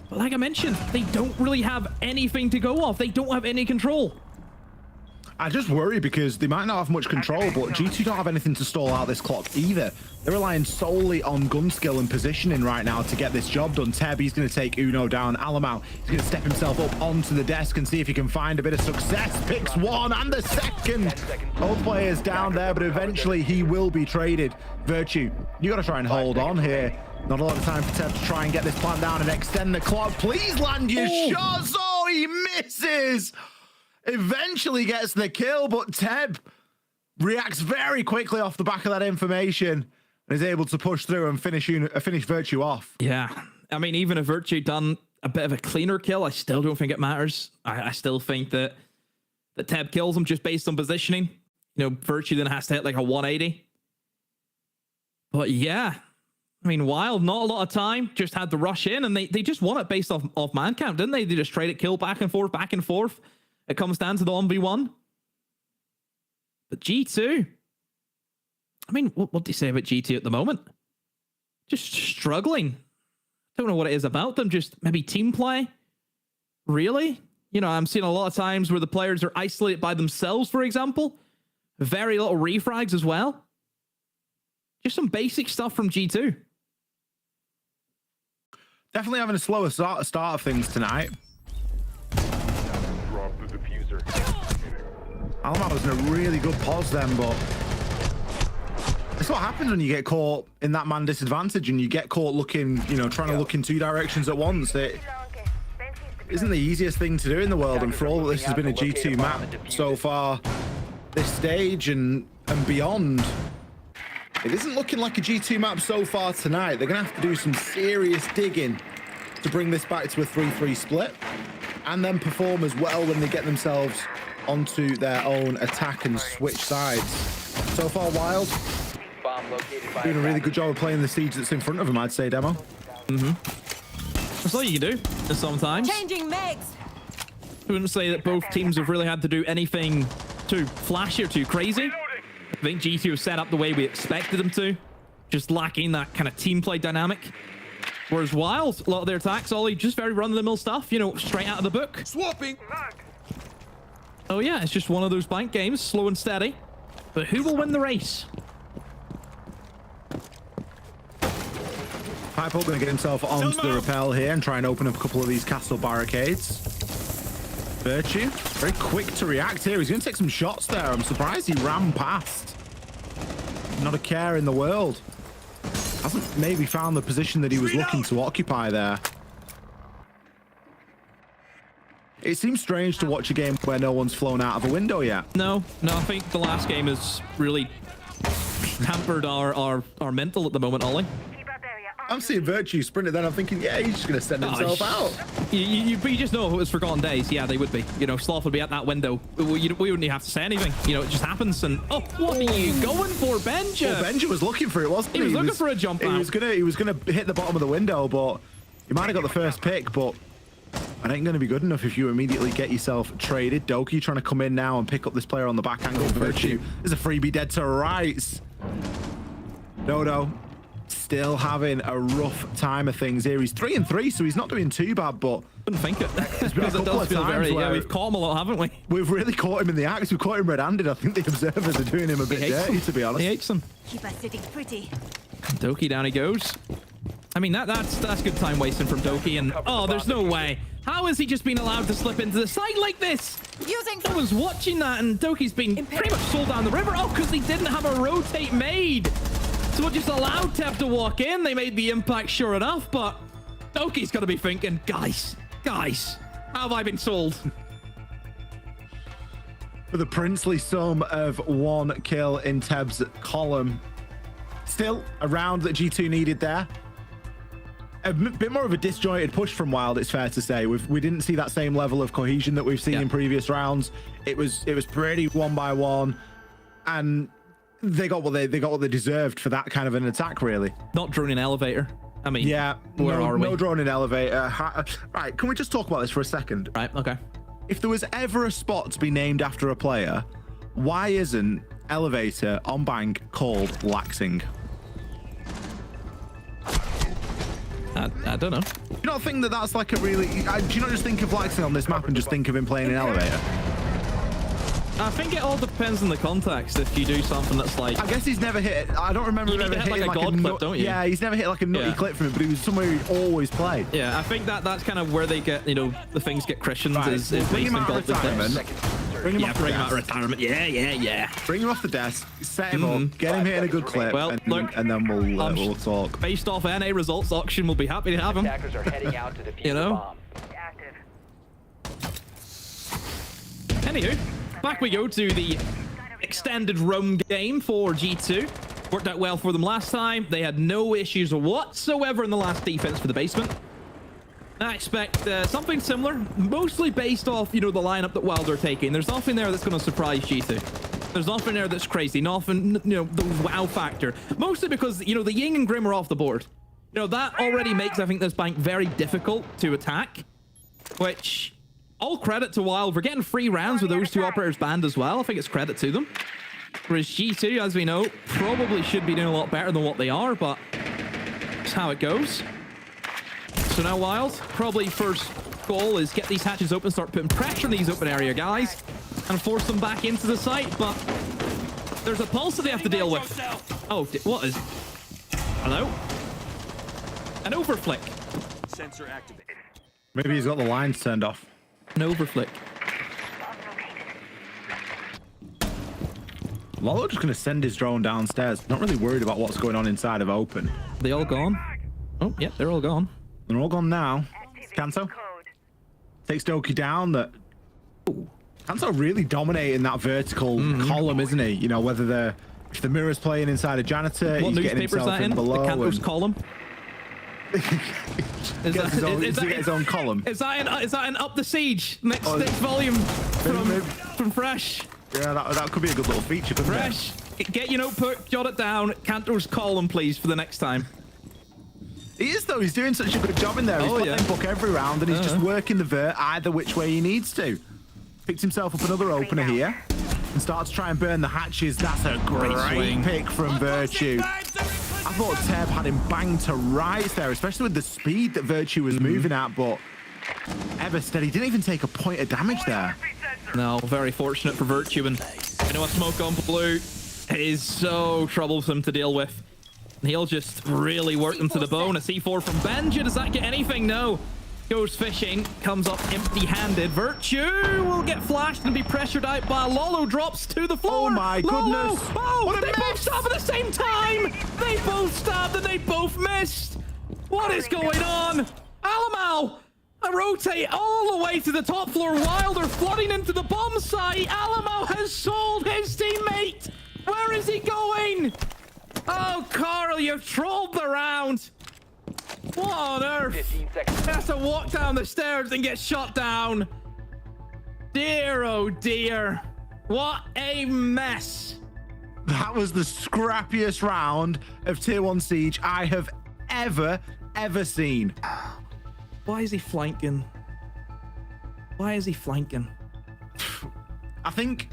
But like I mentioned, they don't really have anything to go off. They don't have any control. I just worry because they might not have much control, but G2 don't have anything to stall out this clock either. They're relying solely on gun skill and positioning right now to get this job done. Teb, he's going to take Uno down. Alamau, he's going to step himself up onto the desk and see if he can find a bit of success. Picks one and the second. Both players down there, but eventually he will be traded. Virtue, you got to try and hold on here. Not a lot of time for Teb to try and get this plan down and extend the clock. Please land your shots. Oh, he misses. Eventually gets the kill, but Teb reacts very quickly off the back of that information and is able to push through and finish Virtue off. Yeah, I mean, even if Virtue done a bit of a cleaner kill, I still don't think it matters. I still think that Teb kills him just based on positioning. You know, Virtue then has to hit like a 180. But yeah, I mean, Wild, not a lot of time, just had to rush in, and they just won it based off man count, didn't they? They just traded kill back and forth, back and forth. It comes down to the 1v1. But G2, I mean, what do you say about G2 at the moment? Just struggling. Don't know what it is about them. Just maybe team play. Really? You know, I'm seeing a lot of times where the players are isolated by themselves, for example. Very little refrags as well. Just some basic stuff from G2. Definitely having a slower start of things tonight. Alamo was in a really good pause then, but it's what happens when you get caught in that man disadvantage and you get caught looking, you know, trying to look in two directions at once. It isn't the easiest thing to do in the world, and for all that this has been a G2 map so far this stage and beyond, it isn't looking like a G2 map so far tonight. They're going to have to do some serious digging to bring this back to a 3-3 split and then perform as well when they get themselves onto their own attack and switch sides. So far, Wild doing a really good job of playing the siege that's in front of them, I'd say, Demo. That's all you can do sometimes. Changing megs. I wouldn't say that both teams have really had to do anything too flashy or too crazy. I think G2 have set up the way we expected them to, just lacking that kind of team play dynamic. Whereas Wild, a lot of their attacks, Ollie, just very run-of-the-mill stuff, you know, straight out of the book. Swapping. Oh yeah, it's just one of those bank games, slow and steady. But who will win the race? Pipo going to get himself onto the rappel here and try and open up a couple of these castle barricades. Virtue, very quick to react here. He's going to take some shots there. I'm surprised he ran past. Not a care in the world. Hasn't maybe found the position that he was looking to occupy there. It seems strange to watch a game where no one's flown out of a window yet. No, I think the last game has really hampered our mental at the moment, Ollie. I'm seeing Virtue sprinted then. I'm thinking, yeah, he's just going to send himself out. You just know if it was forgotten days. Yeah, they would be. You know, Sloth would be at that window. We wouldn't even have to say anything. You know, it just happens. And oh, what are you going for, Benja? Well, Benja was looking for it, wasn't he? He was looking for a jump out. He was gonna hit the bottom of the window, but he might have got the first pick. But It ain't going to be good enough if you immediately get yourself traded. Doki trying to come in now and pick up this player on the back angle. Virtue is a freebie dead to rights. Dodo still having a rough time of things here. He's 3-3, so he's not doing too bad, but couldn't think it. Because it does feel very, yeah, we've caught him a lot, haven't we? We've really caught him in the act. We've caught him red-handed. I think the observers are doing him a bit dirty, to be honest. He hates them. Keep us sitting pretty. Doki, down he goes. I mean, that's good time wasting from Doki, and oh, there's no way. How has he just been allowed to slip into the side like this? I was watching that, and Doki's been pretty much sold down the river. Oh, because he didn't have a rotate made. So we're just allowed Teb to walk in. They made the impact sure enough, but Doki's got to be thinking, guys, how have I been sold? For the princely sum of 1 kill in Teb's column. Still a round that G2 needed there. A bit more of a disjointed push from Wild, it's fair to say. We didn't see that same level of cohesion that we've seen in previous rounds. It was pretty one by one, and they got what they deserved for that kind of an attack, really. Not drone in elevator. I mean, yeah, where are we? No drone in elevator. Right, can we just talk about this for a second? Right, okay. If there was ever a spot to be named after a player, why isn't elevator on bank called Laxing? I don't know. Do you not think that that's like a really... do you not just think of Laxing on this map and just think of him playing in elevator? I think it all depends on the context. If you do something that's like... I guess he's never hit... I don't remember him ever hitting like a god clip, don't you? Yeah, he's never hit like a nutty clip from him, but he was somewhere he'd always play. Yeah, I think that's kind of where they get, the things get christened is bring him out of retirement. Bring him out of retirement. Yeah. Bring him off the desk, set him up, get him hitting a good clip, well, and then we'll talk. Based off NA results auction, we'll be happy to have him. Attackers are heading out to defuse the bomb. Anywho, back we go to the extended roam game for G2. Worked out well for them last time. They had no issues whatsoever in the last defense for the basement. I expect something similar, mostly based off, the lineup that Wild are taking. There's nothing there that's going to surprise G2. There's nothing there that's crazy. Nothing, the wow factor. Mostly because, the Ying and Grim are off the board. That already makes, I think, this bank very difficult to attack. Which, all credit to Wild. We're getting free rounds with those two operators banned as well. I think it's credit to them. Whereas G2, as we know, probably should be doing a lot better than what they are, but that's how it goes. So now Wild, probably first goal is get these hatches open, start putting pressure on these open area guys, and force them back into the site, but there's a pulse that they have to deal with. Oh, what is... Hello? An overflick. Sensor activated. Maybe he's got the lines turned off. An overflick. Lolo just going to send his drone downstairs. Not really worried about what's going on inside of open. They all gone? Oh, yeah, they're all gone. They're all gone now. Kanto takes Doki down. Kanto really dominating that vertical column, isn't he? Whether if the mirror's playing inside a janitor, what he's getting himself in below. The Kanto's column? Is that his own column? Is that an Up the Siege next volume from Fresh? Yeah, that could be a good little feature, couldn't Fresh, get your notebook, jot it down. Kanto's column, please, for the next time. He is, though. He's doing such a good job in there. He's playing book every round, and he's just working the vert either which way he needs to. Picks himself up another opener here and starts to try and burn the hatches. That's a great pick from Virtue. I thought Teb had him banged to rights there, especially with the speed that Virtue was moving at, but Eversteady didn't even take a point of damage there. No, very fortunate for Virtue, and a smoke on blue is so troublesome to deal with. He'll just really work them to the bone. A C4 from Benja. Does that get anything? No. Goes fishing. Comes up empty-handed. Virtue will get flashed and be pressured out by Lolo. Drops to the floor. Oh my goodness. Oh, they both stabbed at the same time. They both stabbed and they both missed. What is going on? Alamau. A rotate all the way to the top floor. Wilder flooding into the bomb site. Alamau has sold his teammate. Where is he going? Oh, Carl, you've trolled the round. What on earth? 15 seconds. He has to walk down the stairs and get shot down. Dear, oh dear. What a mess. That was the scrappiest round of Tier 1 Siege I have ever seen. Why is he flanking? Why is he flanking? I think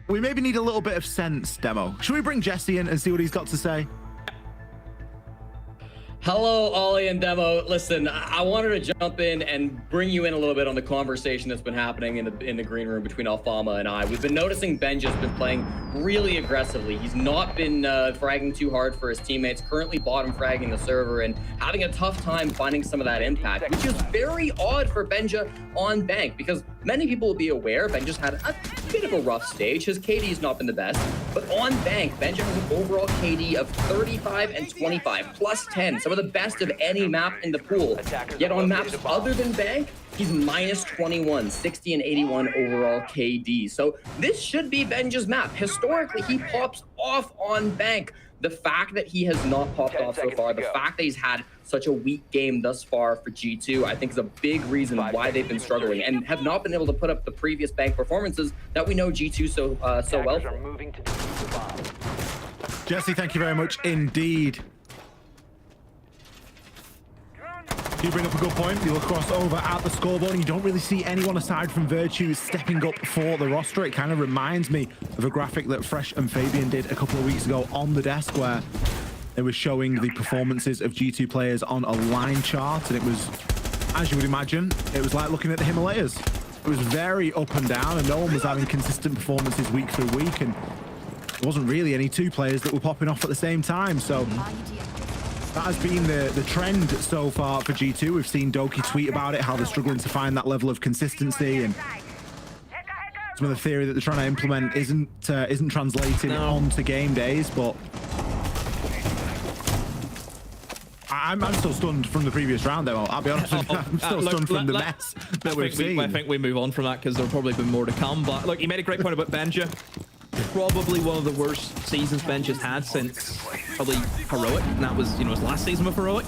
we maybe need a little bit of sense, Demo. Should we bring Jesse in and see what he's got to say? Hello, Ollie and Demo. Listen, I wanted to jump in and bring you in a little bit on the conversation that's been happening in the green room between Alfama and I. We've been noticing Benja's been playing really aggressively. He's not been fragging too hard for his teammates, currently bottom fragging the server and having a tough time finding some of that impact, which is very odd for Benja on Bank, because many people will be aware Benja's had a bit of a rough stage. His KD's not been the best, but on Bank, Benja has an overall KD of 35 and 25, plus 10, some of the best of any map in the pool. Yet on maps other than Bank, he's minus 21, 60 and 81 overall KD. So this should be Benja's map. Historically, he pops off on Bank. The fact that he has not popped off so far, the fact that he's had such a weak game thus far for G2, I think is a big reason why they've been struggling and have not been able to put up the previous Bank performances that we know G2 so well for. Jesse, thank you very much indeed. You bring up a good point. You look across over at the scoreboard and you don't really see anyone aside from Virtue stepping up for the roster. It kind of reminds me of a graphic that Fresh and Fabian did a couple of weeks ago on the desk, where they were showing the performances of G2 players on a line chart, and it was, as you would imagine, it was like looking at the Himalayas. It was very up and down, and no one was having consistent performances week through week, and there wasn't really any two players that were popping off at the same time. So that has been the trend so far for G2. We've seen Doki tweet about it, how they're struggling to find that level of consistency, and some of the theory that they're trying to implement isn't translating onto game days. But I'm still stunned from the previous round, though. I'll be honest with you. I'm still stunned from the mess that we've seen. I think we move on from that because there'll probably be more to come. But look, you made a great point about Benja. Probably one of the worst seasons Benja's had since probably Heroic, and that was, his last season with Heroic.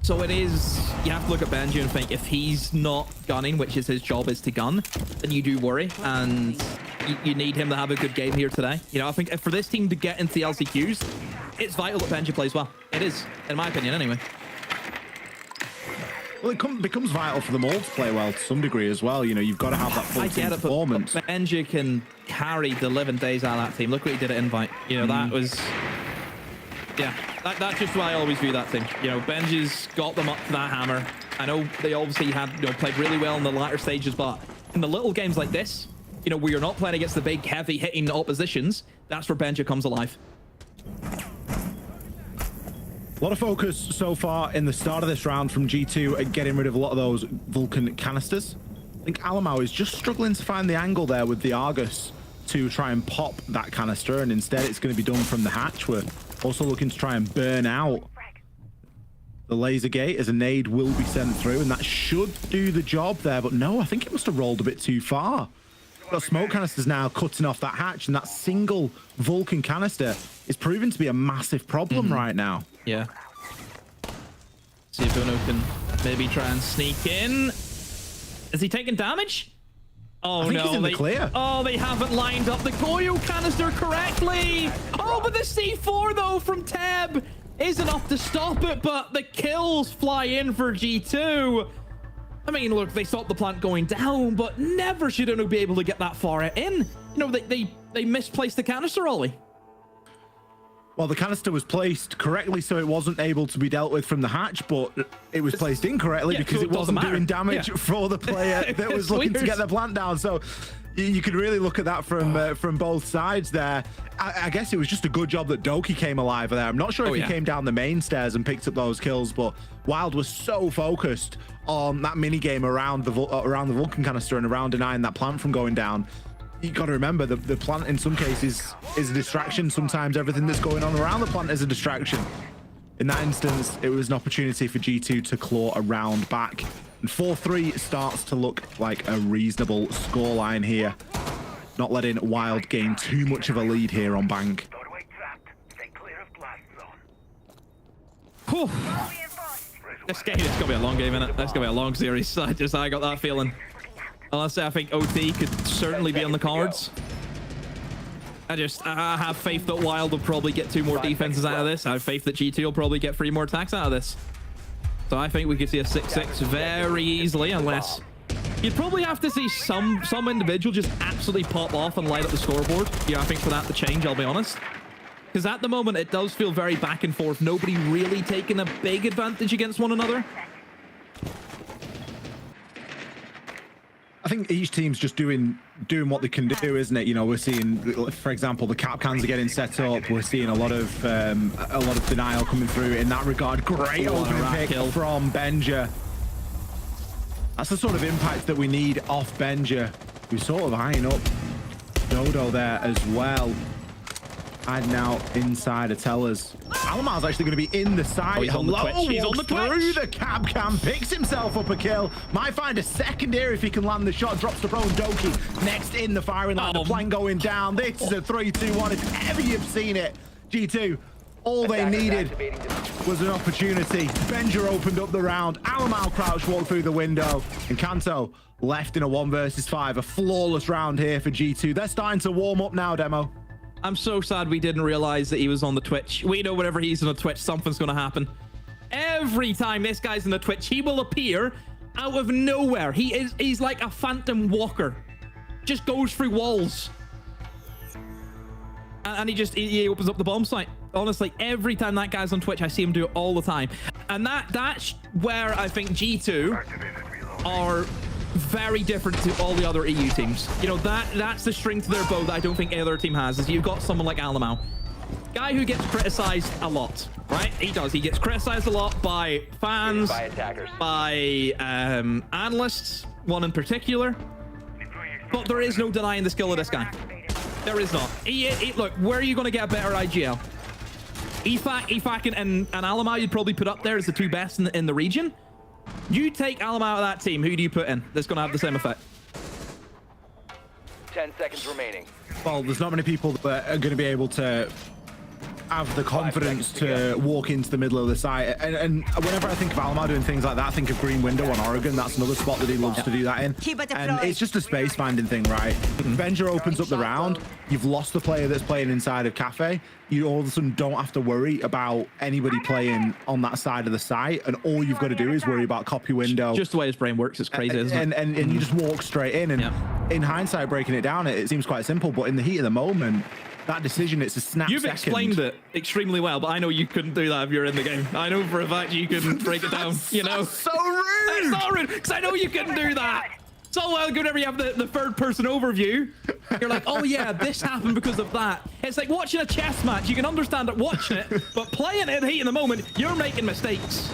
So it is, you have to look at Benja and think, if he's not gunning, which is his job is to gun, then you do worry, and you need him to have a good game here today. I think for this team to get into the LCQs, it's vital that Benja plays well. It is, in my opinion, anyway. Well, it becomes vital for them all to play well to some degree as well. You've got to have that full team performance. But Benja can carry the 11 days out of that team. Look what he did at Invite. That was... Yeah, that's just why I always view that team. Benja's got them up to that hammer. I know they obviously had played really well in the latter stages, but in the little games like this, where you're not playing against the big, heavy hitting oppositions, that's where Benja comes alive. A lot of focus so far in the start of this round from G2 at getting rid of a lot of those Vulcan canisters. I think Alamau is just struggling to find the angle there with the Argus to try and pop that canister, and instead it's going to be done from the hatch. We're also looking to try and burn out the laser gate as a nade will be sent through, and that should do the job there. But no, I think it must have rolled a bit too far. Got smoke canisters now cutting off that hatch, and that single Vulcan canister is proving to be a massive problem right now. Yeah. See if Uno can maybe try and sneak in. Is he taking damage? Oh, I think no. He's in the clear. Oh, they haven't lined up the Goyo canister correctly. Oh, but the C4, though, from Teb is enough to stop it, but the kills fly in for G2. I mean, look, they stopped the plant going down, but never should Uno be able to get that far in. They misplaced the canister, Ollie. Well, the canister was placed correctly, so it wasn't able to be dealt with from the hatch, but it was placed incorrectly because it wasn't doing damage for the player that was looking to get the plant down. So you could really look at that from both sides there. I guess it was just a good job that Doki came alive there. I'm not sure if he came down the main stairs and picked up those kills, but Wild was so focused on that mini game around the Vulcan canister and around denying that plant from going down. You got to remember the plant in some cases is a distraction. Sometimes everything that's going on around the plant is a distraction. In that instance, it was an opportunity for G2 to claw a round back. And 4-3 starts to look like a reasonable scoreline here. Not letting Wild gain too much of a lead here on Bank. Whew. This game is going to be a long game, isn't it? That's going to be a long series. I got that feeling. Honestly, I think OT could certainly be on the cards. I have faith that Wild will probably get 2 more defenses out of this. I have faith that G2 will probably get 3 more attacks out of this. So I think we could see a 6-6 very easily, unless You'd probably have to see some individual just absolutely pop off and light up the scoreboard. Yeah, I think for that to change, I'll be honest. Because at the moment, it does feel very back and forth. Nobody really taking a big advantage against one another. I think each team's just doing what they can do, isn't it? You know, we're seeing, for example, the cap cans are getting set up. We're seeing a lot of denial coming through in that regard. Great opening pick from Benja. That's the sort of impact that we need off Benja. We sort of eyeing up Dodo there as well. And now inside of Tellers. Alamar's actually going to be in the side. Oh, he's on the Twitch. He's on the Twitch. Through the cab cam, picks himself up a kill. Might find a second here if he can land the shot. Drops the prone. Doki next in the firing line. The plan going down. This is a 3-2-1. If ever you've seen it, G2, all they needed was an opportunity. Benja opened up the round. Alamar crouch walked through the window. And Kanto left in a 1 versus 5. A flawless round here for G2. They're starting to warm up now, Demo. I'm so sad we didn't realize that he was on the Twitch. We know whenever he's on the Twitch, something's going to happen. Every time this guy's on the Twitch, he will appear out of nowhere. He's like a phantom walker. Just goes through walls. And he opens up the bomb site. Honestly, every time that guy's on Twitch, I see him do it all the time. And that's where I think G2 are very different to all the other EU teams. You know, that's the string to their bow that I don't think any other team has, is you've got someone like Alamau. Guy who gets criticized a lot, right? He does. He gets criticized a lot by fans, by analysts, one in particular. But there is no denying the skill of this guy. There is not. Look, where are you going to get a better IGL? EFAC and Alamau you'd probably put up there as the two best in the region. You take Alam out of that team, who do you put in that's going to have the same effect? 10 seconds remaining. Well, there's not many people that are going to be able to have the confidence to walk into the middle of the site. And whenever I think of Alamar doing things like that, I think of Green Window on Oregon. That's another spot that he loves to do that in. And it's just a space finding thing, right? Benja opens up the round. You've lost the player that's playing inside of Cafe. You all of a sudden don't have to worry about anybody playing on that side of the site. And all you've got to do is worry about copy window. Just the way his brain works, it's crazy, isn't it? And you just walk straight in. And in hindsight, breaking it down, it seems quite simple. But in the heat of the moment, that decision, it's a snap You've explained it extremely well, but I know you couldn't do that if you're in the game. I know for a fact you couldn't break it down, you know? That's so rude! That's so rude, because I know you couldn't do that. It's all well good whenever you have the third-person overview. You're like, oh yeah, this happened because of that. It's like watching a chess match. You can understand it watching it, but playing it in the heat of the moment, you're making mistakes.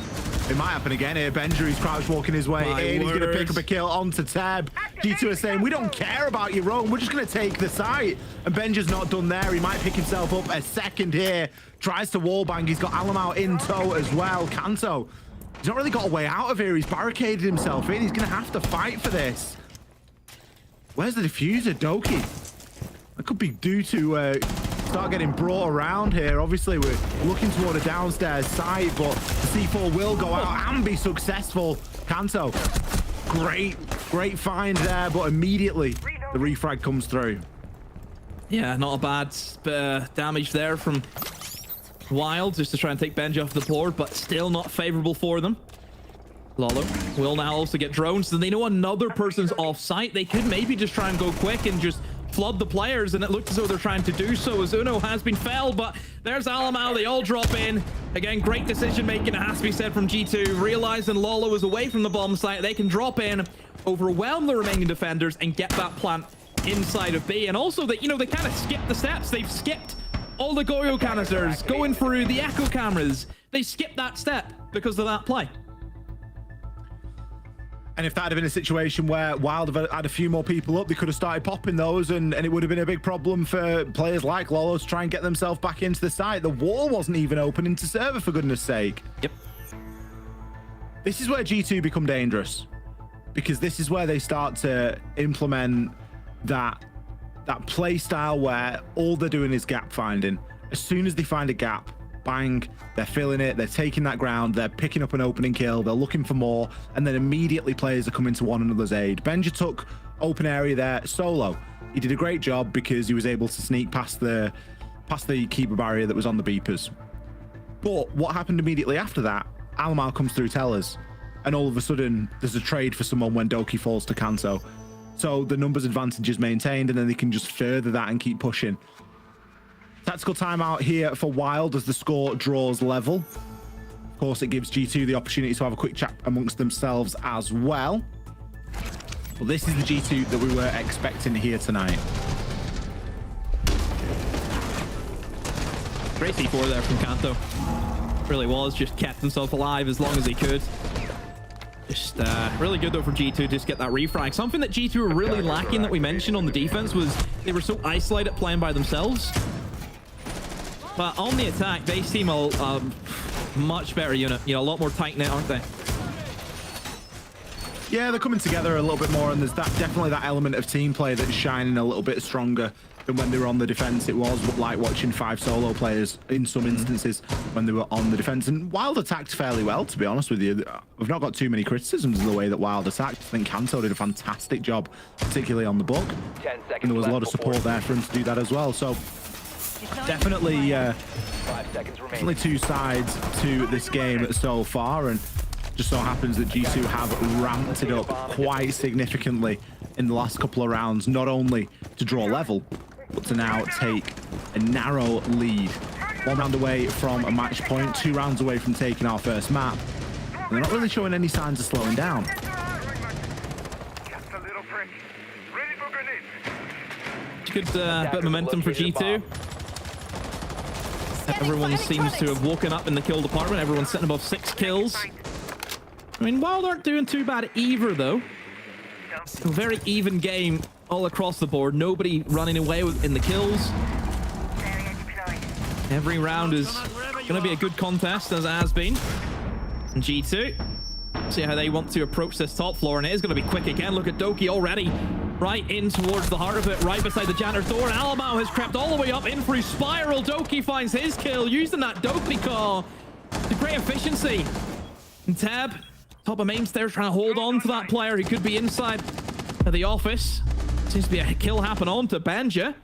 It might happen again here. Benja, he's crouch walking his way in. He's going to pick up a kill onto Tab. G2 is saying, we don't care about your own. We're just going to take the site. And Benja's not done there. He might pick himself up a second here. Tries to wallbang. He's got Alamau in tow as well. Kanto, he's not really got a way out of here. He's barricaded himself in. He's going to have to fight for this. Where's the diffuser, Doki? That could be due to start getting brought around here. Obviously, we're looking toward a downstairs side, but the C4 will go out and be successful. Kanto, great find there, but immediately the refrag comes through. Yeah, not a bad damage there from Wild, just to try and take Benja off the board, but still not favorable for them. Lolo will now also get drones, so they know another person's off site. They could maybe just try and go quick and just flood the players, and it looks as though they're trying to do so as Uno has been felled, but there's Alamau. They all drop in. Again, great decision making, it has to be said, from G2. Realizing Lolo is away from the bomb site, they can drop in, overwhelm the remaining defenders, and get that plant inside of B. And also, they kind of skipped the steps. They've skipped all the Goyo canisters, going through the echo cameras. They skipped that step because of that play. And if that had been a situation where Wild had a few more people up, they could have started popping those, and it would have been a big problem for players like Lolo to try and get themselves back into the site. The wall wasn't even open into server, for goodness sake. Yep. This is where G2 become dangerous, because this is where they start to implement that play style where all they're doing is gap finding. As soon as they find a gap, bang, they're filling it, they're taking that ground, they're picking up an opening kill, they're looking for more, and then immediately players are coming to one another's aid. Benja took open area there solo. He did a great job because he was able to sneak past the keeper barrier that was on the beepers. But what happened immediately after that, Alamar comes through Tellers. and all of a sudden there's a trade for someone when Doki falls to Kanto. So the numbers advantage is maintained, and then they can just further that and keep pushing. Tactical timeout here for Wild as the score draws level. Of course, it gives G2 the opportunity to have a quick chat amongst themselves as well. Well, this is the G2 that we were expecting here tonight. Great C4 there from Kanto. Really was, just kept himself alive as long as he could. Just really good though for G2 to just get that refrag. Something that G2 were really lacking that we mentioned on the defense was they were so isolated playing by themselves. But on the attack, they seem a much better unit. You know, a lot more tight-knit, aren't they? Yeah, they're coming together a little bit more, and there's definitely that element of team play that's shining a little bit stronger than when they were on the defense. It was like watching 5 solo players in some instances when they were on the defense. And Wild attacked fairly well, to be honest with you. We've not got too many criticisms of the way that Wild attacked. I think Kanto did a fantastic job, particularly on the book. And there was a lot of support there for him to do that as well. So definitely, definitely two sides to this game so far. And just so happens that G2 have ramped it up quite significantly in the last couple of rounds, not only to draw level, but to now take a narrow lead. 1 round away from a match point, 2 rounds away from taking our first map. And they're not really showing any signs of slowing down. Good bit of momentum for G2. Everyone seems to have woken up in the kill department. Everyone's sitting above 6 kills. I mean, Wild aren't doing too bad either, though. A very even game all across the board. Nobody running away in the kills. Every round is going to be a good contest, as it has been. And G2, see how they want to approach this top floor, and it is going to be quick again. Look at Doki already right in towards the heart of it, right beside the janitor's door. And Alamau has crept all the way up in through Spiral. Doki finds his kill using that Doki call. The great efficiency. And Tab, top of main stairs, trying to hold on to that player. He could be inside of the office. Seems to be a kill happen on to Banja.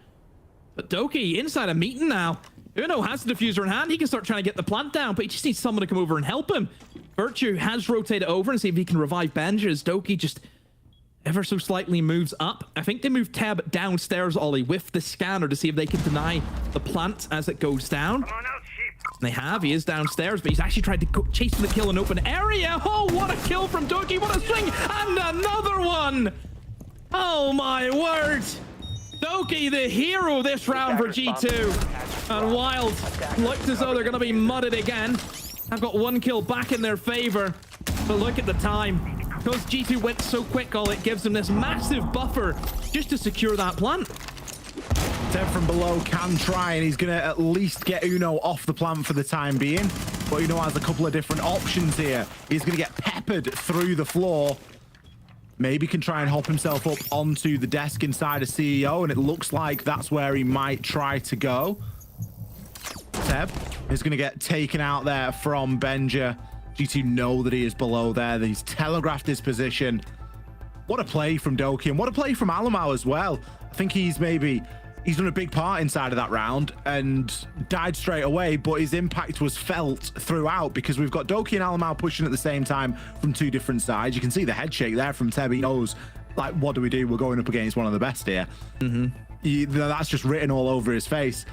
But Doki inside a meeting now. Uno has the diffuser in hand. He can start trying to get the plant down, but he just needs someone to come over and help him. Virtue has rotated over and see if he can revive Banja as Doki just ever so slightly moves up. I think they moved Tab downstairs, Ollie, with the scanner to see if they can deny the plant as it goes down. They have. He is downstairs, but he's actually tried to chase for the kill in open area. Oh, what a kill from Doki. What a swing. And another one. Oh, my word. Doki, the hero this round for G2. And Wild looks as though they're going to be mudded again. I've got 1 kill back in their favor. But look at the time. Because G2 went so quick, all it gives them this massive buffer just to secure that plant. Ted from below can try, and he's going to at least get Uno off the plant for the time being. But Uno has a couple of different options here. He's going to get peppered through the floor. Maybe can try and hop himself up onto the desk inside a CEO, and it looks like that's where he might try to go. Teb is going to get taken out there from Benja. G2 know that he is below there. He's telegraphed his position. What a play from Doki, and what a play from Alamau as well. I think he's done a big part inside of that round and died straight away, but his impact was felt throughout because we've got Doki and Alamau pushing at the same time from 2 different sides. You can see the head shake there from Teb. He knows, like, what do we do? We're going up against one of the best here. That's just written all over his face.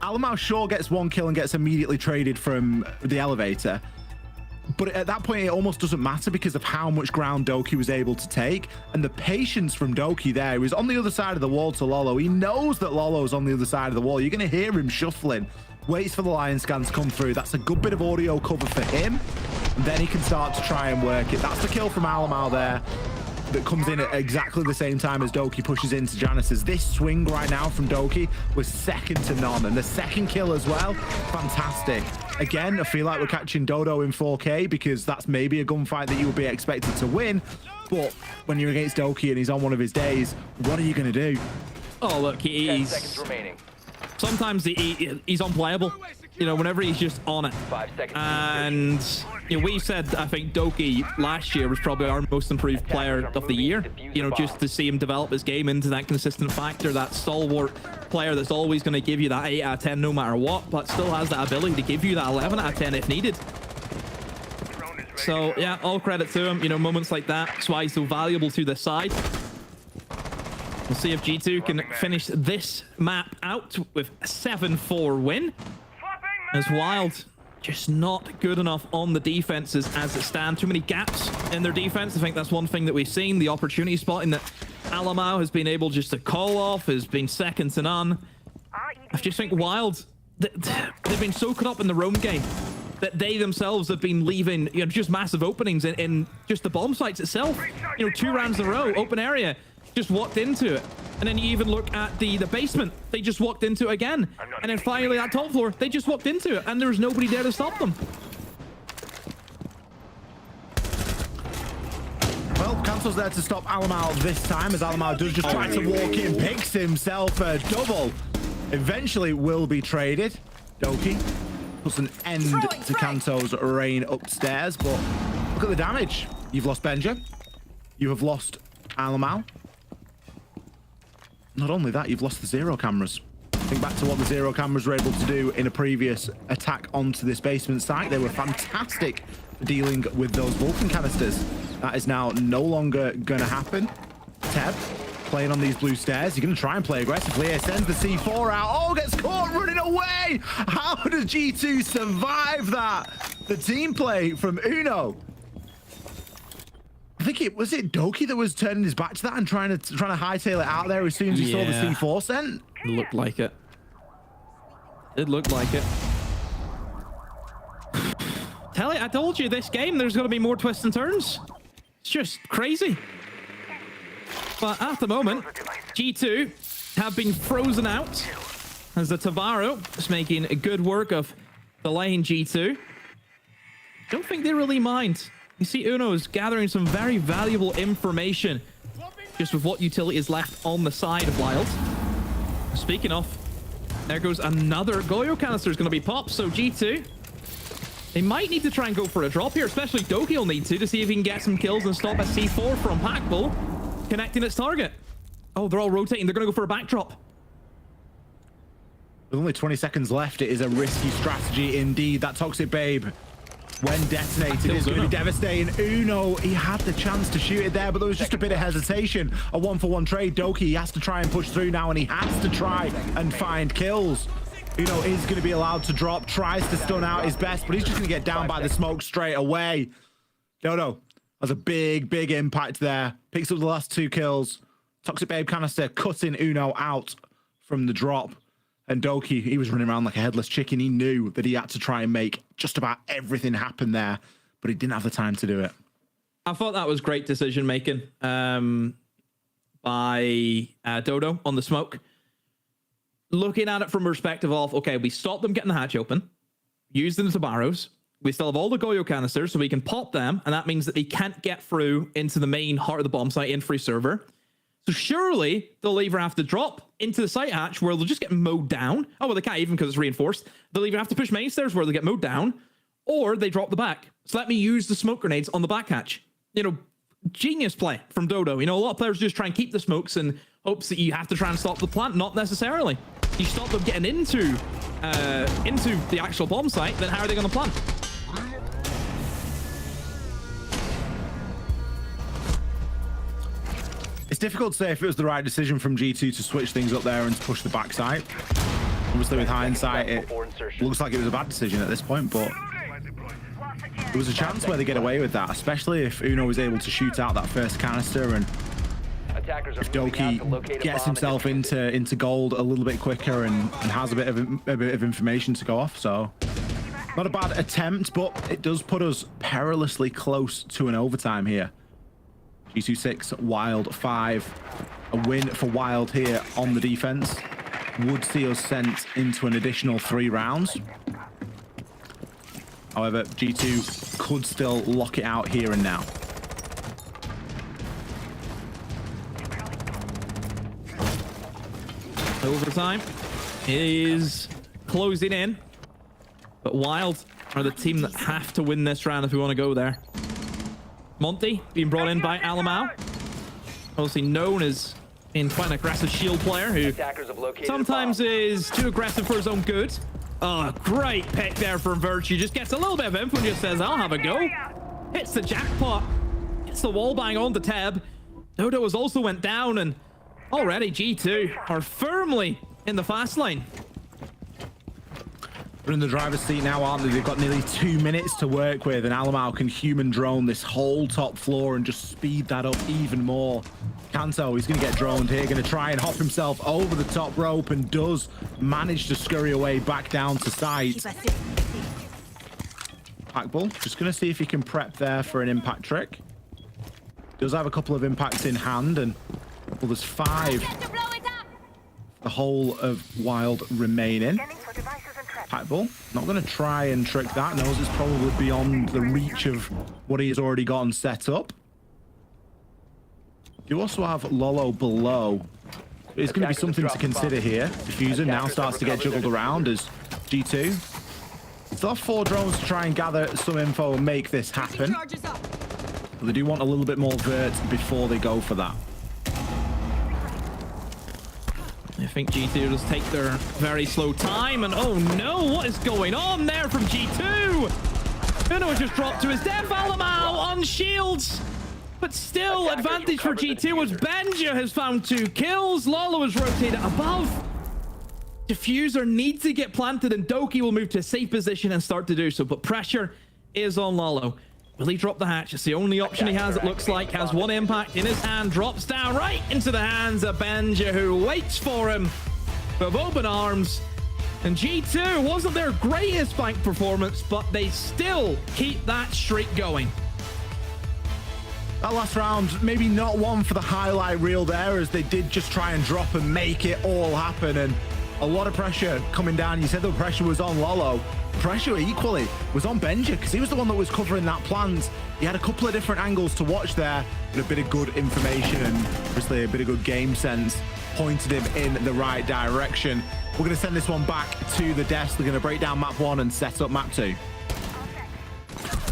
Alamau sure gets 1 kill and gets immediately traded from the elevator. But at that point, it almost doesn't matter because of how much ground Doki was able to take. And the patience from Doki there. He was on the other side of the wall to Lolo. He knows that Lolo's on the other side of the wall. You're going to hear him shuffling. Waits for the lion scan to come through. That's a good bit of audio cover for him. And then he can start to try and work it. That's the kill from Alamau there. That comes in at exactly the same time as Doki pushes into Janice's. This swing right now from Doki was second to none. And the second kill as well, fantastic. Again, I feel like we're catching Dodo in 4K because that's maybe a gunfight that you would be expected to win. But when you're against Doki and he's on one of his days, what are you going to do? Oh, look, he's... 10 seconds remaining. Sometimes he's unplayable. You know, whenever he's just on it. 5 seconds. And, you know, we said, I think Doki last year was probably our most improved player of the year. You know, just to see him develop his game into that consistent factor, that stalwart player that's always going to give you that 8 out of 10 no matter what, but still has that ability to give you that 11 out of 10 if needed. So yeah, all credit to him. You know, moments like that. That's why he's so valuable to this side. We'll see if G2 can finish this map out with a 7-4 win. As Wild just not good enough on the defenses as it stands. Too many gaps in their defense. I think that's one thing that we've seen. The opportunity spotting that Alamau has been able just to call off has been second to none. I just think Wild, they've been so caught up in the roam game that they themselves have been leaving, you know, just massive openings in just the bomb sites itself. You know, 2 rounds in a row, open area, just walked into it. And then you even look at the basement, they just walked into it again. And then finally that top floor, they just walked into it and there was nobody there to stop them. Well, Cancel's there to stop Alamau this time, as Alamau does just try to walk in, picks himself a double. Eventually will be traded. Doki puts an end to Kanto's reign upstairs, but look at the damage. You've lost Benja. You have lost Alamau. Not only that, you've lost the zero cameras. Think back to what the zero cameras were able to do in a previous attack onto this basement site. They were fantastic for dealing with those Vulcan canisters. That is now no longer going to happen. Teb playing on these blue stairs. You're going to try and play aggressively here. Sends the C4 out. Oh, gets caught running away. How does G2 survive that? The team play from Uno. I think it was Doki that was turning his back to that and trying to hightail it out there as soon as he saw the C4 sent. It looked like it. It looked like it. I told you this game, there's going to be more twists and turns. It's just crazy. But at the moment, G2 have been frozen out as the Tavaro is making a good work of delaying G2. Don't think they really mind. You see Uno's gathering some very valuable information just with what utility is left on the side of Wild. Speaking of, there goes another Goyo canister is going to be popped. So G2, they might need to try and go for a drop here, especially Doki will need to see if he can get some kills and stop a C4 from Packbull connecting its target. Oh, they're all rotating. They're going to go for a backdrop. With only 20 seconds left, it is a risky strategy indeed. That Toxic Babe, when detonated, is going to be devastating. Uno, he had the chance to shoot it there, but there was just a bit of hesitation. A 1-for-1 trade. Doki, he has to try and push through now, and he has to try and find kills. Uno is going to be allowed to drop, tries to stun out his best, but he's just going to get down by the smoke straight away. Dodo has a big impact there. Picks up the last 2 kills. Toxic Babe canister cutting Uno out from the drop. And Doki, he was running around like a headless chicken. He knew that he had to try and make just about everything happen there, but he didn't have the time to do it. I thought that was great decision making by Dodo on the smoke. Looking at it from perspective of, okay, we stopped them getting the hatch open, used them as Tabaros. We still have all the Goyo canisters, so we can pop them, and that means that they can't get through into the main heart of the bomb site in free server. So surely they'll either have to drop into the site hatch where they'll just get mowed down. Oh, well, they can't even because it's reinforced. They'll either have to push main stairs where they get mowed down, or they drop the back. So let me use the smoke grenades on the back hatch. You know, genius play from Dodo. You know, a lot of players just try and keep the smokes in hopes that you have to try and stop the plant. Not necessarily. You stop them getting into the actual bomb site, then how are they going to plant? It's difficult to say if it was the right decision from G2 to switch things up there and to push the backside. Obviously, with hindsight, it looks like it was a bad decision at this point, but there was a chance where they get away with that, especially if Uno was able to shoot out that first canister, and if Doki gets himself into gold a little bit quicker and has a bit of information to go off. So not a bad attempt, but it does put us perilously close to an overtime here. G2 6, Wild 5. A win for Wild here on the defense would see us sent into an additional 3 rounds. However, G2 could still lock it out here and now. Overtime is closing in, but Wild are the team that have to win this round if we want to go there. Monty being brought in by Alamau, obviously known as being quite an aggressive shield player who sometimes is too aggressive for his own good. Oh, great pick there from Virtue. Just gets a little bit of info and just says, I'll have a go. hits the jackpot, hits the wall bang on the Teb. Dodo has also went down, and already G2 are firmly in the fast lane. They're in the driver's seat now, aren't they? They've got nearly 2 minutes to work with, and Alamau can human drone this whole top floor and just speed that up even more. Kanto, he's going to get droned here, going to try and hop himself over the top rope, and does manage to scurry away back down to site. Packbull, just going to see if he can prep there for an impact trick. Does have a couple of impacts in hand, and well, there's 5. The whole of Wild remaining. Packbull, not going to try and trick that. Knows it's probably beyond the reach of what he has already gotten set up. You also have Lolo below. It's going to be something to consider here. Diffuser now starts to get juggled around as G2 still have 4 drones to try and gather some info and make this happen. But they do want a little bit more vert before they go for that. I think G2 just take their very slow time, and oh no, what is going on there from G2? Uno has just dropped to his death. Alamau on shields, but still advantage for G2 as Benja has found 2 kills. Lolo has rotated above. Diffuser needs to get planted, and Doki will move to a safe position and start to do so, but pressure is on Lolo. Will he drop the hatch? It's the only option he has, it looks like. Has 1 impact in his hand, drops down right into the hands of Benja, who waits for him with open arms. And G2 wasn't their greatest bank performance, but they still keep that streak going. That last round, maybe not one for the highlight reel there, as they did just try and drop and make it all happen. And a lot of pressure coming down. You said the pressure was on Lolo. Pressure equally was on Benja, because he was the one that was covering that plant. He had a couple of different angles to watch there, but a bit of good information and obviously a bit of good game sense pointed him in the right direction. We're going to send this one back to the desk. They're going to break down map 1 and set up map 2.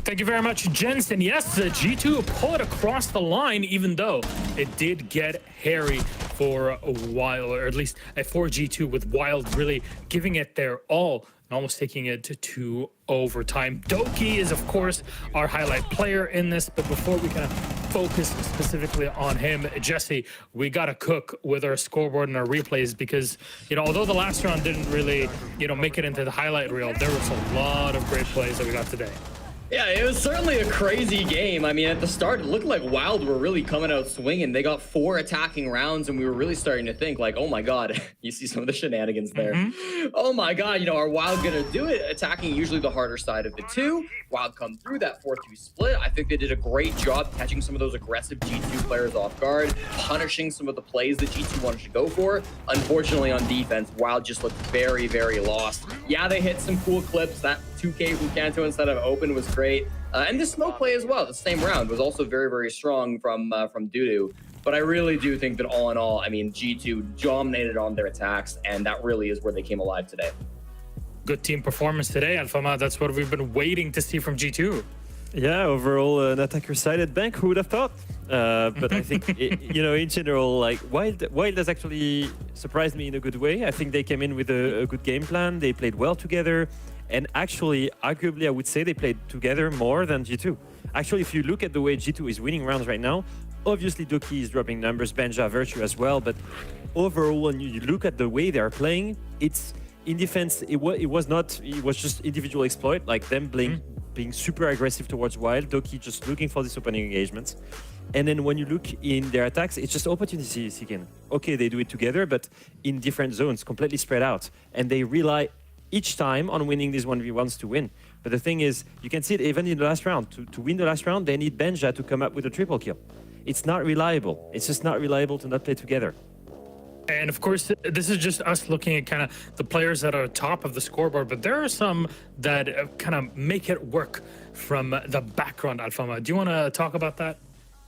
Thank you very much, Jensen. Yes, G2 pull it across the line, even though it did get hairy for a while, or at least for G2, with Wild really giving it their all and almost taking it to overtime. Doki is, of course, our highlight player in this, but before we kind of focus specifically on him, Jesse, we got to cook with our scoreboard and our replays, because, you know, although the last round didn't really, you know, make it into the highlight reel, there was a lot of great plays that we got today. Yeah, it was certainly a crazy game. I mean, at the start, it looked like Wild were really coming out swinging. They got 4 attacking rounds, and we were really starting to think, like, oh my god, you see some of the shenanigans there. Oh my god, you know, are Wild gonna do it? Attacking usually the harder side of the 2. Wild come through that 4-2 split. I think they did a great job catching some of those aggressive G2 players off guard, punishing some of the plays that G2 wanted to go for. Unfortunately, on defense, Wild just looked very, very lost. Yeah, they hit some cool clips. That 2K from Kanto instead of open was great. And the smoke play as well, the same round, was also very, very strong from Dudu. But I really do think that all in all, I mean, G2 dominated on their attacks, and that really is where they came alive today. Good team performance today, Alfama. That's what we've been waiting to see from G2. Yeah, overall, an attacker-sided bank, who would have thought? But I think, you know, in general, like, Wild has actually surprised me in a good way. I think they came in with a good game plan. They played well together. And actually, arguably, I would say they played together more than G2. Actually, if you look at the way G2 is winning rounds right now, obviously Doki is dropping numbers, Benja, Virtue as well. But overall, when you look at the way they are playing, it's in defense, it was just individual exploit, like them being super aggressive towards Wild, Doki just looking for these opening engagements. And then when you look in their attacks, it's just opportunity seeking. Okay, they do it together, but in different zones, completely spread out. And they rely each time on winning these 1v1s to win. But the thing is, you can see it even in the last round. To win the last round, they need Benja to come up with a triple kill. It's not reliable. It's just not reliable to not play together. And of course, this is just us looking at kind of the players that are top of the scoreboard, but there are some that kind of make it work from the background, Alfama. Do you want to talk about that?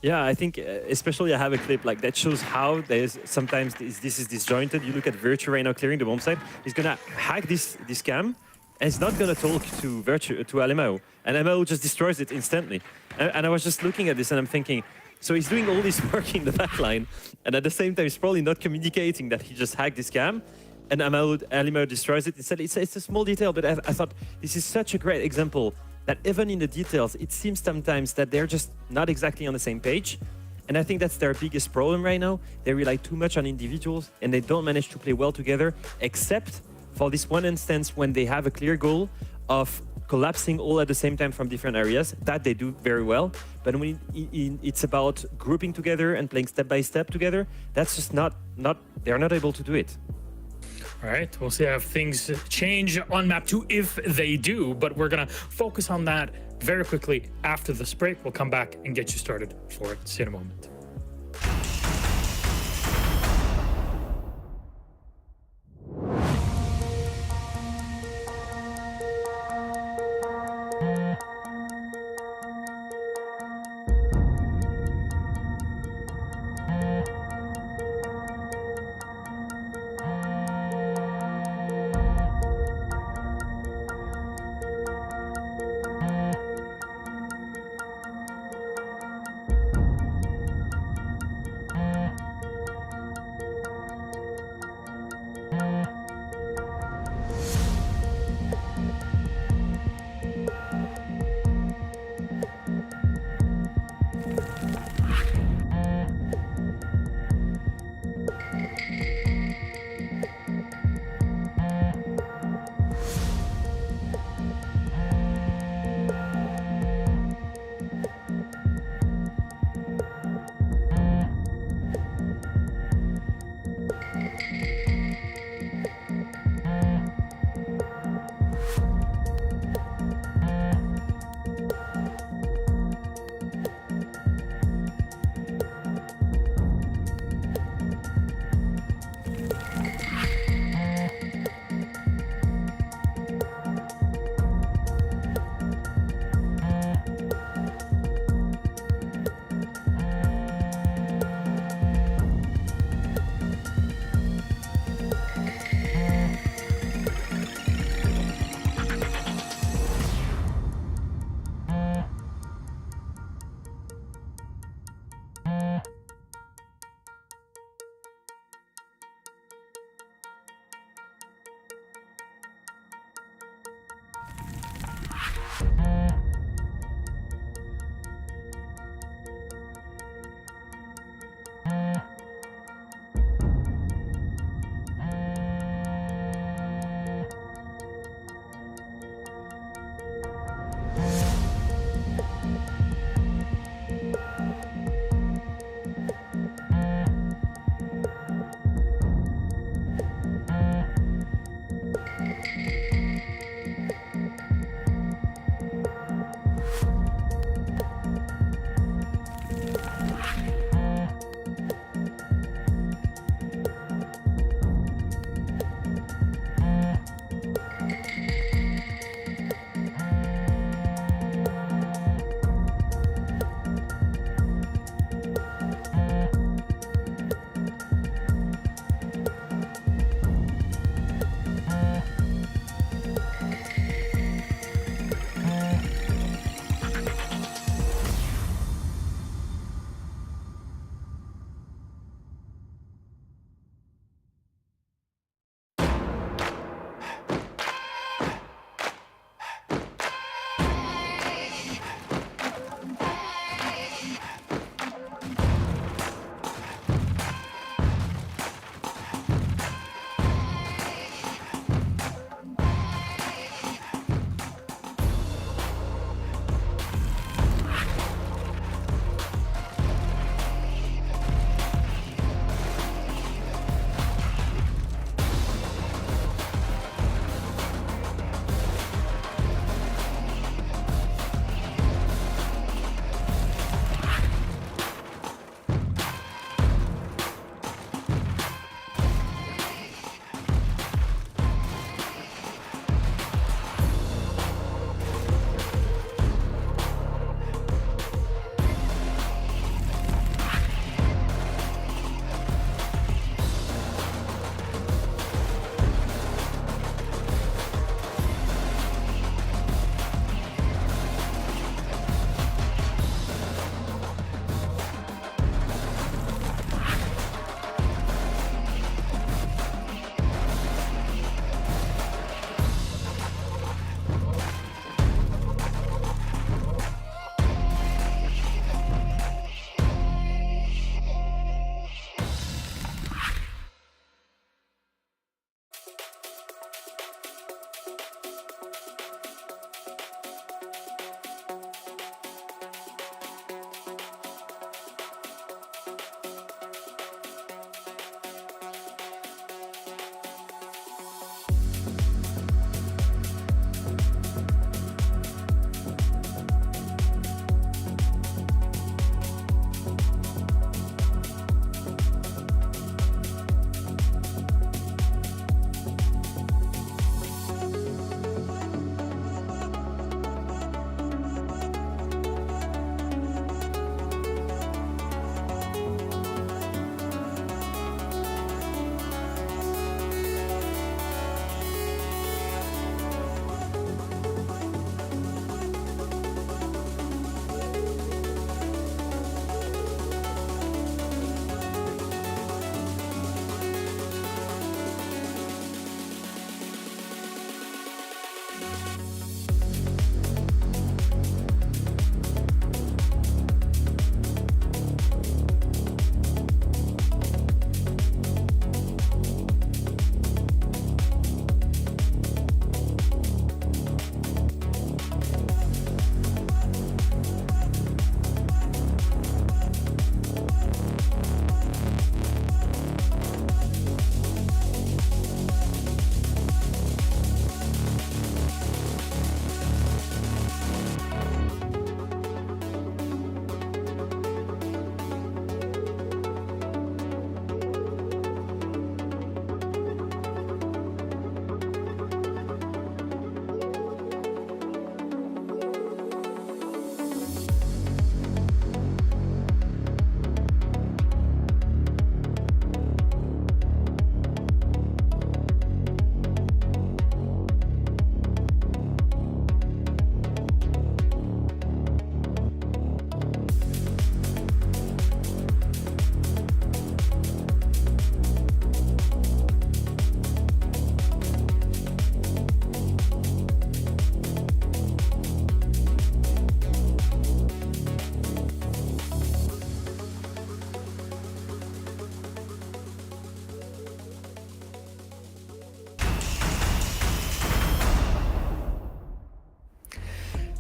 Yeah, I think especially I have a clip like that shows how there's sometimes this is disjointed. You look at Virtue right now clearing the bomb site. He's gonna hack this cam, and he's not gonna talk to Virtue to Alemao, and Alemao just destroys it instantly. And I was just looking at this and I'm thinking, so he's doing all this work in the backline, and at the same time he's probably not communicating that he just hacked this cam, and Alemao destroys it. Instead, it's a small detail, but I thought this is such a great example that even in the details, it seems sometimes that they're just not exactly on the same page. And I think that's their biggest problem right now. They rely too much on individuals and they don't manage to play well together, except for this one instance when they have a clear goal of collapsing all at the same time from different areas. That they do very well. But when it's about grouping together and playing step by step together, that's just not they're not able to do it. All right, we'll see if things change on map 2 if they do, but we're gonna focus on that very quickly after this break. We'll come back and get you started for it. See you in a moment.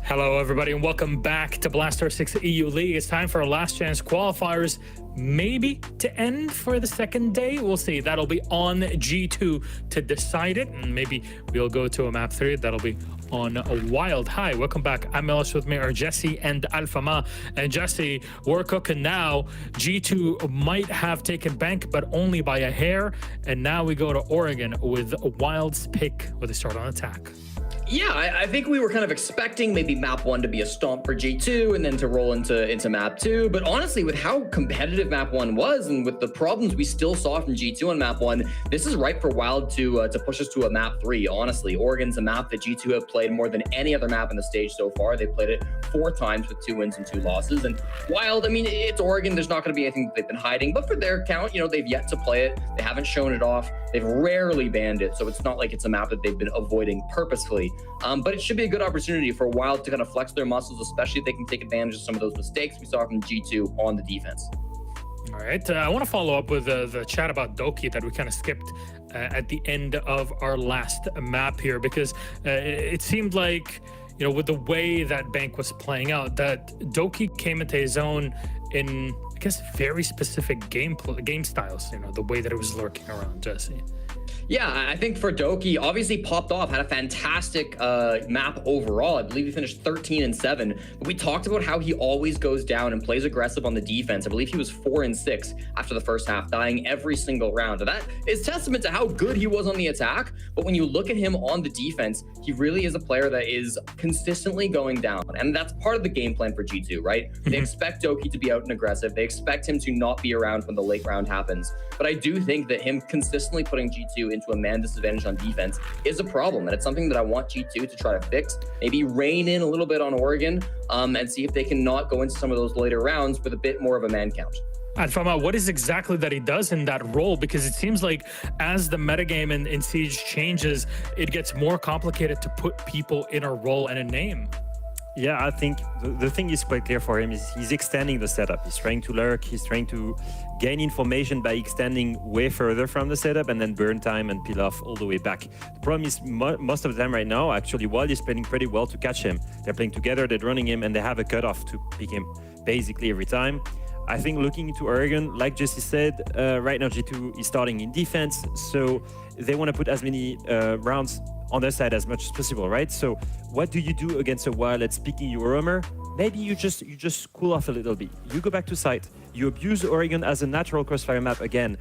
Hello, everybody, and welcome back to Blaster 6 EU League. It's time for our last chance qualifiers, maybe to end for the second day. We'll see. That'll be on G2 to decide it, and maybe we'll go to a map 3. That'll be on a Wild. Hi, welcome back. I'm Elish. With me are Jesse and Alfama. And Jesse, we're cooking now. G2 might have taken Bank, but only by a hair. And now we go to Oregon with Wild's pick where they start on attack. Yeah, I think we were kind of expecting maybe map 1 to be a stomp for G2 and then to roll into map 2. But honestly, with how competitive map 1 was and with the problems we still saw from G2 on map 1, this is ripe for Wild to push us to a map 3, honestly. Oregon's a map that G2 have played more than any other map in the stage so far. They've played it 4 times with 2 wins and 2 losses. And Wild, I mean, it's Oregon. There's not going to be anything that they've been hiding. But for their count, you know, they've yet to play it. They haven't shown it off. They've rarely banned it. So it's not like it's a map that they've been avoiding purposefully. But it should be a good opportunity for Wild to kind of flex their muscles, especially if they can take advantage of some of those mistakes we saw from G2 on the defense. All right, I want to follow up with the chat about Doki that we kind of skipped at the end of our last map here, because it seemed like, you know, with the way that Bank was playing out, that Doki came into his own in, I guess, very specific game styles, you know, the way that it was lurking around, Jesse. Yeah, I think for Doki, obviously popped off, had a fantastic map overall. I believe he finished 13-7. But we talked about how he always goes down and plays aggressive on the defense. I believe he was 4-6 after the first half, dying every single round. And that is testament to how good he was on the attack. But when you look at him on the defense, he really is a player that is consistently going down. And that's part of the game plan for G2, right? They expect Doki to be out and aggressive. They expect him to not be around when the late round happens. But I do think that him consistently putting G2 into a man disadvantage on defense is a problem, and it's something that I want G2 to try to fix. Maybe rein in a little bit on Oregon and see if they can not go into some of those later rounds with a bit more of a man count. And Fama, what is exactly that he does in that role? Because it seems like as the metagame in Siege changes, it gets more complicated to put people in a role and a name. Yeah, I think the thing is quite clear for him is he's extending the setup. He's trying to lurk. He's trying to gain information by extending way further from the setup and then burn time and peel off all the way back. The problem is most of them right now, actually, Wild is playing pretty well to catch him. They're playing together, they're running him, and they have a cutoff to pick him basically every time. I think looking into Oregon, like Jesse said, right now G2 is starting in defense, so they want to put as many rounds on their side as much as possible, right? So what do you do against a Wild that's picking your roamer? Maybe you just cool off a little bit. You go back to site. You abuse Oregon as a natural crossfire map again.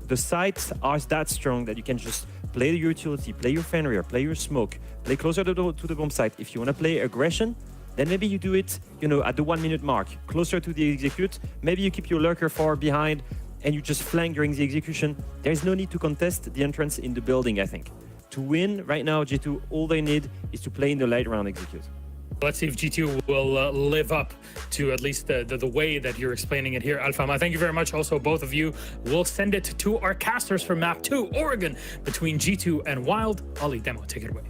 The sites are that strong that you can just play your utility, play your Fenrir, play your smoke, play closer to the bomb site. If you want to play aggression, then maybe you do it, you know, at the 1 minute mark, closer to the execute. Maybe you keep your lurker far behind and you just flank during the execution. There's no need to contest the entrance in the building, I think. To win right now, G2, all they need is to play in the late round execute. Let's see if G2 will live up to at least the way that you're explaining it here, Alfama. Thank you very much. Also, both of you. We'll send it to our casters for map 2, Oregon, between G2 and Wild. Ollie, demo, take it away.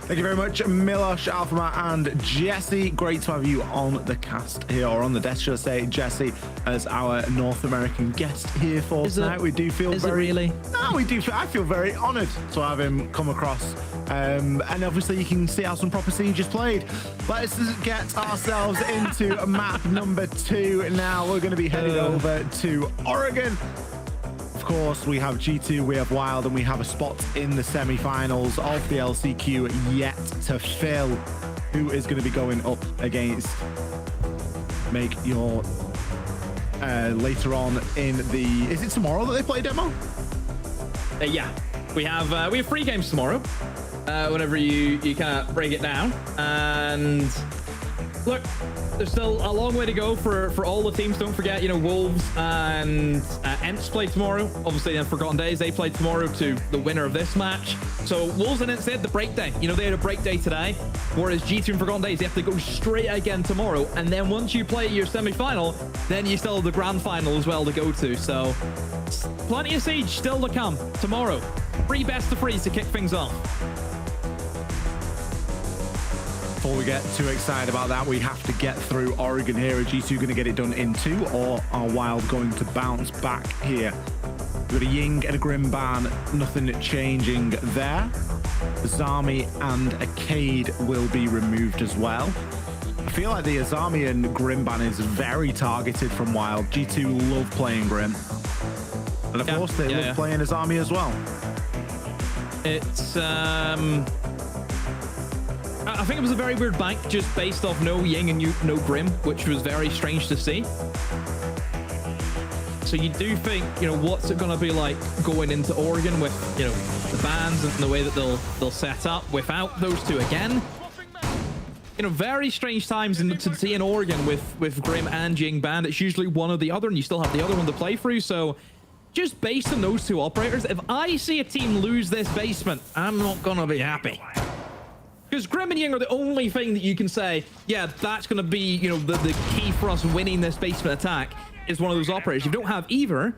Thank you very much, Milosh, Alphamat, and Jesse. Great to have you on the cast here, or on the desk, should I say, Jesse, as our North American guest here for tonight. We do feel very... really? No, we do. I feel very honoured to have him come across. And obviously you can see how some proper sieges played. Let's get ourselves into map number 2 now. We're going to be heading over to Oregon. Of course, we have G2, we have Wild, and we have a spot in the semi-finals of the LCQ yet to fill. Who is going to be going up against? Make your later on in the... Is it tomorrow that they play demo? Yeah, we have 3 games tomorrow. Whenever you kind of break it down, and look, there's still a long way to go for all the teams. Don't forget, you know, Wolves and Ents play tomorrow. Obviously, Forgotten Days, they play tomorrow to the winner of this match. So Wolves and Ents, they had the break day. You know, they had a break day today, whereas G2 and Forgotten Days, they have to go straight again tomorrow. And then once you play your semi-final, then you still have the grand final as well to go to. So plenty of siege still to come tomorrow. 3 best of 3s to kick things off. Before we get too excited about that, we have to get through Oregon here. Are G2 going to get it done in 2, or are Wild going to bounce back here? We've got a Ying and a Grim ban, nothing changing there. Azami and a Cade will be removed as well. I feel like the Azami and Grim ban is very targeted from Wild. G2 love playing Grim. And of course, they love playing Azami as well. It's, I think it was a very weird bank just based off no Ying and no Grim, which was very strange to see. So you do think, you know, what's it going to be like going into Oregon with, you know, the bans and the way that they'll set up without those two again? You know, very strange times to see in Oregon with Grim and Ying banned. It's usually one or the other, and you still have the other one to play through. So just based on those two operators, if I see a team lose this basement, I'm not going to be happy. Because Grim and Ying are the only thing that you can say, yeah, that's going to be, you know, the key for us winning this basement attack is one of those operators. If you don't have either,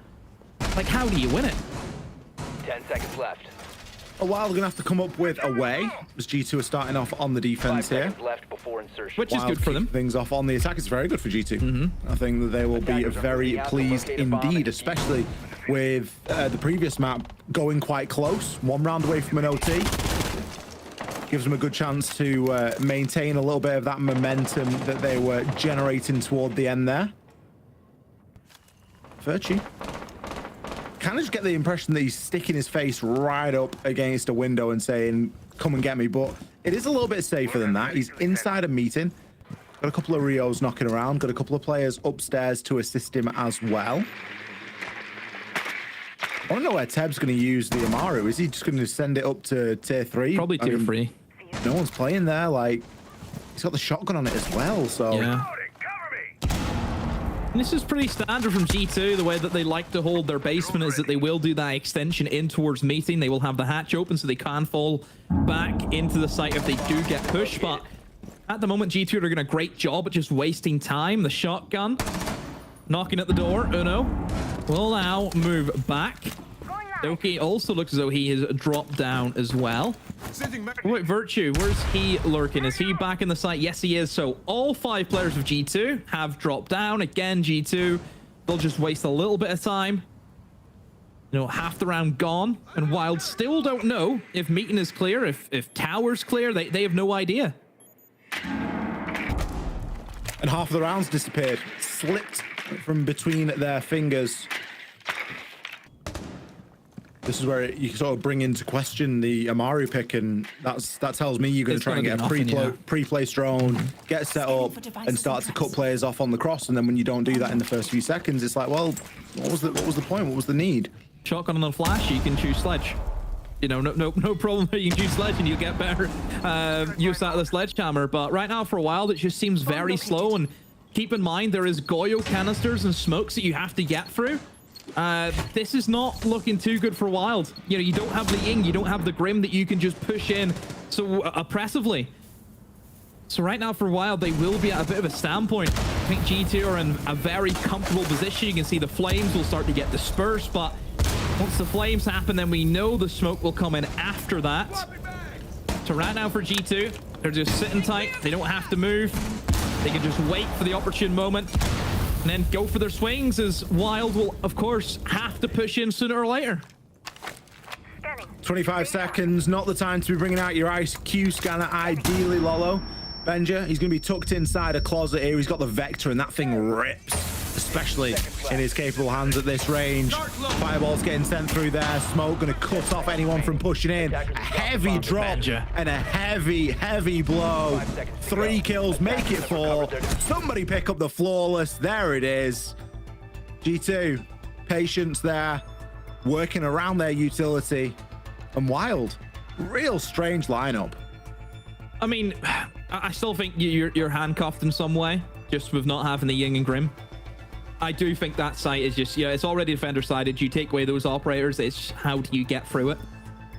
like, how do you win it? 10 seconds left. A Wild are going to have to come up with a way, as G2 are starting off on the defense here. Left before insertion. Which is good for them. Things off on the attack is very good for G2. I think that they will be very pleased indeed, especially with the previous map going quite close. 1 round away from an OT. Gives them a good chance to maintain a little bit of that momentum that they were generating toward the end there. Virtue. Kind of just get the impression that he's sticking his face right up against a window and saying, come and get me. But it is a little bit safer than that. He's inside a meeting. Got a couple of Rios knocking around. Got a couple of players upstairs to assist him as well. I don't know where Teb's going to use the Amaru. Is he just going to send it up to tier 3? Probably tier 3. No one's playing there. Like, he's got the shotgun on it as well. So yeah. And this is pretty standard from G2. The way that they like to hold their basement is that they will do that extension in towards meeting. They will have the hatch open so they can fall back into the site if they do get pushed. But at the moment, G2 are doing a great job at just wasting time. The shotgun knocking at the door. Uno will now move back. Doki also looks as though he has dropped down as well. Wait, Virtue, where's he lurking? Is he back in the site? Yes, he is. So all 5 players of G2 have dropped down. Again, G2, they'll just waste a little bit of time. You know, half the round gone. And Wild still don't know if meeting is clear, if tower's clear. They have no idea. And half of the rounds disappeared. Slipped from between their fingers. This is where you sort of bring into question the Amaru pick, and that tells me you're going to try and get a pre-placed drone, get set up, and start to cut players off on the cross. And then when you don't do that in the first few seconds, it's like, well, what was the point? What was the need? Shotgun on the flash, you can choose sledge. You know, no problem. You can choose sledge and you get better use out of the sledgehammer. But right now, for a while, it just seems very slow. And keep in mind, there is Goyo canisters and smokes that you have to get through. This is not looking too good for Wild. You know, you don't have the Ying, you don't have the Grim that you can just push in so oppressively. So right now for Wild, they will be at a bit of a standpoint. I think G2 are in a very comfortable position. You can see the flames will start to get dispersed, but once the flames happen, then we know the smoke will come in after that. to rat now for G2. They're just sitting tight. They don't have to move. They can just wait for the opportune moment and then go for their swings, as Wild will, of course, have to push in sooner or later. 25 seconds, not the time to be bringing out your IQ scanner, ideally, Lolo. Benja, he's going to be tucked inside a closet here. He's got the Vector, and that thing rips, especially in his capable hands at this range. Fireball's getting sent through there. Smoke going to cut off anyone from pushing in. A heavy drop and a heavy blow. 3 kills, make it 4. Somebody pick up the flawless. There it is. G2, patience there, working around their utility. And Wild, real strange lineup. I mean, I still think you're handcuffed in some way, just with not having the Ying and Grim. I do think that site is just, it's already defender sided. You take away those operators, it's how do you get through it?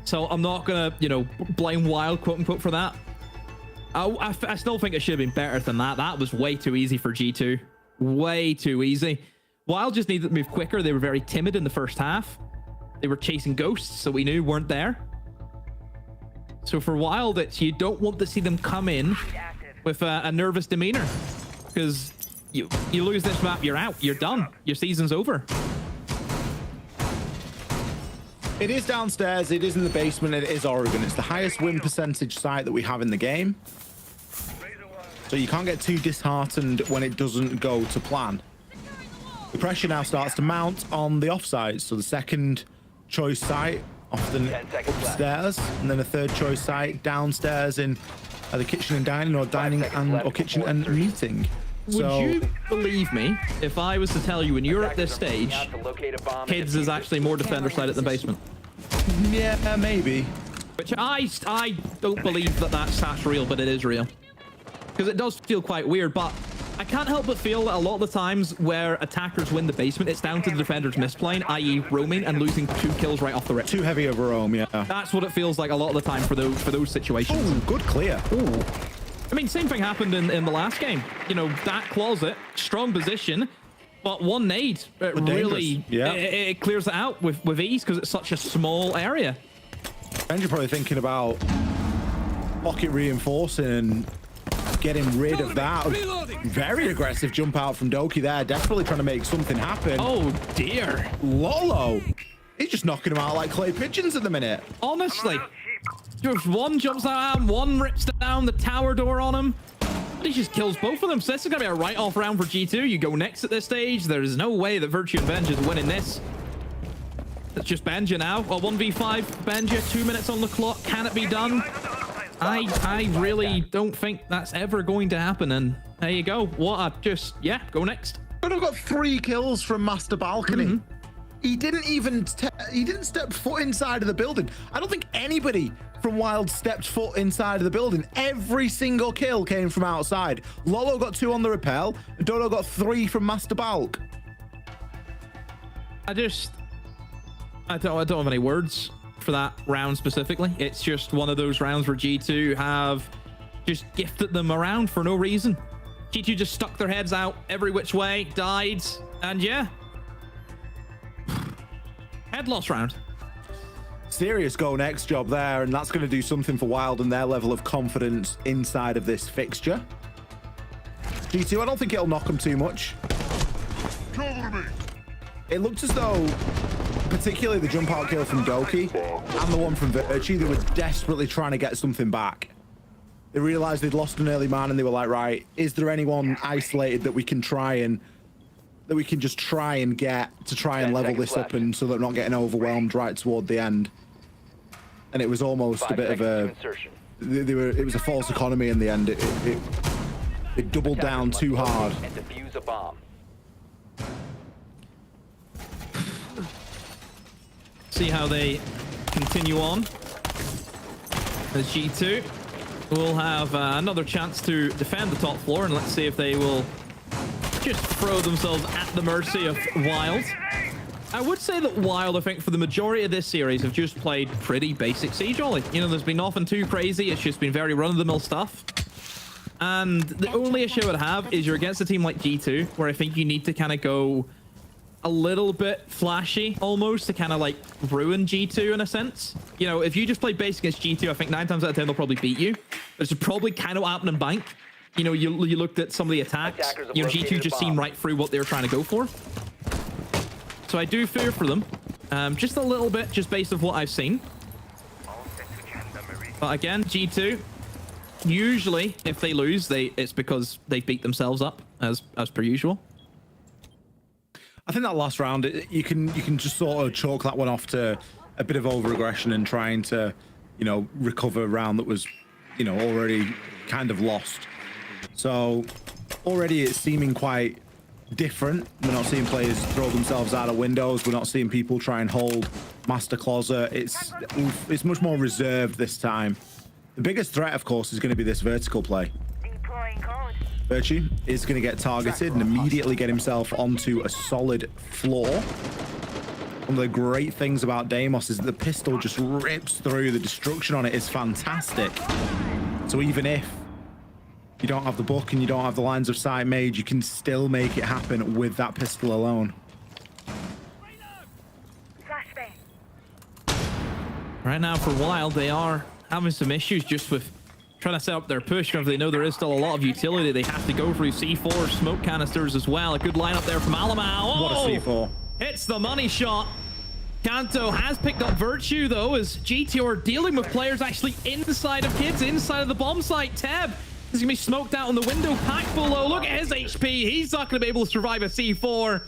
So I'm not gonna, blame Wild, quote unquote, for that. I still think it should have been better than that. That was way too easy for G2. Way too easy. Wild just needed to move quicker. They were very timid in the first half. They were chasing ghosts, so we knew weren't there. So for Wild, it's you don't want to see them come in with a nervous demeanor, because you lose this map, you're out, you're done, your season's over. It is downstairs, it is in the basement, it is Oregon. It's the highest win percentage site that we have in the game. So you can't get too disheartened when it doesn't go to plan. The pressure now starts to mount on the offsides. So the second choice site often upstairs, and then a third choice site downstairs in either kitchen and dining, or dining and or kitchen and meeting. Would you believe me if I was to tell you when you're at this stage, kids is actually more defender sided than basement? Yeah, maybe. Which I don't believe that stat's real, but it is real. Because it does feel quite weird, but I can't help but feel that a lot of the times where attackers win the basement, it's down to the defenders misplaying, i.e. roaming and losing 2 kills right off the rip. Too heavy of a roam, yeah. That's what it feels like a lot of the time for those situations. Ooh, good clear. Ooh. I mean, same thing happened in the last game. That closet, strong position, but one nade, really, it clears it out with ease because it's such a small area. And you're probably thinking about pocket reinforcing and getting rid of that. Very aggressive jump out from Doki there, desperately trying to make something happen. Oh dear. Lolo, he's just knocking him out like clay pigeons at the minute. Honestly. Just one jumps out at him, one rips down the tower door on him. He just kills both of them. So this is going to be a write-off round for G2. You go next at this stage. There's no way that Virtue and Benja is winning this. It's just Benja now. Well, 1v5. Benja, 2 minutes on the clock. Can it be done? I really don't think that's ever going to happen. And there you go. Go next. But I've got 3 kills from Master Balcony. He didn't even step foot inside of the building. I don't think anybody from Wild stepped foot inside of the building. Every single kill came from outside. Lolo got 2 on the rappel, and Dodo got 3 from Master Balk. I don't have any words for that round specifically. It's just one of those rounds where G2 have just gifted them around for no reason. G2 just stuck their heads out every which way, died, and yeah. Head loss round. Serious go next job there, and that's going to do something for Wild and their level of confidence inside of this fixture. G2, I don't think it'll knock them too much. It looked as though, particularly the jump out kill from Doki and the one from Virtue, they were desperately trying to get something back. They realized they'd lost an early man, and they were like, right, is there anyone isolated that we can just try and get to try and level this up, and so they're not getting overwhelmed right toward the end. And it was almost a bit of a it was a false economy in the end. It doubled down too hard. And defuse a bomb. See how they continue on. As G2 will have another chance to defend the top floor, and let's see if they will just throw themselves at the mercy of Wild. I would say that Wild, I think, for the majority of this series, have just played pretty basic Siege only. There's been nothing too crazy. It's just been very run-of-the-mill stuff. And the only issue I would have is you're against a team like G2, where I think you need to kind of go a little bit flashy almost to kind of like ruin G2 in a sense. You know, if you just play base against G2, I think 9 times out of 10 they'll probably beat you. But it's probably kind of what happened in Bank. You know, you looked at some of the attacks. You know, G2 just seemed right through what they were trying to go for. So I do fear for them. Just a little bit, just based on what I've seen. But again, G2, usually if they lose, it's because they beat themselves up as per usual. I think that last round, you can just sort of chalk that one off to a bit of over-aggression and trying to, you know, recover a round that was, you know, already kind of lost. So already it's seeming quite different. We're not seeing players throw themselves out of windows. We're not seeing people try and hold Master Closet. It's much more reserved this time. The biggest threat, of course, is going to be this vertical play. Virtue is going to get targeted and immediately get himself onto a solid floor. One of the great things about Deimos is that the pistol just rips through. The destruction on it is fantastic. So even if you don't have the book and you don't have the lines of sight made, you can still make it happen with that pistol alone. Right now for Wild, they are having some issues just with trying to set up their push because they know there is still a lot of utility. They have to go through C4 smoke canisters as well. A good lineup there from Alamau. What a C4. Hits the money shot. Kanto has picked up Virtue though, as GT are dealing with players actually inside of kids, inside of the bomb site. Teb is gonna be smoked out on the window, pack below. Look at his HP. He's not gonna be able to survive a C4.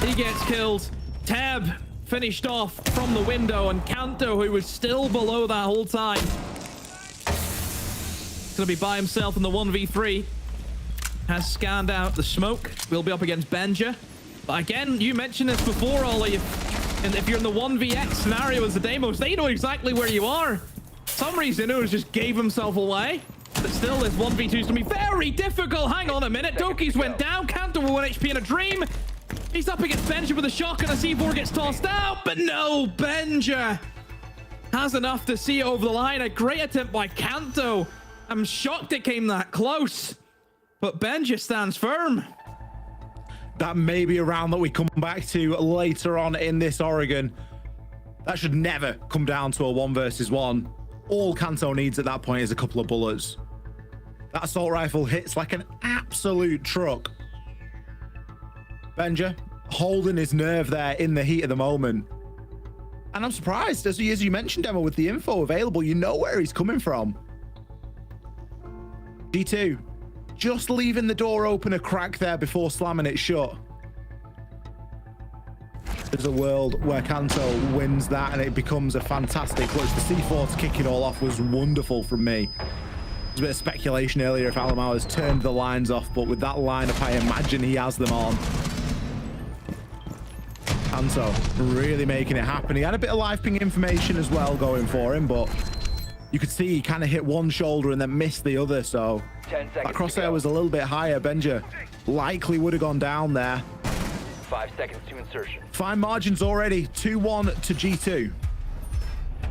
He gets killed. Teb finished off from the window, and Kanto, who was still below that whole time, gonna be by himself in the 1v3. Has scanned out the smoke. Will be up against Benja. But again, you mentioned this before, Ollie. If you're in the 1vx scenario as the Deimos, they know exactly where you are. For some reason, Uno's just gave himself away. But still, this 1v2 is gonna be very difficult. Hang on a minute. Doki's went down. Kanto with 1 HP in a dream. He's up against Benja with a shotgun. A C4 gets tossed out. But no, Benja has enough to see it over the line. A great attempt by Kanto. I'm shocked it came that close, but Benja stands firm. That may be a round that we come back to later on in this Oregon. That should never come down to a 1 versus 1. All Kanto needs at that point is a couple of bullets. That assault rifle hits like an absolute truck. Benja holding his nerve there in the heat of the moment. And I'm surprised, as you mentioned, Emma, with the info available, you know where he's coming from. G2 just leaving the door open a crack there before slamming it shut. There's a world where Kanto wins that and it becomes a fantastic clutch. The C4 to kick it all off was wonderful from me. There's a bit of speculation earlier if Alamau has turned the lines off, but with that lineup, I imagine he has them on. Kanto really making it happen. He had a bit of live ping information as well going for him, but you could see he kind of hit one shoulder and then missed the other, so that crosshair was a little bit higher. Benja likely would have gone down there. 5 seconds to insertion. Fine margins already. 2-1 to G2.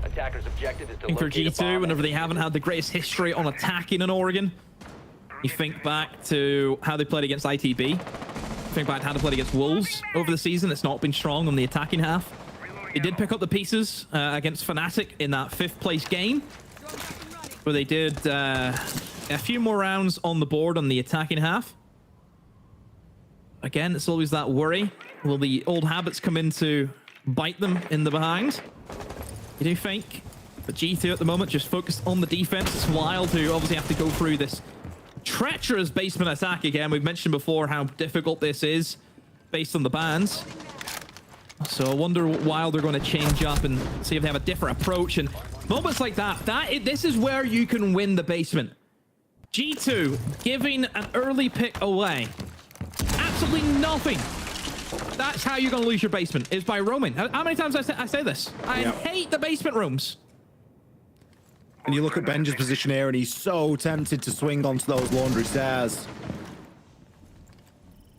Attacker's objective is to For locate a G2, bomb whenever they haven't had the greatest history on attacking in Oregon, you think back to how they played against ITB. Think back to how they played against Wolves over the season. It's not been strong on the attacking half. They did pick up the pieces against Fnatic in that 5th place game, where they did a few more rounds on the board on the attacking half. Again, it's always that worry. Will the old habits come in to bite them in the behind? You do think. But G2 at the moment just focused on the defense. It's Wild who obviously have to go through this treacherous basement attack again. We've mentioned before how difficult this is based on the bans. So I wonder what Wild are going to change up and see if they have a different approach. And moments like this is where you can win the basement. G2 giving an early pick away. Absolutely nothing. That's how you're going to lose your basement, is by roaming. How many times I say this? I hate the basement rooms. And you look at Benja's position here, and he's so tempted to swing onto those laundry stairs.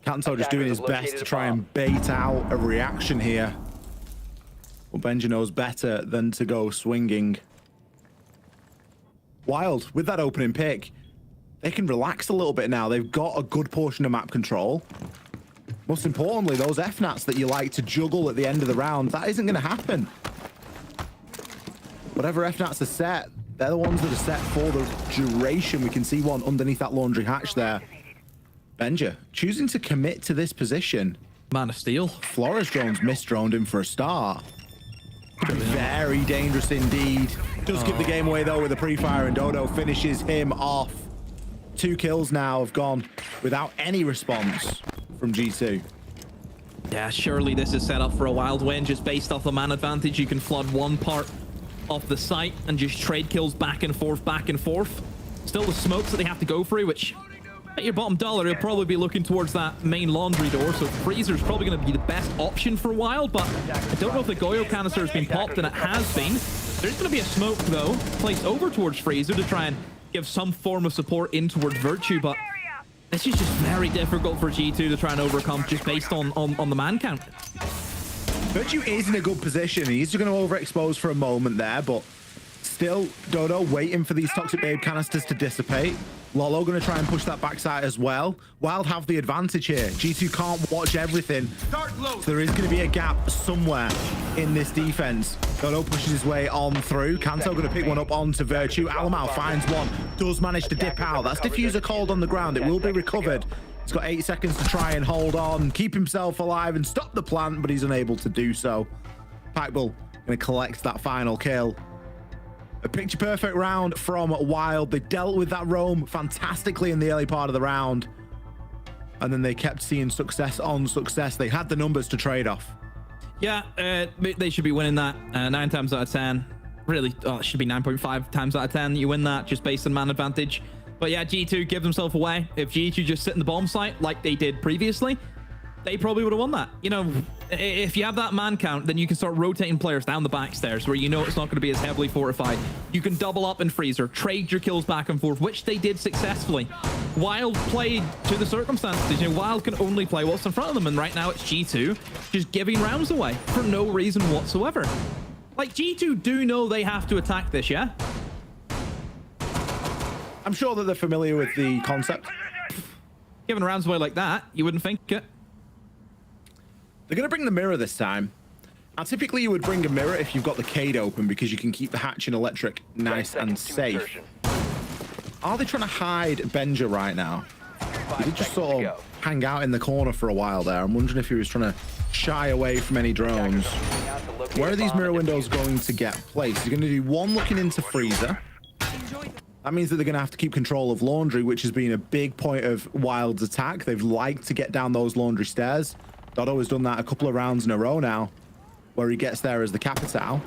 Kanto just doing his best to try and bait out a reaction here. Well, Benja knows better than to go swinging. Wild, with that opening pick, they can relax a little bit now. They've got a good portion of map control. most importantly, those FNATs that you like to juggle at the end of the round, that isn't going to happen. Whatever FNATs are set, they're the ones that are set for the duration. We can see one underneath that laundry hatch there. Benja choosing to commit to this position. Man of Steel. Flores drones misdroned him for a start. Very dangerous indeed. Does give the game away though with a pre-fire, and Dodo finishes him off. 2 kills now have gone without any response from G2. Yeah, surely this is set up for a wild win. Just based off the man advantage, you can flood one part of the site and just trade kills back and forth, back and forth. Still the smokes that they have to go through, which at your bottom dollar, he'll probably be looking towards that main laundry door, so Freezer's probably going to be the best option for a while, but I don't know if the Goyo canister has been popped, and it has been. There's going to be a smoke, though, placed over towards Freezer to try and give some form of support in towards Virtue, but this is just very difficult for G2 to try and overcome just based on the man count. Virtue is in a good position. He's just going to overexpose for a moment there, but still, Dodo waiting for these Toxic Babe canisters to dissipate. Lolo going to try and push that backside as well. Wild have the advantage here. G2 can't watch everything. So there is going to be a gap somewhere in this defense. Dodo pushes his way on through. Kanto going to pick one up onto Virtue. Alamau finds one. Does manage to dip out. That's Diffuser cold on the ground. It will be recovered. He's got 8 seconds to try and hold on, keep himself alive and stop the plant, but he's unable to do so. Packbull going to collect that final kill. A picture perfect round from Wild. They dealt with that roam fantastically in the early part of the round. And then they kept seeing success on success. They had the numbers to trade off. Yeah, they should be winning that 9 times out of 10. Really, it should be 9.5 times out of 10 that you win that just based on man advantage. But yeah, G2 give themselves away. If G2 just sit in the bomb site like they did previously, they probably would have won that. You know, if you have that man count, then you can start rotating players down the back stairs where you know it's not going to be as heavily fortified. You can double up in Freezer, trade your kills back and forth, which they did successfully. Wild played to the circumstances. You know, Wild can only play what's in front of them, and right now it's G2 just giving rounds away for no reason whatsoever. Like, G2 do know they have to attack this, yeah? I'm sure that they're familiar with the concept. Giving rounds away like that, you wouldn't think it. They're going to bring the mirror this time. Now, typically you would bring a mirror if you've got the Cade open because you can keep the hatch in electric nice and safe. Are they trying to hide Benja right now? He did just sort of hang out in the corner for a while there. I'm wondering if he was trying to shy away from any drones. Where are these mirror windows going to get placed? They're going to do one looking into Freezer. That means that they're going to have to keep control of Laundry, which has been a big point of Wild's attack. They've liked to get down those Laundry stairs. Dodo has done that a couple of rounds in a row now, where he gets there as the Capitao. And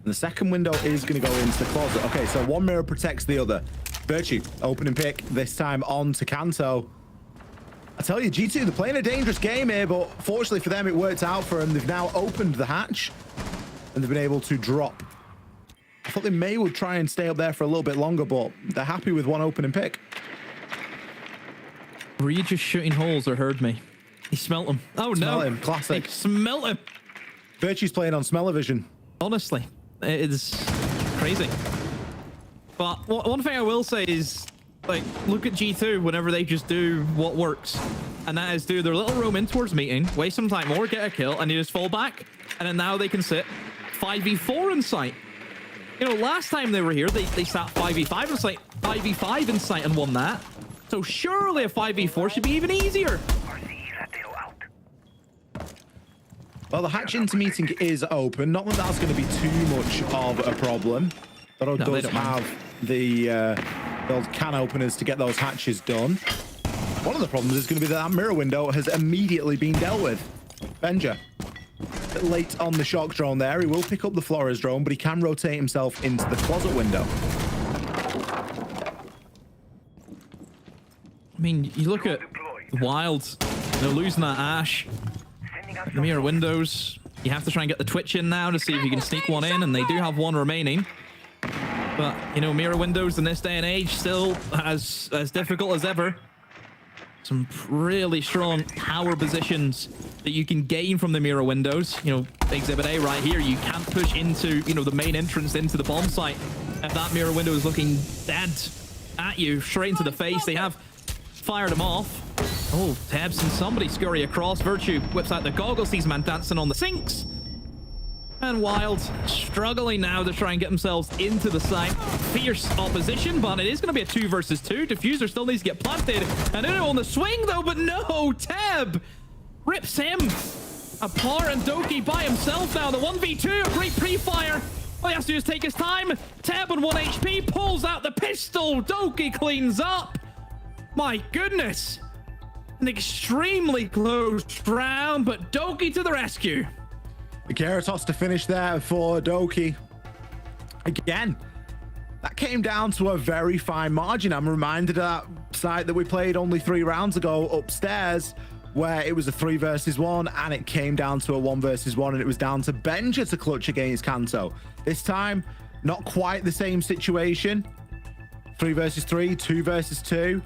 the second window is going to go into the closet. Okay, so one mirror protects the other. Virtue, open and pick, this time on to Kanto. I tell you, G2, they're playing a dangerous game here, but fortunately for them, it worked out for them. They've now opened the hatch, and they've been able to drop. I thought they may would try and stay up there for a little bit longer, but they're happy with one open and pick. Were you just shooting holes or heard me? He smelt him. Oh, Smell no. him, classic. He smelt him. Virtue's playing on smell-o-vision. Honestly, it is crazy. But one thing I will say is, like, look at G2 whenever they just do what works. And that is do their little roam in towards meeting, waste some time more, get a kill, and they just fall back. And then now they can sit 5v4 in sight. You know, last time they were here, they sat 5v5 in sight, 5v5 in sight and won that. So surely a 5v4 should be even easier. Well, the hatch into meeting is open. Not that that's going to be too much of a problem. Dodo does have the old can openers to get those hatches done. One of the problems is going to be that mirror window has immediately been dealt with. Benja, a bit late on the shock drone there. He will pick up the Flores drone, but he can rotate himself into the closet window. I mean, you look at Wild, they're losing that Ash. The mirror windows, you have to try and get the Twitch in now to see if you can sneak one in, and they do have one remaining. But, you know, mirror windows in this day and age still as difficult as ever. Some really strong power positions that you can gain from the mirror windows. You know, Exhibit A right here, you can't push into, you know, the main entrance into the bomb site. If that mirror window is looking dead at you, straight into the face, they have fired them off. Oh, Tebs and somebody scurry across. Virtue whips out the goggles, sees man dancing on the sinks. And Wild struggling now to try and get themselves into the site. Fierce opposition, but it is going to be a 2 versus 2. Diffuser still needs to get planted. And Uno on the swing, though, but no! Teb rips him apart, and Doki by himself now. The 1v2, a great pre-fire. All he has to do is take his time. Teb on 1 HP, pulls out the pistol. Doki cleans up. My goodness. An extremely close round, but Doki to the rescue. The Keratos to finish there for Doki. Again, that came down to a very fine margin. I'm reminded of that site that we played only 3 rounds ago upstairs, where it was a 3 versus 1 and it came down to a 1 versus 1, and it was down to Benja to clutch against Kanto. This time, not quite the same situation. 3 versus 3, 2 versus 2,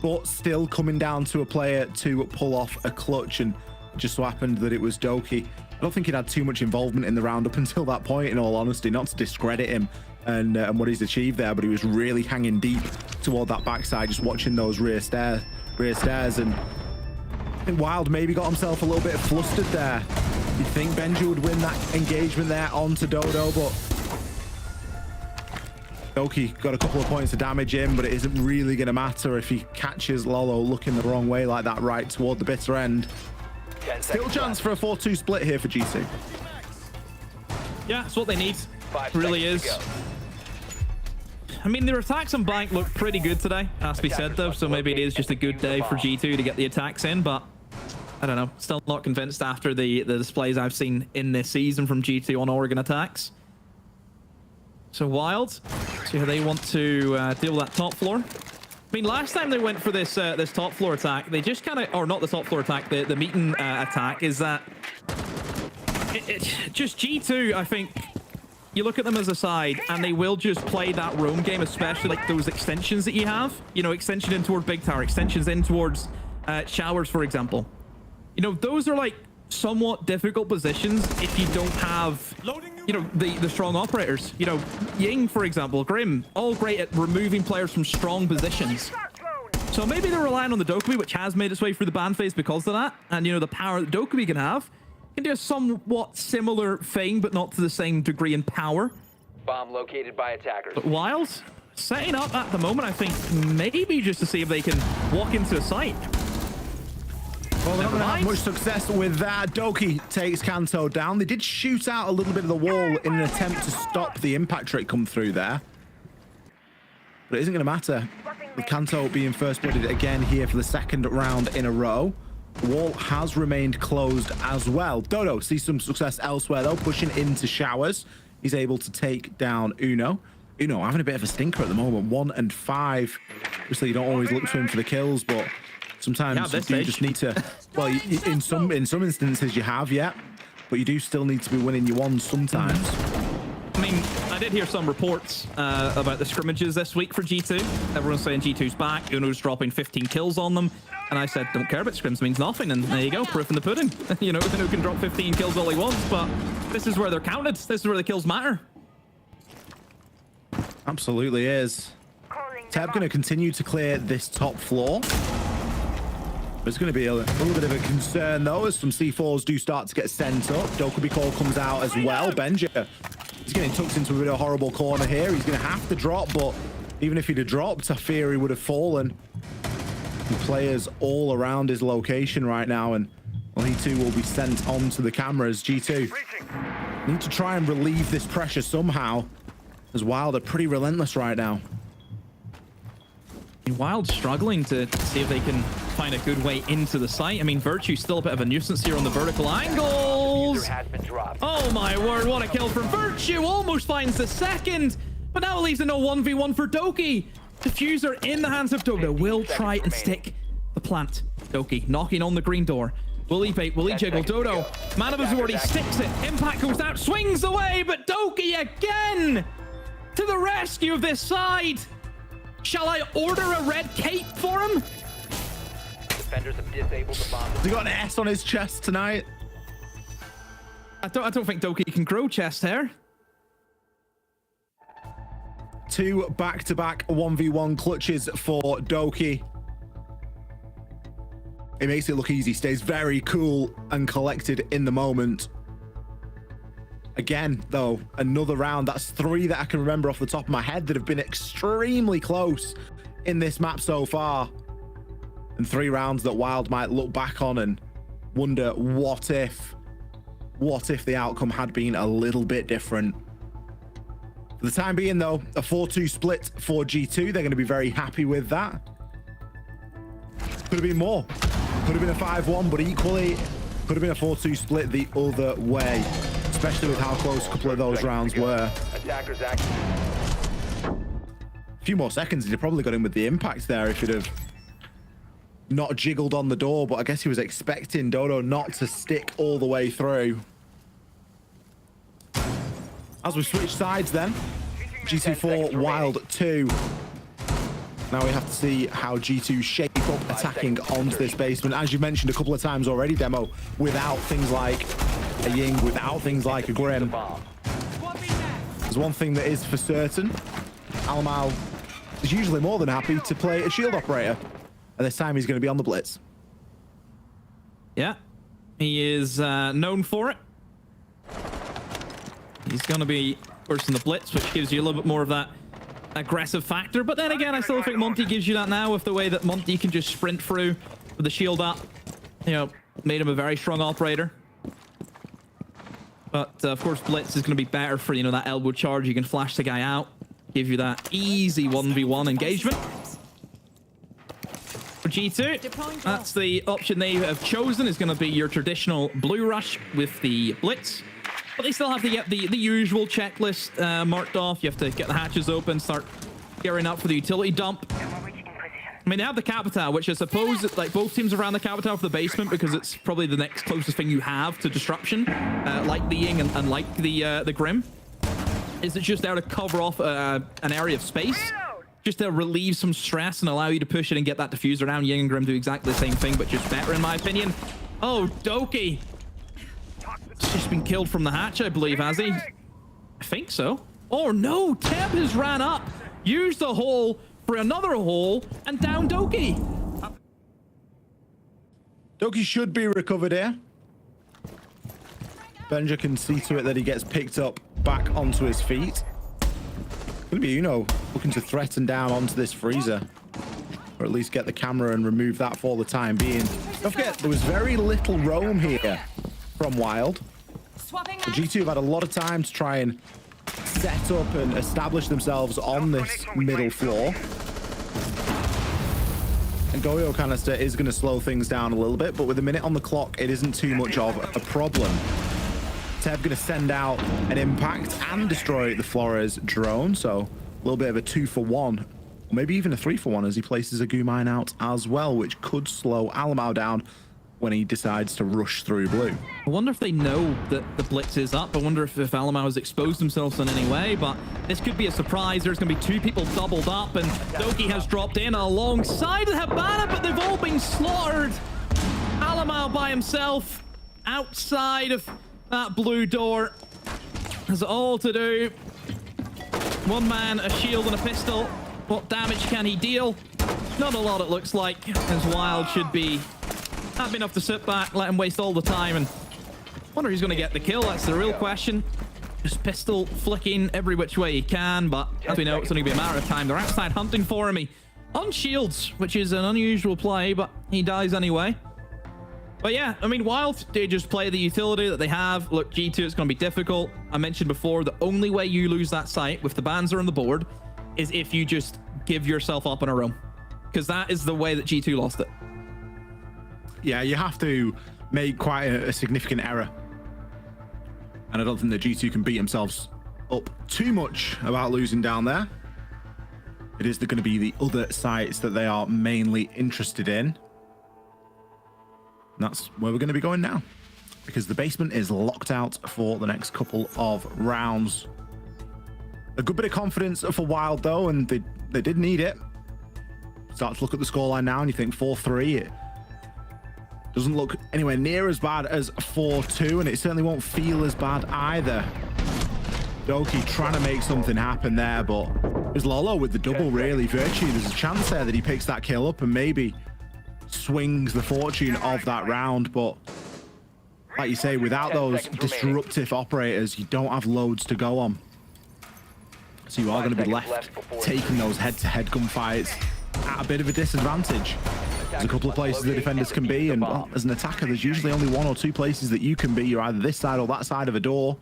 but still coming down to a player to pull off a clutch, and it just so happened that it was Doki. I don't think he'd had too much involvement in the round up until that point, in all honesty, not to discredit him and what he's achieved there, but he was really hanging deep toward that backside, just watching those rear stairs, and I think Wild maybe got himself a little bit flustered there. You'd think Benji would win that engagement there onto Dodo, but Doki got a couple of points of damage in, but it isn't really going to matter if he catches Lolo looking the wrong way like that right toward the bitter end. Still chance for a 4-2 split here for G2. Yeah, it's what they need. Really is. I mean, their attacks on Blank look pretty good today, has to be said, though, so maybe it is just a good day for G2 to get the attacks in, but I don't know. Still not convinced after the displays I've seen in this season from G2 on Oregon attacks. So Wild, see how they want to deal with that top floor. I mean, last time they went for this this top floor attack, they just kind of, or not the top floor attack, the meeting attack, is that just G2, I think, you look at them as a side and they will just play that roam game, especially like those extensions that you have, you know, extension in toward Big Tower, extensions in towards showers, for example. You know, those are like somewhat difficult positions if you don't have, you know, the strong operators. You know, Ying, for example, Grim, all great at removing players from strong positions. So maybe they're relying on the Dokkaebi, which has made its way through the ban phase because of that. And, you know, the power that Dokkaebi can have can do a somewhat similar thing, but not to the same degree in power. Bomb located by attackers. But Wild, setting up at the moment, I think, maybe just to see if they can walk into a site. Well, they're not going to have much success with that. Doki takes Kanto down. They did shoot out a little bit of the wall in an attempt to stop the impact trick come through there. But it isn't going to matter. With Kanto being first blooded again here for the 2nd round in a row. The wall has remained closed as well. Dodo sees some success elsewhere, though, pushing into showers. He's able to take down Uno. Uno having a bit of a stinker at the moment. 1 and 5. Obviously, you don't always look to him for the kills, but sometimes you just need to, well, in some instances you have, yeah, but you do still need to be winning your ones sometimes. I mean, I did hear some reports about the scrimmages this week for G2. Everyone's saying G2's back, Uno's dropping 15 kills on them, and I said, don't care about scrims, means nothing, and there you go, proof in the pudding. You know, Uno can drop 15 kills all he wants, but this is where they're counted. This is where the kills matter. Absolutely is. Teb going to continue to clear this top floor. There's going to be a little bit of a concern, though, as some C4s do start to get sent up. Dokkaebi call comes out as well. Benja, he's getting tucked into a bit of a horrible corner here. He's going to have to drop, but even if he'd have dropped, I fear he would have fallen. And players all around his location right now, and well, he too will be sent onto the cameras. G2 need to try and relieve this pressure somehow, as Wild are pretty relentless right now. Wild struggling to see if they can find a good way into the site. I mean, Virtue's still a bit of a nuisance here on the vertical angles. Oh my word, what a kill from Virtue. Almost finds the 2nd, but now it leaves a no 1v1 for Doki. Diffuser in the hands of Dodo. Will try and stick the plant. Doki knocking on the green door. Will he bait? Will he jiggle? Dodo, man of his word, he sticks it. Impact goes out, swings away, but Doki again to the rescue of this side. Shall I order a red cape for him? Defenders have disabled the bomb. Has he got an S on his chest tonight? I don't think Doki can grow chest hair. 2 back-to-back 1v1 clutches for Doki. It makes it look easy. Stays very cool and collected in the moment. Again, though, another round. That's 3 that I can remember off the top of my head that have been extremely close in this map so far. And 3 rounds that Wild might look back on and wonder what if the outcome had been a little bit different. For the time being, though, a 4-2 split for G2. They're going to be very happy with that. Could have been more. Could have been a 5-1, but equally could have been a 4-2 split the other way, especially with how close a couple of those rounds were. A few more seconds, he'd have probably got in with the impact there if he'd have not jiggled on the door, but I guess he was expecting Dodo not to stick all the way through. As we switch sides then, G2 4, Wild 2. Now we have to see how G2 shape up attacking onto this basement. As you mentioned a couple of times already, Demo, without things like a Ying, without things like a Grim. There's one thing that is for certain. Alamau is usually more than happy to play a shield operator. And this time he's going to be on the blitz. Yeah, he is known for it. He's going to be first in the blitz, which gives you a little bit more of that aggressive factor. But then again, I still think Monty gives you that now with the way that Monty can just sprint through with the shield up. You know, made him a very strong operator. But of course, blitz is going to be better for, you know, that elbow charge. You can flash the guy out, give you that easy 1v1 engagement. For G2, that's the option they have chosen, is going to be your traditional blue rush with the blitz. But they still have to get the usual checklist marked off. You have to get the hatches open, start gearing up for the utility dump. I mean, they have the Capitale, which I suppose, like, both teams around the Capitale for the basement, because it's probably the next closest thing you have to disruption, like the Ying and like the Grim. Is it's just there to cover off an area of space, just to relieve some stress and allow you to push it and get that diffuser down. Ying and Grim do exactly the same thing, but just better, in my opinion. Oh, Doki. He's just been killed from the hatch, I believe, has he? I think so. Oh no, Teb has ran up, used the hole for another hole, and down Doki. Doki should be recovered here. Benja can see to it that he gets picked up back onto his feet. Gonna be, you know, looking to threaten down onto this freezer, or at least get the camera and remove that for the time being. Don't forget, there was very little roam here from Wild. The G2 have had a lot of time to try and set up and establish themselves on this middle floor. And Goyo Canister is going to slow things down a little bit, but with a minute on the clock, it isn't too much of a problem. Teb going to send out an impact and destroy the Flores drone, so a little bit of a 2-for-1, or maybe even a 3-for-1 as he places a goo mine out as well, which could slow Alamau down when he decides to rush through blue. I wonder if they know that the blitz is up. I wonder if Alamau has exposed themselves in any way, but this could be a surprise. There's going to be 2 people doubled up, and Doki has dropped in alongside Habana, but they've all been slaughtered. Alamau by himself outside of that blue door has all to do. 1 man, a shield and a pistol. What damage can he deal? Not a lot, it looks like, as Wild should be happy enough to sit back, let him waste all the time, and wonder who's going to get the kill. That's the real question. Just pistol flicking every which way he can, but as we know, it's only going to be a matter of time. They're outside hunting for him. He on shields, which is an unusual play, but he dies anyway. But yeah, I mean, Wild, they just play the utility that they have. Look, G2, it's going to be difficult. I mentioned before, the only way you lose that site with the Banzer on the board is if you just give yourself up in a room, because that is the way that G2 lost it. Yeah, you have to make quite a significant error. And I don't think the G2 can beat themselves up too much about losing down there. It is going to be the other sites that they are mainly interested in. And that's where we're going to be going now, because the basement is locked out for the next couple of rounds. A good bit of confidence for Wild, though, and they did need it. Start to look at the scoreline now, and you think 4-3. Doesn't look anywhere near as bad as 4-2, and it certainly won't feel as bad either. Doki trying to make something happen there, but it was Lolo with the double, really. Virtue, there's a chance there that he picks that kill up and maybe swings the fortune of that round. But like you say, without those disruptive operators, you don't have loads to go on. So you are going to be left taking those head-to-head gunfights at a bit of a disadvantage. There's a couple of places the defenders can be, and well, as an attacker, there's usually only 1 or 2 places that you can be. You're either this side or that side of a door.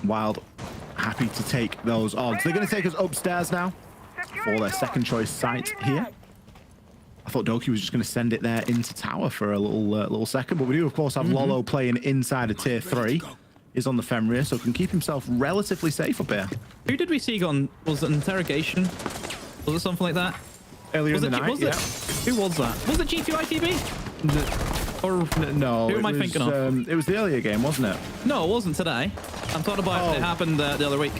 Wild, happy to take those odds. They're going to take us upstairs now for their second choice site here. I thought Doki was just going to send it there into tower for a little second, but we do, of course, have Lolo playing inside of tier 3. Is on the Fenrir, so can keep himself relatively safe up here. Who did we see on? Was it Interrogation? Was it something like that? Earlier in the night, yeah. Who was that? Was it G2 ITB? Or no? Who am I thinking of? It was the earlier game, wasn't it? No, it wasn't today. I'm talking about it happened the other week.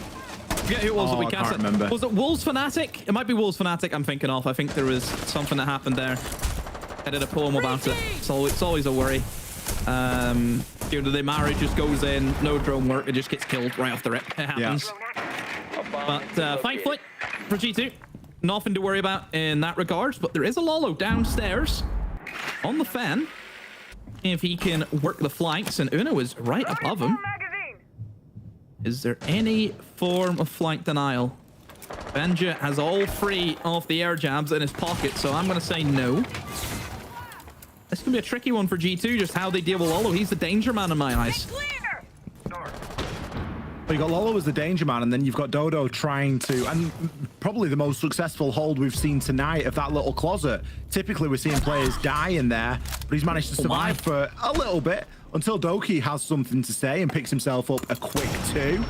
I forget who it was that we I cast. can't remember. Was it Wolves Fnatic? It might be Wolves Fnatic I'm thinking of. I think there was something that happened there. I did a poem about it. So it's always a worry. The Mari just goes in, no drone work, it just gets killed right off the rip. It happens. Yeah. But thankfully for G2, nothing to worry about in that regards. But there is a Lolo downstairs on the Fen. If he can work the flanks, and Uno is right above him. Is there any form of flank denial? Benja has all 3 of the air jabs in his pocket, so I'm going to say no. This could be a tricky one for G2, just how they deal with Lolo. He's the danger man in my eyes. Well, you got Lolo as the danger man, and then you've got Dodo trying to, and probably the most successful hold we've seen tonight of that little closet. Typically, we're seeing players die in there, but he's managed to survive for a little bit until Doki has something to say and picks himself up a quick 2.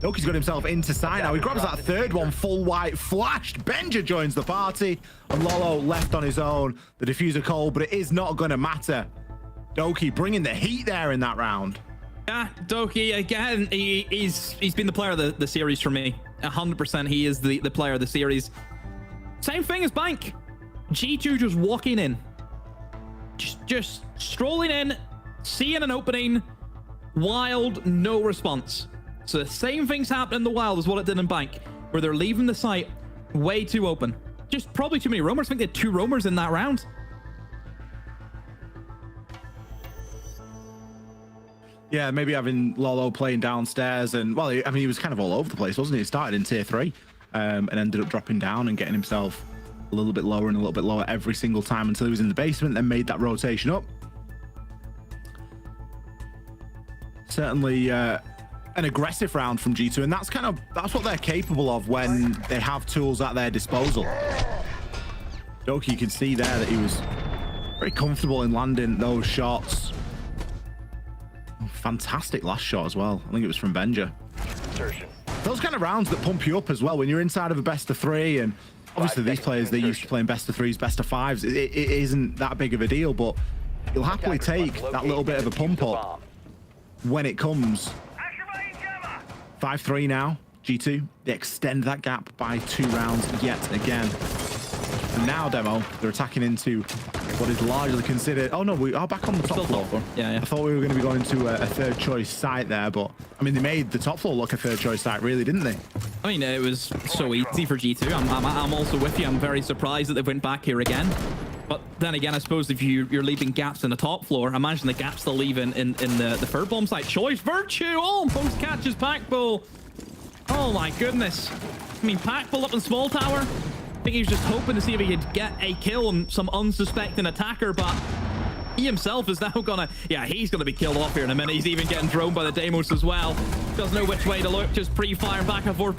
Doki's got himself into sight now. He grabs that third one, full white flashed. Benja joins the party, and Lolo left on his own. The diffuser cold, but it is not going to matter. Doki bringing the heat there in that round. Yeah, Doki, again, he's been the player of the series for me. 100% he is the player of the series. Same thing as Bank. G2 just walking in. Just strolling in, seeing an opening. Wild, no response. So the same things happen in the Wild as what it did in Bank, where they're leaving the site way too open. Just probably too many roamers. I think they had 2 roamers in that round. Yeah, maybe having Lolo playing downstairs, and well, I mean, he was kind of all over the place, wasn't he? He started in tier 3 and ended up dropping down and getting himself a little bit lower and a little bit lower every single time until he was in the basement, then made that rotation up. Certainly an aggressive round from G2, and that's what they're capable of when they have tools at their disposal. Doki, you can see there that he was very comfortable in landing those shots. Fantastic last shot as well. I think it was from Benja. Those kind of rounds that pump you up as well when you're inside of a best of 3, and obviously these players, they're used to playing best of 3s, best of 5s. It isn't that big of a deal, but you'll happily take that little bit of a pump up when it comes. 5-3 now, G2. They extend that gap by 2 rounds yet again. And now, Demo, they're attacking into what is largely considered... Oh, no, we are back on the top floor. Yeah. I thought we were going to be going to a third choice site there, but, I mean, they made the top floor look a third choice site, really, didn't they? I mean, it was so easy for G2. I'm also with you. I'm very surprised that they went back here again. But then again, I suppose if you're leaving gaps in the top floor, imagine the gaps they'll leave in the third bomb site. Choice Virtue almost catches Packbull. Oh my goodness. I mean, Packbull up in small tower. I think he was just hoping to see if he could get a kill on some unsuspecting attacker, but he himself is now gonna... Yeah, he's gonna be killed off here in a minute. He's even getting thrown by the Deimos as well. Doesn't know which way to look, just pre-firing back and forth.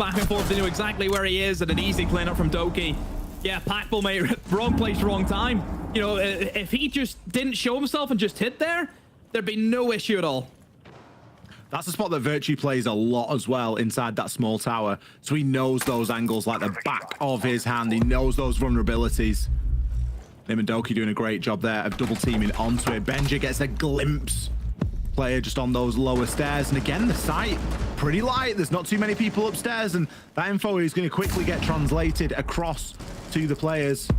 They know exactly where he is, and an easy cleanup from Doki. Yeah, Packbull, mate, wrong place, wrong time. You know, if he just didn't show himself and just hit there, there'd be no issue at all. That's a spot that Virtue plays a lot as well inside that small tower. So he knows those angles like the back of his hand. He knows those vulnerabilities. Him and Doki doing a great job there of double teaming onto it. Benja gets a glimpse. Player just on those lower stairs. And again, the site pretty light. There's not too many people upstairs. And that info is going to quickly get translated across to the players.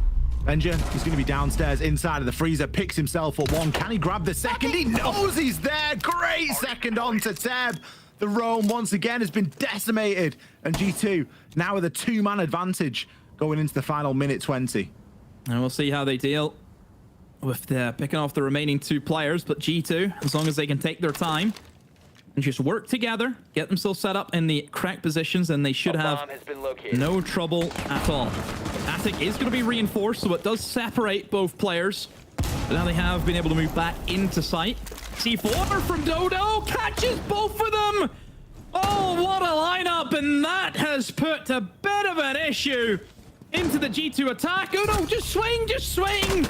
Benja, he's going to be downstairs inside of the freezer, picks himself up 1. Can he grab the second? He knows he's there. Great second onto Teb. The roam once again has been decimated. And G2 now with a 2-man advantage going into the final minute 20. And we'll see how they deal with picking off the remaining 2 players. But G2, as long as they can take their time and just work together, get themselves set up in the correct positions, and they should have no trouble at all. Attic is going to be reinforced, so it does separate both players. But now they have been able to move back into sight. C4 from Dodo catches both of them. Oh, what a lineup, and that has put a bit of an issue into the G2 attack. Oh no, just swing!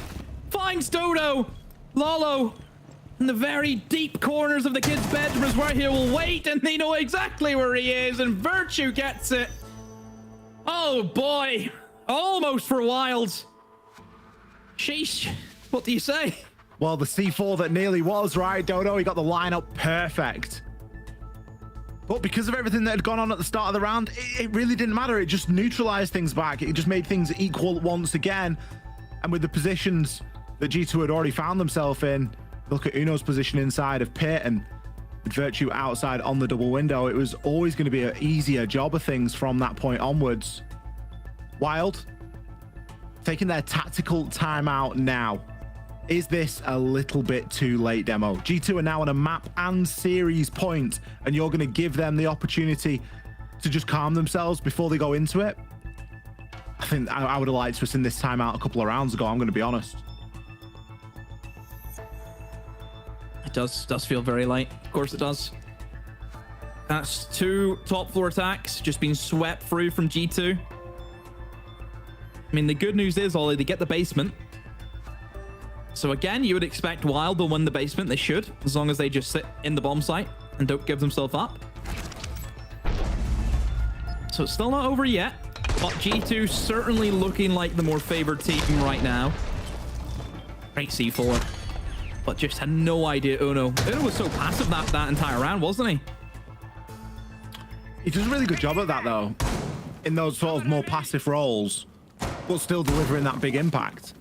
Finds Dodo. Lolo in the very deep corners of the kid's bedroom is where he will wait, and they know exactly where he is, and Virtue gets it. Oh boy, almost for Wilds. Sheesh, what do you say? Well, the C4 that nearly was, right, Dodo? He got the lineup perfect. But because of everything that had gone on at the start of the round, it really didn't matter. It just neutralized things back. It just made things equal once again. And with the positions that G2 had already found themselves in, look at Uno's position inside of Pit and Virtue outside on the double window, it was always going to be an easier job of things from that point onwards. Wild, taking their tactical timeout now. Is this a little bit too late, Demo? G2 are now on a map and series point, and you're going to give them the opportunity to just calm themselves before they go into it? I think I would have liked to have seen this timeout a couple of rounds ago, I'm going to be honest. It does feel very late. Of course it does. That's 2 top floor attacks just being swept through from G2. I mean, the good news is, Ollie, they get the basement. So again, you would expect Wild will win the basement. They should, as long as they just sit in the bomb site and don't give themselves up. So it's still not over yet, but G2 certainly looking like the more favored team right now. Great C4, but just had no idea Uno. Uno was so passive that entire round, wasn't he? He does a really good job at that, though, in those sort of more passive roles, but still delivering that big impact.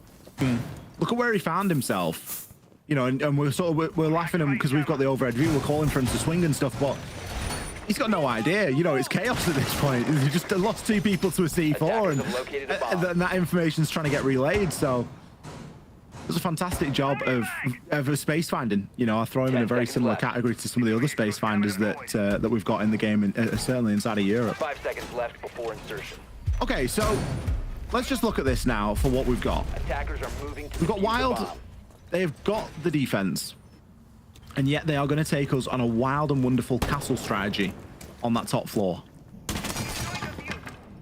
Look at where he found himself, you know, and we're laughing at him because we've got the overhead view. We're calling for him to swing and stuff, but he's got no idea. You know, it's chaos at this point. He just lost 2 people to a C4, and that information's trying to get relayed. So it was a fantastic job of space finding. You know, I throw him in a very similar category to some of the other space finders that we've got in the game, and certainly inside of Europe. 5 seconds left before insertion. Okay, so let's just look at this now for what we've got. Attackers are moving to We've got Wild. They've got the defense, and yet they are going to take us on a wild and wonderful castle strategy on that top floor.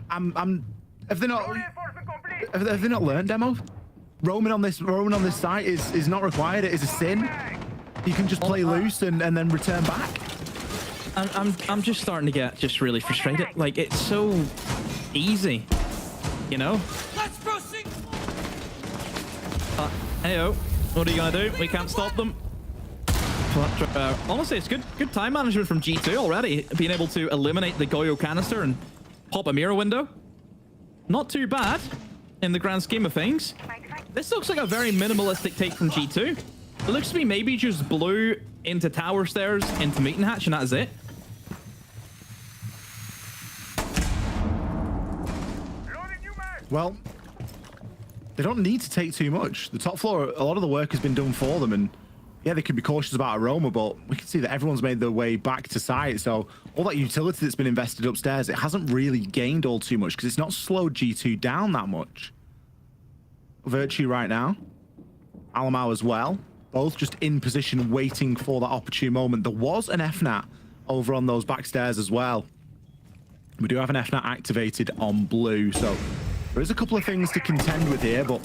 Have they not learned, Demo? Roaming on this site is not required. It is a sin. You can just play loose and then return back. I'm just starting to get just really frustrated. Like, it's so easy, you know? Let's proceed. Heyo, what are you gonna do? We can't stop them. But honestly, it's good time management from G2 already, being able to eliminate the Goyo canister and pop a mirror window. Not too bad in the grand scheme of things. This looks like a very minimalistic take from G2. It looks to me maybe just blue into tower stairs into meeting hatch, and that is it. Well, they don't need to take too much. The top floor, a lot of the work has been done for them, and yeah, they can be cautious about Aroma, but we can see that everyone's made their way back to site. So all that utility that's been invested upstairs, it hasn't really gained all too much because it's not slowed G2 down that much. Virtue right now, Alamau as well, both just in position waiting for that opportune moment. There was an FNAT over on those back stairs as well. We do have an FNAT activated on blue, so there is a couple of things to contend with here, but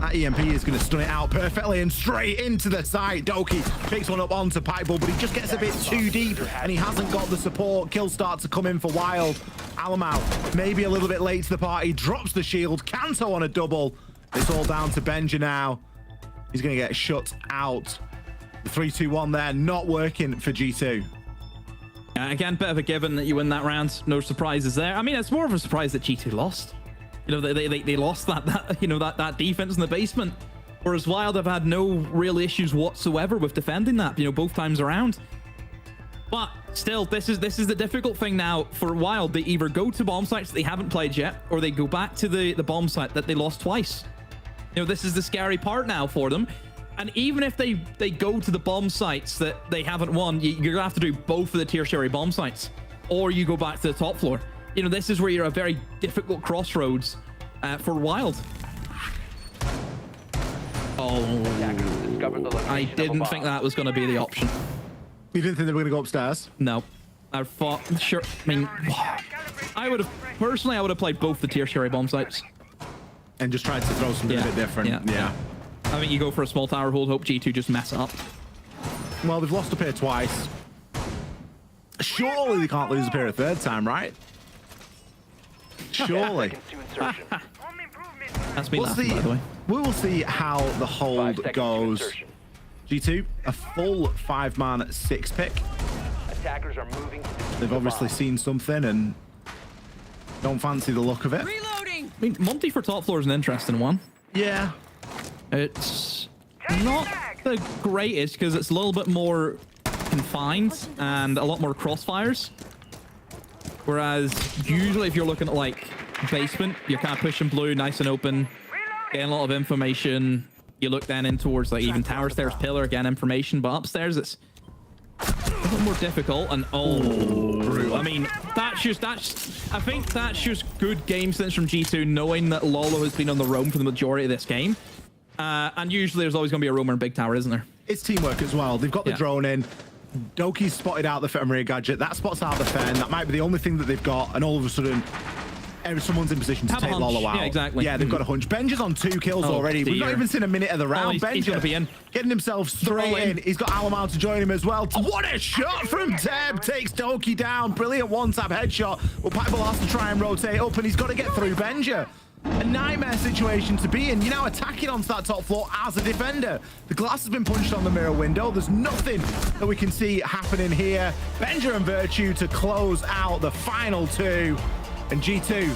that EMP is going to stun it out perfectly and straight into the side. Doki picks one up onto Pikebull, but he just gets a bit too deep and he hasn't got the support. Kills start to come in for Wild. Alamau, maybe a little bit late to the party, drops the shield. Kanto on a double. It's all down to Benja now. He's going to get shut out. The 3-2-1 there, not working for G2. Again, bit of a given that you win that round. No surprises there. I mean, it's more of a surprise that G2 lost. You know, they lost that defense in the basement. Whereas Wild have had no real issues whatsoever with defending that, you know, both times around. But still, this is the difficult thing now for Wild. They either go to bomb sites that they haven't played yet, or they go back to the bomb site that they lost twice. You know, this is the scary part now for them. And even if they go to the bomb sites that they haven't won, you're going to have to do both of the tertiary bomb sites. Or you go back to the top floor. You know, this is where you're at a very difficult crossroads for Wild. Oh, I didn't think that was going to be the option. You didn't think they were going to go upstairs? No. I thought, sure, I mean, I would have played both the tertiary bomb sites. And just tried to throw something a bit different. Yeah. I think you go for a small tower hold, hope G2 just mess it up. Well, they've lost up here twice. Surely they can't lose up here a third time, right? Surely. That's me laughing, by the way. We will see how the hold goes. G2, a full 5-man 6-pick. Attackers are moving. They've obviously seen something and don't fancy the look of it. Reloading. I mean, Monty for top floor is an interesting one. Yeah. It's not the greatest because it's a little bit more confined and a lot more crossfires. Whereas usually if you're looking at like basement, you're kind of pushing blue, nice and open, getting a lot of information. You look then in towards like even tower stairs, pillar, again information, but upstairs it's a little more difficult. And I mean, I think that's just good game sense from G2, knowing that Lolo has been on the roam for the majority of this game. And usually there's always going to be a roamer in big tower, isn't there? It's teamwork as well. They've got the drone in. Doki's spotted out the Fenrir gadget. That spots out the Fen. That might be the only thing that they've got. And all of a sudden, someone's in position to take Lolo out. Yeah, exactly. Yeah, they've got a hunch. Benja's on 2 kills already. We've not even seen a minute of the round. He's going to be in. Getting himself straight in. He's got Alamar to join him as well. What a shot from Teb. Takes Doki down. Brilliant one-tap headshot. Well, Pieball has to try and rotate up, and he's got to get through Benja. A nightmare situation to be in. You're now attacking onto that top floor as a defender. The glass has been punched on the mirror window. There's nothing that we can see happening here. Benja and Virtue to close out the final 2. And G2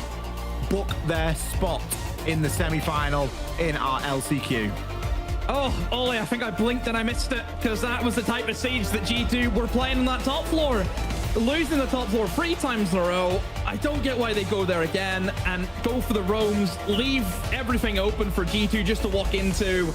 book their spot in the semi-final in our LCQ. Oh, Ollie, I think I blinked and I missed it because that was the type of siege that G2 were playing on that top floor. Losing the top floor 3 times in a row. I don't get why they go there again and go for the roams, leave everything open for G2 just to walk into.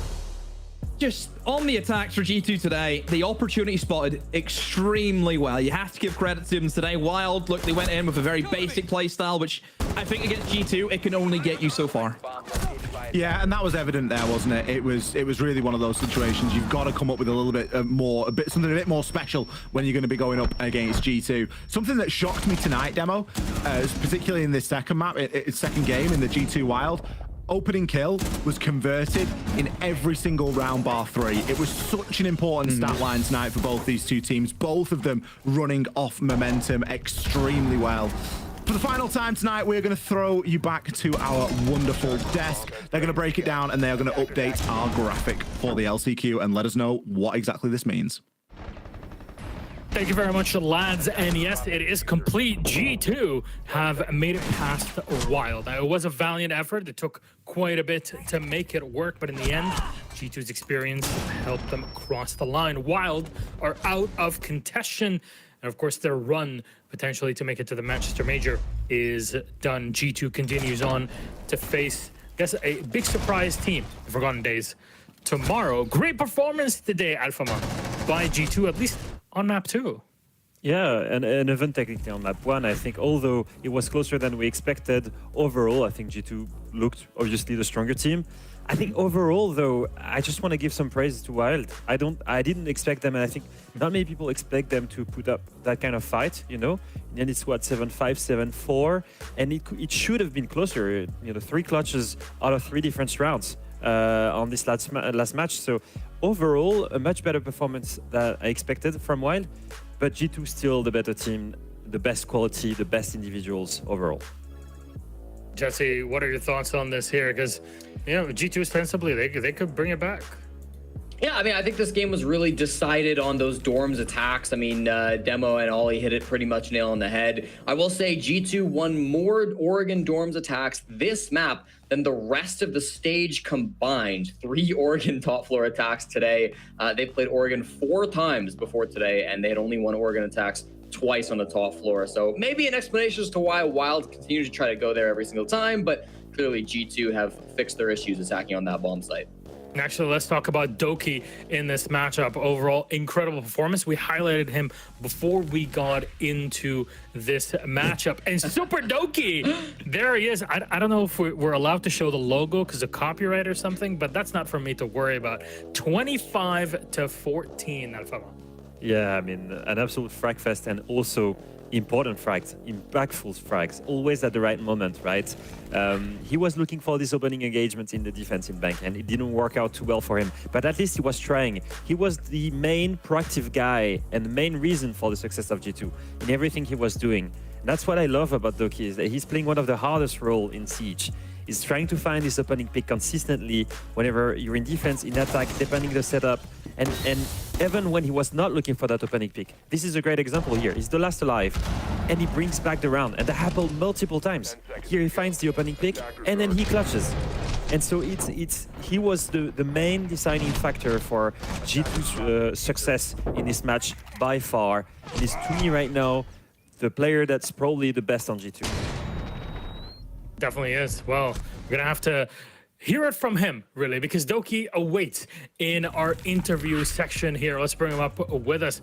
Just on the attacks for G2 today, the opportunity spotted extremely well. You have to give credit to them today. Wild, look, they went in with a very basic playstyle, which I think against G2, it can only get you so far. Yeah, and that was evident there, wasn't it? It was really one of those situations. You've got to come up with a little bit more, something a bit more special when you're going to be going up against G2. Something that shocked me tonight, Demo, particularly in this second map, second game in the G2 Wild. Opening kill was converted in every single round bar 3. It was such an important stat line tonight for both these two teams, both of them running off momentum extremely well. For the final time tonight, we're going to throw you back to our wonderful desk. They're going to break it down and they are going to update our graphic for the LCQ and let us know what exactly this means. Thank you very much, lads. And yes, it is complete. G2 have made it past Wild. Now, it was a valiant effort. It took quite a bit to make it work, but in the end, G2's experience helped them cross the line. Wild are out of contention. And of course, their run potentially to make it to the Manchester Major is done. G2 continues on to face, I guess, a big surprise team, the Forgotten Days, tomorrow. Great performance today, Alphamon, by G2, at least on map 2. Yeah, and even technically on map 1, I think, although it was closer than we expected, overall, I think G2 looked obviously the stronger team. I think overall, though, I just want to give some praise to Wild. I didn't expect them, and I think not many people expect them to put up that kind of fight, you know? And it's what, 7-5, 7-4, and it should have been closer. You know, 3 clutches out of 3 different rounds on this last match. So overall, a much better performance than I expected from Wild, but G2 still the better team, the best quality, the best individuals overall. Jesse, what are your thoughts on this here? Because, you know, G2 ostensibly, they could bring it back. Yeah, I mean, I think this game was really decided on those Dorms attacks. I mean, Demo and Ollie hit it pretty much nail on the head. I will say G2 won more Oregon Dorms attacks this map than the rest of the stage combined. 3 Oregon top floor attacks today. They played Oregon 4 times before today, and they had only won Oregon attacks twice on the top floor. So maybe an explanation as to why Wild continues to try to go there every single time, but clearly G2 have fixed their issues attacking on that bomb site. Actually, let's talk about Doki in this matchup. Overall, incredible performance. We highlighted him before we got into this matchup. And Super Doki, there he is. I don't know if we're allowed to show the logo because of copyright or something, but that's not for me to worry about. 25-14, Alfama. Yeah, I mean, an absolute frag fest, and also important frags, impactful frags, always at the right moment, right? He was looking for this opening engagement in the defensive bank, and it didn't work out too well for him. But at least he was trying. He was the main proactive guy and the main reason for the success of G2 in everything he was doing. That's what I love about Doki, is that he's playing one of the hardest roles in Siege. He's trying to find this opening pick consistently whenever you're in defense, in attack, depending the setup. And even when he was not looking for that opening pick. This is a great example here. He's the last alive, and he brings back the round. And that happened multiple times. Here he finds the opening pick, and then he clutches. And so he was the main deciding factor for G2's success in this match by far. He's, to me right now, the player that's probably the best on G2. Definitely is. Well, we're gonna have to hear it from him, really, because Doki awaits in our interview section here. Let's bring him up with us.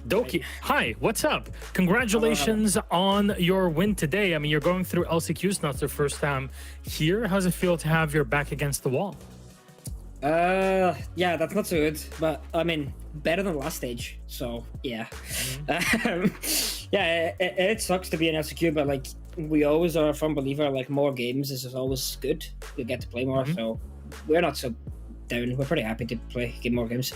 Doki, hi, what's up? Congratulations on your win today. I mean, you're going through LCQs, not the first time here. How's it feel to have your back against the wall? Yeah, that's not so good, but I mean, better than last stage, so yeah. Yeah, it sucks to be an LCQ, but like, we always are a firm believer, like, more games is always good. We get to play more, so we're not so down. We're pretty happy to get more games.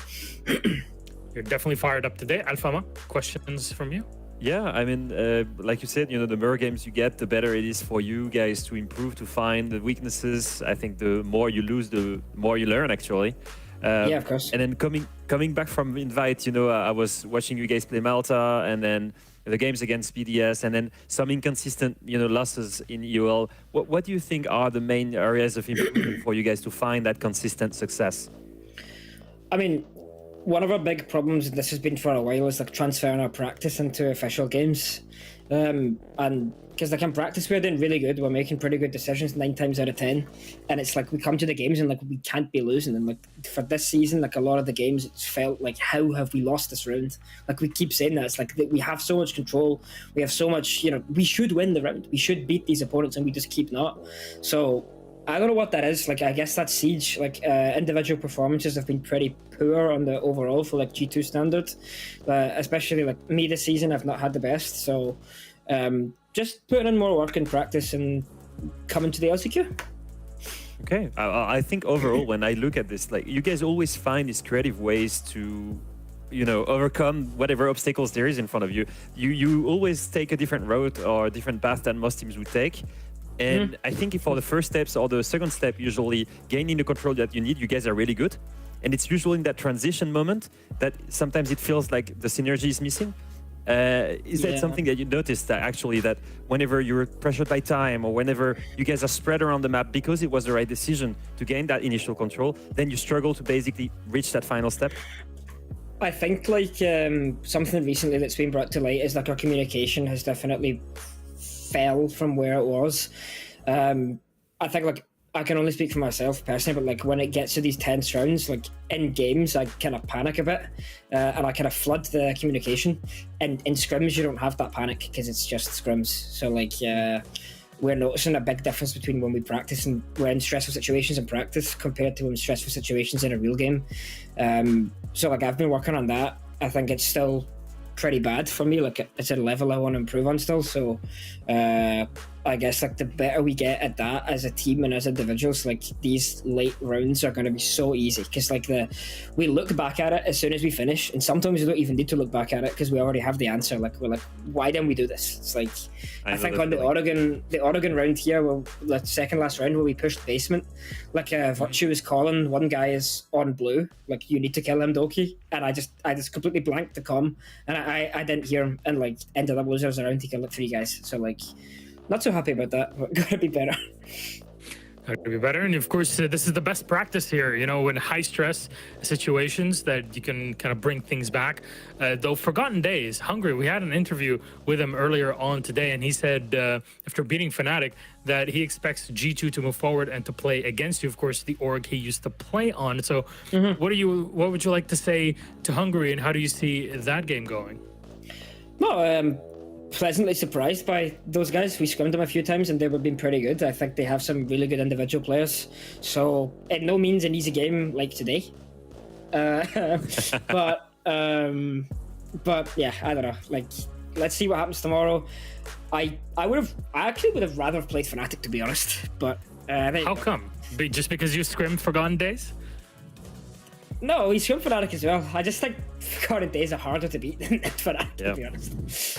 You're definitely fired up today. Alfama, questions from you? Yeah, I mean, like you said, you know, the more games you get, the better it is for you guys to improve, to find the weaknesses. I think the more you lose, the more you learn, actually. Yeah, of course. And then coming back from Invite, you know, I was watching you guys play Malta, and then the games against BDS, and then some inconsistent, you know, losses in EOL. What do you think are the main areas of improvement for you guys to find that consistent success? I mean, one of our big problems, and this has been for a while, is like transferring our practice into official games. And because like in practice we're doing really good, we're making pretty good decisions 9 times out of 10, and it's like we come to the games and like we can't be losing. And like for this season, like a lot of the games, it's felt like, how have we lost this round? Like we keep saying that, it's like we have so much control, we have so much, you know, we should win the round, we should beat these opponents, and we just keep not. So I don't know what that is. Like, I guess that's Siege. Like, individual performances have been pretty poor on the overall for like G2 standard. Especially like me this season, I've not had the best. So, just putting in more work and practice and coming to the LCQ. Okay, I think overall, when I look at this, like, you guys always find these creative ways to, you know, overcome whatever obstacles there is in front of you. You always take a different route or a different path than most teams would take. And I think for the first steps or the second step, usually gaining the control that you need, you guys are really good. And it's usually in that transition moment that sometimes it feels like the synergy is missing. Is that something that you noticed, that actually, that whenever you're pressured by time or whenever you guys are spread around the map because it was the right decision to gain that initial control, then you struggle to basically reach that final step? I think like something recently that's been brought to light is like our communication has definitely fell from where it was. I think like I can only speak for myself personally, but like when it gets to these tense rounds, like in games, I kind of panic a bit and I kind of flood the communication. And in scrims, you don't have that panic because it's just scrims. So like we're noticing a big difference between when we practice and we're in stressful situations in practice compared to when stressful situations in a real game. So like I've been working on that. I think it's still pretty bad for me. Like it's a level I want to improve on still. So I guess like the better we get at that as a team and as individuals, like these late rounds are going to be so easy because like we look back at it as soon as we finish, and sometimes we don't even need to look back at it because we already have the answer. Like we're like, why didn't we do this? It's like I think on the Oregon round here, well, the second last round where we pushed basement, like Virtue is calling one guy is on blue, like you need to kill him, Doki, and I just completely blanked the comm and I didn't hear him, and like ended up losers around to kill like 3 guys. So like not so happy about that, but gotta be better. That could be better. And of course, this is the best practice here, you know, in high stress situations that you can kind of bring things back. Though Forgotten Days, Hungary, we had an interview with him earlier on today, and he said after beating Fnatic that he expects G2 to move forward and to play against you, of course, the org he used to play on. So what would you like to say to Hungary, and how do you see that game going? No, pleasantly surprised by those guys. We scrimmed them a few times and they were being pretty good. I think they have some really good individual players. So, at no means an easy game like today. But yeah, I don't know. Like, let's see what happens tomorrow. I actually would have rather played Fnatic, to be honest. But how come? Just because you scrimmed Forgotten Days? No, he's scrimmed Fnatic as well. I just think Forgotten Days are harder to beat than Fnatic, to be honest.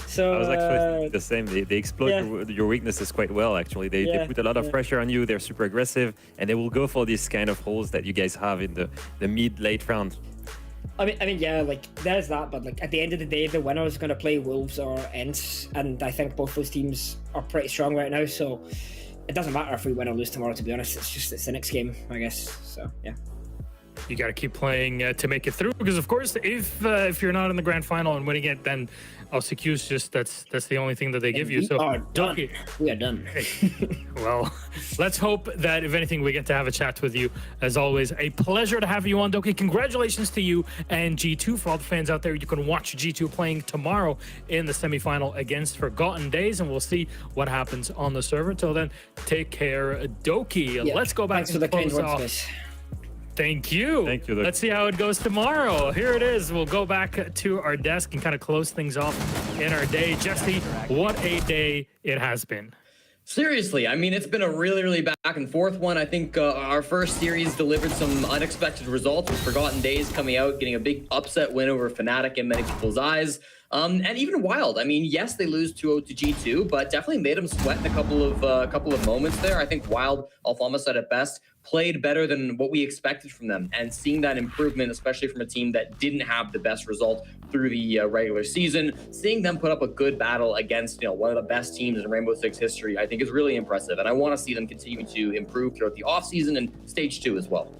So I was actually the same. They exploit your weaknesses quite well, actually. They put a lot of pressure on you. They're super aggressive, and they will go for these kind of holes that you guys have in the mid-late round. I mean, yeah, like, there's that, but like at the end of the day, the winner is going to play Wolves or Ents, and I think both those teams are pretty strong right now, so it doesn't matter if we win or lose tomorrow, to be honest. It's the next game, I guess, so yeah. You got to keep playing to make it through, because of course, if you're not in the grand final and winning it, then LCQ's just that's the only thing that they give you. So Doki, we are done. Well, let's hope that if anything, we get to have a chat with you. As always, a pleasure to have you on, Doki. Congratulations to you and G2. For all the fans out there, you can watch G2 playing tomorrow in the semifinal against Forgotten Days, and we'll see what happens on the server. Till then, take care, Doki. Yeah, let's go back to to the close off. Thank you. Thank you. Let's see how it goes tomorrow. Here it is. We'll go back to our desk and kind of close things off in our day. Jesse, what a day it has been. Seriously, I mean, it's been a really, really back and forth one. I think our first series delivered some unexpected results with Forgotten Days coming out, getting a big upset win over Fnatic in many people's eyes. And even Wild. I mean, yes, they lose 2-0 to G2, but definitely made them sweat in a couple of moments there. I think Wild, Alfama said it best, played better than what we expected from them. And seeing that improvement, especially from a team that didn't have the best result through the regular season, seeing them put up a good battle against, one of the best teams in Rainbow Six history, I think is really impressive. And I want to see them continue to improve throughout the offseason and stage 2 as well.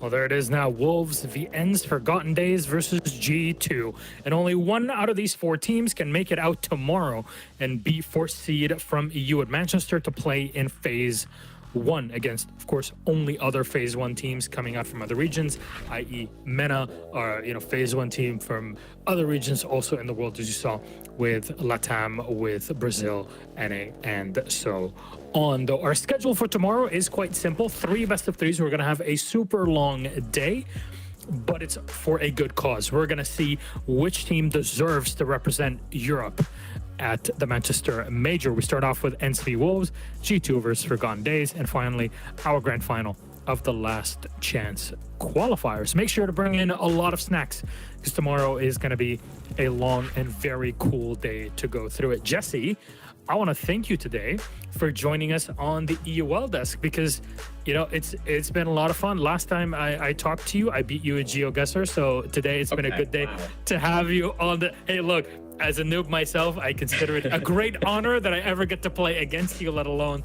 Well, there it is now. Wolves v Ends, Forgotten Days versus G2. And only one out of these 4 teams can make it out tomorrow and be fourth seed from EU at Manchester to play in Phase 1 against, of course, only other Phase 1 teams coming out from other regions, i.e. MENA, or, Phase 1 team from other regions also in the world, as you saw with LATAM, with Brazil, NA, and so on. Though our schedule for tomorrow is quite simple. 3 best of 3s. We're going to have a super long day, but it's for a good cause. We're going to see which team deserves to represent Europe at the Manchester Major. We start off with Ents v Wolves, G2 versus Forgotten Days, and finally our grand final of the last chance qualifiers. Make sure to bring in a lot of snacks, because tomorrow is going to be a long and very cool day to go through it. Jesse, I want to thank you today for joining us on the EUL desk, because it's been a lot of fun. Last time I talked to you, I beat you at GeoGuessr, so today it's been a good day to have you on the... Hey, look, as a noob myself, I consider it a great honor that I ever get to play against you, let alone,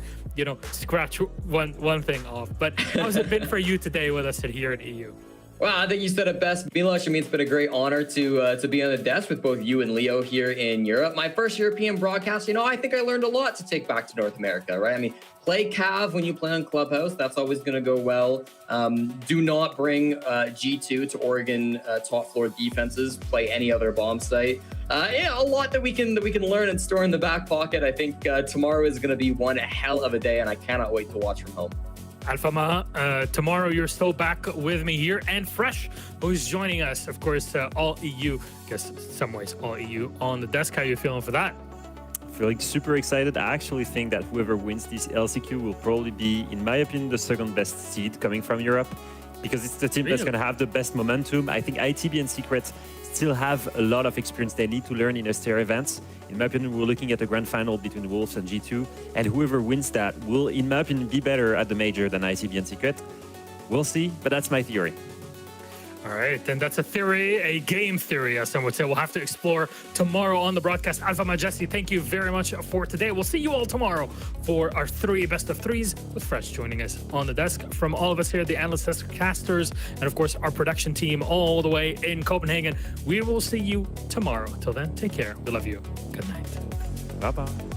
scratch one thing off. But how's it been for you today with us here at EU? Well, I think you said it best, Milosh. I mean, it's been a great honor to be on the desk with both you and Leo here in Europe. My first European broadcast, I think I learned a lot to take back to North America, right? I mean, play Cav when you play on Clubhouse. That's always going to go well. Do not bring G2 to Oregon top floor defenses. Play any other bomb site. A lot that we can learn and store in the back pocket. I think tomorrow is going to be one hell of a day, and I cannot wait to watch from home. Alfama, tomorrow you're still back with me here, and Fresh, who's joining us, of course, all EU, I guess in some ways all EU on the desk. How are you feeling for that? Feeling super excited. I actually think that whoever wins this LCQ will probably be, in my opinion, the second best seed coming from Europe, because it's the team that's going to have the best momentum. I think ITB and Secret still have a lot of experience they need to learn in STR events. In my opinion, we're looking at a grand final between Wolves and G2, and whoever wins that will, in my opinion, be better at the Major than ITB and Secret. We'll see, but that's my theory. All right, then that's a theory, a game theory, as some would say. We'll have to explore tomorrow on the broadcast. Alpha Majesty, thank you very much for today. We'll see you all tomorrow for our 3 best of 3s with Fresh joining us on the desk. From all of us here, the analysts, casters, and of course our production team all the way in Copenhagen, we will see you tomorrow. Till then, take care. We love you. Good night. Bye-bye.